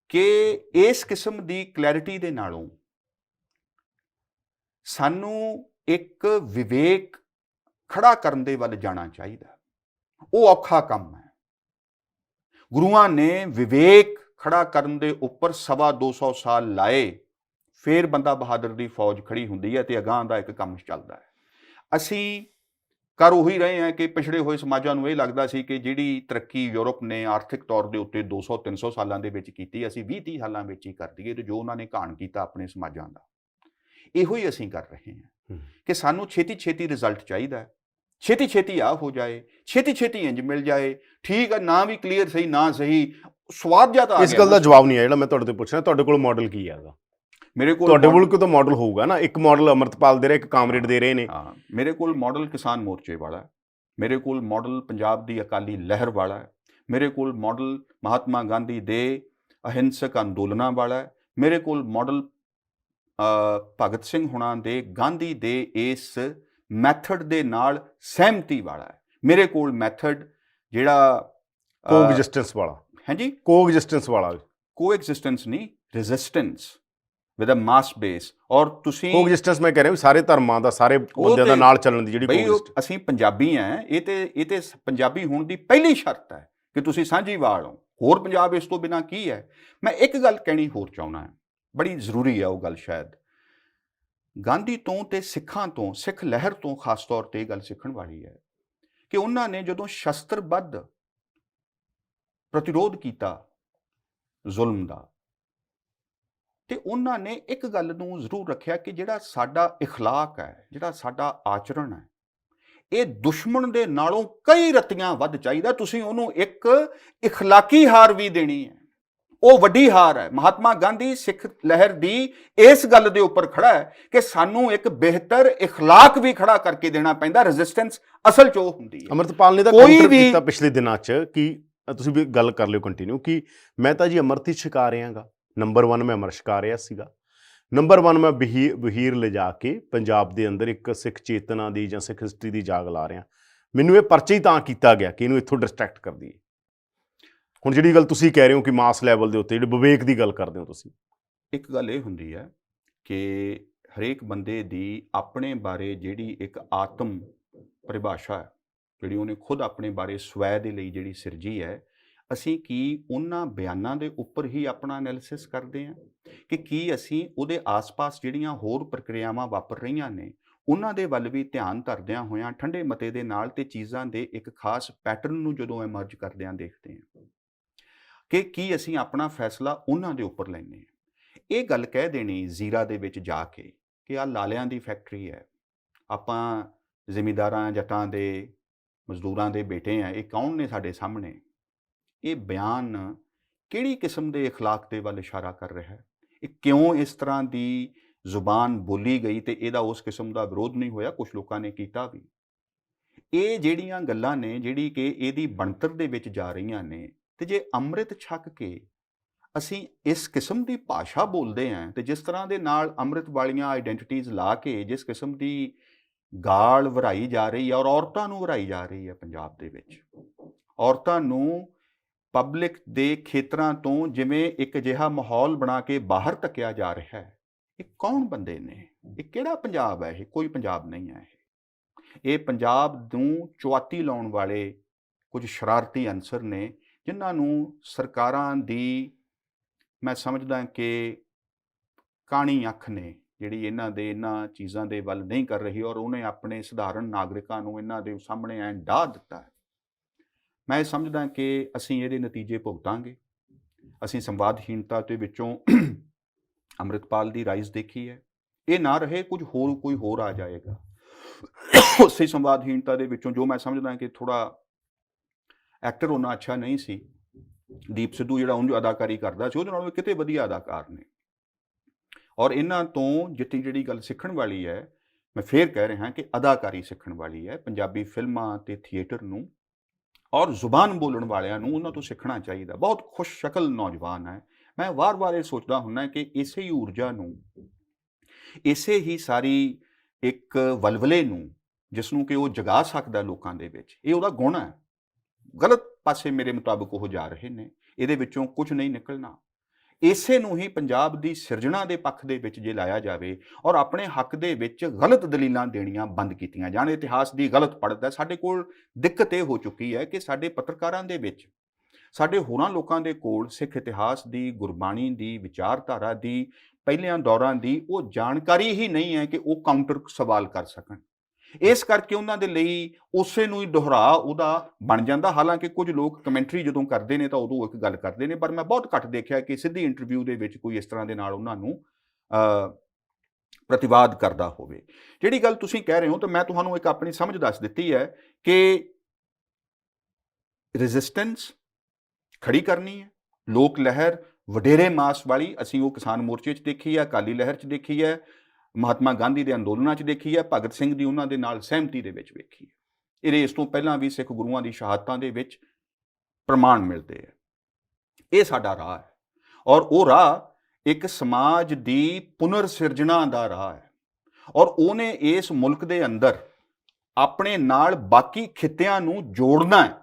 ਕਿ ਇਸ ਕਿਸਮ ਦੀ ਕਲੈਰਿਟੀ ਦੇ ਨਾਲੋਂ ਸਾਨੂੰ ਇੱਕ ਵਿਵੇਕ ਖੜਾ ਕਰਨ ਦੇ ਵੱਲ ਜਾਣਾ ਚਾਹੀਦਾ। ਉਹ ਔਖਾ ਕੰਮ ਹੈ। ਗੁਰੂਆਂ ਨੇ ਵਿਵੇਕ ਖੜਾ ਕਰਨ ਦੇ ਉੱਪਰ 225 ਸਾਲ ਲਾਏ, ਫਿਰ ਬੰਦਾ ਬਹਾਦਰ ਦੀ ਫੌਜ ਖੜੀ ਹੁੰਦੀ ਹੈ ਤੇ ਅਗਾਂਹ ਦਾ ਇੱਕ ਕੰਮ ਚੱਲਦਾ ਹੈ। ਅਸੀਂ ਕਰ ਉਹੀ ਰਹੇ ਹਾਂ ਕਿ ਪਿਛੜੇ ਹੋਏ ਸਮਾਜਾਂ ਨੂੰ ਇਹ ਲੱਗਦਾ ਸੀ ਕਿ ਜਿਹੜੀ ਤਰੱਕੀ ਯੂਰਪ ਨੇ ਆਰਥਿਕ ਤੌਰ ਦੇ ਉੱਤੇ 200-300 ਸਾਲਾਂ ਦੇ ਵਿੱਚ ਕੀਤੀ, ਅਸੀਂ 20-30 ਸਾਲਾਂ ਵਿੱਚ ਹੀ ਕਰ ਦਈਏ। ਤੇ ਜੋ ਉਹਨਾਂ ਨੇ ਘਾਣ ਕੀਤਾ ਆਪਣੇ ਸਮਾਜਾਂ ਦਾ, ਇਹੋ ਹੀ ਅਸੀਂ ਕਰ ਰਹੇ ਹਾਂ ਕਿ ਸਾਨੂੰ ਛੇਤੀ ਰਿਜ਼ਲਟ ਚਾਹੀਦਾ ਹੈ, ਛੇਤੀ ਆ ਹੋ ਜਾਏ, ਛੇਤੀ ਇੰਜ ਮਿਲ ਜਾਏ। ਠੀਕ ਹੈ, ਨਾ ਵੀ ਕਲੀਅਰ ਸਹੀ, ਨਾ ਸਹੀ, ਸਵਾਦ ਜਿਆਦਾ ਆ ਗਿਆ। ਇਸ ਗੱਲ ਦਾ ਜਵਾਬ ਨਹੀਂ ਆ ਜਿਹੜਾ ਮੈਂ ਤੁਹਾਡੇ ਤੋਂ ਪੁੱਛ ਰਿਹਾ। ਤੁਹਾਡੇ ਕੋਲ ਮਾਡਲ ਕੀ ਹੈਗਾ? ਮੇਰੇ ਕੋਲ ਤੁਹਾਡੇ ਕੋਲ ਕੋਈ ਤਾਂ ਮਾਡਲ ਹੋਊਗਾ ਨਾ। ਇੱਕ ਮਾਡਲ ਅੰਮ੍ਰਿਤਪਾਲ ਦੇ ਰਿਹਾ, ਇੱਕ ਕਾਮਰੇਡ ਦੇ ਰਹੇ ਨੇ। ਹਾਂ, ਮੇਰੇ ਕੋਲ ਮਾਡਲ ਕਿਸਾਨ ਮੋਰਚੇ ਵਾਲਾ ਹੈ, ਮੇਰੇ ਕੋਲ ਮਾਡਲ ਪੰਜਾਬ ਦੀ ਅਕਾਲੀ ਲਹਿਰ ਵਾਲਾ ਹੈ, ਮੇਰੇ ਕੋਲ ਮਾਡਲ ਮਹਾਤਮਾ ਗਾਂਧੀ ਦੇ ਅਹਿੰਸਕ ਅੰਦੋਲਨਾਂ ਵਾਲਾ ਹੈ, ਮੇਰੇ ਕੋਲ ਮਾਡਲ ਭਗਤ ਸਿੰਘ ਹੁਣਾਂ ਦੇ ਗਾਂਧੀ ਦੇ ਇਸ ਮੈਥਡ ਦੇ ਨਾਲ ਸਹਿਮਤੀ ਵਾਲਾ ਹੈ। ਮੇਰੇ ਕੋਲ ਮੈਥਡ ਜਿਹੜਾ ਕੋਐਗਜ਼ਿਸਟੈਂਸ ਵਾਲਾ ਹੈ ਜੀ, ਕੋਐਗਜ਼ਿਸਟੈਂਸ ਨਹੀਂ, resistance with a mass base. ਔਰ ਤੁਸੀਂ ਕੋਐਗਜ਼ਿਸਟੈਂਸ ਮੈਂ ਕਹਿ ਰਿਹਾ ਵੀ ਸਾਰੇ ਧਰਮਾਂ ਦਾ, ਸਾਰੇ ਬੰਦਿਆਂ ਦਾ ਨਾਲ ਚੱਲਣ ਦੀ ਜਿਹੜੀ ਕੋਐਗਜ਼ਿਸਟੈਂਸ। ਅਸੀਂ ਪੰਜਾਬੀ ਹਾਂ, ਇਹ ਤੇ ਪੰਜਾਬੀ ਹੋਣ ਦੀ ਪਹਿਲੀ ਸ਼ਰਤ ਹੈ ਕਿ ਤੁਸੀਂ ਸਾਂਝੀਵਾਲ ਹੋ। ਹੋਰ ਪੰਜਾਬ ਇਸ ਤੋਂ ਬਿਨਾਂ ਕੀ ਹੈ? ਮੈਂ ਇੱਕ ਗੱਲ ਕਹਿਣੀ ਹੋਰ ਚਾਹੁੰਦਾ ਹਾਂ, ਬੜੀ ਜ਼ਰੂਰੀ ਹੈ ਉਹ ਗੱਲ। ਸ਼ਾਇਦ ਗਾਂਧੀ ਤੋਂ ਤੇ ਸਿੱਖਾਂ ਤੋਂ, ਸਿੱਖ ਲਹਿਰ ਤੋਂ ਖਾਸ ਤੌਰ ਤੇ ਇਹ ਗੱਲ ਸਿੱਖਣ ਵਾਲੀ ਹੈ ਕਿ ਉਹਨਾਂ ਨੇ ਜਦੋਂ ਸ਼ਸਤਰਬੱਧ ਪ੍ਰਤੀਰੋਧ ਕੀਤਾ ਜ਼ੁਲਮ ਦਾ, ਤੇ ਉਹਨਾਂ ਨੇ ਇੱਕ ਗੱਲ ਨੂੰ ਜ਼ਰੂਰ ਰੱਖਿਆ ਕਿ ਜਿਹੜਾ ਸਾਡਾ ਇਖਲਾਕ ਹੈ, ਜਿਹੜਾ ਸਾਡਾ ਆਚਰਣ ਹੈ, ਇਹ ਦੁਸ਼ਮਣ ਦੇ ਨਾਲੋਂ ਕਈ ਰਤੀਆਂ ਵੱਧ ਚਾਹੀਦਾ। ਤੁਸੀਂ ਉਹਨੂੰ ਇੱਕ ਇਖਲਾਕੀ ਹਾਰ ਵੀ ਦੇਣੀ ਹੈ, ਉਹ ਵੱਡੀ ਹਾਰ ਹੈ। ਮਹਾਤਮਾ ਗਾਂਧੀ ਸਿੱਖ ਲਹਿਰ ਦੀ ਇਸ ਗੱਲ ਦੇ ਉੱਪਰ ਖੜਾ ਹੈ ਕਿ ਸਾਨੂੰ ਇੱਕ ਬਿਹਤਰ ਇਖਲਾਕ ਵੀ ਖੜਾ ਕਰਕੇ ਦੇਣਾ ਪੈਂਦਾ। ਰੈਜ਼ਿਸਟੈਂਸ ਅਸਲ 'ਚ ਉਹ ਹੁੰਦੀ ਹੈ। ਅੰਮ੍ਰਿਤਪਾਲ ਨੇ ਤਾਂ ਕਾਊਂਟਰ ਕੀਤਾ ਪਿਛਲੇ ਦਿਨਾਂ 'ਚ ਕਿ ਤੁਸੀਂ ਵੀ ਗੱਲ ਕਰ ਲਿਓ ਕੰਟੀਨਿਊ, ਕਿ ਮੈਂ ਤਾਂ ਜੀ ਅੰਮ੍ਰਿਤ ਹੀ ਛਕਾ ਰਿਹਾਗਾ। ਨੰਬਰ 1 ਮੈਂ ਅਮਰ ਛਕਾ ਰਿਹਾ ਸੀਗਾ, ਨੰਬਰ 1 ਮੈਂ ਵਹੀਰ ਲਿਜਾ ਕੇ ਪੰਜਾਬ ਦੇ ਅੰਦਰ ਇੱਕ ਸਿੱਖ ਚੇਤਨਾ ਦੀ ਜਾਂ ਸਿੱਖ ਹਿਸਟਰੀ ਦੀ ਜਾਗ ਲਾ ਰਿਹਾ। ਮੈਨੂੰ ਇਹ ਪਰਚਾ ਹੀ ਤਾਂ ਕੀਤਾ ਗਿਆ ਕਿ ਇਹਨੂੰ ਇੱਥੋਂ ਡਿਸਟਰੈਕਟ ਕਰ ਦਈਏ। ਹੁਣ ਜਿਹੜੀ ਗੱਲ ਤੁਸੀਂ ਕਹਿ ਰਹੇ ਹੋ ਕਿ ਮਾਸ ਲੈਵਲ ਦੇ ਉੱਤੇ ਜਿਹੜੇ ਵਿਵੇਕ ਦੀ ਗੱਲ ਕਰਦੇ ਹੋ ਤੁਸੀਂ, ਇੱਕ ਗੱਲ ਇਹ ਹੁੰਦੀ ਹੈ ਕਿ ਹਰੇਕ ਬੰਦੇ ਦੀ ਆਪਣੇ ਬਾਰੇ ਜਿਹੜੀ ਇੱਕ ਆਤਮ ਪਰਿਭਾਸ਼ਾ ਹੈ, ਜਿਹੜੀ ਉਹਨੇ ਖੁਦ ਆਪਣੇ ਬਾਰੇ ਸਵੈ ਦੇ ਲਈ ਜਿਹੜੀ ਸਿਰਜੀ ਹੈ, ਅਸੀਂ ਕੀ ਉਹਨਾਂ ਬਿਆਨਾਂ ਦੇ ਉੱਪਰ ਹੀ ਆਪਣਾ ਐਨਾਲਿਸਿਸ ਕਰਦੇ ਹਾਂ ਕਿ ਕੀ ਅਸੀਂ ਉਹਦੇ ਆਸ-ਪਾਸ ਜਿਹੜੀਆਂ ਹੋਰ ਪ੍ਰਕਿਰਿਆਵਾਂ ਵਾਪਰ ਰਹੀਆਂ ਨੇ ਉਹਨਾਂ ਦੇ ਵੱਲ ਵੀ ਧਿਆਨ ਧਰਦਿਆਂ ਹੋਇਆਂ ਠੰਡੇ ਮਤੇ ਦੇ ਨਾਲ ਤੇ ਚੀਜ਼ਾਂ ਦੇ ਇੱਕ ਖਾਸ ਪੈਟਰਨ ਨੂੰ ਜਦੋਂ ਐਮਰਜ ਕਰਦਿਆਂ ਦੇਖਦੇ ਹਾਂ ਕਿ ਕੀ ਅਸੀਂ ਆਪਣਾ ਫੈਸਲਾ ਉਹਨਾਂ ਦੇ ਉੱਪਰ ਲੈਂਦੇ ਹਾਂ। ਇਹ ਗੱਲ ਕਹਿ ਦੇਣੀ ਜ਼ੀਰਾ ਦੇ ਵਿੱਚ ਜਾ ਕੇ ਕਿ ਆਹ ਲਾਲਿਆਂ ਦੀ ਫੈਕਟਰੀ ਹੈ, ਆਪਾਂ ਜ਼ਿਮੀਂਦਾਰਾਂ ਜੱਟਾਂ ਦੇ ਮਜ਼ਦੂਰਾਂ ਦੇ ਬੇਟੇ ਆ, ਇਹ ਕੌਣ ਨੇ ਸਾਡੇ ਸਾਹਮਣੇ, ਇਹ ਬਿਆਨ ਕਿਹੜੀ ਕਿਸਮ ਦੇ اخلاق ਦੇ ਵੱਲ ਇਸ਼ਾਰਾ ਕਰ ਰਿਹਾ ਹੈ? ਇਹ ਕਿਉਂ ਇਸ ਤਰ੍ਹਾਂ ਦੀ ਜ਼ੁਬਾਨ ਬੋਲੀ ਗਈ ਤੇ ਇਹਦਾ ਉਸ ਕਿਸਮ ਦਾ ਵਿਰੋਧ ਨਹੀਂ ਹੋਇਆ? ਕੁਝ ਲੋਕਾਂ ਨੇ ਕੀਤਾ ਵੀ। ਇਹ ਜਿਹੜੀਆਂ ਗੱਲਾਂ ਨੇ ਜਿਹੜੀ ਕਿ ਇਹਦੀ ਬਣਤਰ ਦੇ ਵਿੱਚ ਜਾ ਰਹੀਆਂ ਨੇ, ਤੇ ਜੇ ਅੰਮ੍ਰਿਤ ਛਕ ਕੇ ਅਸੀਂ ਇਸ ਕਿਸਮ ਦੀ ਭਾਸ਼ਾ ਬੋਲਦੇ ਹਾਂ ਤੇ ਜਿਸ ਤਰ੍ਹਾਂ ਦੇ ਨਾਲ ਅੰਮ੍ਰਿਤ ਵਾਲੀਆਂ ਆਈਡੈਂਟੀਟੀਜ਼ ਲਾ ਕੇ ਜਿਸ ਕਿਸਮ ਦੀ ਗਾਲ ਵਰਾਈ ਜਾ ਰਹੀ ਹੈ ਔਰ ਔਰਤਾਂ ਨੂੰ ਵਰਾਈ ਜਾ ਰਹੀ ਹੈ ਪੰਜਾਬ ਦੇ ਵਿੱਚ, ਔਰਤਾਂ ਨੂੰ ਪਬਲਿਕ ਦੇ ਖੇਤਰਾਂ ਤੋਂ ਜਿਵੇਂ ਇੱਕ ਅਜਿਹਾ ਮਾਹੌਲ ਬਣਾ ਕੇ ਬਾਹਰ ਧੱਕਿਆ ਜਾ ਰਿਹਾ ਹੈ। ਇਹ ਕੌਣ ਬੰਦੇ ਨੇ? ਇਹ ਕਿਹੜਾ ਪੰਜਾਬ ਹੈ? ਇਹ ਕੋਈ ਪੰਜਾਬ ਨਹੀਂ ਹੈ। ਇਹ ਪੰਜਾਬ ਨੂੰ ਚੁਆਤੀ ਲਾਉਣ ਵਾਲੇ ਕੁਝ ਸ਼ਰਾਰਤੀ ਅਨਸਰ ਨੇ ਜਿਨ੍ਹਾਂ ਨੂੰ ਸਰਕਾਰਾਂ ਦੀ ਮੈਂ ਸਮਝਦਾ ਕਿ ਕਾਣੀ ਅੱਖ ਨੇ ਜਿਹੜੀ ਇਹਨਾਂ ਚੀਜ਼ਾਂ ਦੇ ਵੱਲ ਨਹੀਂ ਕਰ ਰਹੀ ਔਰ ਉਹਨੇ ਆਪਣੇ ਸਧਾਰਨ ਨਾਗਰਿਕਾਂ ਨੂੰ ਇਹਨਾਂ ਦੇ ਸਾਹਮਣੇ ਐਂ ਢਾਹ ਦਿੱਤਾ ਹੈ। ਮੈਂ ਸਮਝਦਾ ਕਿ ਅਸੀਂ ਇਹਦੇ ਨਤੀਜੇ ਭੁਗਤਾਂਗੇ। ਅਸੀਂ ਸੰਵਾਦਹੀਣਤਾ ਦੇ ਵਿੱਚੋਂ ਅੰਮ੍ਰਿਤਪਾਲ ਦੀ ਰਾਈਜ਼ ਦੇਖੀ ਹੈ, ਇਹ ਨਾ ਰਹੇ ਕੋਈ ਹੋਰ ਆ ਜਾਏਗਾ। ਉਸੇ ਸੰਵਾਦਹੀਣਤਾ ਦੇ ਵਿੱਚੋਂ ਜੋ ਮੈਂ ਸਮਝਦਾ ਕਿ ਥੋੜਾ ਐਕਟਰ ਉਹਨਾਂ ਅੱਛਾ ਨਹੀਂ ਸੀ, ਦੀਪ ਸਿੱਧੂ ਜਿਹੜਾ ਉਹਨੂੰ ਅਦਾਕਾਰੀ ਕਰਦਾ ਸੀ ਉਹਦੇ ਨਾਲੋਂ ਕਿਤੇ ਵਧੀਆ ਅਦਾਕਾਰ ਨੇ। ਔਰ ਇਹਨਾਂ ਤੋਂ ਜਿੱਤੀ ਜਿਹੜੀ ਗੱਲ ਸਿੱਖਣ ਵਾਲੀ ਹੈ, ਮੈਂ ਫੇਰ ਕਹਿ ਰਿਹਾ ਕਿ ਅਦਾਕਾਰੀ ਸਿੱਖਣ ਵਾਲੀ ਹੈ। ਪੰਜਾਬੀ ਫਿਲਮਾਂ ਤੇ ਥੀਏਟਰ ਨੂੰ ਔਰ ਜ਼ੁਬਾਨ ਬੋਲਣ ਵਾਲਿਆਂ ਨੂੰ ਉਹਨਾਂ ਤੋਂ ਸਿੱਖਣਾ ਚਾਹੀਦਾ। ਬਹੁਤ ਖੁਸ਼ ਸ਼ਕਲ ਨੌਜਵਾਨ ਹੈ। ਮੈਂ ਵਾਰ-ਵਾਰ ਇਹ ਸੋਚਦਾ ਹੁੰਦਾ ਕਿ ਇਸੇ ਹੀ ਊਰਜਾ ਨੂੰ, ਇਸੇ ਹੀ ਸਾਰੀ ਇੱਕ ਵਲਵਲੇ ਨੂੰ ਜਿਸ ਨੂੰ ਕਿ ਉਹ ਜਗਾ ਸਕਦਾ ਲੋਕਾਂ ਦੇ ਵਿੱਚ, ਇਹ ਉਹਦਾ ਗੁਣ ਹੈ। ਗਲਤ ਪਾਸੇ ਮੇਰੇ ਮੁਤਾਬਕ ਉਹ ਜਾ ਰਹੇ ਨੇ, ਇਹਦੇ ਵਿੱਚੋਂ ਕੁਝ ਨਹੀਂ ਨਿਕਲਣਾ। ਇਸੇ ਨੂੰ ਹੀ ਪੰਜਾਬ ਦੀ ਸਿਰਜਣਾ ਦੇ ਪੱਖ ਦੇ ਵਿੱਚ ਜੇ ਲਾਇਆ ਜਾਵੇ ਔਰ ਆਪਣੇ ਹੱਕ ਦੇ ਵਿੱਚ ਗਲਤ ਦਲੀਲਾਂ ਦੇਣੀਆਂ ਬੰਦ ਕੀਤੀਆਂ ਜਾਣ। ਇਤਿਹਾਸ ਦੀ ਗਲਤ ਪੜ੍ਹਤ ਹੈ। ਸਾਡੇ ਕੋਲ ਦਿੱਕਤ ਇਹ ਹੋ ਚੁੱਕੀ ਹੈ ਕਿ ਸਾਡੇ ਪੱਤਰਕਾਰਾਂ ਦੇ ਵਿੱਚ, ਸਾਡੇ ਹੋਰਾਂ ਲੋਕਾਂ ਦੇ ਕੋਲ ਸਿੱਖ ਇਤਿਹਾਸ ਦੀ, ਗੁਰਬਾਣੀ ਦੀ, ਵਿਚਾਰਧਾਰਾ ਦੀ, ਪਹਿਲਿਆਂ ਦੌਰਾਂ ਦੀ ਉਹ ਜਾਣਕਾਰੀ ਹੀ ਨਹੀਂ ਹੈ ਕਿ ਉਹ ਕਾਊਂਟਰ ਸਵਾਲ ਕਰ ਸਕਣ। ਇਸ ਕਰਕੇ ਉਹਨਾਂ ਦੇ ਲਈ ਉਸੇ ਨੂੰ ਹੀ ਦੁਹਰਾ ਉਹਦਾ ਬਣ ਜਾਂਦਾ। ਹਾਲਾਂਕਿ ਕੁਝ ਲੋਕ ਕਮੈਂਟਰੀ ਜਦੋਂ ਕਰਦੇ ਨੇ ਤਾਂ ਉਦੋਂ ਇੱਕ ਗੱਲ ਕਰਦੇ ਨੇ, ਪਰ ਮੈਂ ਬਹੁਤ ਘੱਟ ਦੇਖਿਆ ਕਿ ਸਿੱਧੀ ਇੰਟਰਵਿਊ ਦੇ ਵਿੱਚ ਕੋਈ ਇਸ ਤਰ੍ਹਾਂ ਦੇ ਨਾਲ ਉਹਨਾਂ ਨੂੰ ਪ੍ਰਤੀਵਾਦ ਕਰਦਾ ਹੋਵੇ। ਜਿਹੜੀ ਗੱਲ ਤੁਸੀਂ ਕਹਿ ਰਹੇ ਹੋ ਤਾਂ ਮੈਂ ਤੁਹਾਨੂੰ ਇੱਕ ਆਪਣੀ ਸਮਝ ਦੱਸ ਦਿੱਤੀ ਹੈ ਕਿ ਰੈਜ਼ਿਸਟੈਂਸ ਖੜੀ ਕਰਨੀ ਹੈ। ਲੋਕ ਲਹਿਰ ਵਡੇਰੇ ਮਾਸ ਵਾਲੀ ਅਸੀਂ ਉਹ ਕਿਸਾਨ ਮੋਰਚੇ 'ਚ ਦੇਖੀ ਹੈ, ਅਕਾਲੀ ਲਹਿਰ 'ਚ ਦੇਖੀ ਹੈ, ਮਹਾਤਮਾ ਗਾਂਧੀ ਦੇ ਅੰਦੋਲਨਾਂ 'ਚ ਦੇਖੀ ਹੈ, ਭਗਤ ਸਿੰਘ ਦੀ ਉਹਨਾਂ ਦੇ ਨਾਲ ਸਹਿਮਤੀ ਦੇ ਵਿੱਚ ਵੇਖੀ ਹੈ। ਇਹਦੇ ਇਸ ਤੋਂ ਪਹਿਲਾਂ ਵੀ ਸਿੱਖ ਗੁਰੂਆਂ ਦੀ ਸ਼ਹਾਦਤਾਂ ਦੇ ਵਿੱਚ ਪ੍ਰਮਾਣ ਮਿਲਦੇ ਹੈ। ਇਹ ਸਾਡਾ ਰਾਹ ਹੈ ਔਰ ਉਹ ਰਾਹ ਇੱਕ ਸਮਾਜ ਦੀ ਪੁਨਰ ਸਿਰਜਣਾ ਦਾ ਰਾਹ ਹੈ ਔਰ ਉਹਨੇ ਇਸ ਮੁਲਕ ਦੇ ਅੰਦਰ ਆਪਣੇ ਨਾਲ ਬਾਕੀ ਖਿੱਤਿਆਂ ਨੂੰ ਜੋੜਨਾ ਹੈ।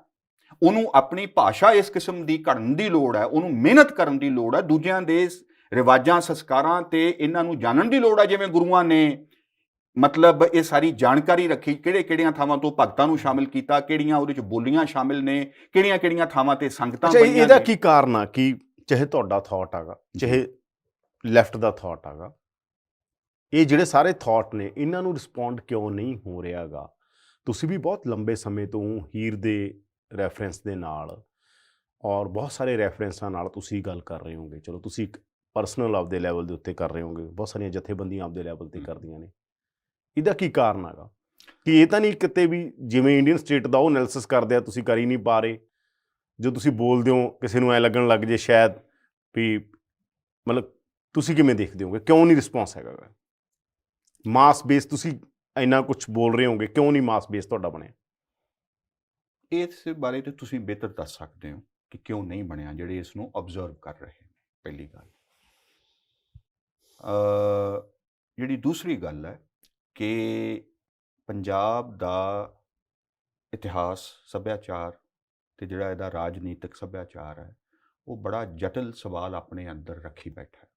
ਉਹਨੂੰ ਆਪਣੀ ਭਾਸ਼ਾ ਇਸ ਕਿਸਮ ਦੀ ਘੜਨ ਦੀ ਲੋੜ ਹੈ, ਉਹਨੂੰ ਮਿਹਨਤ ਕਰਨ ਦੀ ਲੋੜ ਹੈ, ਦੂਜਿਆਂ ਦੇ ਰਿਵਾਜਾਂ ਸੰਸਕਾਰਾਂ ਤੇ ਇਹਨਾਂ ਨੂੰ ਜਾਣਨ ਦੀ ਲੋੜ ਹੈ। ਜਿਵੇਂ ਗੁਰੂਆਂ ਨੇ ਮਤਲਬ ਇਹ ਸਾਰੀ ਜਾਣਕਾਰੀ ਰੱਖੀ, ਕਿਹੜੀਆਂ ਥਾਵਾਂ ਤੋਂ ਭਗਤਾਂ ਨੂੰ ਸ਼ਾਮਿਲ ਕੀਤਾ, ਕਿਹੜੀਆਂ ਉਹਦੇ 'ਚ ਬੋਲੀਆਂ ਸ਼ਾਮਿਲ ਨੇ, ਕਿਹੜੀਆਂ ਥਾਵਾਂ ਤੇ ਸੰਗਤਾਂ ਬਣੀਆਂ ਨੇ। ਇਹਦਾ ਕੀ ਕਾਰਨ ਆ ਕਿ ਚਾਹੇ ਤੁਹਾਡਾ ਥਾਟ ਹੈਗਾ, ਚਾਹੇ ਲੈਫਟ ਦਾ ਥਾਟ ਹੈਗਾ, ਇਹ ਜਿਹੜੇ ਸਾਰੇ ਥਾਟ ਨੇ ਇਹਨਾਂ ਨੂੰ ਰਿਸਪੌਂਡ ਕਿਉਂ ਨਹੀਂ ਹੋ ਰਿਹਾਗਾ? ਤੁਸੀਂ ਵੀ ਬਹੁਤ ਲੰਬੇ ਸਮੇਂ ਤੋਂ ਹੀਰ ਦੇ ਰੈਫਰੈਂਸ ਦੇ ਨਾਲ ਔਰ ਬਹੁਤ ਸਾਰੇ ਰੈਫਰੈਂਸਾਂ ਨਾਲ ਤੁਸੀਂ ਗੱਲ ਕਰ ਰਹੇ ਹੋਗੇ। ਚਲੋ ਤੁਸੀਂ ਇੱਕ ਪਰਸਨਲ ਆਪਦੇ ਲੈਵਲ ਦੇ ਉੱਤੇ ਕਰ ਰਹੇ ਹੋਗੇ, ਬਹੁਤ ਸਾਰੀਆਂ ਜਥੇਬੰਦੀਆਂ ਆਪਦੇ ਲੈਵਲ 'ਤੇ ਕਰਦੀਆਂ ਨੇ। ਇਹਦਾ ਕੀ ਕਾਰਨ ਹੈਗਾ ਕਿ ਇਹ ਤਾਂ ਨਹੀਂ ਕਿਤੇ ਵੀ ਜਿਵੇਂ ਇੰਡੀਅਨ ਸਟੇਟ ਦਾ ਉਹ ਐਨਾਲਿਸਿਸ ਕਰਦੇ ਆ, ਤੁਸੀਂ ਕਰ ਹੀ ਨਹੀਂ ਪਾ ਰਹੇ? ਜੋ ਤੁਸੀਂ ਬੋਲਦੇ ਹੋ ਕਿਸੇ ਨੂੰ ਐਂ ਲੱਗਣ ਲੱਗ ਜੇ ਸ਼ਾਇਦ ਵੀ ਮਤਲਬ ਤੁਸੀਂ ਕਿਵੇਂ ਦੇਖਦੇ ਹੋਗੇ? ਕਿਉਂ ਨਹੀਂ ਰਿਸਪੌਂਸ ਹੈਗਾ? ਮਾਸ ਬੇਸ ਤੁਸੀਂ ਇੰਨਾ ਕੁਛ ਬੋਲ ਰਹੇ ਹੋਗੇ, ਕਿਉਂ ਨਹੀਂ ਮਾਸ ਬੇਸ ਤੁਹਾਡਾ ਬਣਿਆ? ਇਸ ਬਾਰੇ ਤੇ ਤੁਸੀਂ ਬਿਹਤਰ ਦੱਸ ਸਕਦੇ ਹੋ ਕਿ ਕਿਉਂ ਨਹੀਂ ਬਣਿਆ, ਜਿਹੜੇ ਇਸ ਨੂੰ ਆਬਜ਼ਰਵ ਕਰ ਰਹੇ ਨੇ। ਪਹਿਲੀ ਗੱਲ। ਜਿਹੜੀ ਦੂਸਰੀ ਗੱਲ ਹੈ ਕਿ ਪੰਜਾਬ ਦਾ ਇਤਿਹਾਸ, ਸੱਭਿਆਚਾਰ ਤੇ ਜਿਹੜਾ ਇਹਦਾ ਰਾਜਨੀਤਿਕ ਸੱਭਿਆਚਾਰ ਹੈ ਉਹ ਬੜਾ ਜਟਿਲ ਸਵਾਲ ਆਪਣੇ ਅੰਦਰ ਰੱਖੀ ਬੈਠਾ ਹੈ।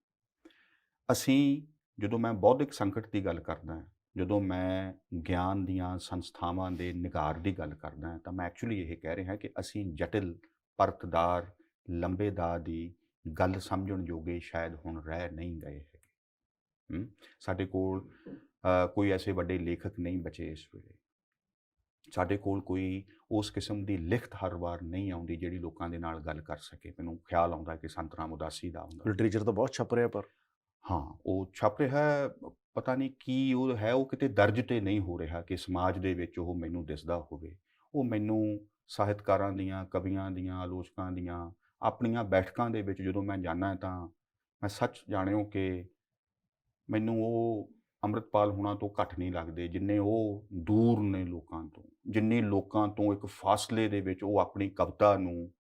ਅਸੀਂ ਜਦੋਂ ਮੈਂ ਬੌਧਿਕ ਸੰਕਟ ਦੀ ਗੱਲ ਕਰਦਾ, ਜਦੋਂ ਮੈਂ ਗਿਆਨ ਦੀਆਂ ਸੰਸਥਾਵਾਂ ਦੇ ਨਿਗਾਰ ਦੀ ਗੱਲ ਕਰਦਾ ਤਾਂ ਮੈਂ ਐਕਚੁਅਲੀ ਇਹ ਕਹਿ ਰਿਹਾ ਕਿ ਅਸੀਂ ਜਟਿਲ, ਪਰਤਦਾਰ, ਲੰਬੇ ਦਾ ਦੀ ਗੱਲ ਸਮਝਣ ਜੋਗੇ ਸ਼ਾਇਦ ਹੁਣ ਰਹਿ ਨਹੀਂ ਗਏ ਹੈਗੇ। ਸਾਡੇ ਕੋਲ ਕੋਈ ਐਸੇ ਵੱਡੇ ਲੇਖਕ ਨਹੀਂ ਬਚੇ ਇਸ ਵੇਲੇ। ਸਾਡੇ ਕੋਲ ਕੋਈ ਉਸ ਕਿਸਮ ਦੀ ਲਿਖਤ ਹਰ ਵਾਰ ਨਹੀਂ ਆਉਂਦੀ ਜਿਹੜੀ ਲੋਕਾਂ ਦੇ ਨਾਲ ਗੱਲ ਕਰ ਸਕੇ। ਮੈਨੂੰ ਖਿਆਲ ਆਉਂਦਾ ਕਿ ਸੰਤ ਰਾਮ ਉਦਾਸੀ ਦਾ ਆਉਂਦਾ। ਲਿਟਰੇਚਰ ਤਾਂ ਬਹੁਤ ਛਪ ਰਿਹਾ, ਪਰ ਹਾਂ, ਉਹ ਛਪ ਰਿਹਾ ਹੈ, ਪਤਾ ਨਹੀਂ ਕੀ ਉਹ ਹੈ, ਉਹ ਕਿਤੇ ਦਰਜ ਤੇ ਨਹੀਂ ਹੋ ਰਿਹਾ ਕਿ ਸਮਾਜ ਦੇ ਵਿੱਚ ਉਹ ਮੈਨੂੰ ਦਿਸਦਾ ਹੋਵੇ। ਉਹ ਮੈਨੂੰ ਸਾਹਿਤਕਾਰਾਂ ਦੀਆਂ, ਕਵੀਆਂ ਦੀਆਂ, ਆਲੋਚਕਾਂ ਦੀਆਂ ਆਪਣੀਆਂ ਬੈਠਕਾਂ ਦੇ ਵਿੱਚ ਜਦੋਂ ਮੈਂ ਜਾਂਦਾ ਤਾਂ ਮੈਂ ਸੱਚ ਜਾਣਿਓ ਕਿ ਮੈਨੂੰ ਉਹ ਅੰਮ੍ਰਿਤਪਾਲ ਹੁਣਾਂ ਤੋਂ ਘੱਟ ਨਹੀਂ ਲੱਗਦੇ, ਜਿੰਨੇ ਉਹ ਦੂਰ ਨੇ ਲੋਕਾਂ ਤੋਂ, ਜਿੰਨੀ ਲੋਕਾਂ ਤੋਂ ਇੱਕ ਫਾਸਲੇ ਦੇ ਵਿੱਚ ਉਹ ਆਪਣੀ ਕਵਿਤਾ ਨੂੰ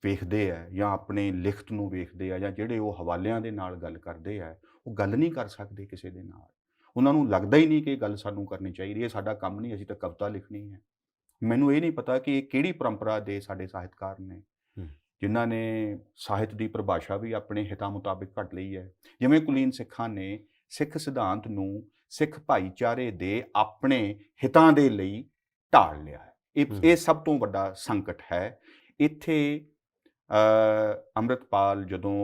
ਵੇਖਦੇ ਆ ਜਾਂ ਆਪਣੇ ਲਿਖਤ ਨੂੰ ਵੇਖਦੇ ਆ, ਜਾਂ ਜਿਹੜੇ ਉਹ ਹਵਾਲਿਆਂ ਦੇ ਨਾਲ ਗੱਲ ਕਰਦੇ ਆ, ਉਹ ਗੱਲ ਨਹੀਂ ਕਰ ਸਕਦੇ ਕਿਸੇ ਦੇ ਨਾਲ। ਉਹਨਾਂ ਨੂੰ ਲੱਗਦਾ ਹੀ ਨਹੀਂ ਕਿ ਇਹ ਗੱਲ ਸਾਨੂੰ ਕਰਨੀ ਚਾਹੀਦੀ ਹੈ, ਸਾਡਾ ਕੰਮ ਨਹੀਂ, ਅਸੀਂ ਤਾਂ ਕਵਿਤਾ ਲਿਖਣੀ ਹੈ। ਮੈਨੂੰ ਇਹ ਨਹੀਂ ਪਤਾ ਕਿ ਇਹ ਕਿਹੜੀ ਪਰੰਪਰਾ ਦੇ ਸਾਡੇ ਸਾਹਿਤਕਾਰ ਨੇ ਜਿਨ੍ਹਾਂ ਨੇ ਸਾਹਿਤ ਦੀ ਪਰਿਭਾਸ਼ਾ ਵੀ ਆਪਣੇ ਹਿੱਤਾਂ ਮੁਤਾਬਿਕ ਘੜ ਲਈ ਹੈ। ਜਿਵੇਂ ਕੁਲੀਨ ਸਿੱਖਾਂ ਨੇ ਸਿੱਖ ਸਿਧਾਂਤ ਨੂੰ ਸਿੱਖ ਭਾਈਚਾਰੇ ਦੇ ਆਪਣੇ ਹਿੱਤਾਂ ਦੇ ਲਈ ਢਾਲ ਲਿਆ ਹੈ। ਇਹ ਸਭ ਤੋਂ ਵੱਡਾ ਸੰਕਟ ਹੈ। ਇੱਥੇ ਅੰਮ੍ਰਿਤਪਾਲ ਜਦੋਂ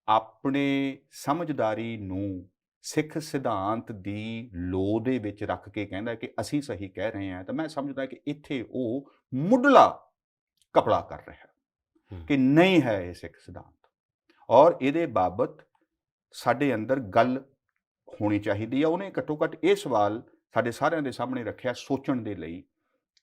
ਆਪਣੇ ਸਮਝਦਾਰੀ ਨੂੰ ਸਿੱਖ ਸਿਧਾਂਤ ਦੀ ਲੋਅ ਦੇ ਵਿੱਚ ਰੱਖ ਕੇ ਕਹਿੰਦਾ ਕਿ ਅਸੀਂ ਸਹੀ ਕਹਿ ਰਹੇ ਹਾਂ, ਤਾਂ ਮੈਂ ਸਮਝਦਾ ਕਿ ਇੱਥੇ ਉਹ ਮੁੱਢਲਾ ਕਪੜਾ ਕਰ ਰਿਹਾ ਕਿ ਨਹੀਂ ਹੈ ਇਹ ਸਿੱਖ ਸਿਧਾਂਤ, ਔਰ ਇਹਦੇ ਬਾਬਤ ਸਾਡੇ ਅੰਦਰ ਗੱਲ ਹੋਣੀ ਚਾਹੀਦੀ ਹੈ। ਉਹਨੇ ਘੱਟੋ ਘੱਟ ਇਹ ਸਵਾਲ ਸਾਡੇ ਸਾਰਿਆਂ ਦੇ ਸਾਹਮਣੇ ਰੱਖਿਆ ਸੋਚਣ ਦੇ ਲਈ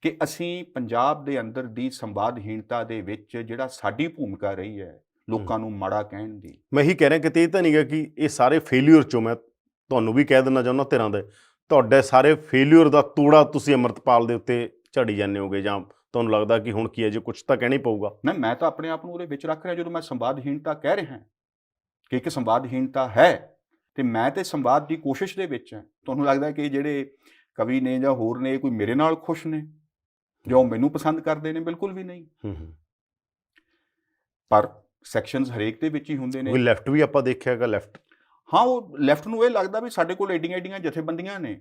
ਕਿ ਅਸੀਂ ਪੰਜਾਬ ਦੇ ਅੰਦਰ ਦੀ ਸੰਵਾਦਹੀਣਤਾ ਦੇ ਵਿੱਚ ਜਿਹੜਾ ਸਾਡੀ ਭੂਮਿਕਾ ਰਹੀ ਹੈ ਲੋਕਾਂ ਨੂੰ ਮਾੜਾ ਕਹਿਣ ਦੀ। ਮੈਂ ਇਹੀ ਕਹਿ ਰਿਹਾ ਕਿ ਇਹ ਤਾਂ ਨਹੀਂ ਗਾ ਕਿ ਇਹ ਸਾਰੇ ਫੇਲਿਅਰ ਚੋਂ, ਮੈਂ ਤੁਹਾਨੂੰ ਵੀ ਕਹਿ ਦੇਣਾ ਚਾਹੁੰਦਾ ਧਿਰਾਂ ਦੇ, ਤੁਹਾਡੇ ਸਾਰੇ ਫੇਲਿਅਰ ਦਾ ਤੋੜਾ ਤੁਸੀਂ ਅੰਮ੍ਰਿਤਪਾਲ ਦੇ ਉੱਤੇ ਝਾੜੀ ਜਾਂਦੇ ਹੋਗੇ, ਜਾਂ ਤੁਹਾਨੂੰ ਲੱਗਦਾ ਕਿ ਹੁਣ ਕੀ ਹੈ ਜੇ ਕੁਝ ਤਾਂ ਕਹਿਣਾ ਹੀ ਪਊਗਾ? ਮੈਂ ਤਾਂ ਆਪਣੇ ਆਪ ਨੂੰ ਉਹਦੇ ਵਿੱਚ ਰੱਖ ਰਿਹਾ ਜਦੋਂ ਮੈਂ ਸੰਵਾਦਹੀਣਤਾ ਕਹਿ ਰਿਹਾ ਕਿ ਇੱਕ ਸੰਵਾਦਹੀਣਤਾ ਹੈ, ਤੇ ਮੈਂ ਤੇ ਸੰਵਾਦ ਦੀ ਕੋਸ਼ਿਸ਼ ਦੇ ਵਿੱਚ ਹਾਂ। ਤੁਹਾਨੂੰ ਲੱਗਦਾ ਕਿ ਜਿਹੜੇ ਕਵੀ ਨੇ ਜਾਂ ਹੋਰ ਨੇ ਕੋਈ ਮੇਰੇ ਨਾਲ ਖੁਸ਼ ਨੇ ਜਾਂ ਮੈਨੂੰ ਪਸੰਦ ਕਰਦੇ ਨੇ? ਬਿਲਕੁਲ ਵੀ ਨਹੀਂ। ਪਰ ਸੈਕਸ਼ਨਸ ਹਰੇਕ ਦੇ ਵਿੱਚ ਹੀ ਹੁੰਦੇ ਨੇ। ਲੈਫਟ ਵੀ ਆਪਾਂ ਦੇਖਿਆਗਾ, ਲੈਫਟ, ਹਾਂ, ਉਹ ਲੈਫਟ ਨੂੰ ਇਹ ਲੱਗਦਾ ਵੀ ਸਾਡੇ ਕੋਲ ਏਡੀਆਂ ਏਡੀਆਂ ਜਥੇਬੰਦੀਆਂ ਨੇ,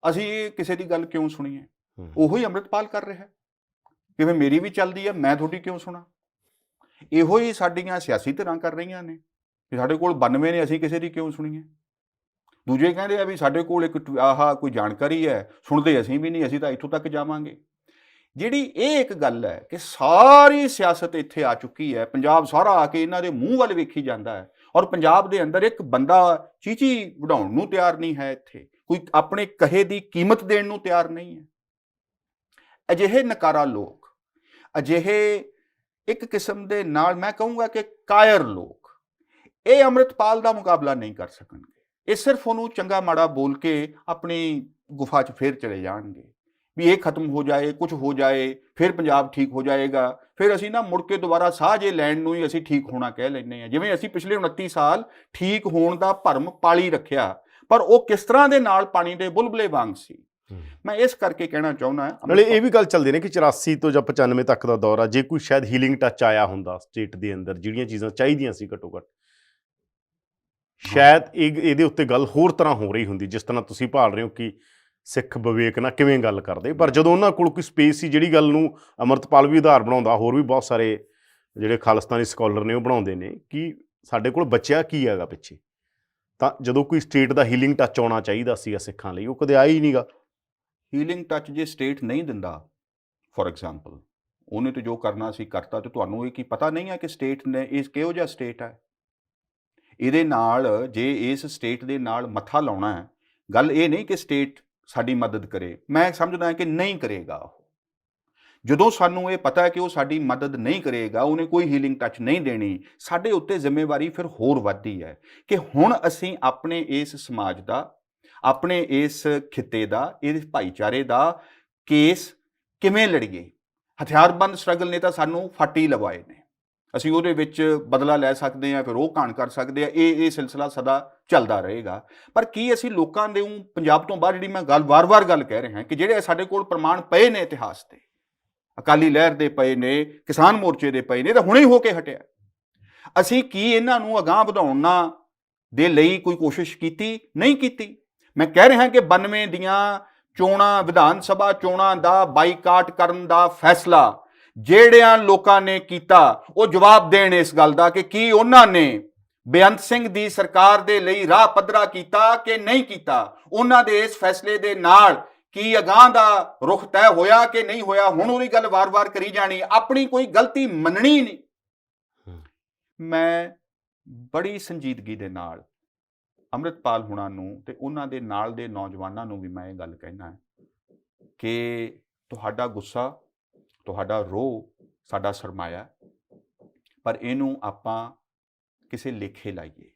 ਅਸੀਂ ਕਿਸੇ ਦੀ ਗੱਲ ਕਿਉਂ ਸੁਣੀਏ। ਉਹੀ ਅੰਮ੍ਰਿਤਪਾਲ ਕਰ ਰਿਹਾ ਕਿਵੇਂ ਮੇਰੀ ਵੀ ਚੱਲਦੀ ਹੈ, ਮੈਂ ਤੁਹਾਡੀ ਕਿਉਂ ਸੁਣਾ। ਇਹੋ ਹੀ ਸਾਡੀਆਂ ਸਿਆਸੀ ਧਿਰਾਂ ਕਰ ਰਹੀਆਂ ਨੇ ਕਿ ਸਾਡੇ ਕੋਲ 92 ਨੇ, ਅਸੀਂ ਕਿਸੇ ਦੀ ਕਿਉਂ ਸੁਣੀਏ। ਦੂਜੇ ਕਹਿੰਦੇ ਆ ਵੀ ਸਾਡੇ ਕੋਲ ਇੱਕ ਕੋਈ ਜਾਣਕਾਰੀ ਹੈ, ਸੁਣਦੇ ਅਸੀਂ ਵੀ ਨਹੀਂ, ਅਸੀਂ ਤਾਂ ਇੱਥੋਂ ਤੱਕ ਜਾਵਾਂਗੇ। ਜਿਹੜੀ ਇਹ ਇੱਕ ਗੱਲ ਹੈ ਕਿ ਸਾਰੀ ਸਿਆਸਤ ਇੱਥੇ ਆ ਚੁੱਕੀ ਹੈ, ਪੰਜਾਬ ਸਾਰਾ ਆ ਕੇ ਇਹਨਾਂ ਦੇ ਮੂੰਹ ਵੱਲ ਵੇਖੀ ਜਾਂਦਾ ਹੈ, ਔਰ ਪੰਜਾਬ ਦੇ ਅੰਦਰ ਇੱਕ ਬੰਦਾ ਚੀਚੀ ਵਢਾਉਣ ਨੂੰ ਤਿਆਰ ਨਹੀਂ ਹੈ। ਇੱਥੇ ਕੋਈ ਆਪਣੇ ਕਹੇ ਦੀ ਕੀਮਤ ਦੇਣ ਨੂੰ ਤਿਆਰ ਨਹੀਂ ਹੈ। ਅਜਿਹੇ ਨਕਾਰਾ ਲੋਕ, ਅਜਿਹੇ ਇੱਕ ਕਿਸਮ ਦੇ ਨਾਲ ਮੈਂ ਕਹੂੰਗਾ ਕਿ ਕਾਇਰ ਲੋਕ, ਇਹ ਅੰਮ੍ਰਿਤਪਾਲ ਦਾ ਮੁਕਾਬਲਾ ਨਹੀਂ ਕਰ ਸਕਣਗੇ। ਇਹ ਸਿਰਫ ਉਹਨੂੰ ਚੰਗਾ ਮਾੜਾ ਬੋਲ ਕੇ ਆਪਣੀ ਗੁਫਾ 'ਚ ਫੇਰ ਚਲੇ ਜਾਣਗੇ ਵੀ ਇਹ ਖਤਮ ਹੋ ਜਾਏ, ਕੁਝ ਹੋ ਜਾਏ, ਫਿਰ ਪੰਜਾਬ ਠੀਕ ਹੋ ਜਾਏਗਾ, ਫਿਰ ਅਸੀਂ ਨਾ ਮੁੜ ਕੇ ਦੁਬਾਰਾ ਸਾਹ ਜੇ ਲੈਣ ਨੂੰ ਹੀ ਅਸੀਂ ਠੀਕ ਹੋਣਾ ਕਹਿ ਲੈਂਦੇ ਹਾਂ। ਜਿਵੇਂ ਅਸੀਂ ਪਿਛਲੇ 29 ਸਾਲ ਠੀਕ ਹੋਣ ਦਾ ਭਰਮ ਪਾਲੀ ਰੱਖਿਆ, ਪਰ ਉਹ ਕਿਸ ਤਰ੍ਹਾਂ ਦੇ ਨਾਲ ਪਾਣੀ ਦੇ ਬੁਲਬੁਲੇ ਵਾਂਗ ਸੀ। ਮੈਂ ਇਸ ਕਰਕੇ ਕਹਿਣਾ ਚਾਹੁੰਦਾ। ਨਾਲੇ ਇਹ ਵੀ ਗੱਲ ਚੱਲਦੀ ਨੇ ਕਿ 84 ਤੋਂ ਜਾਂ 95 ਤੱਕ ਦਾ ਦੌਰ ਆ, ਜੇ ਕੋਈ ਸ਼ਾਇਦ ਹੀਲਿੰਗ ਟੱਚ ਆਇਆ ਹੁੰਦਾ ਸਟੇਟ ਦੇ ਅੰਦਰ, ਜਿਹੜੀਆਂ ਚੀਜ਼ਾਂ ਚਾਹੀਦੀਆਂ ਸੀ ਘੱਟੋ ਘੱਟ, ਸ਼ਾਇਦ ਇਹਦੇ ਉੱਤੇ ਗੱਲ ਹੋਰ ਤਰ੍ਹਾਂ ਹੋ ਰਹੀ ਹੁੰਦੀ, ਜਿਸ ਤਰ੍ਹਾਂ ਤੁਸੀਂ ਭਾਲ ਰਹੇ ਹੋ ਕਿ ਸਿੱਖ ਵਿਵੇਕ ਨਾਲ ਕਿਵੇਂ ਗੱਲ ਕਰਦੇ। ਪਰ ਜਦੋਂ ਉਹਨਾਂ ਕੋਲ ਕੋਈ ਸਪੇਸ ਸੀ, ਜਿਹੜੀ ਗੱਲ ਨੂੰ ਅੰਮ੍ਰਿਤਪਾਲ ਵੀ ਆਧਾਰ ਬਣਾਉਂਦਾ, ਹੋਰ ਵੀ ਬਹੁਤ ਸਾਰੇ ਜਿਹੜੇ ਖਾਲਿਸਤਾਨੀ ਸਕਾਲਰ ਨੇ ਉਹ ਬਣਾਉਂਦੇ ਨੇ ਕਿ ਸਾਡੇ ਕੋਲ ਬਚਿਆ ਕੀ ਹੈਗਾ ਪਿੱਛੇ, ਤਾਂ ਜਦੋਂ ਕੋਈ ਸਟੇਟ ਦਾ ਹੀਲਿੰਗ ਟੱਚ ਆਉਣਾ ਚਾਹੀਦਾ ਸੀਗਾ ਸਿੱਖਾਂ ਲਈ, ਉਹ ਕਦੇ ਆਇਆ ਹੀ ਨਹੀਂਗਾ। ਹੀਲਿੰਗ ਟੱਚ ਜੇ ਸਟੇਟ ਨਹੀਂ ਦਿੰਦਾ, ਫੋਰ ਐਗਜ਼ਾਮਪਲ ਉਹਨੇ ਤਾਂ ਜੋ ਕਰਨਾ ਸੀ ਕਰਤਾ, ਤੇ ਤੁਹਾਨੂੰ ਇਹ ਕੀ ਪਤਾ ਨਹੀਂ ਹੈ ਕਿ ਸਟੇਟ ਨੇ ਇਸ ਕਿਹੋ ਜਿਹਾ ਸਟੇਟ ਹੈ। ਇਹਦੇ ਨਾਲ ਜੇ ਇਸ ਸਟੇਟ ਦੇ ਨਾਲ ਮੱਥਾ ਲਾਉਣਾ ਹੈ, ਗੱਲ ਇਹ ਨਹੀਂ ਕਿ ਸਟੇਟ ਸਾਡੀ ਮਦਦ ਕਰੇ, ਮੈਂ ਸਮਝਦਾ ਕਿ ਨਹੀਂ ਕਰੇਗਾ ਉਹ। ਜਦੋਂ ਸਾਨੂੰ ਇਹ ਪਤਾ ਹੈ ਕਿ ਉਹ ਸਾਡੀ ਮਦਦ ਨਹੀਂ ਕਰੇਗਾ, ਉਹਨੇ ਕੋਈ ਹੀਲਿੰਗ ਟੱਚ ਨਹੀਂ ਦੇਣੀ, ਸਾਡੇ ਉੱਤੇ ਜ਼ਿੰਮੇਵਾਰੀ ਫਿਰ ਹੋਰ ਵੱਧਦੀ ਹੈ ਕਿ ਹੁਣ ਅਸੀਂ ਆਪਣੇ ਇਸ ਸਮਾਜ ਦਾ, ਆਪਣੇ ਇਸ ਖਿੱਤੇ ਦਾ, ਇਸ ਭਾਈਚਾਰੇ ਦਾ ਕੇਸ ਕਿਵੇਂ ਲੜੀਏ। ਹਥਿਆਰਬੰਦ ਸਟਰਗਲ ਨੇ ਤਾਂ ਸਾਨੂੰ ਫੱਟ ਹੀ ਲਵਾਏ ਨੇ, ਅਸੀਂ ਉਹਦੇ ਵਿੱਚ ਬਦਲਾ ਲੈ ਸਕਦੇ ਹਾਂ, ਫਿਰ ਉਹ ਘਾਣ ਕਰ ਸਕਦੇ ਆ। ਇਹ ਸਿਲਸਿਲਾ ਸਦਾ ਚੱਲਦਾ ਰਹੇਗਾ। ਪਰ ਕੀ ਅਸੀਂ ਲੋਕਾਂ ਦੇ ਪੰਜਾਬ ਤੋਂ ਬਾਹਰ, ਜਿਹੜੀ ਮੈਂ ਗੱਲ ਵਾਰ-ਵਾਰ ਗੱਲ ਕਹਿ ਰਿਹਾ ਕਿ ਜਿਹੜੇ ਸਾਡੇ ਕੋਲ ਪ੍ਰਮਾਣ ਪਏ ਨੇ ਇਤਿਹਾਸ ਦੇ, ਅਕਾਲੀ ਲਹਿਰ ਦੇ ਪਏ ਨੇ, ਕਿਸਾਨ ਮੋਰਚੇ ਦੇ ਪਏ ਨੇ, ਤਾਂ ਹੁਣੇ ਹੋ ਕੇ ਹਟਿਆ, ਅਸੀਂ ਕੀ ਇਹਨਾਂ ਨੂੰ ਅਗਾਂਹ ਵਧਾਉਣ ਦੇ ਲਈ ਕੋਈ ਕੋਸ਼ਿਸ਼ ਕੀਤੀ? ਨਹੀਂ ਕੀਤੀ। ਮੈਂ ਕਹਿ ਰਿਹਾ ਕਿ 92 ਦੀਆਂ ਚੋਣਾਂ, ਵਿਧਾਨ ਸਭਾ ਚੋਣਾਂ ਦਾ ਬਾਈਕਾਟ ਕਰਨ ਦਾ ਫੈਸਲਾ ਜਿਹੜਿਆਂ ਲੋਕਾਂ ਨੇ ਕੀਤਾ, ਉਹ ਜਵਾਬ ਦੇਣ ਇਸ ਗੱਲ ਦਾ ਕਿ ਕੀ ਉਹਨਾਂ ਨੇ ਬੇਅੰਤ ਸਿੰਘ ਦੀ ਸਰਕਾਰ ਦੇ ਲਈ ਰਾਹ ਪੱਧਰਾ ਕੀਤਾ ਕਿ ਨਹੀਂ ਕੀਤਾ? ਉਹਨਾਂ ਦੇ ਇਸ ਫੈਸਲੇ ਦੇ ਨਾਲ ਕੀ ਅਗਾਂਹ ਦਾ ਰੁਖ ਤੈਅ ਹੋਇਆ ਕਿ ਨਹੀਂ ਹੋਇਆ? ਹੁਣ ਉਹਦੀ ਗੱਲ ਵਾਰ-ਵਾਰ ਕਰੀ ਜਾਣੀ, ਆਪਣੀ ਕੋਈ ਗਲਤੀ ਮੰਨਣੀ ਨਹੀਂ। ਮੈਂ ਬੜੀ ਸੰਜੀਦਗੀ ਦੇ ਨਾਲ ਅੰਮ੍ਰਿਤਪਾਲ ਹੁਣਾਂ ਨੂੰ ਤੇ ਉਹਨਾਂ ਦੇ ਨਾਲ ਦੇ ਨੌਜਵਾਨਾਂ ਨੂੰ ਵੀ ਮੈਂ ਇਹ ਗੱਲ ਕਹਿਣਾ ਹੈ ਕਿ ਤੁਹਾਡਾ ਗੁੱਸਾ, ਤੁਹਾਡਾ ਰੋਹ ਸਾਡਾ ਸਰਮਾਇਆ, ਪਰ ਇਹਨੂੰ ਆਪਾਂ ਕਿਸੇ ਲੇਖੇ ਲਾਈਏ।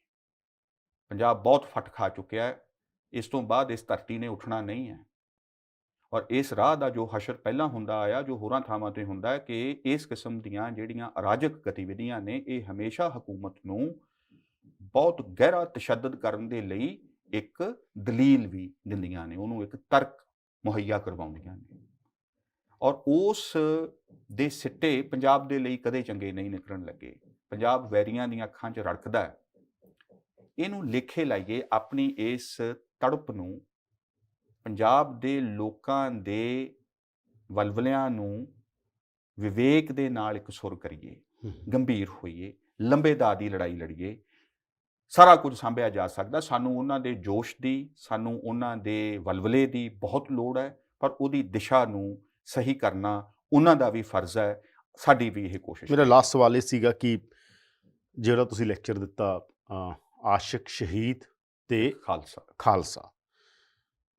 ਪੰਜਾਬ ਬਹੁਤ ਫਟ ਖਾ ਚੁੱਕਿਆ ਹੈ, ਇਸ ਤੋਂ ਬਾਅਦ ਇਸ ਧਰਤੀ ਨੇ ਉੱਠਣਾ ਨਹੀਂ ਹੈ। ਔਰ ਇਸ ਰਾਹ ਦਾ ਜੋ ਹਸ਼ਰ ਪਹਿਲਾਂ ਹੁੰਦਾ ਆਇਆ, ਜੋ ਹੋਰਾਂ ਥਾਵਾਂ ਤੇ ਹੁੰਦਾ ਹੈ, ਕਿ ਇਸ ਕਿਸਮ ਦੀਆਂ ਜਿਹੜੀਆਂ ਅਰਾਜਕ ਗਤੀਵਿਧੀਆਂ ਨੇ, ਇਹ ਹਮੇਸ਼ਾ ਹਕੂਮਤ ਨੂੰ ਬਹੁਤ ਗਹਿਰਾ ਤਸ਼ੱਦਦ ਕਰਨ ਦੇ ਲਈ ਇੱਕ ਦਲੀਲ ਵੀ ਦਿੰਦੀਆਂ ਨੇ, ਉਹਨੂੰ ਇੱਕ ਤਰਕ ਮੁਹੱਈਆ ਕਰਵਾਉਂਦੀਆਂ ਨੇ। ਔਰ ਉਸ ਦੇ ਸਿੱਟੇ ਪੰਜਾਬ ਦੇ ਲਈ ਕਦੇ ਚੰਗੇ ਨਹੀਂ ਨਿਕਲਣ ਲੱਗੇ। ਪੰਜਾਬ ਵੈਰੀਆਂ ਦੀਆਂ ਅੱਖਾਂ 'ਚ ਰੜਕਦਾ ਹੈ। ਇਹਨੂੰ ਲੇਖੇ ਲਾਈਏ, ਆਪਣੀ ਇਸ ਤੜਪ ਨੂੰ, ਪੰਜਾਬ ਦੇ ਲੋਕਾਂ ਦੇ ਵਲਵਲਿਆਂ ਨੂੰ ਵਿਵੇਕ ਦੇ ਨਾਲ ਇੱਕ ਸੁਰ ਕਰੀਏ, ਗੰਭੀਰ ਹੋਈਏ, ਲੰਬੇ ਦਾਅ ਦੀ ਲੜਾਈ ਲੜੀਏ। ਸਾਰਾ ਕੁਝ ਸਾਂਭਿਆ ਜਾ ਸਕਦਾ। ਸਾਨੂੰ ਉਹਨਾਂ ਦੇ ਜੋਸ਼ ਦੀ, ਸਾਨੂੰ ਉਹਨਾਂ ਦੇ ਵਲਵਲੇ ਦੀ ਬਹੁਤ ਲੋੜ ਹੈ, ਪਰ ਉਹਦੀ ਦਿਸ਼ਾ ਨੂੰ ਸਹੀ ਕਰਨਾ ਉਹਨਾਂ ਦਾ ਵੀ ਫਰਜ਼ ਹੈ, ਸਾਡੀ ਵੀ ਇਹ ਕੋਸ਼ਿਸ਼। ਮੇਰਾ ਲਾਸਟ ਸਵਾਲ ਇਹ ਸੀਗਾ ਕਿ ਜਿਹੜਾ ਤੁਸੀਂ ਲੈਕਚਰ ਦਿੱਤਾ ਆਸ਼ਿਕ ਸ਼ਹੀਦ ਤੇ ਖਾਲਸਾ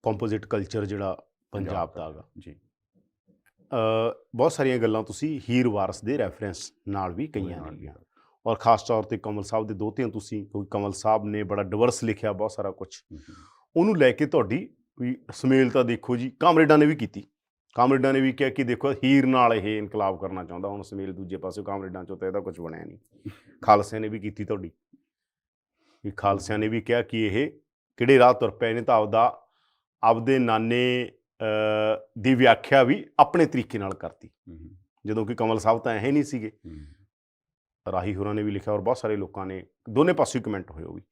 ਕੰਪੋਜ਼ਿਟ ਕਲਚਰ ਜਿਹੜਾ ਪੰਜਾਬ ਦਾ ਹੈਗਾ ਜੀ, ਬਹੁਤ ਸਾਰੀਆਂ ਗੱਲਾਂ ਤੁਸੀਂ ਹੀਰ ਵਾਰਸ ਦੇ ਰੈਫਰੈਂਸ ਨਾਲ ਵੀ ਕਹੀਆਂ ਨੇਗੀਆਂ, ਔਰ ਖਾਸ ਤੌਰ ਤੇ ਕਮਲ ਸਾਹਿਬ ਦੇ ਦੋਹਤਿਆਂ ਤੁਸੀਂ, ਕਿਉਂਕਿ ਕਮਲ ਸਾਹਿਬ ਨੇ ਬੜਾ ਡਿਵਰਸ ਲਿਖਿਆ ਬਹੁਤ ਸਾਰਾ ਕੁਝ, ਉਹਨੂੰ ਲੈ ਕੇ ਤੁਹਾਡੀ ਵੀ ਸੁਮੇਲ ਤਾਂ ਦੇਖੋ ਜੀ ਕਾਮਰੇਡਾਂ ਨੇ ਵੀ ਕੀਤੀ। ਕਾਮਰੇਡਾਂ ਨੇ ਵੀ ਕਿਹਾ ਕਿ ਦੇਖੋ ਹੀਰ ਨਾਲ ਇਹ ਇਨਕਲਾਬ ਕਰਨਾ ਚਾਹੁੰਦਾ, ਹੁਣ ਸੁਮੇਲ ਦੂਜੇ ਪਾਸੇ ਕਾਮਰੇਡਾਂ ਚੋਂ ਤਾਂ ਇਹਦਾ ਕੁਝ ਬਣਿਆ ਨਹੀਂ। ਖਾਲਸਿਆਂ ਨੇ ਵੀ ਕੀਤੀ ਤੁਹਾਡੀ, ਵੀ ਖਾਲਸਿਆਂ ਨੇ ਵੀ ਕਿਹਾ ਕਿ ਇਹ ਕਿਹੜੇ ਰਾਹ ਤੁਰ ਪਏ ਨੇ, ਤਾਂ ਆਪਦੇ ਨਾਨੇ ਦੀ ਵਿਆਖਿਆ ਵੀ ਆਪਣੇ ਤਰੀਕੇ ਨਾਲ ਕਰਤੀ, ਜਦੋਂ ਕਿ ਕਮਲ ਸਾਹਿਬ ਤਾਂ ਇਹ ਨਹੀਂ ਸੀਗੇ। ਰਾਹੀ ਹੋਰਾਂ ਨੇ ਵੀ ਲਿਖਿਆ, ਔਰ ਬਹੁਤ ਸਾਰੇ ਲੋਕਾਂ ਨੇ ਦੋਨੇ ਪਾਸੇ ਕਮੈਂਟ ਹੋਏ ਉਹ ਵੀ,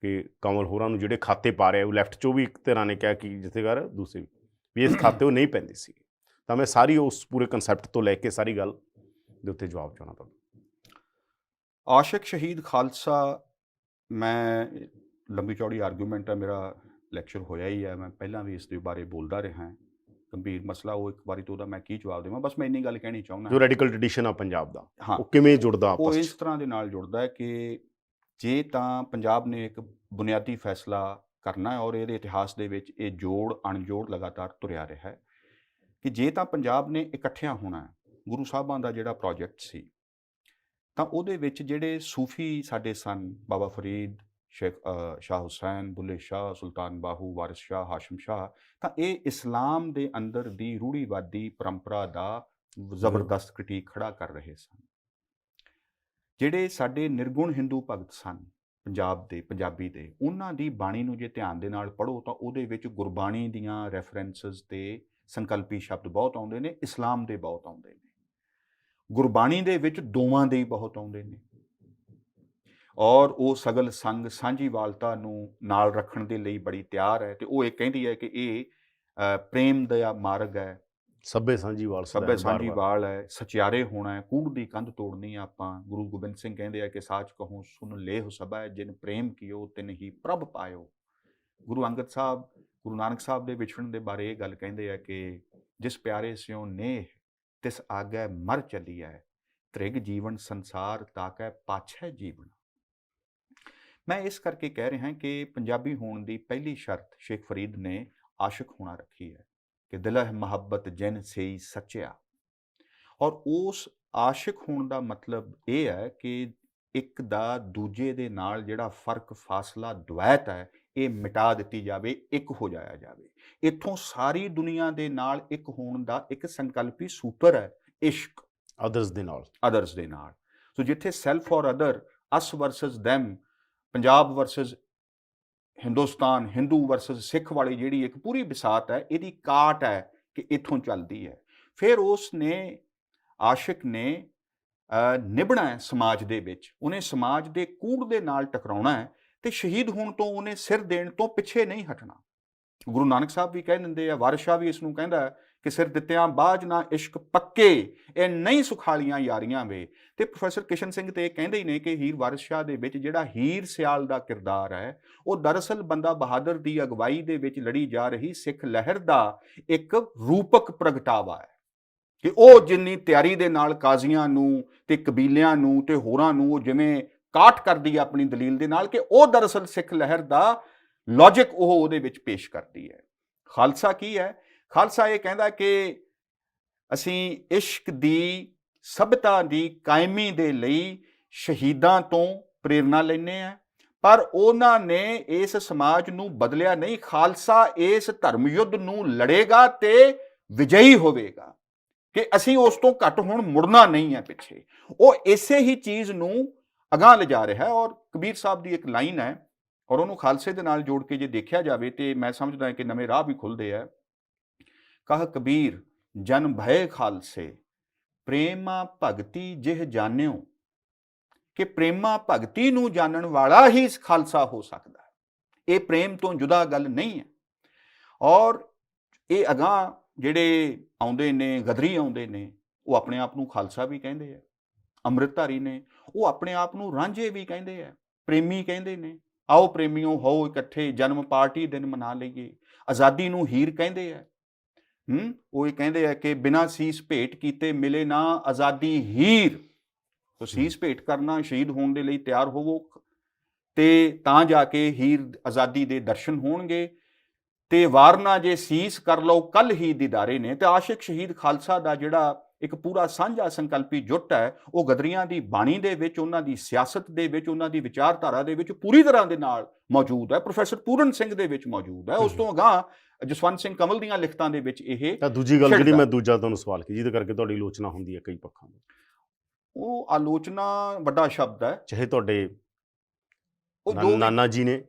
ਕਿ ਕਮਲ ਹੋਰਾਂ ਨੂੰ ਜਿਹੜੇ ਖਾਤੇ ਪਾ ਰਹੇ ਉਹ ਲੈਫਟ 'ਚੋਂ ਵੀ ਇੱਕ ਤਰ੍ਹਾਂ ਨੇ ਕਿਹਾ ਕਿ ਜਿੱਥੇ ਕਰ ਦੂਸਰੇ ਵੀ ਇਸ ਖਾਤੇ ਉਹ ਨਹੀਂ ਪੈਂਦੇ ਸੀ। ਤਾਂ ਮੈਂ ਸਾਰੀ ਉਸ ਪੂਰੇ ਕਨਸੈਪਟ ਤੋਂ ਲੈ ਕੇ ਸਾਰੀ ਗੱਲ ਦੇ ਉੱਤੇ ਜਵਾਬ ਚਾਹੁੰਦਾ ਤੁਹਾਨੂੰ। ਆਸ਼ਿਕ ਸ਼ਹੀਦ ਖਾਲਸਾ, ਮੈਂ ਲੰਬੀ ਚੌੜੀ ਆਰਗੂਮੈਂਟ ਹੈ, ਮੇਰਾ ਲੈਕਚਰ ਹੋਇਆ ਹੀ ਹੈ, ਮੈਂ ਪਹਿਲਾਂ ਵੀ ਇਸ ਦੇ ਬਾਰੇ ਬੋਲਦਾ ਰਿਹਾ। ਗੰਭੀਰ ਮਸਲਾ, ਉਹ ਇੱਕ ਵਾਰੀ ਤੋਂ ਉਹਦਾ ਮੈਂ ਕੀ ਜਵਾਬ ਦੇਵਾਂ। ਬਸ ਮੈਂ ਇੰਨੀ ਗੱਲ ਕਹਿਣੀ ਚਾਹੁੰਦਾ, ਜੋ ਰੈਡੀਕਲ ਟ੍ਰੈਡੀਸ਼ਨ ਆ ਪੰਜਾਬ ਦਾ, ਹਾਂ, ਉਹ ਕਿਵੇਂ ਜੁੜਦਾ ਆਪਸ ਉਹ ਵਿੱਚ? ਇਸ ਤਰ੍ਹਾਂ ਦੇ ਨਾਲ ਜੁੜਦਾ ਹੈ ਕਿ ਜੇ ਤਾਂ ਪੰਜਾਬ ਨੇ ਇੱਕ ਬੁਨਿਆਦੀ ਫੈਸਲਾ ਕਰਨਾ ਹੈ, ਔਰ ਇਹਦੇ ਇਤਿਹਾਸ ਦੇ ਵਿੱਚ ਇਹ ਜੋੜ ਅਣਜੋੜ ਲਗਾਤਾਰ ਤੁਰਿਆ ਰਿਹਾ ਹੈ, ਕਿ ਜੇ ਤਾਂ ਪੰਜਾਬ ਨੇ ਇਕੱਠਿਆਂ ਹੋਣਾ ਹੈ, ਗੁਰੂ ਸਾਹਿਬਾਂ ਦਾ ਜਿਹੜਾ ਪ੍ਰੋਜੈਕਟ ਸੀ, ਤਾਂ ਉਹਦੇ ਵਿੱਚ ਜਿਹੜੇ ਸੂਫੀ ਸਾਡੇ ਸਨ, ਬਾਬਾ ਫਰੀਦ, ਸ਼ਾਹ ਹੁਸੈਨ, ਬੁੱਲੇ ਸ਼ਾਹ, ਸੁਲਤਾਨ ਬਾਹੂ, ਵਾਰਿਸ ਸ਼ਾਹ, ਹਾਸ਼ਮ ਸ਼ਾਹ, ਤਾਂ ਇਹ ਇਸਲਾਮ ਦੇ ਅੰਦਰ ਦੀ ਰੂੜੀਵਾਦੀ ਪਰੰਪਰਾ ਦਾ ਜ਼ਬਰਦਸਤ ਕ੍ਰਿਟੀਕ ਖੜਾ ਕਰ ਰਹੇ ਸਨ। ਜਿਹੜੇ ਸਾਡੇ ਨਿਰਗੁਣ ਹਿੰਦੂ ਭਗਤ ਸਨ ਪੰਜਾਬ ਦੇ, ਪੰਜਾਬੀ ਦੇ, ਉਹਨਾਂ ਦੀ ਬਾਣੀ ਨੂੰ ਜੇ ਧਿਆਨ ਦੇ ਨਾਲ ਪੜ੍ਹੋ ਤਾਂ ਉਹਦੇ ਵਿੱਚ ਗੁਰਬਾਣੀ ਦੀਆਂ ਰੈਫਰੈਂਸਸ ਤੇ ਸੰਕਲਪੀ ਸ਼ਬਦ ਬਹੁਤ ਆਉਂਦੇ ਨੇ, ਇਸਲਾਮ ਦੇ ਬਹੁਤ ਆਉਂਦੇ ਨੇ, ਗੁਰਬਾਣੀ ਦੇ ਵਿੱਚ ਦੋਵਾਂ ਦੇ ਹੀ ਬਹੁਤ ਆਉਂਦੇ ਨੇ। ਔਰ ਉਹ ਸਗਲ ਸੰਗ ਸਾਂਝੀਵਾਲਤਾ ਨੂੰ ਨਾਲ ਰੱਖਣ ਦੇ ਲਈ ਬੜੀ ਤਿਆਰ ਹੈ, ਤੇ ਉਹ ਇਹ ਕਹਿੰਦੀ ਹੈ ਕਿ ਇਹ ਪ੍ਰੇਮ ਦਾ ਮਾਰਗ ਹੈ, ਸੱਭੇ ਸਾਂਝੀਵਾਲ ਹੈ, ਸਚਿਆਰੇ ਹੋਣਾ ਹੈ, ਕੂੜ ਦੀ ਕੰਧ ਤੋੜਨੀ ਆਪਾਂ। ਗੁਰੂ ਗੋਬਿੰਦ ਸਿੰਘ ਕਹਿੰਦੇ ਆ ਕਿ ਸਾਚ ਕਹੂੰ ਸੁਨ ਲੇਹੁ ਸਭੈ, ਜਿਨ ਪ੍ਰੇਮ ਕੀਓ ਤਿਨ ਹੀ ਪ੍ਰਭ ਪਾਇਓ। ਗੁਰੂ ਅੰਗਦ ਸਾਹਿਬ, ਗੁਰੂ ਨਾਨਕ ਸਾਹਿਬ ਦੇ ਵਿਛੜਨ ਦੇ ਬਾਰੇ ਇਹ ਗੱਲ ਕਹਿੰਦੇ ਆ ਕਿ ਜਿਸ ਪਿਆਰੇ ਸਿਉ ਨੇਹ ਤਿਸ ਆਗੈ ਮਰ ਚੱਲੀਐ, ਤ੍ਰਿਗ ਜੀਵਨ ਸੰਸਾਰ ਤਾਕੈ ਪਾਛੈ ਜੀਵਨ। ਮੈਂ ਇਸ ਕਰਕੇ ਕਹਿ ਰਿਹਾ ਕਿ ਪੰਜਾਬੀ ਹੋਣ ਦੀ ਪਹਿਲੀ ਸ਼ਰਤ ਸ਼ੇਖ ਫਰੀਦ ਨੇ ਆਸ਼ਿਕ ਹੋਣਾ ਰੱਖੀ ਹੈ, ਕਿ ਦਿਲਹਿ ਮੁਹੱਬਤ ਜਿਨ ਸਈ ਸੱਚਿਆ। ਔਰ ਉਸ ਆਸ਼ਿਕ ਹੋਣ ਦਾ ਮਤਲਬ ਇਹ ਹੈ ਕਿ ਇੱਕ ਦਾ ਦੂਜੇ ਦੇ ਨਾਲ ਜਿਹੜਾ ਫਰਕ, ਫਾਸਲਾ, ਦੁਵੈਤ ਹੈ, ਇਹ ਮਿਟਾ ਦਿੱਤੀ ਜਾਵੇ, ਇੱਕ ਹੋ ਜਾਇਆ ਜਾਵੇ। ਇੱਥੋਂ ਸਾਰੀ ਦੁਨੀਆ ਦੇ ਨਾਲ ਇੱਕ ਹੋਣ ਦਾ ਇੱਕ ਸੰਕਲਪੀ ਸੂਤਰ ਹੈ ਇਸ਼ਕ, ਅਦਰਸ ਦੇ ਨਾਲ। ਸੋ ਜਿੱਥੇ self or other, us versus them, Punjab versus Hindustan, Hindu versus Sikh ਵਾਲੀ ਜਿਹੜੀ ਇੱਕ ਪੂਰੀ ਬਿਸਾਤ ਹੈ, ਇਹਦੀ ਕਾਟ ਹੈ ਕਿ ਇੱਥੋਂ ਚੱਲਦੀ ਹੈ। ਫਿਰ ਉਸ ਨੇ, ਆਸ਼ਿਕ ਨੇ ਨਿਭਣਾ ਹੈ ਸਮਾਜ ਦੇ ਵਿੱਚ, ਉਹਨੇ ਸਮਾਜ ਦੇ ਕੂੜ ਦੇ ਨਾਲ ਟਕਰਾਉਣਾ ਹੈ, ਤੇ ਸ਼ਹੀਦ ਹੋਣ ਤੋਂ ਉਹਨੇ ਸਿਰ ਦੇਣ ਤੋਂ ਪਿੱਛੇ ਨਹੀਂ ਹਟਣਾ। ਗੁਰੂ ਨਾਨਕ ਸਾਹਿਬ ਵੀ ਕਹਿ ਦਿੰਦੇ ਆ, ਵਾਰਿਸ ਸ਼ਾਹ ਵੀ ਇਸ ਨੂੰ ਕਹਿੰਦਾ ਹੈ ਕਿ ਸਿਰ ਦਿੱਤਿਆਂ ਬਾਝ ਨਾ ਇਸ਼ਕ ਪੱਕੇ, ਇਹ ਨਹੀਂ ਸੁਖਾਲੀਆਂ ਯਾਰੀਆਂ ਵੇ। ਤੇ ਪ੍ਰੋਫੈਸਰ ਕਿਸ਼ਨ ਸਿੰਘ ਤੇ ਇਹ ਕਹਿੰਦੇ ਹੀ ਨੇ ਕਿ ਹੀਰ ਵਾਰਿਸ ਸ਼ਾਹ ਦੇ ਵਿੱਚ ਜਿਹੜਾ ਹੀਰ ਸਿਆਲ ਦਾ ਕਿਰਦਾਰ ਹੈ, ਉਹ ਦਰਅਸਲ ਬੰਦਾ ਬਹਾਦਰ ਦੀ ਅਗਵਾਈ ਦੇ ਵਿੱਚ ਲੜੀ ਜਾ ਰਹੀ ਸਿੱਖ ਲਹਿਰ ਦਾ ਇੱਕ ਰੂਪਕ ਪ੍ਰਗਟਾਵਾ ਹੈ ਕਿ ਉਹ ਜਿੰਨੀ ਤਿਆਰੀ ਦੇ ਨਾਲ ਕਾਜ਼ੀਆਂ ਨੂੰ ਤੇ ਕਬੀਲਿਆਂ ਨੂੰ ਤੇ ਹੋਰਾਂ ਨੂੰ ਉਹ ਜਿਵੇਂ ਕਾਟ ਕਰਦੀ ਹੈ ਆਪਣੀ ਦਲੀਲ ਦੇ ਨਾਲ, ਕਿ ਉਹ ਦਰਅਸਲ ਸਿੱਖ ਲਹਿਰ ਦਾ ਲੌਜਿਕ ਉਹ ਉਹਦੇ ਵਿੱਚ ਪੇਸ਼ ਕਰਦੀ ਹੈ। ਖਾਲਸਾ ਕੀ ਹੈ? ਖਾਲਸਾ ਇਹ ਕਹਿੰਦਾ ਕਿ ਅਸੀਂ ਇਸ਼ਕ ਦੀ ਸਭਿਤਾ ਦੀ ਕਾਇਮੀ ਦੇ ਲਈ ਸ਼ਹੀਦਾਂ ਤੋਂ ਪ੍ਰੇਰਨਾ ਲੈਂਦੇ ਹਾਂ, ਪਰ ਉਹਨਾਂ ਨੇ ਇਸ ਸਮਾਜ ਨੂੰ ਬਦਲਿਆ ਨਹੀਂ। ਖਾਲਸਾ ਇਸ ਧਰਮ ਯੁੱਧ ਨੂੰ ਲੜੇਗਾ ਤੇ ਵਿਜয়ੀ ਹੋਵੇਗਾ ਕਿ ਅਸੀਂ ਉਸ ਤੋਂ ਘੱਟ ਹੁਣ ਮੁੜਨਾ ਨਹੀਂ ਹੈ ਪਿੱਛੇ। ਉਹ ਇਸੇ ਹੀ ਚੀਜ਼ ਨੂੰ ਅਗਾਂਹ ਲਿਜਾ ਰਿਹਾ ਹੈ। ਔਰ ਕਬੀਰ ਸਾਹਿਬ ਦੀ ਇੱਕ ਲਾਈਨ ਹੈ, ਔਰ ਉਹਨੂੰ ਖਾਲਸੇ ਦੇ ਨਾਲ ਜੋੜ ਕੇ ਜੇ ਦੇਖਿਆ ਜਾਵੇ ਤੇ ਮੈਂ ਸਮਝਦਾ ਕਿ ਨਵੇਂ ਰਾਹ ਵੀ ਖੁੱਲ੍ਹਦੇ ਆ। ਕਹ ਕਬੀਰ ਜਨ ਭਏ ਖਾਲਸੇ, ਪ੍ਰੇਮਾ ਭਗਤੀ ਜਿਹ ਜਾਣਿਓ, ਕਿ ਪ੍ਰੇਮਾ ਭਗਤੀ ਨੂੰ ਜਾਣਨ ਵਾਲਾ ਹੀ ਖਾਲਸਾ ਹੋ ਸਕਦਾ ਹੈ। ਇਹ ਪ੍ਰੇਮ ਤੋਂ ਜੁਦਾ ਗੱਲ ਨਹੀਂ ਹੈ। ਔਰ ਇਹ ਅਗਾਂਹ ਜਿਹੜੇ ਆਉਂਦੇ ਨੇ, ਗਦਰੀ ਆਉਂਦੇ ਨੇ, ਉਹ ਆਪਣੇ ਆਪ ਨੂੰ ਖਾਲਸਾ ਵੀ ਕਹਿੰਦੇ ਆ। ਅੰਮ੍ਰਿਤਧਾਰੀ ਨੇ, ਉਹ ਆਪਣੇ ਆਪ ਨੂੰ ਰਾਂਝੇ ਵੀ ਕਹਿੰਦੇ ਆ, ਪ੍ਰੇਮੀ ਕਹਿੰਦੇ ਨੇ। ਆਓ ਪ੍ਰੇਮੀਓ ਹੋ ਇਕੱਠੇ, ਜਨਮ ਪਾਰਟੀ ਦਿਨ ਮਨਾ ਲਈਏ। ਆਜ਼ਾਦੀ ਨੂੰ ਹੀਰ ਕਹਿੰਦੇ ਆ। ਉਹ ਇਹ ਕਹਿੰਦੇ ਆ ਕਿ ਬਿਨਾਂ ਸੀਸ ਭੇਟ ਕੀਤੇ ਮਿਲੇ ਨਾ ਆਜ਼ਾਦੀ ਹੀਰ। ਸੋ ਸੀਸ ਭੇਟ ਕਰਨਾ, ਸ਼ਹੀਦ ਹੋਣ ਦੇ ਲਈ ਤਿਆਰ ਹੋਵੋ ਤੇ ਤਾਂ ਜਾ ਕੇ ਹੀਰ ਆਜ਼ਾਦੀ ਦੇ ਦਰਸ਼ਨ ਹੋਣਗੇ। ਤੇ ਵਾਰਨਾ ਜੇ ਸੀਸ ਕਰ ਲਓ ਕੱਲ ਹੀ ਦੀਦਾਰੇ ਨੇ। ਤੇ ਆਸ਼ਿਕ ਸ਼ਹੀਦ ਖਾਲਸਾ ਦਾ ਜਿਹੜਾ ਇੱਕ ਪੂਰਾ ਸਾਂਝਾ ਸੰਕਲਪੀ ਜੁੱਟ ਹੈ, ਉਹ ਗਦਰੀਆਂ ਦੀ ਬਾਣੀ ਦੇ ਵਿੱਚ, ਉਹਨਾਂ ਦੀ ਸਿਆਸਤ ਦੇ ਵਿੱਚ, ਉਹਨਾਂ ਦੀ ਵਿਚਾਰਧਾਰਾ ਦੇ ਵਿੱਚ ਪੂਰੀ ਤਰ੍ਹਾਂ ਦੇ ਨਾਲ ਮੌਜੂਦ ਹੈ। ਪ੍ਰੋਫੈਸਰ ਪੂਰਨ ਸਿੰਘ ਦੇ ਵਿੱਚ ਮੌਜੂਦ ਹੈ। ਉਸ ਤੋਂ ਅਗਾਂਹ ਜਸਵੰਤ ਸਿੰਘ ਕੰਵਲ ਦੀਆਂ ਲਿਖਤਾਂ ਦੇ ਵਿੱਚ ਇਹ ਤਾਂ ਦੂਜੀ ਗੱਲ ਜਿਹੜੀ ਮੈਂ ਦੂਜਾ ਤੁਹਾਨੂੰ ਸਵਾਲ ਕੀ, ਜਿਹਦੇ ਕਰਕੇ ਤੁਹਾਡੀ ਆਲੋਚਨਾ ਹੁੰਦੀ ਹੈ ਕਈ ਪੱਖਾਂ ਤੋਂ, ਉਹ ਆਲੋਚਨਾ ਵੱਡਾ ਸ਼ਬਦ ਹੈ। ਚਾਹੇ ਤੁਹਾਡੇ ਨਾਨਾ ਜੀ ਨੇ,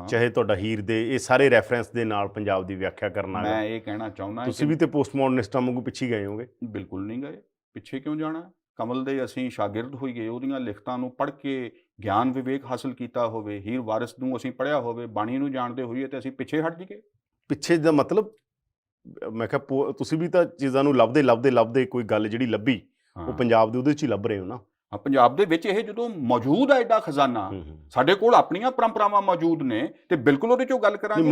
ਚਾਹੇ ਤੁਹਾਡਾ ਹੀਰ ਦੇ, ਇਹ ਸਾਰੇ ਰੈਫਰੈਂਸ ਦੇ ਨਾਲ ਪੰਜਾਬ ਦੀ ਵਿਆਖਿਆ ਕਰਨਾ। ਮੈਂ ਇਹ ਕਹਿਣਾ ਚਾਹੁੰਦਾ, ਤੁਸੀਂ ਵੀ ਤੇ ਪੋਸਟ ਮਾਡਰਨਿਸਟਾਂ ਵਾਂਗੂ ਪਿੱਛੇ ਗਏ ਹੋਗੇ। ਬਿਲਕੁਲ ਨਹੀਂ ਗਏ, ਪਿੱਛੇ ਕਿਉਂ ਜਾਣਾ। ਕਮਲ ਦੇ ਅਸੀਂ ਸ਼ਾਗਿਰਦ ਹੋਈਏ, ਉਹਦੀਆਂ ਲਿਖਤਾਂ ਨੂੰ ਪੜ੍ਹ ਕੇ ਗਿਆਨ ਵਿਵੇਕ ਹਾਸਲ ਕੀਤਾ ਹੋਵੇ, ਹੀਰ ਵਾਰਿਸ ਨੂੰ ਅਸੀਂ ਪੜ੍ਹਿਆ ਹੋਵੇ, ਬਾਣੀ ਨੂੰ ਜਾਣਦੇ ਹੋਈਏ, ਤੇ ਅਸੀਂ ਪਿੱਛੇ ਹਟ ਜਾਈਏ। ਪਿੱਛੇ ਦਾ ਮਤਲਬ ਮੈਂ ਕਿਹਾ ਤੁਸੀਂ ਵੀ ਤਾਂ ਚੀਜ਼ਾਂ ਨੂੰ ਲੱਭਦੇ ਲੱਭਦੇ ਲੱਭਦੇ ਕੋਈ ਗੱਲ ਜਿਹੜੀ ਲੱਭੀ, ਉਹ ਪੰਜਾਬ ਦੇ ਉਹਦੇ 'ਚ ਹੀ ਲੱਭ ਰਹੇ ਹੋ ਨਾ। ਪੰਜਾਬ ਦੇ ਵਿੱਚ ਇਹ ਜਦੋਂ ਮੌਜੂਦ ਹੈ ਐਡਾ ਖਜ਼ਾਨਾ, ਸਾਡੇ ਕੋਲ ਆਪਣੀਆਂ ਪਰੰਪਰਾਵਾਂ ਮੌਜੂਦ ਨੇ, ਤੇ ਬਿਲਕੁਲ ਉਹਦੇ 'ਚੋਂ ਗੱਲ ਕਰਾਂਗੇ।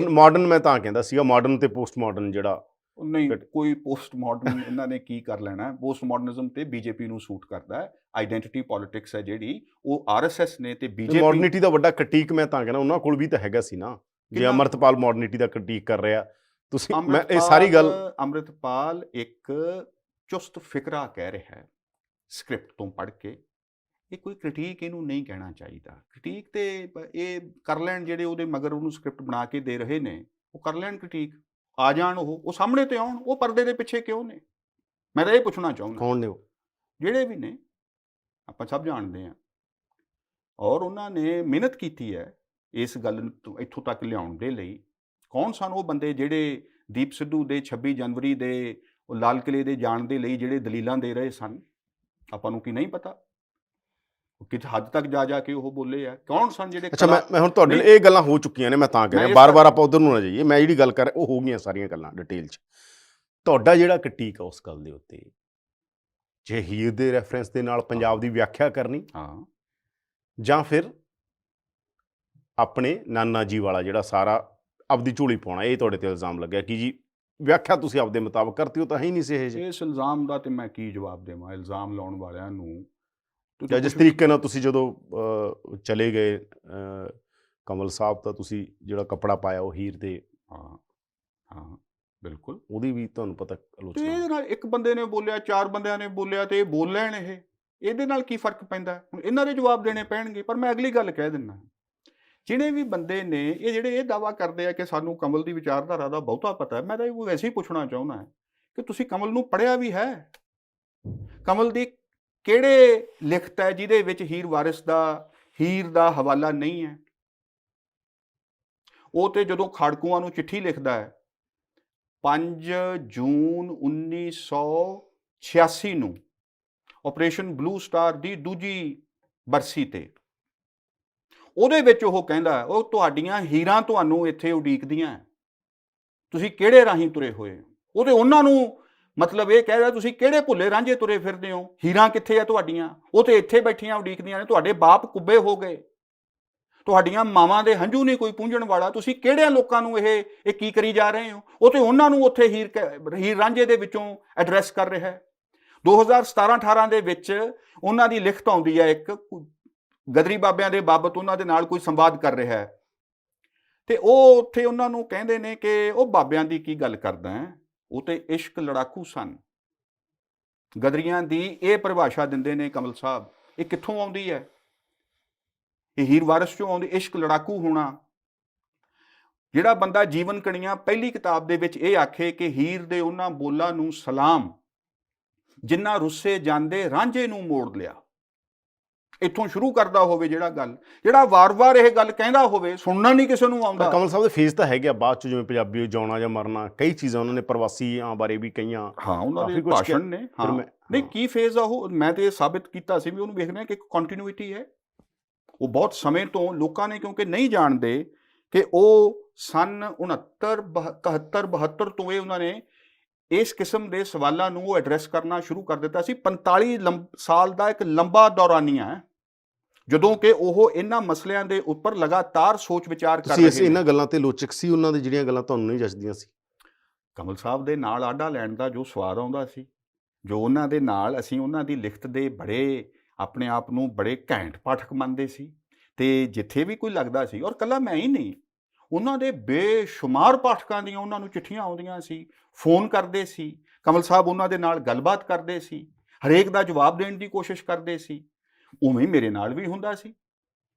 ਮਾਡਰਨ ਮੈਂ ਤਾਂ ਕਹਿੰਦਾ ਸੀਗਾ, ਮਾਡਰਨ ਤੇ ਪੋਸਟ ਮਾਡਰਨ ਜਿਹੜਾ ਨਹੀਂ, ਕੋਈ ਪੋਸਟ ਮਾਡਰਨ ਇਹਨਾਂ ਨੇ ਕੀ ਕਰ ਲੈਣਾ। ਪੋਸਟ ਮਾਡਰਨਿਜ਼ਮ ਤੇ ਬੀਜੇਪੀ ਨੂੰ ਸੂਟ ਕਰਦਾ ਹੈ। ਆਈਡੈਂਟੀਟੀ ਪੋਲਿਟਿਕਸ ਹੈ ਜਿਹੜੀ, ਉਹ ਆਰਐਸਐਸ ਨੇ ਤੇ ਬੀਜੇਪੀ। ਮਾਡਰਨਿਟੀ ਦਾ ਵੱਡਾ ਕ੍ਰਿਟੀਕ ਮੈਂ ਤਾਂ ਕਹਿੰਦਾ ਉਹਨਾਂ ਕੋਲ ਵੀ ਤਾਂ ਹੈਗਾ ਸੀ ਨਾ। ਜੇ ਅੰਮ੍ਰਿਤਪਾਲ ਮਾਡਰਨਿਟੀ ਦਾ ਕ੍ਰਿਟੀਕ ਕਰ ਰਿਹਾ ਤੁਸੀਂ, ਮੈਂ ਇਹ ਸਾਰੀ ਗੱਲ, ਅੰਮ੍ਰਿਤਪਾਲ ਇੱਕ ਚੁਸਤ ਫਿਕਰਾ ਕਹਿ ਰਿਹਾ ਹੈ ਸਕ੍ਰਿਪਟ ਤੋਂ ਪੜ੍ਹ ਕੇ। ਇਹ ਕੋਈ ਕ੍ਰਿਟੀਕ ਇਹਨੂੰ ਨਹੀਂ ਕਹਿਣਾ ਚਾਹੀਦਾ। ਕ੍ਰਿਟੀਕ ਤੇ ਇਹ ਕਰ ਲੈਣ, ਜਿਹੜੇ ਉਹਦੇ ਮਗਰ ਉਹਨੂੰ ਸਕ੍ਰਿਪਟ ਬਣਾ ਕੇ ਦੇ ਰਹੇ ਨੇ, ਉਹ ਕਰ ਲੈਣ ਕ੍ਰਿਟੀਕ, ਆ ਜਾਣ, ਉਹ ਸਾਹਮਣੇ ਤੇ ਆਉਣ। ਉਹ ਪਰਦੇ ਦੇ ਪਿੱਛੇ ਕਿਉਂ ਨੇ? ਮੈਂ ਤਾਂ ਇਹ ਪੁੱਛਣਾ ਚਾਹੁੰਦਾ। ਕੌਣ ਨੇ ਉਹ? ਜਿਹੜੇ ਵੀ ਨੇ, ਆਪਾਂ ਸਭ ਜਾਣਦੇ ਹਾਂ। ਔਰ ਉਹਨਾਂ ਨੇ ਮਿਹਨਤ ਕੀਤੀ ਹੈ ਇਸ ਗੱਲ ਨੂੰ ਇੱਥੋਂ ਤੱਕ ਲਿਆਉਣ ਦੇ ਲਈ। ਕੌਣ ਸਨ ਉਹ ਬੰਦੇ ਜਿਹੜੇ ਦੀਪ ਸਿੱਧੂ ਦੇ 26 ਜਨਵਰੀ ਦੇ ਉਹ ਲਾਲ ਕਿਲੇ ਦੇ ਜਾਣ ਦੇ ਲਈ ਜਿਹੜੇ ਦਲੀਲਾਂ ਦੇ ਰਹੇ ਸਨ? ਆਪਾਂ ਨੂੰ ਕੀ ਨਹੀਂ ਪਤਾ? ਕਿਤੇ ਹੱਦ ਤੱਕ ਜਾ ਕੇ ਉਹ ਬੋਲੇ ਆ। ਕੌਣ ਸਨ ਜਿਹੜੇ? ਅੱਛਾ, ਮੈਂ ਹੁਣ ਤੁਹਾਡੇ ਇਹ ਗੱਲਾਂ ਹੋ ਚੁੱਕੀਆਂ ਨੇ, ਮੈਂ ਤਾਂ ਕਹਿ ਰਿਹਾ ਬਾਰ-ਬਾਰ ਆਪਾਂ ਉਧਰ ਨੂੰ ਨਾ ਜਾਈਏ। ਮੈਂ ਜਿਹੜੀ ਗੱਲ ਕਰ ਰਿਹਾ ਉਹ ਹੋ ਗਈਆਂ ਸਾਰੀਆਂ ਗੱਲਾਂ ਡਿਟੇਲ 'ਚ। ਤੁਹਾਡਾ ਜਿਹੜਾ ਕ੍ਰਿਟੀਕ ਆ ਉਸ ਗੱਲ ਦੇ ਉੱਤੇ, ਜੇ ਹੀਰ ਦੇ ਰੈਫਰੈਂਸ ਦੇ ਨਾਲ ਪੰਜਾਬ ਦੀ ਵਿਆਖਿਆ ਕਰਨੀ, ਜਾਂ ਫਿਰ ਆਪਣੇ ਨਾਨਾ ਜੀ ਵਾਲਾ ਜਿਹੜਾ ਸਾਰਾ ਆਪਦੀ ਝੋਲੀ ਪਾਉਣਾ, ਇਹ ਤੁਹਾਡੇ ਤੇ ਇਲਜ਼ਾਮ ਲੱਗਿਆ ਕਿ ਜੀ ਵਿਆਖਿਆ ਤੁਸੀਂ ਆਪਦੇ ਮੁਤਾਬਕ ਕਰਤੀ, ਉਹ ਤਾਂ ਹੈ ਹੀ ਨਹੀਂ ਸੀ ਇਹ। ਇਸ ਇਲਜ਼ਾਮ ਦਾ ਤੇ ਮੈਂ ਕੀ ਜਵਾਬ ਦੇਵਾਂ ਇਲਜ਼ਾਮ ਲਾਉਣ ਵਾਲਿਆਂ ਨੂੰ। ਜਿਸ ਤਰੀਕੇ ਨਾਲ ਤੁਸੀਂ ਜਦੋਂ ਚਲੇ ਗਏ ਕਮਲ ਸਾਹਿਬ, ਤਾਂ ਤੁਸੀਂ ਜਿਹੜਾ ਕੱਪੜਾ ਪਾਇਆ ਉਹ ਹੀਰ ਦੇ, ਬਿਲਕੁਲ ਉਹਦੀ ਵੀ ਤੁਹਾਨੂੰ ਪਤਾ ਆਲੋਚਨਾ। ਇਹਦੇ ਨਾਲ ਇੱਕ ਬੰਦੇ ਨੇ ਬੋਲਿਆ, 4 ਬੰਦਿਆਂ ਨੇ ਬੋਲਿਆ, ਤੇ ਇਹ ਬੋਲ ਲੈਣ, ਇਹਦੇ ਨਾਲ ਕੀ ਫਰਕ ਪੈਂਦਾ? ਹੁਣ ਇਹਨਾਂ ਦੇ ਜਵਾਬ ਦੇਣੇ ਪੈਣਗੇ। ਪਰ ਮੈਂ ਅਗਲੀ ਗੱਲ ਕਹਿ ਦਿੰਦਾ, ਜਿਹੜੇ ਵੀ ਬੰਦੇ ਨੇ ਇਹ ਜਿਹੜੇ ਇਹ ਦਾਅਵਾ ਕਰਦੇ ਆ ਕਿ ਸਾਨੂੰ ਕਮਲ ਦੀ ਵਿਚਾਰਧਾਰਾ ਦਾ ਬਹੁਤਾ ਪਤਾ ਹੈ, ਮੈਂ ਤਾਂ ਇਹ ਵੈਸੇ ਹੀ ਪੁੱਛਣਾ ਚਾਹੁੰਦਾ ਕਿ ਤੁਸੀਂ ਕਮਲ ਨੂੰ ਪੜ੍ਹਿਆ ਵੀ ਹੈ? ਕਮਲ ਦੀ ਕਿਹੜੇ ਲਿਖਤ ਹੈ ਜਿਹਦੇ ਵਿੱਚ ਹੀਰ ਵਾਰਿਸ ਦਾ, ਹੀਰ ਦਾ ਹਵਾਲਾ ਨਹੀਂ ਹੈ? ਉਹ ਤੇ ਜਦੋਂ ਖਾੜਕੂਆਂ ਨੂੰ ਚਿੱਠੀ ਲਿਖਦਾ ਹੈ 5 ਜੂਨ 1986 ਨੂੰ, ਆਪਰੇਸ਼ਨ ਬਲੂ ਸਟਾਰ ਦੀ ਦੂਜੀ ਬਰਸੀ ਤੇ, ਉਹਦੇ ਵਿੱਚ ਉਹ ਕਹਿੰਦਾ, ਉਹ ਤੁਹਾਡੀਆਂ ਹੀਰਾਂ ਤੁਹਾਨੂੰ ਇੱਥੇ ਉਡੀਕਦੀਆਂ, ਤੁਸੀਂ ਕਿਹੜੇ ਰਾਹੀਂ ਤੁਰੇ ਹੋਏ? ਉਹ ਤੇ ਉਹਨਾਂ ਨੂੰ ਮਤਲਬ ਇਹ ਕਹਿ ਰਿਹਾ ਤੁਸੀਂ ਕਿਹੜੇ ਭੁੱਲੇ ਰਾਂਝੇ ਤੁਰੇ ਫਿਰਦੇ ਹੋ, ਹੀਰਾਂ ਕਿੱਥੇ ਆ ਤੁਹਾਡੀਆਂ, ਉਹ ਤੇ ਇੱਥੇ ਬੈਠੀਆਂ ਉਡੀਕਦੀਆਂ ਨੇ, ਤੁਹਾਡੇ ਬਾਪ ਕੁੱਬੇ ਹੋ ਗਏ, ਤੁਹਾਡੀਆਂ ਮਾਵਾਂ ਦੇ ਹੰਝੂ ਨਹੀਂ ਕੋਈ ਪੂੰਝਣ ਵਾਲਾ, ਤੁਸੀਂ ਕਿਹੜਿਆਂ ਲੋਕਾਂ ਨੂੰ ਇਹ ਕੀ ਕਰੀ ਜਾ ਰਹੇ ਹੋ। ਉਹ ਤੇ ਉਹਨਾਂ ਨੂੰ ਉੱਥੇ ਹੀਰ ਰਾਂਝੇ ਦੇ ਵਿੱਚੋਂ ਐਡਰੈਸ ਕਰ ਰਿਹਾ ਹੈ। 2017-18 ਦੇ ਵਿੱਚ ਉਹਨਾਂ ਦੀ ਲਿਖਤ ਆਉਂਦੀ ਹੈ, ਇੱਕ ਗਦਰੀ ਬਾਬਿਆਂ ਦੇ ਬਾਬਤ ਉਹਨਾਂ ਦੇ ਨਾਲ ਕੋਈ ਸੰਵਾਦ ਕਰ ਰਿਹਾ ਹੈ, ਤੇ ਉਹ ਉੱਥੇ ਉਹਨਾਂ ਨੂੰ ਕਹਿੰਦੇ ਨੇ ਕਿ ਉਹ ਬਾਬਿਆਂ ਦੀ ਕੀ ਗੱਲ ਕਰਦਾ ਹੈ, ਉਹ ਤੇ ਇਸ਼ਕ ਲੜਾਕੂ ਸਨ। ਗਦਰੀਆਂ ਦੀ ਇਹ ਪਰਿਭਾਸ਼ਾ ਦਿੰਦੇ ਨੇ ਕਮਲ ਸਾਹਿਬ, ਇਹ ਕਿੱਥੋਂ ਆਉਂਦੀ ਹੈ? ਇਹ ਹੀਰ ਵਾਰਿਸ ਚੋਂ ਆਉਂਦੀ, ਇਸ਼ਕ ਲੜਾਕੂ ਹੋਣਾ। ਜਿਹੜਾ ਬੰਦਾ ਜੀਵਨ ਕਣੀਆਂ ਪਹਿਲੀ ਕਿਤਾਬ ਦੇ ਵਿੱਚ ਇਹ ਆਖੇ ਕਿ ਹੀਰ ਦੇ ਉਹਨਾਂ ਬੋਲਾਂ ਨੂੰ ਸਲਾਮ ਜਿੰਨਾ ਰੁੱਸੇ ਜਾਂਦੇ ਰਾਂਝੇ ਨੂੰ ਮੋੜ ਲਿਆ, ਇੱਥੋਂ ਸ਼ੁਰੂ ਕਰਦਾ ਹੋਵੇ ਜਿਹੜਾ ਵਾਰ-ਵਾਰ ਇਹ ਗੱਲ ਕਹਿੰਦਾ ਹੋਵੇ, ਸੁਣਨਾ ਨਹੀਂ ਕਿਸੇ ਨੂੰ ਆਉਂਦਾ। ਕਮਲ ਸਾਹਿਬ ਦੇ ਫੇਜ਼ ਤਾਂ ਹੈਗੇ ਆ ਬਾਅਦ ਚ, ਜਿਵੇਂ ਪੰਜਾਬੀ ਜਿਉਣਾ ਜਾਂ ਮਰਨਾ, ਕਈ ਚੀਜ਼ਾਂ ਉਹਨਾਂ ਨੇ ਪ੍ਰਵਾਸੀਆਂ ਬਾਰੇ ਵੀ ਕਈਆਂ, ਹਾਂ ਉਹਨਾਂ ਦੇ ਭਾਸ਼ਣ ਨੇ। ਹਾਂ ਨਹੀਂ ਕੀ ਫੇਜ਼ ਆ ਉਹ, ਮੈਂ ਤੇ ਇਹ ਸਾਬਿਤ ਕੀਤਾ ਸੀ ਵੀ ਉਹਨੂੰ ਵੇਖਦੇ ਹਾਂ ਕਿ ਇੱਕ ਕੰਟੀਨਿਊਟੀ ਹੈ। ਉਹ ਬਹੁਤ ਸਮੇਂ ਤੋਂ ਲੋਕਾਂ ਨੇ, ਕਿਉਂਕਿ ਨਹੀਂ ਜਾਣਦੇ ਕਿ ਉਹ ਸਨ 69 71 72 ਤੋਂ ਇਹ ਉਹਨਾਂ ਨੇ ਇਸ ਕਿਸਮ ਦੇ ਸਵਾਲਾਂ ਨੂੰ ਉਹ ਐਡਰੈਸ ਕਰਨਾ ਸ਼ੁਰੂ ਕਰ ਦਿੱਤਾ ਸੀ। 45 ਸਾਲ ਦਾ ਇੱਕ ਲੰਬਾ ਦੌਰਾਨੀਆ ਹੈ ਜਦੋਂ ਕਿ ਉਹ ਇਹਨਾਂ ਮਸਲਿਆਂ ਦੇ ਉੱਪਰ ਲਗਾਤਾਰ ਸੋਚ ਵਿਚਾਰ ਕਰ ਰਹੇ ਨੇ। ਇਹਨਾਂ ਗੱਲਾਂ ਤੇ ਲੋਚਕ ਸੀ, ਉਹਨਾਂ ਦੀ ਜਿਹੜੀਆਂ ਗੱਲਾਂ ਤੁਹਾਨੂੰ ਨਹੀਂ ਜੱਚਦੀਆਂ ਸੀ। ਕਮਲ ਸਾਹਿਬ ਦੇ ਨਾਲ ਆਡਾ ਲੈਣ ਦਾ ਜੋ ਸਵਾਦ ਆਉਂਦਾ ਸੀ, ਜੋ ਉਹਨਾਂ ਦੇ ਨਾਲ ਅਸੀਂ ਉਹਨਾਂ ਦੀ ਲਿਖਤ ਦੇ ਬੜੇ ਆਪਣੇ ਆਪ ਨੂੰ ਬੜੇ ਘੈਂਟ ਪਾਠਕ ਮੰਨਦੇ ਸੀ, ਤੇ ਜਿੱਥੇ ਵੀ ਕੋਈ ਲੱਗਦਾ ਸੀ, ਔਰ ਕੱਲਾ ਮੈਂ ਹੀ ਨਹੀਂ, ਉਹਨਾਂ ਦੇ ਬੇਸ਼ੁਮਾਰ ਪਾਠਕਾਂ ਦੀਆਂ ਉਹਨਾਂ ਨੂੰ ਚਿੱਠੀਆਂ ਆਉਂਦੀਆਂ ਸੀ, ਫੋਨ ਕਰਦੇ ਸੀ, ਕਮਲ ਸਾਹਿਬ ਉਹਨਾਂ ਦੇ ਨਾਲ ਗੱਲਬਾਤ ਕਰਦੇ ਸੀ, ਹਰੇਕ ਦਾ ਜਵਾਬ ਦੇਣ ਦੀ ਕੋਸ਼ਿਸ਼ ਕਰਦੇ ਸੀ। ਉਵੇਂ ਮੇਰੇ ਨਾਲ ਵੀ ਹੁੰਦਾ ਸੀ,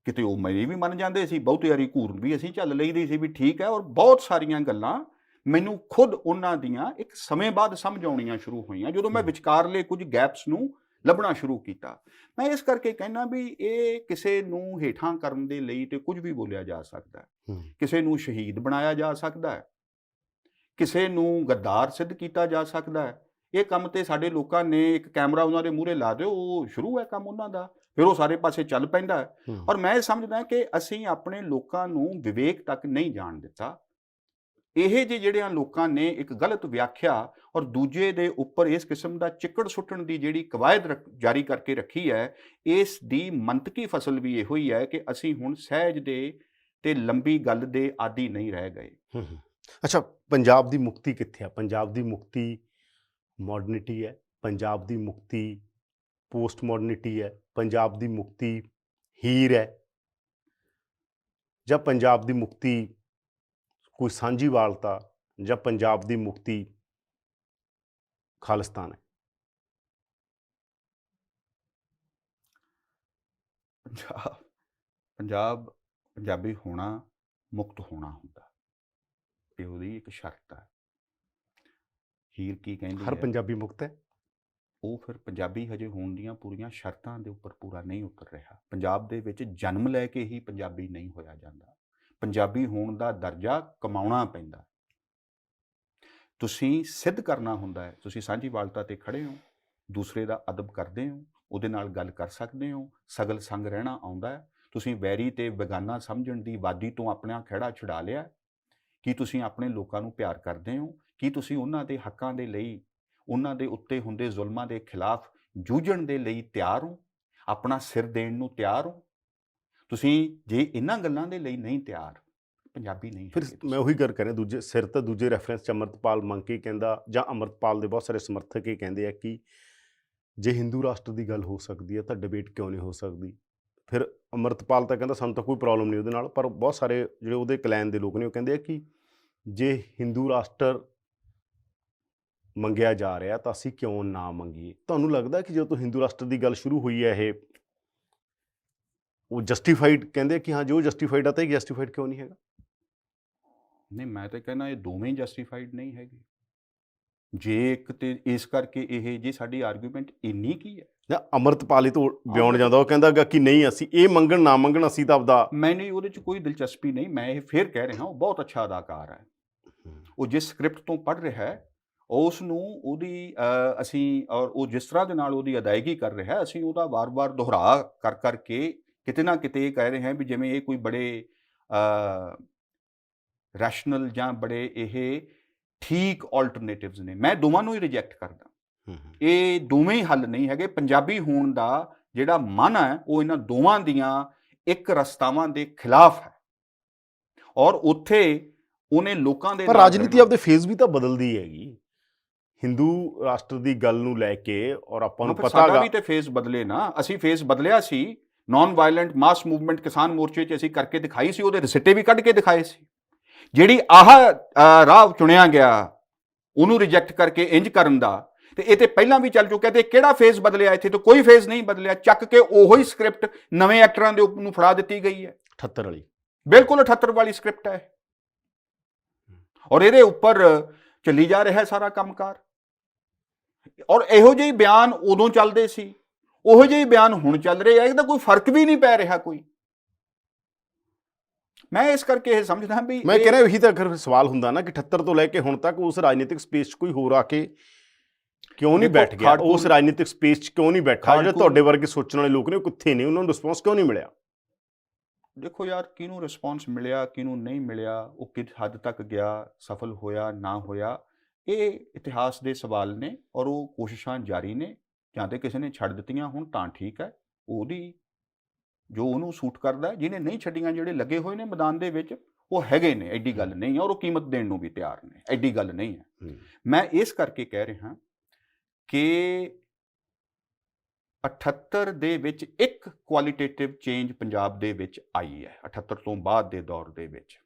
ਕਿਤੇ ਉਹ ਮੇਰੇ ਵੀ ਮੰਨ ਜਾਂਦੇ ਸੀ, ਬਹੁਤੀ ਵਾਰੀ ਘੂਰਨ ਵੀ ਅਸੀਂ ਝੱਲ ਲਈਦੀ ਸੀ ਵੀ ਠੀਕ ਹੈ। ਔਰ ਬਹੁਤ ਸਾਰੀਆਂ ਗੱਲਾਂ ਮੈਨੂੰ ਖੁਦ ਉਹਨਾਂ ਦੀਆਂ ਇੱਕ ਸਮੇਂ ਬਾਅਦ ਸਮਝ ਆਉਣੀਆਂ ਸ਼ੁਰੂ ਹੋਈਆਂ, ਜਦੋਂ ਮੈਂ ਵਿਚਕਾਰਲੇ ਕੁਝ ਗੈਪਸ ਨੂੰ ਲੱਭਣਾ ਸ਼ੁਰੂ ਕੀਤਾ। ਮੈਂ ਇਸ ਕਰਕੇ ਕਹਿਣਾ ਵੀ ਇਹ ਕਿਸੇ ਨੂੰ ਹੇਠਾਂ ਕਰਨ ਦੇ ਲਈ ਤੇ ਕੁਝ ਵੀ ਬੋਲਿਆ ਜਾ ਸਕਦਾ ਹੈ, ਕਿਸੇ ਨੂੰ ਸ਼ਹੀਦ ਬਣਾਇਆ ਜਾ ਸਕਦਾ ਹੈ, ਕਿਸੇ ਨੂੰ ਗੱਦਾਰ ਸਿੱਧ ਕੀਤਾ ਜਾ ਸਕਦਾ ਹੈ। ਇਹ ਕੰਮ ਤੇ ਸਾਡੇ ਲੋਕਾਂ ਨੇ ਇੱਕ ਕੈਮਰਾ ਉਹਨਾਂ ਦੇ ਮੂਹਰੇ ਲਾ ਦਿਓ, ਉਹ ਸ਼ੁਰੂ ਹੈ ਕੰਮ ਉਹਨਾਂ ਦਾ, ਫਿਰ ਉਹ ਸਾਰੇ ਪਾਸੇ ਚੱਲ ਪੈਂਦਾ ਹੈ। ਔਰ ਮੈਂ ਇਹ ਸਮਝਦਾ ਕਿ ਅਸੀਂ ਆਪਣੇ ਲੋਕਾਂ ਨੂੰ ਵਿਵੇਕ ਤੱਕ ਨਹੀਂ ਜਾਣ ਦਿੱਤਾ। ਇਹ ਜਿਹੜਿਆਂ ਲੋਕਾਂ ਨੇ ਇੱਕ ਗਲਤ ਵਿਆਖਿਆ ਔਰ ਦੂਜੇ ਦੇ ਉੱਪਰ ਇਸ ਕਿਸਮ ਦਾ ਚਿੱਕੜ ਸੁੱਟਣ ਦੀ ਜਿਹੜੀ ਕਵਾਇਦ ਜਾਰੀ ਕਰਕੇ ਰੱਖੀ ਹੈ, ਇਸ ਦੀ ਮੰਤਕੀ ਫਸਲ ਵੀ ਇਹੋ ਹੀ ਹੈ ਕਿ ਅਸੀਂ ਹੁਣ ਸਹਿਜ ਦੇ ਤੇ ਲੰਬੀ ਗੱਲ ਦੇ ਆਦੀ ਨਹੀਂ ਰਹਿ ਗਏ। ਅੱਛਾ, ਪੰਜਾਬ ਦੀ ਮੁਕਤੀ ਕਿੱਥੇ ਆ? ਪੰਜਾਬ ਦੀ ਮੁਕਤੀ ਮਾਡਰਨਿਟੀ ਹੈ, ਪੰਜਾਬ ਦੀ ਮੁਕਤੀ ਪੋਸਟ ਮਾਡਰਨਿਟੀ ਹੈ, ਪੰਜਾਬ ਦੀ ਮੁਕਤੀ ਹੀਰ ਹੈ, ਜਾਂ ਪੰਜਾਬ ਦੀ ਮੁਕਤੀ ਕੋਈ ਸਾਂਝੀਵਾਲਤਾ, ਜਾਂ ਪੰਜਾਬ ਦੀ ਮੁਕਤੀ ਖਾਲਿਸਤਾਨ ਹੈ? ਪੰਜਾਬੀ ਹੋਣਾ ਮੁਕਤ ਹੋਣਾ ਹੁੰਦਾ, ਇਹ ਉਹਦੀ ਇੱਕ ਸ਼ਰਤ ਹੈ। ਹੀਰ ਕੀ ਕਹਿੰਦੀ ਹਰ ਹੈ? ਪੰਜਾਬੀ ਮੁਕਤ ਹੈ। ਉਹ ਫਿਰ ਪੰਜਾਬੀ ਹਜੇ ਹੋਣ ਦੀਆਂ ਪੂਰੀਆਂ ਸ਼ਰਤਾਂ ਦੇ ਉੱਪਰ ਪੂਰਾ ਨਹੀਂ ਉਤਰ ਰਿਹਾ। ਪੰਜਾਬ ਦੇ ਵਿੱਚ ਜਨਮ ਲੈ ਕੇ ਹੀ ਪੰਜਾਬੀ ਨਹੀਂ ਹੋਇਆ ਜਾਂਦਾ, ਪੰਜਾਬੀ ਹੋਣ ਦਾ ਦਰਜਾ ਕਮਾਉਣਾ ਪੈਂਦਾ। ਤੁਸੀਂ ਸਿੱਧ ਕਰਨਾ ਹੁੰਦਾ ਹੈ, ਤੁਸੀਂ ਸਾਂਝੀਵਾਲਤਾ ਤੇ ਖੜੇ ਹੋ, ਦੂਸਰੇ ਦਾ ਅਦਬ ਕਰਦੇ ਹੋ, ਉਹਦੇ ਨਾਲ ਗੱਲ ਕਰ ਸਕਦੇ ਹੋ, ਸਗਲ ਸੰਗ ਰਹਿਣਾ ਆਉਂਦਾ ਹੈ। ਤੁਸੀਂ ਵੈਰੀ ਤੇ ਬੇਗਾਨਾ ਸਮਝਣ ਦੀ ਵਾਦੀ ਤੋਂ ਆਪਣਾ ਖਹਿੜਾ ਛੁਡਾ ਲਿਆ। ਕੀ ਤੁਸੀਂ ਆਪਣੇ ਲੋਕਾਂ ਨੂੰ ਪਿਆਰ ਕਰਦੇ ਹੋ? ਕੀ ਤੁਸੀਂ ਉਹਨਾਂ ਦੇ ਹੱਕਾਂ ਦੇ ਲਈ, ਉਹਨਾਂ ਦੇ ਉੱਤੇ ਹੁੰਦੇ ਜ਼ੁਲਮਾਂ ਦੇ ਖਿਲਾਫ ਜੂਝਣ ਦੇ ਲਈ ਤਿਆਰ ਹੋ? ਆਪਣਾ ਸਿਰ ਦੇਣ ਨੂੰ ਤਿਆਰ ਹੋ? ਤੁਸੀਂ ਜੇ ਇਹਨਾਂ ਗੱਲਾਂ ਦੇ ਲਈ ਨਹੀਂ ਤਿਆਰ, ਪੰਜਾਬੀ ਨਹੀਂ। ਫਿਰ ਮੈਂ ਉਹੀ ਗੱਲ ਕਰ ਰਿਹਾ, ਦੂਜੇ ਸਿਰ ਤਾਂ ਦੂਜੇ ਰੈਫਰੈਂਸ 'ਚ ਅੰਮ੍ਰਿਤਪਾਲ ਮੰਗ ਕੇ ਕਹਿੰਦਾ, ਜਾਂ ਅੰਮ੍ਰਿਤਪਾਲ ਦੇ ਬਹੁਤ ਸਾਰੇ ਸਮਰਥਕ ਇਹ ਕਹਿੰਦੇ ਆ ਕਿ ਜੇ ਹਿੰਦੂ ਰਾਸ਼ਟਰ ਦੀ ਗੱਲ ਹੋ ਸਕਦੀ ਹੈ ਤਾਂ ਡਿਬੇਟ ਕਿਉਂ ਨਹੀਂ ਹੋ ਸਕਦੀ? ਫਿਰ ਅੰਮ੍ਰਿਤਪਾਲ ਤਾਂ ਕਹਿੰਦਾ ਸਾਨੂੰ ਤਾਂ ਕੋਈ ਪ੍ਰੋਬਲਮ ਨਹੀਂ ਉਹਦੇ ਨਾਲ, ਪਰ ਬਹੁਤ ਸਾਰੇ ਜਿਹੜੇ ਉਹਦੇ ਕਲੈਨ ਦੇ ਲੋਕ ਨੇ ਉਹ ਕਹਿੰਦੇ ਆ ਕਿ ਜੇ ਹਿੰਦੂ ਰਾਸ਼ਟਰ ਮੰਗਿਆ ਜਾ ਰਿਹਾ ਤਾਂ ਅਸੀਂ ਕਿਉਂ ਨਾ ਮੰਗੀਏ? ਤੁਹਾਨੂੰ ਲੱਗਦਾ ਕਿ ਜਦੋਂ ਤੋਂ ਹਿੰਦੂ ਰਾਸ਼ਟਰ ਦੀ ਗੱਲ ਸ਼ੁਰੂ ਹੋਈ ਹੈ ਇਹ ਉਹ ਜਸਟੀਫਾਈਡ ਕਹਿੰਦੇ ਕਿ ਹਾਂ ਜੋ ਜਸਟੀਫਾਈਡ ਆ ਤਾਂ ਇਹ ਜਸਟੀਫਾਈਡ ਕਿਉਂ ਨਹੀਂ ਹੈਗਾ? ਨਹੀਂ, ਮੈਂ ਤਾਂ ਕਹਿੰਦਾ ਇਹ ਦੋਵੇਂ ਜਸਟੀਫਾਈਡ ਨਹੀਂ ਹੈਗੇ। ਜੇ ਇੱਕ ਤੇ ਇਸ ਕਰਕੇ ਇਹ ਜੇ ਸਾਡੀ ਆਰਗੂਮੈਂਟ ਇੰਨੀ ਕੀ ਹੈ ਜਾਂ ਅੰਮ੍ਰਿਤਪਾਲ ਹੀ ਤੋਂ ਬਿਆਨ ਜਾਂਦਾ, ਉਹ ਕਹਿੰਦਾ ਗਾ ਕਿ ਨਹੀਂ ਅਸੀਂ ਇਹ ਮੰਗਣ ਨਾ ਮੰਗਣ ਅਸੀਂ ਤਾਂ ਆਪਦਾ, ਮੈਨੂੰ ਉਹਦੇ 'ਚ ਕੋਈ ਦਿਲਚਸਪੀ ਨਹੀਂ। ਮੈਂ ਇਹ ਫਿਰ ਕਹਿ ਰਿਹਾ, ਉਹ ਬਹੁਤ ਅੱਛਾ ਅਦਾਕਾਰ ਹੈ, ਉਹ ਜਿਸ ਸਕ੍ਰਿਪਟ ਤੋਂ ਪੜ੍ਹ ਰਿਹਾ ਹੈ ਉਸ ਨੂੰ ਉਹਦੀ ਅਸੀਂ ਔਰ ਉਹ ਜਿਸ ਤਰ੍ਹਾਂ ਦੇ ਨਾਲ ਉਹਦੀ ਅਦਾਇਗੀ ਕਰ ਰਿਹਾ, ਅਸੀਂ ਉਹਦਾ ਵਾਰ-ਵਾਰ ਦੁਹਰਾ ਕਰ ਕਰਕੇ ਕਿਤੇ ਨਾ ਕਿਤੇ ਇਹ ਕਹਿ ਰਹੇ ਹਾਂ ਵੀ ਜਿਵੇਂ ਇਹ ਕੋਈ ਬੜੇ ਰੈਸ਼ਨਲ ਜਾਂ ਬੜੇ ਇਹ ਠੀਕ ਆਲਟਰਨੇਟਿਵਸ ਨੇ। ਮੈਂ ਦੋਵਾਂ ਨੂੰ ਹੀ ਰਿਜੈਕਟ ਕਰਦਾ। ਇਹ ਦੋਵੇਂ ਹੀ ਹੱਲ ਨਹੀਂ ਹੈਗੇ। ਪੰਜਾਬੀ ਹੋਣ ਦਾ ਜਿਹੜਾ ਮਨ ਹੈ ਉਹ ਇਹਨਾਂ ਦੋਵਾਂ ਦੀਆਂ ਇੱਕ ਰਸਤਾਵਾਂ ਦੇ ਖਿਲਾਫ ਹੈ, ਔਰ ਉੱਥੇ ਉਹਨੇ ਲੋਕਾਂ ਦੇ ਪਰ ਨਾਲ ਰਾਜਨੀਤੀ ਰਹਿਣਾ। ਆਪਦੇ ਫੇਜ਼ ਵੀ ਤਾਂ ਬਦਲਦੀ ਹੈਗੀ ਹਿੰਦੂ ਰਾਸ਼ਟਰ ਦੀ ਗੱਲ ਨੂੰ ਲੈ ਕੇ, ਔਰ ਆਪਾਂ ਨੂੰ ਪਤਾ ਸਾਡਾ ਹੈਗਾ ਵੀ ਤੇ ਫੇਸ ਬਦਲੇ ਨਾ। ਅਸੀਂ ਫੇਸ ਬਦਲਿਆ ਸੀ। ਨਾਨ ਵਾਇਲੈਂਟ ਮਾਸ ਮੂਵਮੈਂਟ ਕਿਸਾਨ ਮੋਰਚੇ 'ਚ ਅਸੀਂ ਕਰਕੇ ਦਿਖਾਈ ਸੀ, ਉਹਦੇ ਰਸਿੱਟੇ ਵੀ ਕੱਢ ਕੇ ਦਿਖਾਏ ਸੀ। ਜਿਹੜੀ ਰਾਹ ਚੁਣਿਆ ਗਿਆ ਉਹਨੂੰ ਰਿਜੈਕਟ ਕਰਕੇ ਇੰਜ ਕਰਨ ਦਾ, ਤੇ ਇਹ ਤੇ ਪਹਿਲਾਂ ਵੀ ਚੱਲ ਚੁੱਕਿਆ। ਤੇ ਕਿਹੜਾ ਫੇਸ ਬਦਲਿਆ? ਇੱਥੇ ਤਾਂ ਕੋਈ ਫੇਸ ਨਹੀਂ ਬਦਲਿਆ। ਚੱਕ ਕੇ ਉਹੋ ਹੀ ਸਕ੍ਰਿਪਟ ਨਵੇਂ ਐਕਟਰਾਂ ਦੇ ਨੂੰ ਫੜਾ ਦਿੱਤੀ ਗਈ ਹੈ। 78 ਵਾਲੀ ਬਿਲਕੁਲ 78 ਵਾਲੀ ਸਕ੍ਰਿਪਟ ਹੈ, ਔਰ ਇਹਦੇ ਉੱਪਰ ਚੱਲੀ ਜਾ ਰਿਹਾ ਸਾਰਾ ਕੰਮਕਾਰ। ਔਰ ਇਹੋ ਜਿਹੇ ਬਿਆਨ ਉਦੋਂ ਚੱਲਦੇ ਸੀ, ਉਹੋ ਜਿਹੇ ਬਿਆਨ ਹੁਣ ਚੱਲ ਰਹੇ ਆ। ਇਹਦਾ ਕੋਈ ਫਰਕ ਵੀ ਨਹੀਂ ਪੈ ਰਿਹਾ ਕੋਈ। ਮੈਂ ਇਸ ਕਰਕੇ ਇਹ ਸਮਝਦਾ ਵੀ ਮੈਂ ਕਹਿ ਰਿਹਾ ਇਹੀ ਤਾਂ ਅਗਰ ਸਵਾਲ ਹੁੰਦਾ ਨਾ ਕਿ 78 ਤੋਂ ਲੈ ਕੇ ਹੁਣ ਤੱਕ ਉਸ ਰਾਜਨੀਤਿਕ ਸਪੇਸ 'ਚ ਕੋਈ ਹੋਰ ਆ ਕੇ ਕਿਉਂ ਨਹੀਂ ਬੈਠ ਗਿਆ? ਉਸ ਰਾਜਨੀਤਿਕ ਸਪੇਸ 'ਚ ਕਿਉਂ ਨਹੀਂ ਬੈਠਾ? ਜਿਹੜੇ ਤੁਹਾਡੇ ਵਰਗੇ ਸੋਚਣ ਵਾਲੇ ਲੋਕ ਨੇ ਉਹ ਕਿੱਥੇ ਨੇ? ਉਹਨਾਂ ਨੂੰ ਰਿਸਪੌਂਸ ਕਿਉਂ ਨਹੀਂ ਮਿਲਿਆ? ਦੇਖੋ ਯਾਰ, ਕਿਹਨੂੰ ਰਿਸਪੌਂਸ ਮਿਲਿਆ, ਕਿਹਨੂੰ ਨਹੀਂ ਮਿਲਿਆ, ਉਹ ਕਿਸ ਹੱਦ ਤੱਕ ਗਿਆ, ਸਫਲ ਹੋਇਆ ਨਾ ਹੋਇਆ, ਇਹ ਇਤਿਹਾਸ ਦੇ ਸਵਾਲ ਨੇ, ਔਰ ਉਹ ਕੋਸ਼ਿਸ਼ਾਂ ਜਾਰੀ ਨੇ। ਜਾਂ ਤੇ ਕਿਸੇ ਨੇ ਛੱਡ ਦਿੱਤੀਆਂ ਹੁਣ ਤਾਂ ਠੀਕ ਹੈ, ਉਹਦੀ ਜੋ ਉਹਨੂੰ ਸੂਟ ਕਰਦਾ। ਜਿਹਨੇ ਨਹੀਂ ਛੱਡੀਆਂ, ਜਿਹੜੇ ਲੱਗੇ ਹੋਏ ਨੇ ਮੈਦਾਨ ਦੇ ਵਿੱਚ, ਉਹ ਹੈਗੇ ਨੇ, ਐਡੀ ਗੱਲ ਨਹੀਂ ਹੈ, ਔਰ ਉਹ ਕੀਮਤ ਦੇਣ ਨੂੰ ਵੀ ਤਿਆਰ ਨੇ, ਐਡੀ ਗੱਲ ਨਹੀਂ ਹੈ। ਮੈਂ ਇਸ ਕਰਕੇ ਕਹਿ ਰਿਹਾ ਕਿ 78 ਦੇ ਵਿੱਚ ਇੱਕ ਕੁਆਲੀਟੇਟਿਵ ਚੇਂਜ ਪੰਜਾਬ ਦੇ ਵਿੱਚ ਆਈ ਹੈ। 78 ਤੋਂ ਬਾਅਦ ਦੇ ਦੌਰ ਦੇ ਵਿੱਚ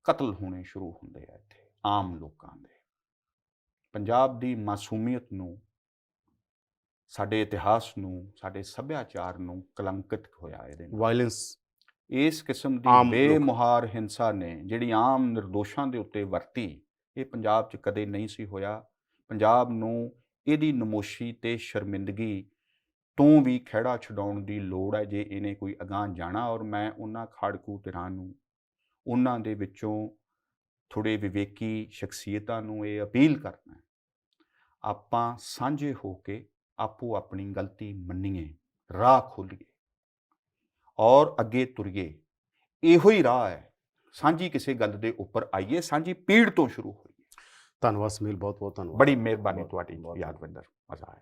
ਕਤਲ ਹੋਣੇ ਸ਼ੁਰੂ ਹੁੰਦੇ ਆ ਇੱਥੇ ਆਮ ਲੋਕਾਂ ਦੇ। ਪੰਜਾਬ ਦੀ ਮਾਸੂਮੀਅਤ ਨੂੰ, ਸਾਡੇ ਇਤਿਹਾਸ ਨੂੰ, ਸਾਡੇ ਸੱਭਿਆਚਾਰ ਨੂੰ ਕਲੰਕਿਤ ਹੋਇਆ ਇਹਦੇ ਨਾਲ। ਵਾਇਲੈਂਸ, ਇਸ ਕਿਸਮ ਦੀ ਬੇਮੁਹਾਰ ਹਿੰਸਾ ਨੇ ਜਿਹੜੀ ਆਮ ਨਿਰਦੋਸ਼ਾਂ ਦੇ ਉੱਤੇ ਵਰਤੀ, ਇਹ ਪੰਜਾਬ 'ਚ ਕਦੇ ਨਹੀਂ ਸੀ ਹੋਇਆ। ਪੰਜਾਬ ਨੂੰ ਇਹਦੀ ਨਮੋਸ਼ੀ ਤੇ ਸ਼ਰਮਿੰਦਗੀ ਤੋਂ ਵੀ ਖਹਿੜਾ ਛਡਾਉਣ ਦੀ ਲੋੜ ਹੈ ਜੇ ਇਹਨੇ ਕੋਈ ਅਗਾਂਹ ਜਾਣਾ। ਔਰ ਮੈਂ ਉਹਨਾਂ ਖਾੜਕੂ ਧਿਰਾਂ ਨੂੰ, ਉਹਨਾਂ ਦੇ ਵਿੱਚੋਂ ਥੋੜ੍ਹੇ ਵਿਵੇਕੀ ਸ਼ਖਸੀਅਤਾਂ ਨੂੰ ਇਹ ਅਪੀਲ ਕਰਨਾ, ਆਪਾਂ ਸਾਂਝੇ ਹੋ ਕੇ ਆਪੋ ਆਪਣੀ ਗਲਤੀ ਮੰਨੀਏ, ਰਾਹ ਖੋਲ੍ਹੀਏ ਔਰ ਅੱਗੇ ਤੁਰੀਏ। ਇਹੋ ਹੀ ਰਾਹ ਹੈ। ਸਾਂਝੀ ਕਿਸੇ ਗੱਲ ਦੇ ਉੱਪਰ ਆਈਏ, ਸਾਂਝੀ ਪੀੜ ਤੋਂ ਸ਼ੁਰੂ ਹੋਈਏ। ਧੰਨਵਾਦ ਸੁਨੀਲ, ਬਹੁਤ ਬਹੁਤ ਧੰਨਵਾਦ। ਬੜੀ ਮਿਹਰਬਾਨੀ ਤੁਹਾਡੀ ਯਾਦਵਿੰਦਰ, ਮਜ਼ਾ ਆਇਆ।